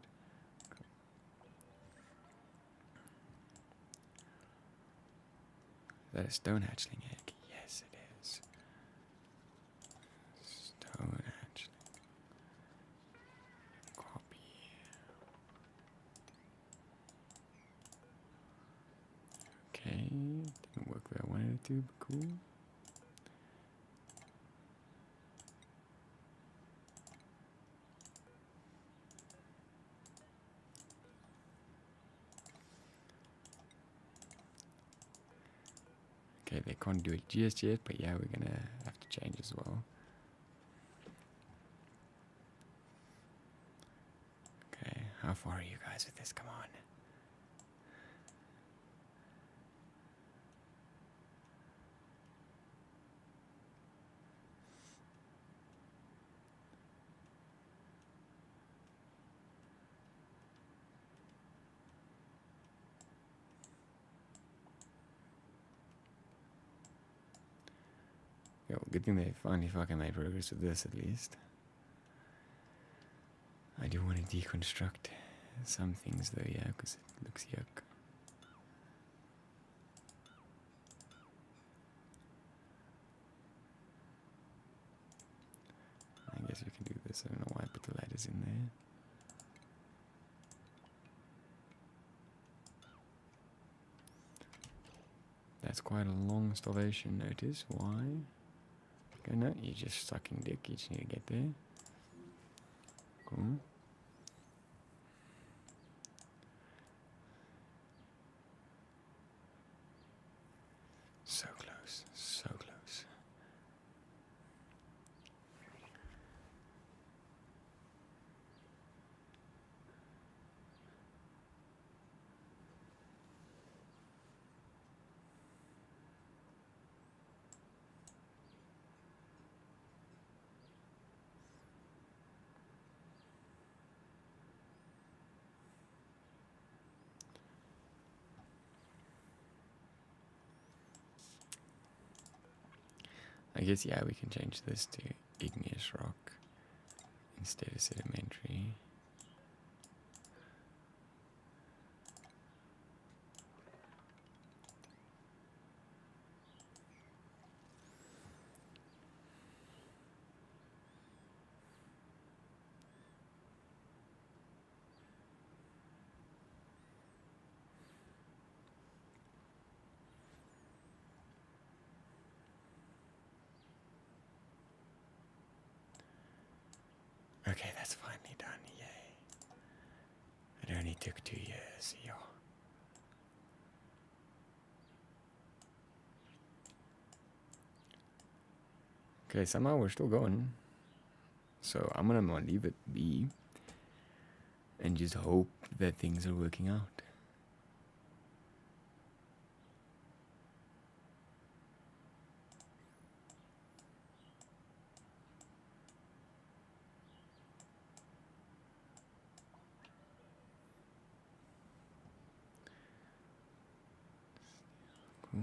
Is that a stone hatchling egg? Yes, it is. Stone hatchling. Copy. Okay. Didn't work where I wanted it to, but cool. Okay, they can't do it just yet, but yeah, we're gonna have to change as well. Okay, how far are you guys with this? Come on. Yo, good thing they finally fucking made progress with this at least. I do want to deconstruct some things though, yeah, because it looks yuck. I guess we can do this. I don't know why I put the ladders in there. That's quite a long starvation notice. Why? Okay, no, you're just sucking dick. You just need to get there. Cool. So close, so close. I guess, yeah, we can change this to igneous rock instead of sedimentary. Okay, that's finally done, yay. It only took 2 years, yo. Okay, somehow we're still going. So I'm gonna leave it be and just hope that things are working out. Cool.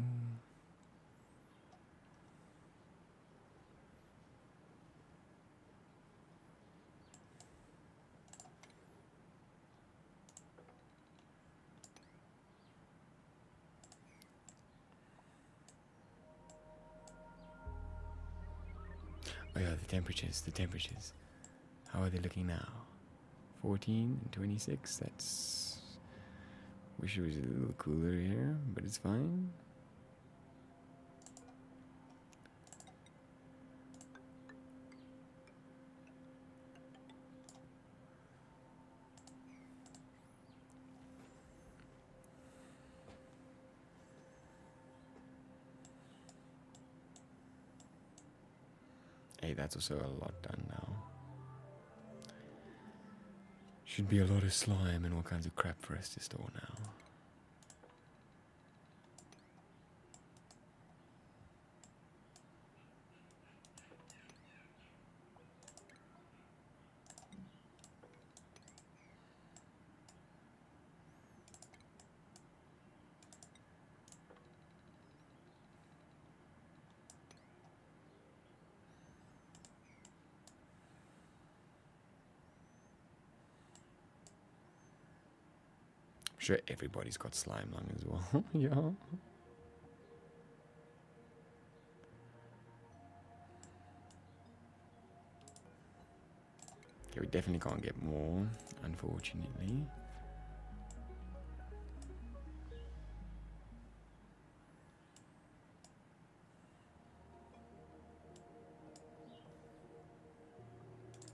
Oh yeah, the temperatures, the temperatures. How are they looking now? 14 and 26, that's... Wish it was a little cooler here, but it's fine. Hey, that's also a lot done now. Should be a lot of slime and all kinds of crap for us to store now. I'm sure everybody's got slime lung as well. Yeah. Okay, we definitely can't get more, unfortunately.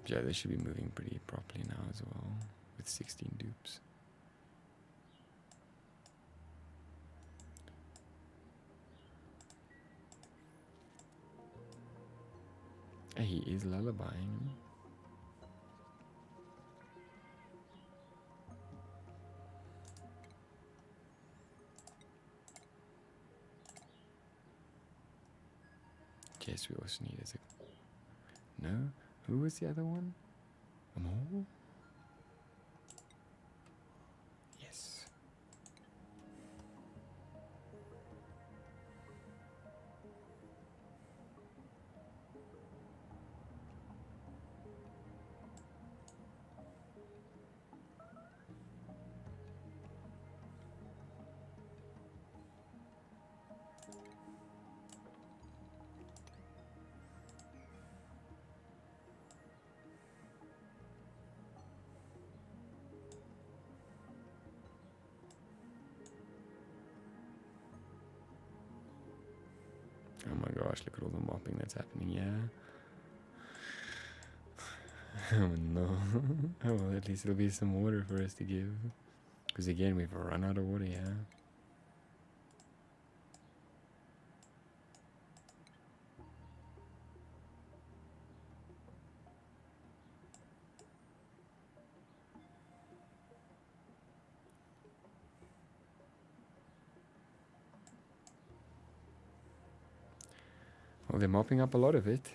Yeah, they should be moving pretty properly now as well, with 16 dupes. He is lullabying. Guess we also need as a... No? Who was the other one? A mole? Yes. Oh my gosh, look at all the mopping that's happening, yeah. Oh no. Oh, well, at least there'll be some water for us to give. Because again, we've run out of water, yeah. Well, they're mopping up a lot of it.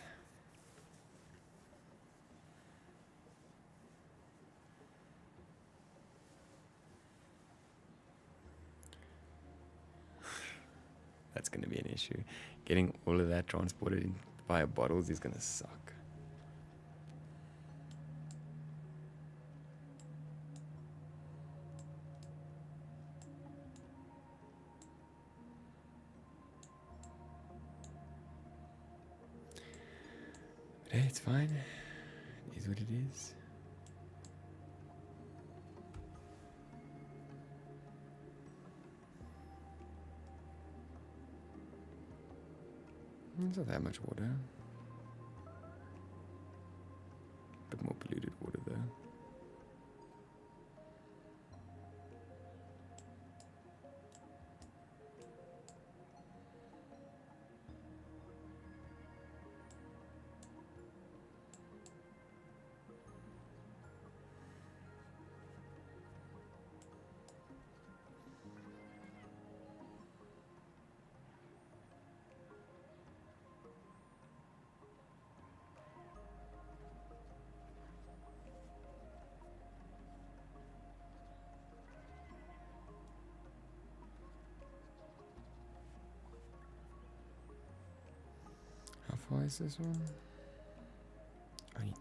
That's going to be an issue. Getting all of that transported in via bottles is going to suck. But hey, it's fine. It is what it is. There's not that much water. A bit more polluted water though. How far is this one? Only 29%.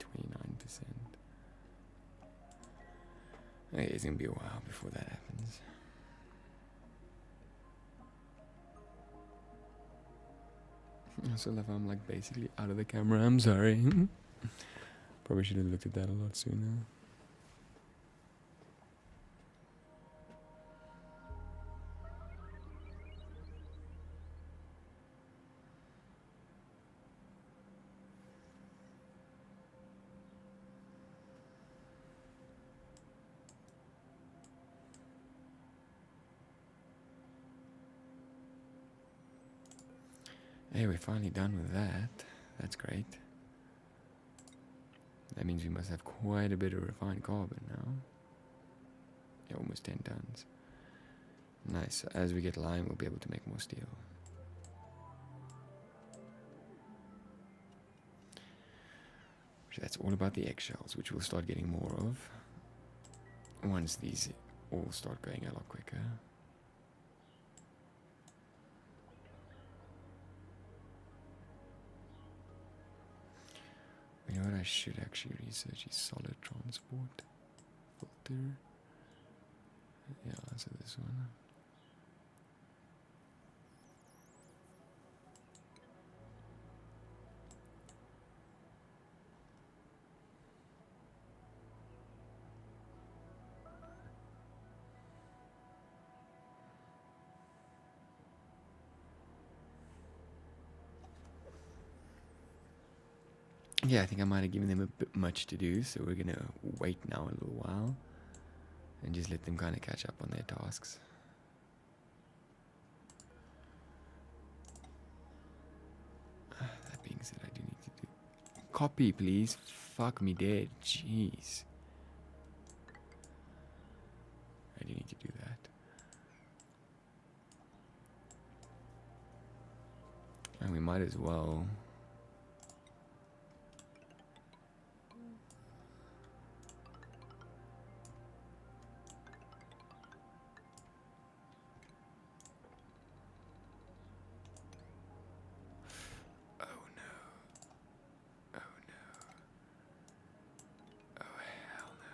Okay, it's gonna be a while before that happens. I still love how I'm like basically out of the camera. I'm sorry. Probably should have looked at that a lot sooner. Hey, we're finally done with that. That's great. That means we must have quite a bit of refined carbon now. Yeah, almost 10 tons. Nice. As we get lime, we'll be able to make more steel. So that's all about the eggshells, which we'll start getting more of once these all start going a lot quicker. You know what, I should actually research is solid transport filter. Yeah, so this one. Yeah, I think I might have given them a bit much to do, so we're gonna wait now a little while and just let them kind of catch up on their tasks. That being said, I do need to do copy, please. Fuck me dead. Jeez. I do need to do that. And we might as well. Oh no. Oh no. Oh hell no.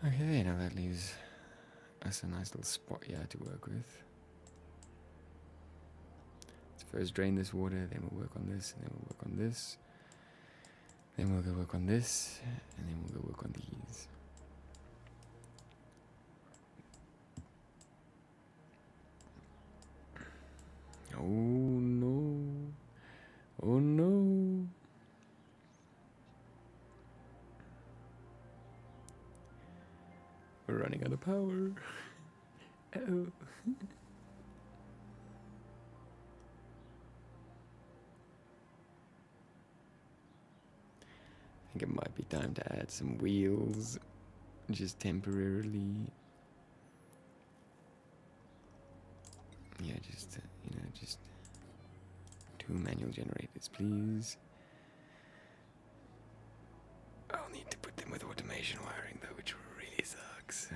Okay, now that leaves us a nice little spot here to work with. Let's first drain this water, then we'll work on this, and then we'll work on this. Then we'll go work on this, and then we'll go work on these. Oh no. Oh no. We're running out of power. Oh. I think it might be time to add some wheels, just temporarily. Yeah, just, just 2 manual generators, please. I'll need to put them with automation wiring, though, which really sucks.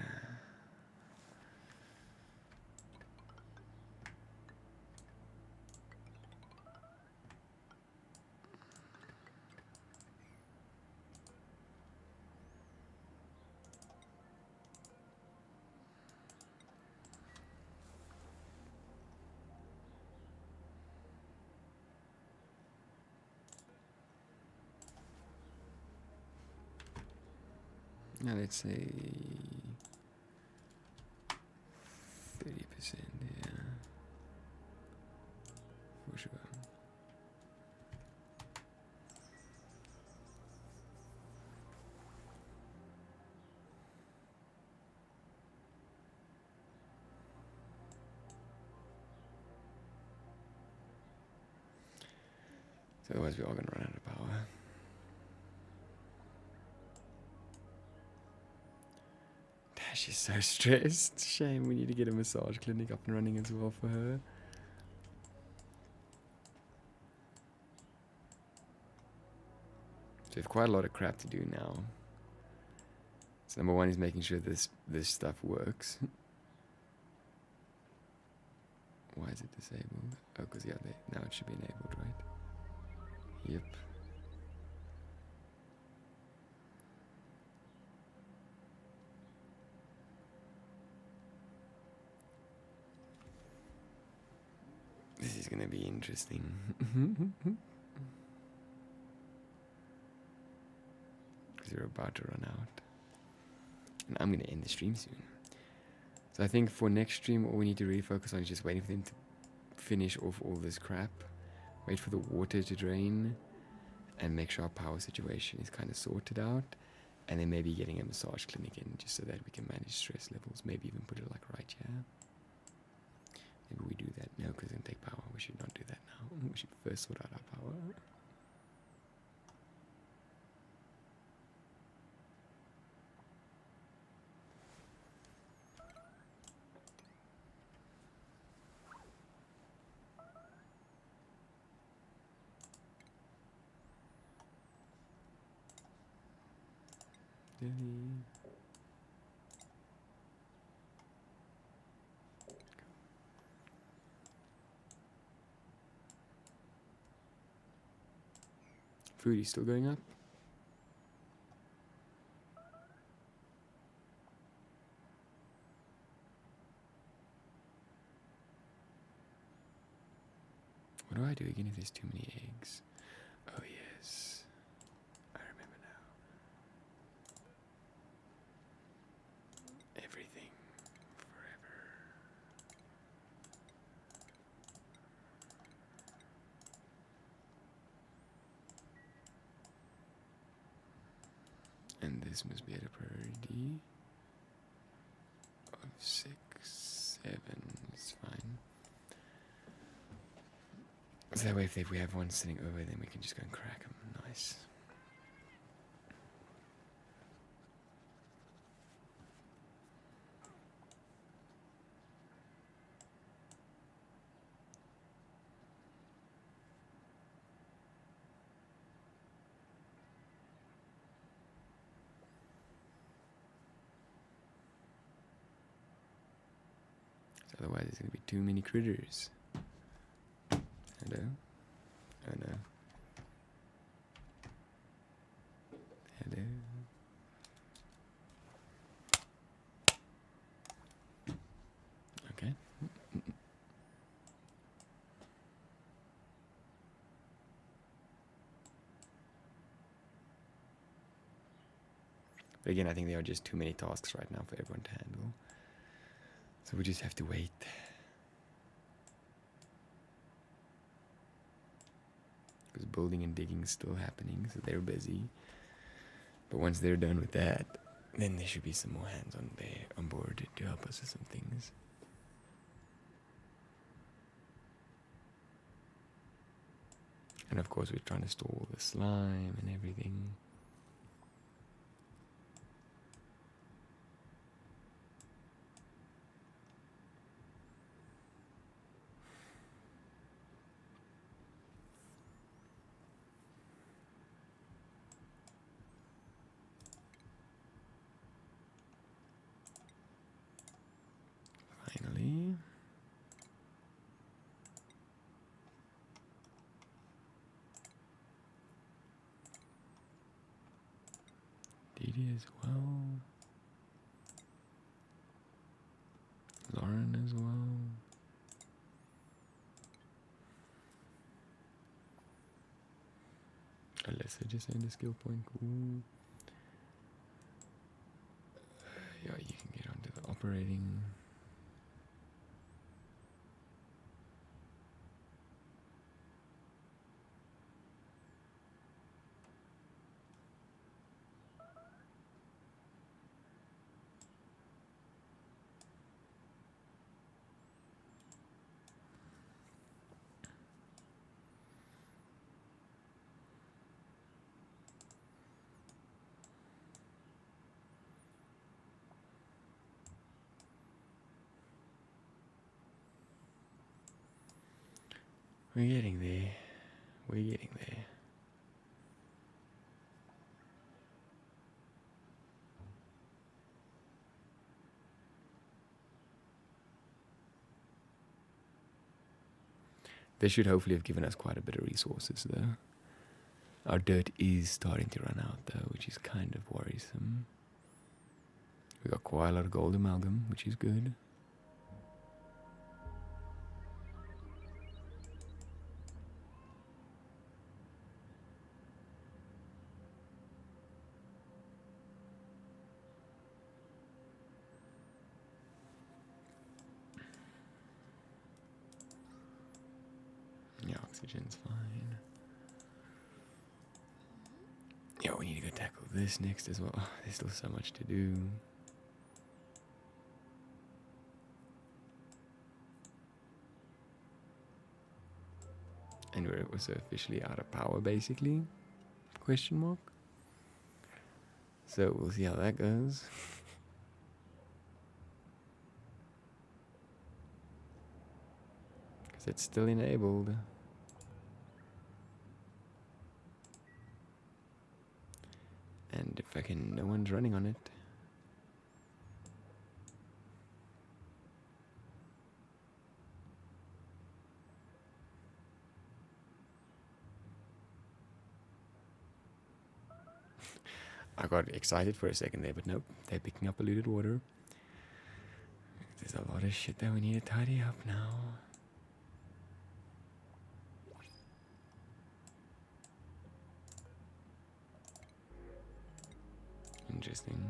Now let's say 30%, yeah, for sure. So otherwise we are going to run out of power. She's so stressed. Shame, we need to get a massage clinic up and running as well for her. So we have quite a lot of crap to do now. So number one is making sure this stuff works. Why is it disabled? Oh, because yeah, now it should be enabled, right? Yep. This is gonna be interesting. Because we're about to run out. And I'm gonna end the stream soon. So I think for next stream, all we need to really focus on is just waiting for them to finish off all this crap. Wait for the water to drain. And make sure our power situation is kind of sorted out. And then maybe getting a massage clinic in just so that we can manage stress levels. Maybe even put it like right here. Maybe we do that. No, because it's going to take power. We should not do that now. We should first sort out our power. Food is still going up. What do I do again if there's too many eggs? Oh yes, I remember now. Everything forever. And this must be at a priority of 6, 7. It's fine. So that way, if we have one sitting over, then we can just go and crack them. Nice. Otherwise, there's going to be too many critters. Hello? Oh no. Hello? Okay. But again, I think there are just too many tasks right now for everyone to handle. So we just have to wait. Because building and digging is still happening, so they're busy. But once they're done with that, then there should be some more hands on board to help us with some things. And of course, we're trying to store all the slime and everything. Finally. Didi as well. Lauren as well. Alyssa just earned a skill point. Cool. Yeah, you can get onto the operating. We're getting there. We're getting there. They should hopefully have given us quite a bit of resources, though. Our dirt is starting to run out, though, which is kind of worrisome. We got quite a lot of gold amalgam, which is good. Yeah, oxygen's fine. Yeah, we need to go tackle this next as well. There's still so much to do. And we're also officially out of power, basically. Question mark. So we'll see how that goes. Because it's still enabled. And if fucking no one's running on it. I got excited for a second there, but nope. They're picking up polluted water. There's a lot of shit that we need to tidy up now. Interesting.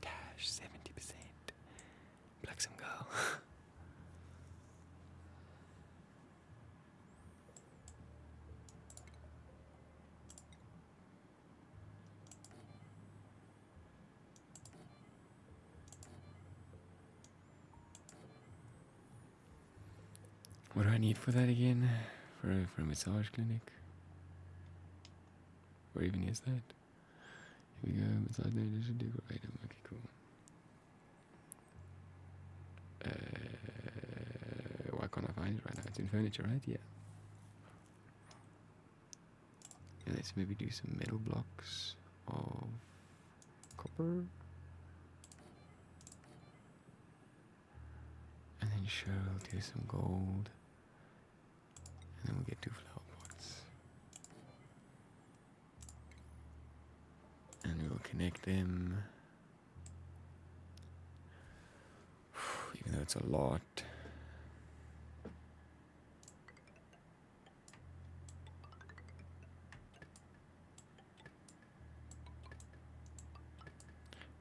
Dash 70%. Black some girl. What do I need for that again? For a massage clinic? Where even is that? Here we go. Massage clinic should do item. Okay, cool. Why can't I find it right now? It's in furniture, right? Yeah. Let's maybe do some metal blocks of copper. And then sure, we'll do some gold. And then we'll get 2 flower pots. And we'll connect them. Even though it's a lot.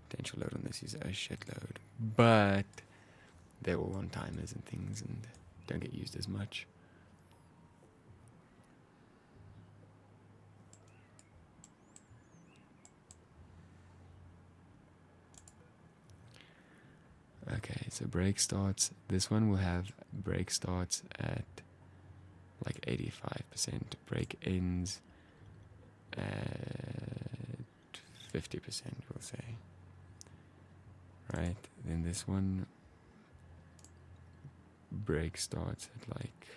Potential load on this is a shitload. But they're all on timers and things and don't get used as much. Okay, so break starts. This one will have break starts at like 85%. Break ends at 50%, we'll say. Right, then this one break starts at like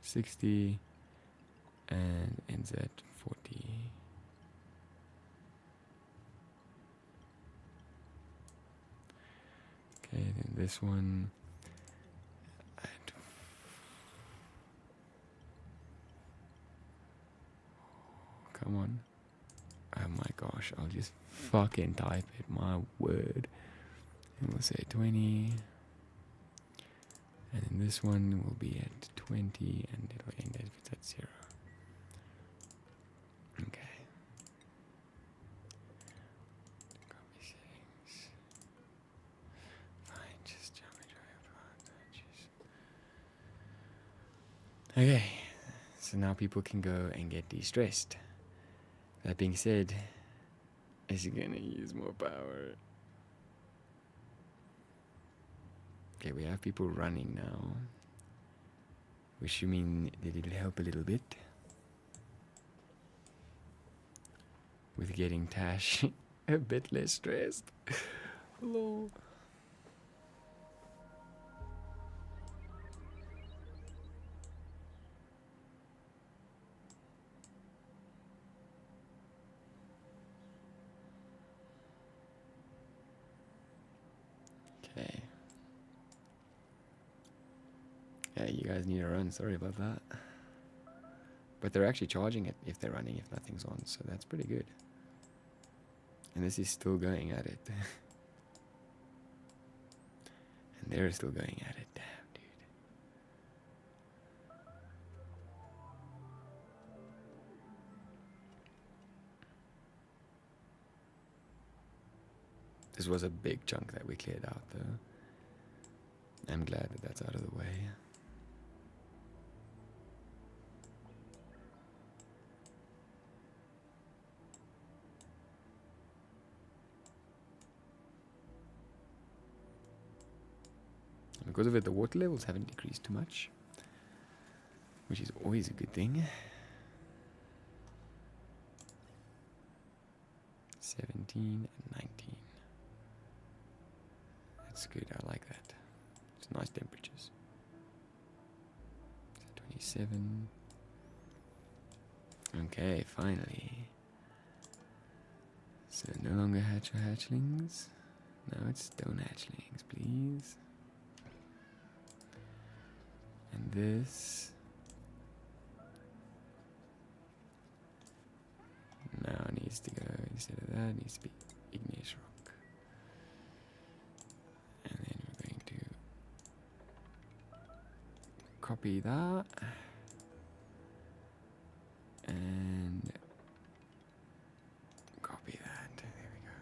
60 and ends at 40. Okay, then this one at come on. Oh my gosh, I'll just fucking type it, my word. And we'll say 20. And then this one will be at 20 and it'll end if it's at 0. Okay. Copy settings. Fine, just jump into your Okay. So now people can go and get de-stressed. That being said, is it gonna use more power? Okay, we have people running now. Which you mean that it'll help a little bit with getting Tash a bit less stressed. Hello. Yeah, you guys need to run. Sorry about that. But they're actually charging it if they're running, if nothing's on, so that's pretty good. And this is still going at it. And they're still going at it. Damn, dude. This was a big chunk that we cleared out, though. I'm glad that that's out of the way. Because of it, the water levels haven't decreased too much, which is always a good thing. 17 and 19. That's good, I like that. It's nice temperatures. 27. Okay, finally. So no longer hatch or hatchlings. Now it's stone hatchlings, please. And this now needs to go, instead of that, needs to be igneous rock. And then we're going to copy that. And copy that. There we go.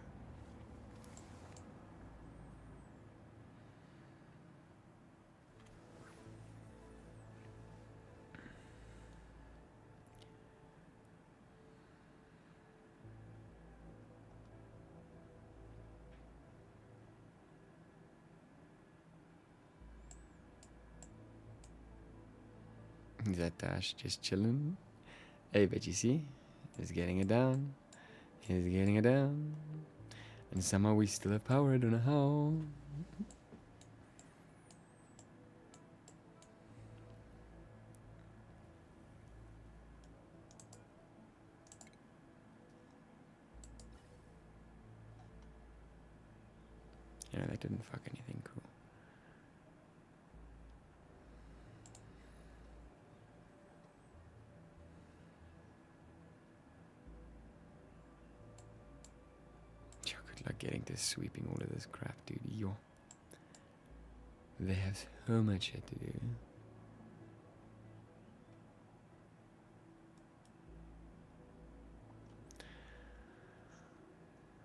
Is that Dash just chilling? Hey, but you see, he's getting it down. He's getting it down. And somehow we still have power, I don't know how. Yeah, that didn't fuck anything cool. Good luck getting to sweeping all of this crap, dude. Yo. They have so much shit to do.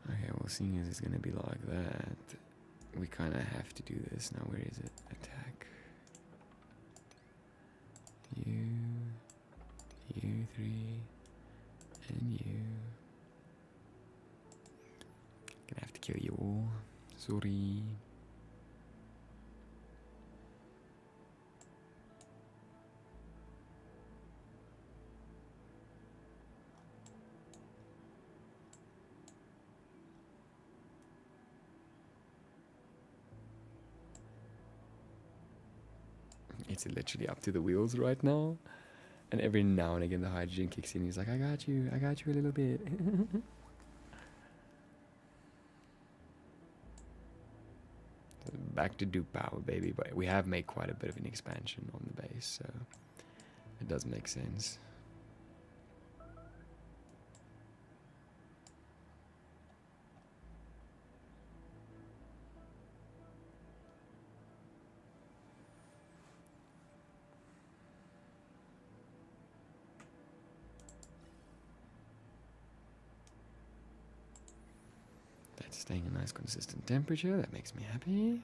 Okay, well, seeing as it's gonna be like that, we kind of have to do this. Now, where is it? Attack. You 3, and you. Gonna have to kill you all. Sorry. It's literally up to the wheels right now. And every now and again the hydrogen kicks in. He's like, I got you a little bit. Back to Duke power, baby. But we have made quite a bit of an expansion on the base, so it does make sense. That's staying a nice consistent temperature. That makes me happy.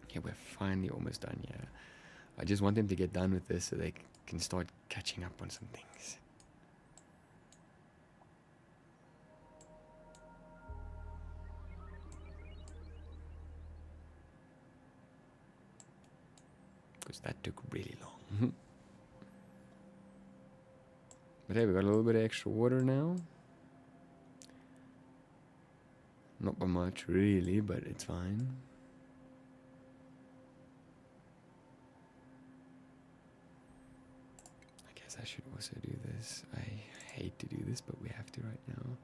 Okay, we're finally almost done here. I just want them to get done with this so they can start catching up on some things. Because that took really long. But hey, we got a little bit of extra water now. Not by much, really, but it's fine. I should also do this. I hate to do this, but we have to right now.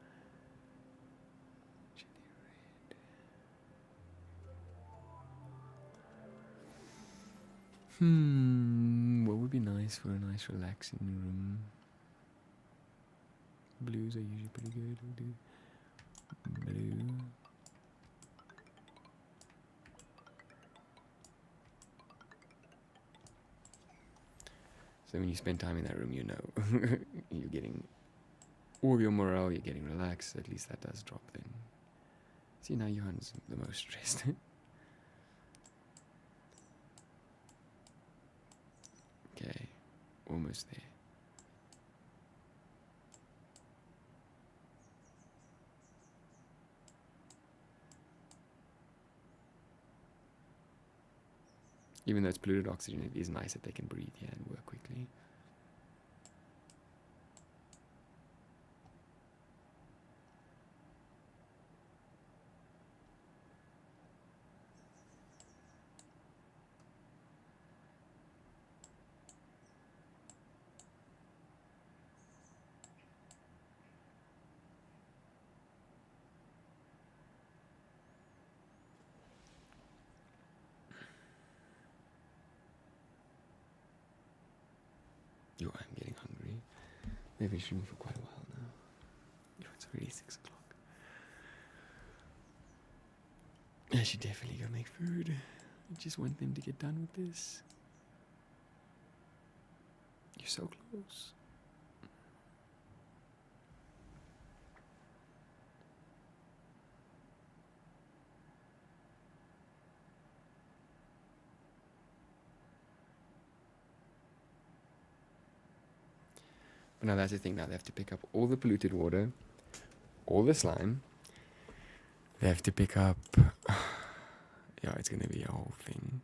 What would be nice for a nice relaxing room? Blues are usually pretty good. We'll do blue. So when you spend time in that room, you know you're getting all your morale, you're getting relaxed. At least that does drop then. See, now Johan's the most stressed. Okay, almost there. Even though it's polluted oxygen, it is nice that they can breathe here and work quickly. Yo, I'm getting hungry. They've been streaming for quite a while now. Yo, it's already 6 o'clock. I should definitely go make food. I just want them to get done with this. You're so close. But now that's the thing. Now they have to pick up all the polluted water, all the slime. They have to pick up... yeah, it's going to be a whole thing.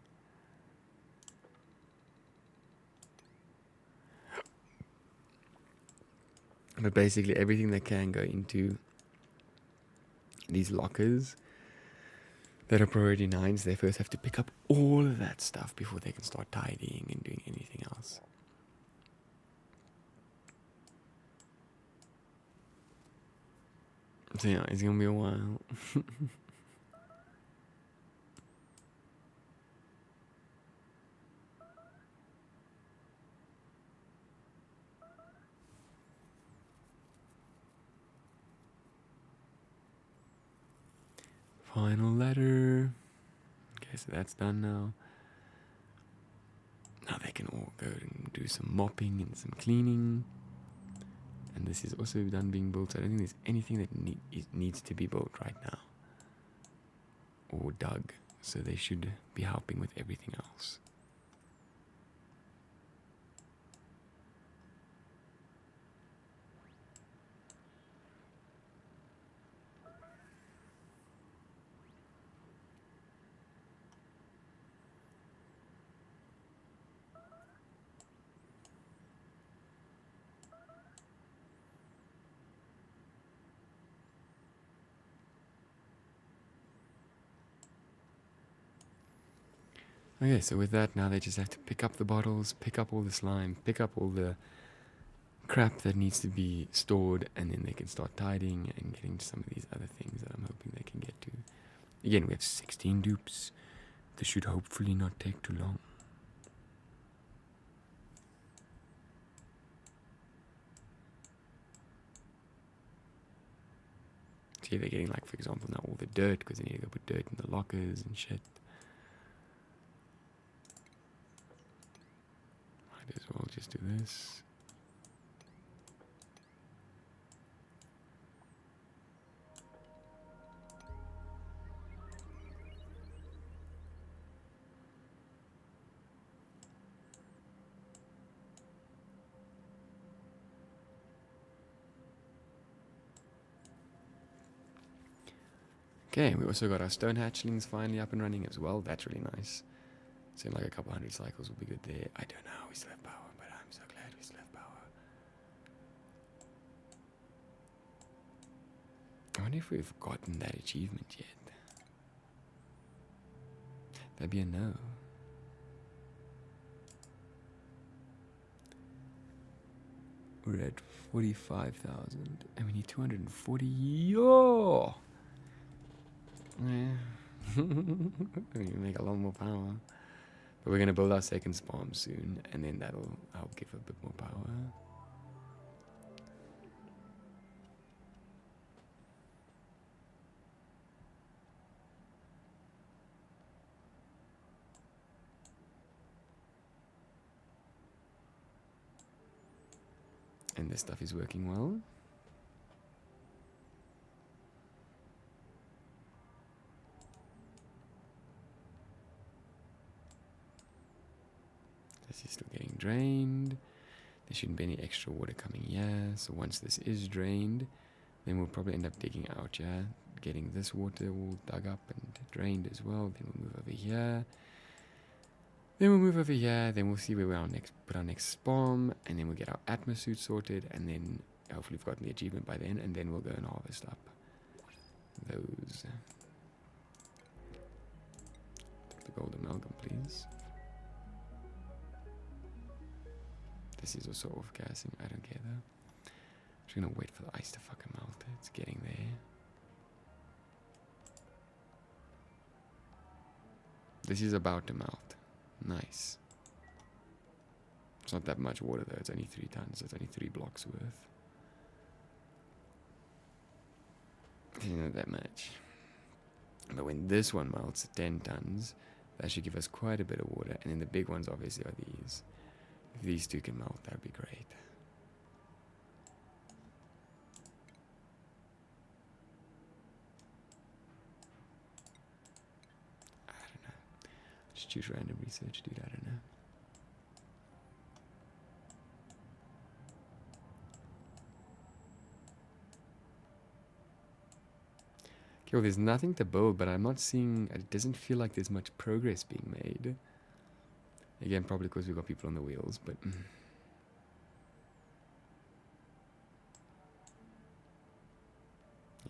But basically everything that can go into these lockers that are priority 9s, they first have to pick up all of that stuff before they can start tidying and doing anything else. So yeah, it's going to be a while. Final letter. Okay, so that's done now. Now they can all go and do some mopping and some cleaning. And this is also done being built. So I don't think there's anything that needs to be built right now. Or dug. So they should be helping with everything else. Okay, so with that, now they just have to pick up the bottles, pick up all the slime, pick up all the crap that needs to be stored, and then they can start tidying and getting to some of these other things that I'm hoping they can get to. Again, we have 16 dupes. This should hopefully not take too long. See, they're getting, like, for example, now all the dirt, because they need to go put dirt in the lockers and shit. Might as well just do this. Okay, we also got our stone hatchlings finally up and running as well. That's really nice. So in like a couple hundred cycles will be good there. I don't know, we still have power, but I'm so glad we still have power. I wonder if we've gotten that achievement yet. That'd be a no. We're at 45,000. And we need 240. Yo! Yeah. We can make a lot more power. But we're going to build our second SPOM soon. And then that'll help give a bit more power. And this stuff is working well. This is still getting drained. There shouldn't be any extra water coming here. So once this is drained, then we'll probably end up digging out here, getting this water all dug up and drained as well. Then we'll move over here. Then we'll move over here. Then we'll see where we'll put our next SPOM, and then we'll get our Atmos suit sorted, and then hopefully we've gotten the achievement by then, and then we'll go and harvest up those. Take the gold amalgam, please. This is also off gassing. I don't care though. I'm just gonna wait for the ice to fucking melt. It's getting there. This is about to melt. Nice. It's not that much water though. It's only 3 tons. It's only 3 blocks worth. It's not that much. But when this one melts, 10 tons, that should give us quite a bit of water. And then the big ones obviously are these. If these two can melt, that would be great. I don't know. Just choose random research, dude. I don't know. Okay, well, there's nothing to build, but I'm not seeing... It doesn't feel like there's much progress being made. Again, probably because we've got people on the wheels, but... You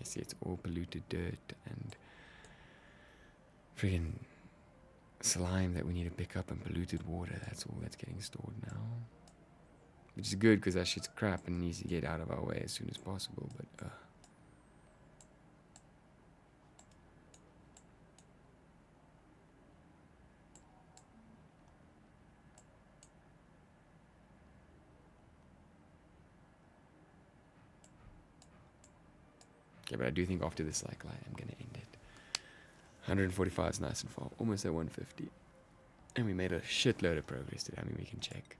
see, it's all polluted dirt and... friggin' slime that we need to pick up and polluted water. That's all that's getting stored now. Which is good, because that shit's crap and needs to get out of our way as soon as possible, but... Yeah, but I do think after this cycle I am going to end it. 145 is nice and far. Almost at 150. And we made a shitload of progress today. I mean, we can check.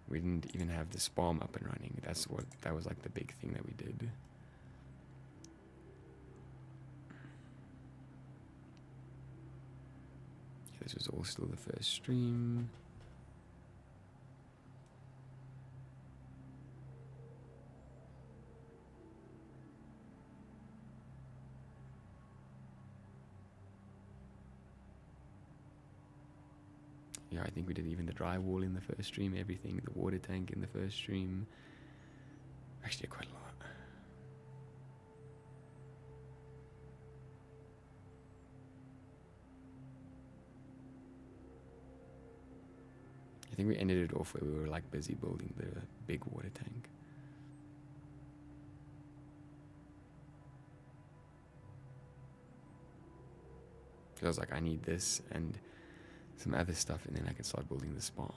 We didn't even have the SPOM up and running. That was like the big thing that we did. Yeah, this was all still the first stream. Yeah, I think we did even the drywall in the first stream, everything, the water tank in the first stream. Actually, quite a lot. I think we ended it off where we were like busy building the big water tank. So I was like, I need this and some other stuff, and then I can start building the SPOM.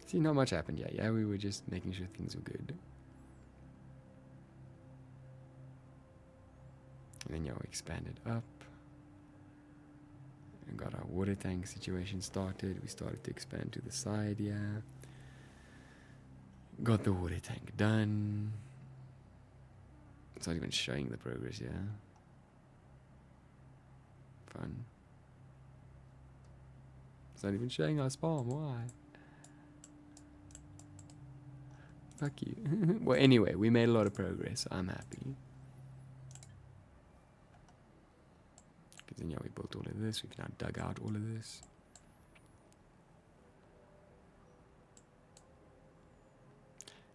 See, not much happened yet. Yeah, we were just making sure things were good. And then, yeah, we expanded up. And got our water tank situation started. We started to expand to the side, yeah. Got the water tank done. It's not even showing the progress, yeah. Fun. It's not even showing our SPOM, why? Fuck you. Well, anyway, we made a lot of progress, so I'm happy. Because then, yeah, we built all of this. We've now dug out all of this.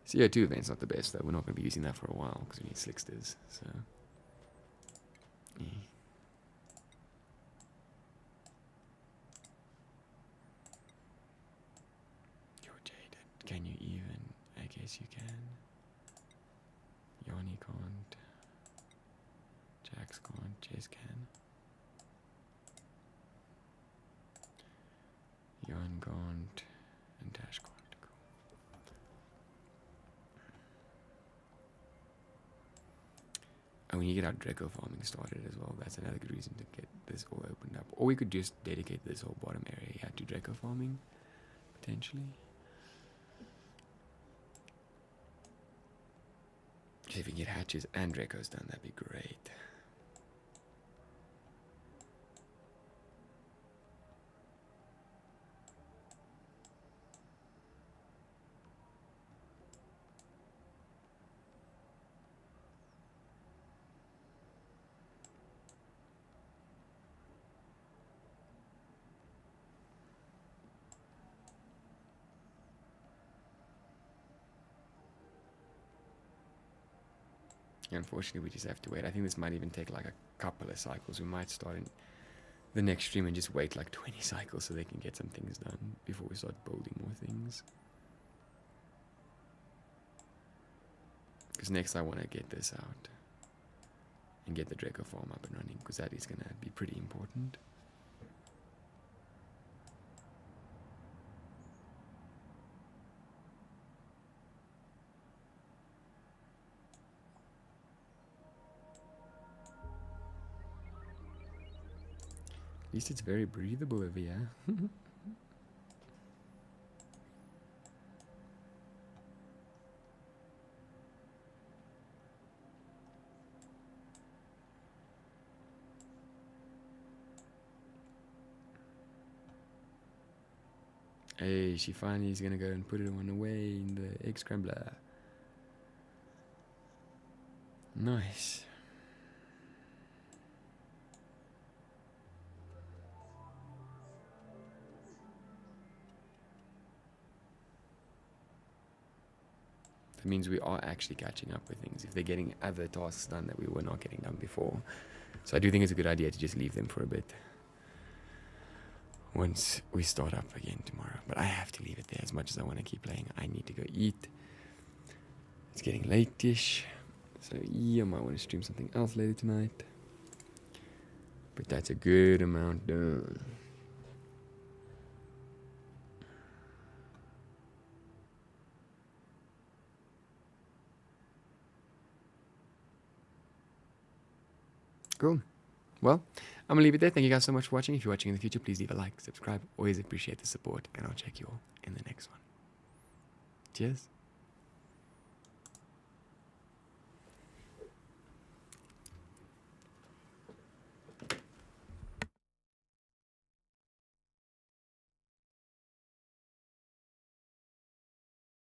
CO2 event's not the best, though. We're not going to be using that for a while, because we need slicksters, so... Yeah. Can you even? I guess you can. Yanni can't. Jax can't. Jess can. Yan can't. And Dash can't. Cool. And when you get our Draco farming started as well, that's another good reason to get this all opened up. Or we could just dedicate this whole bottom area to Draco farming, potentially. If we get hatches and Dracos done, that'd be great. Unfortunately, we just have to wait. I think this might even take like a couple of cycles. We might start in the next stream and just wait like 20 cycles so they can get some things done before we start building more things. Because next I want to get this out and get the Draco farm up and running, because that is going to be pretty important. At least it's very breathable over here. Hey, she finally is gonna go and put it on away in the egg scrambler. Nice. That means we are actually catching up with things if they're getting other tasks done that we were not getting done before. So I do think it's a good idea to just leave them for a bit once we start up again tomorrow. But I have to leave it there. As much as I want to keep playing, I need to go eat. It's getting late-ish, so yeah, I might want to stream something else later tonight. But that's a good amount done. Cool. Well, I'm going to leave it there. Thank you guys so much for watching. If you're watching in the future, please leave a like, subscribe. Always appreciate the support, and I'll check you all in the next one. Cheers.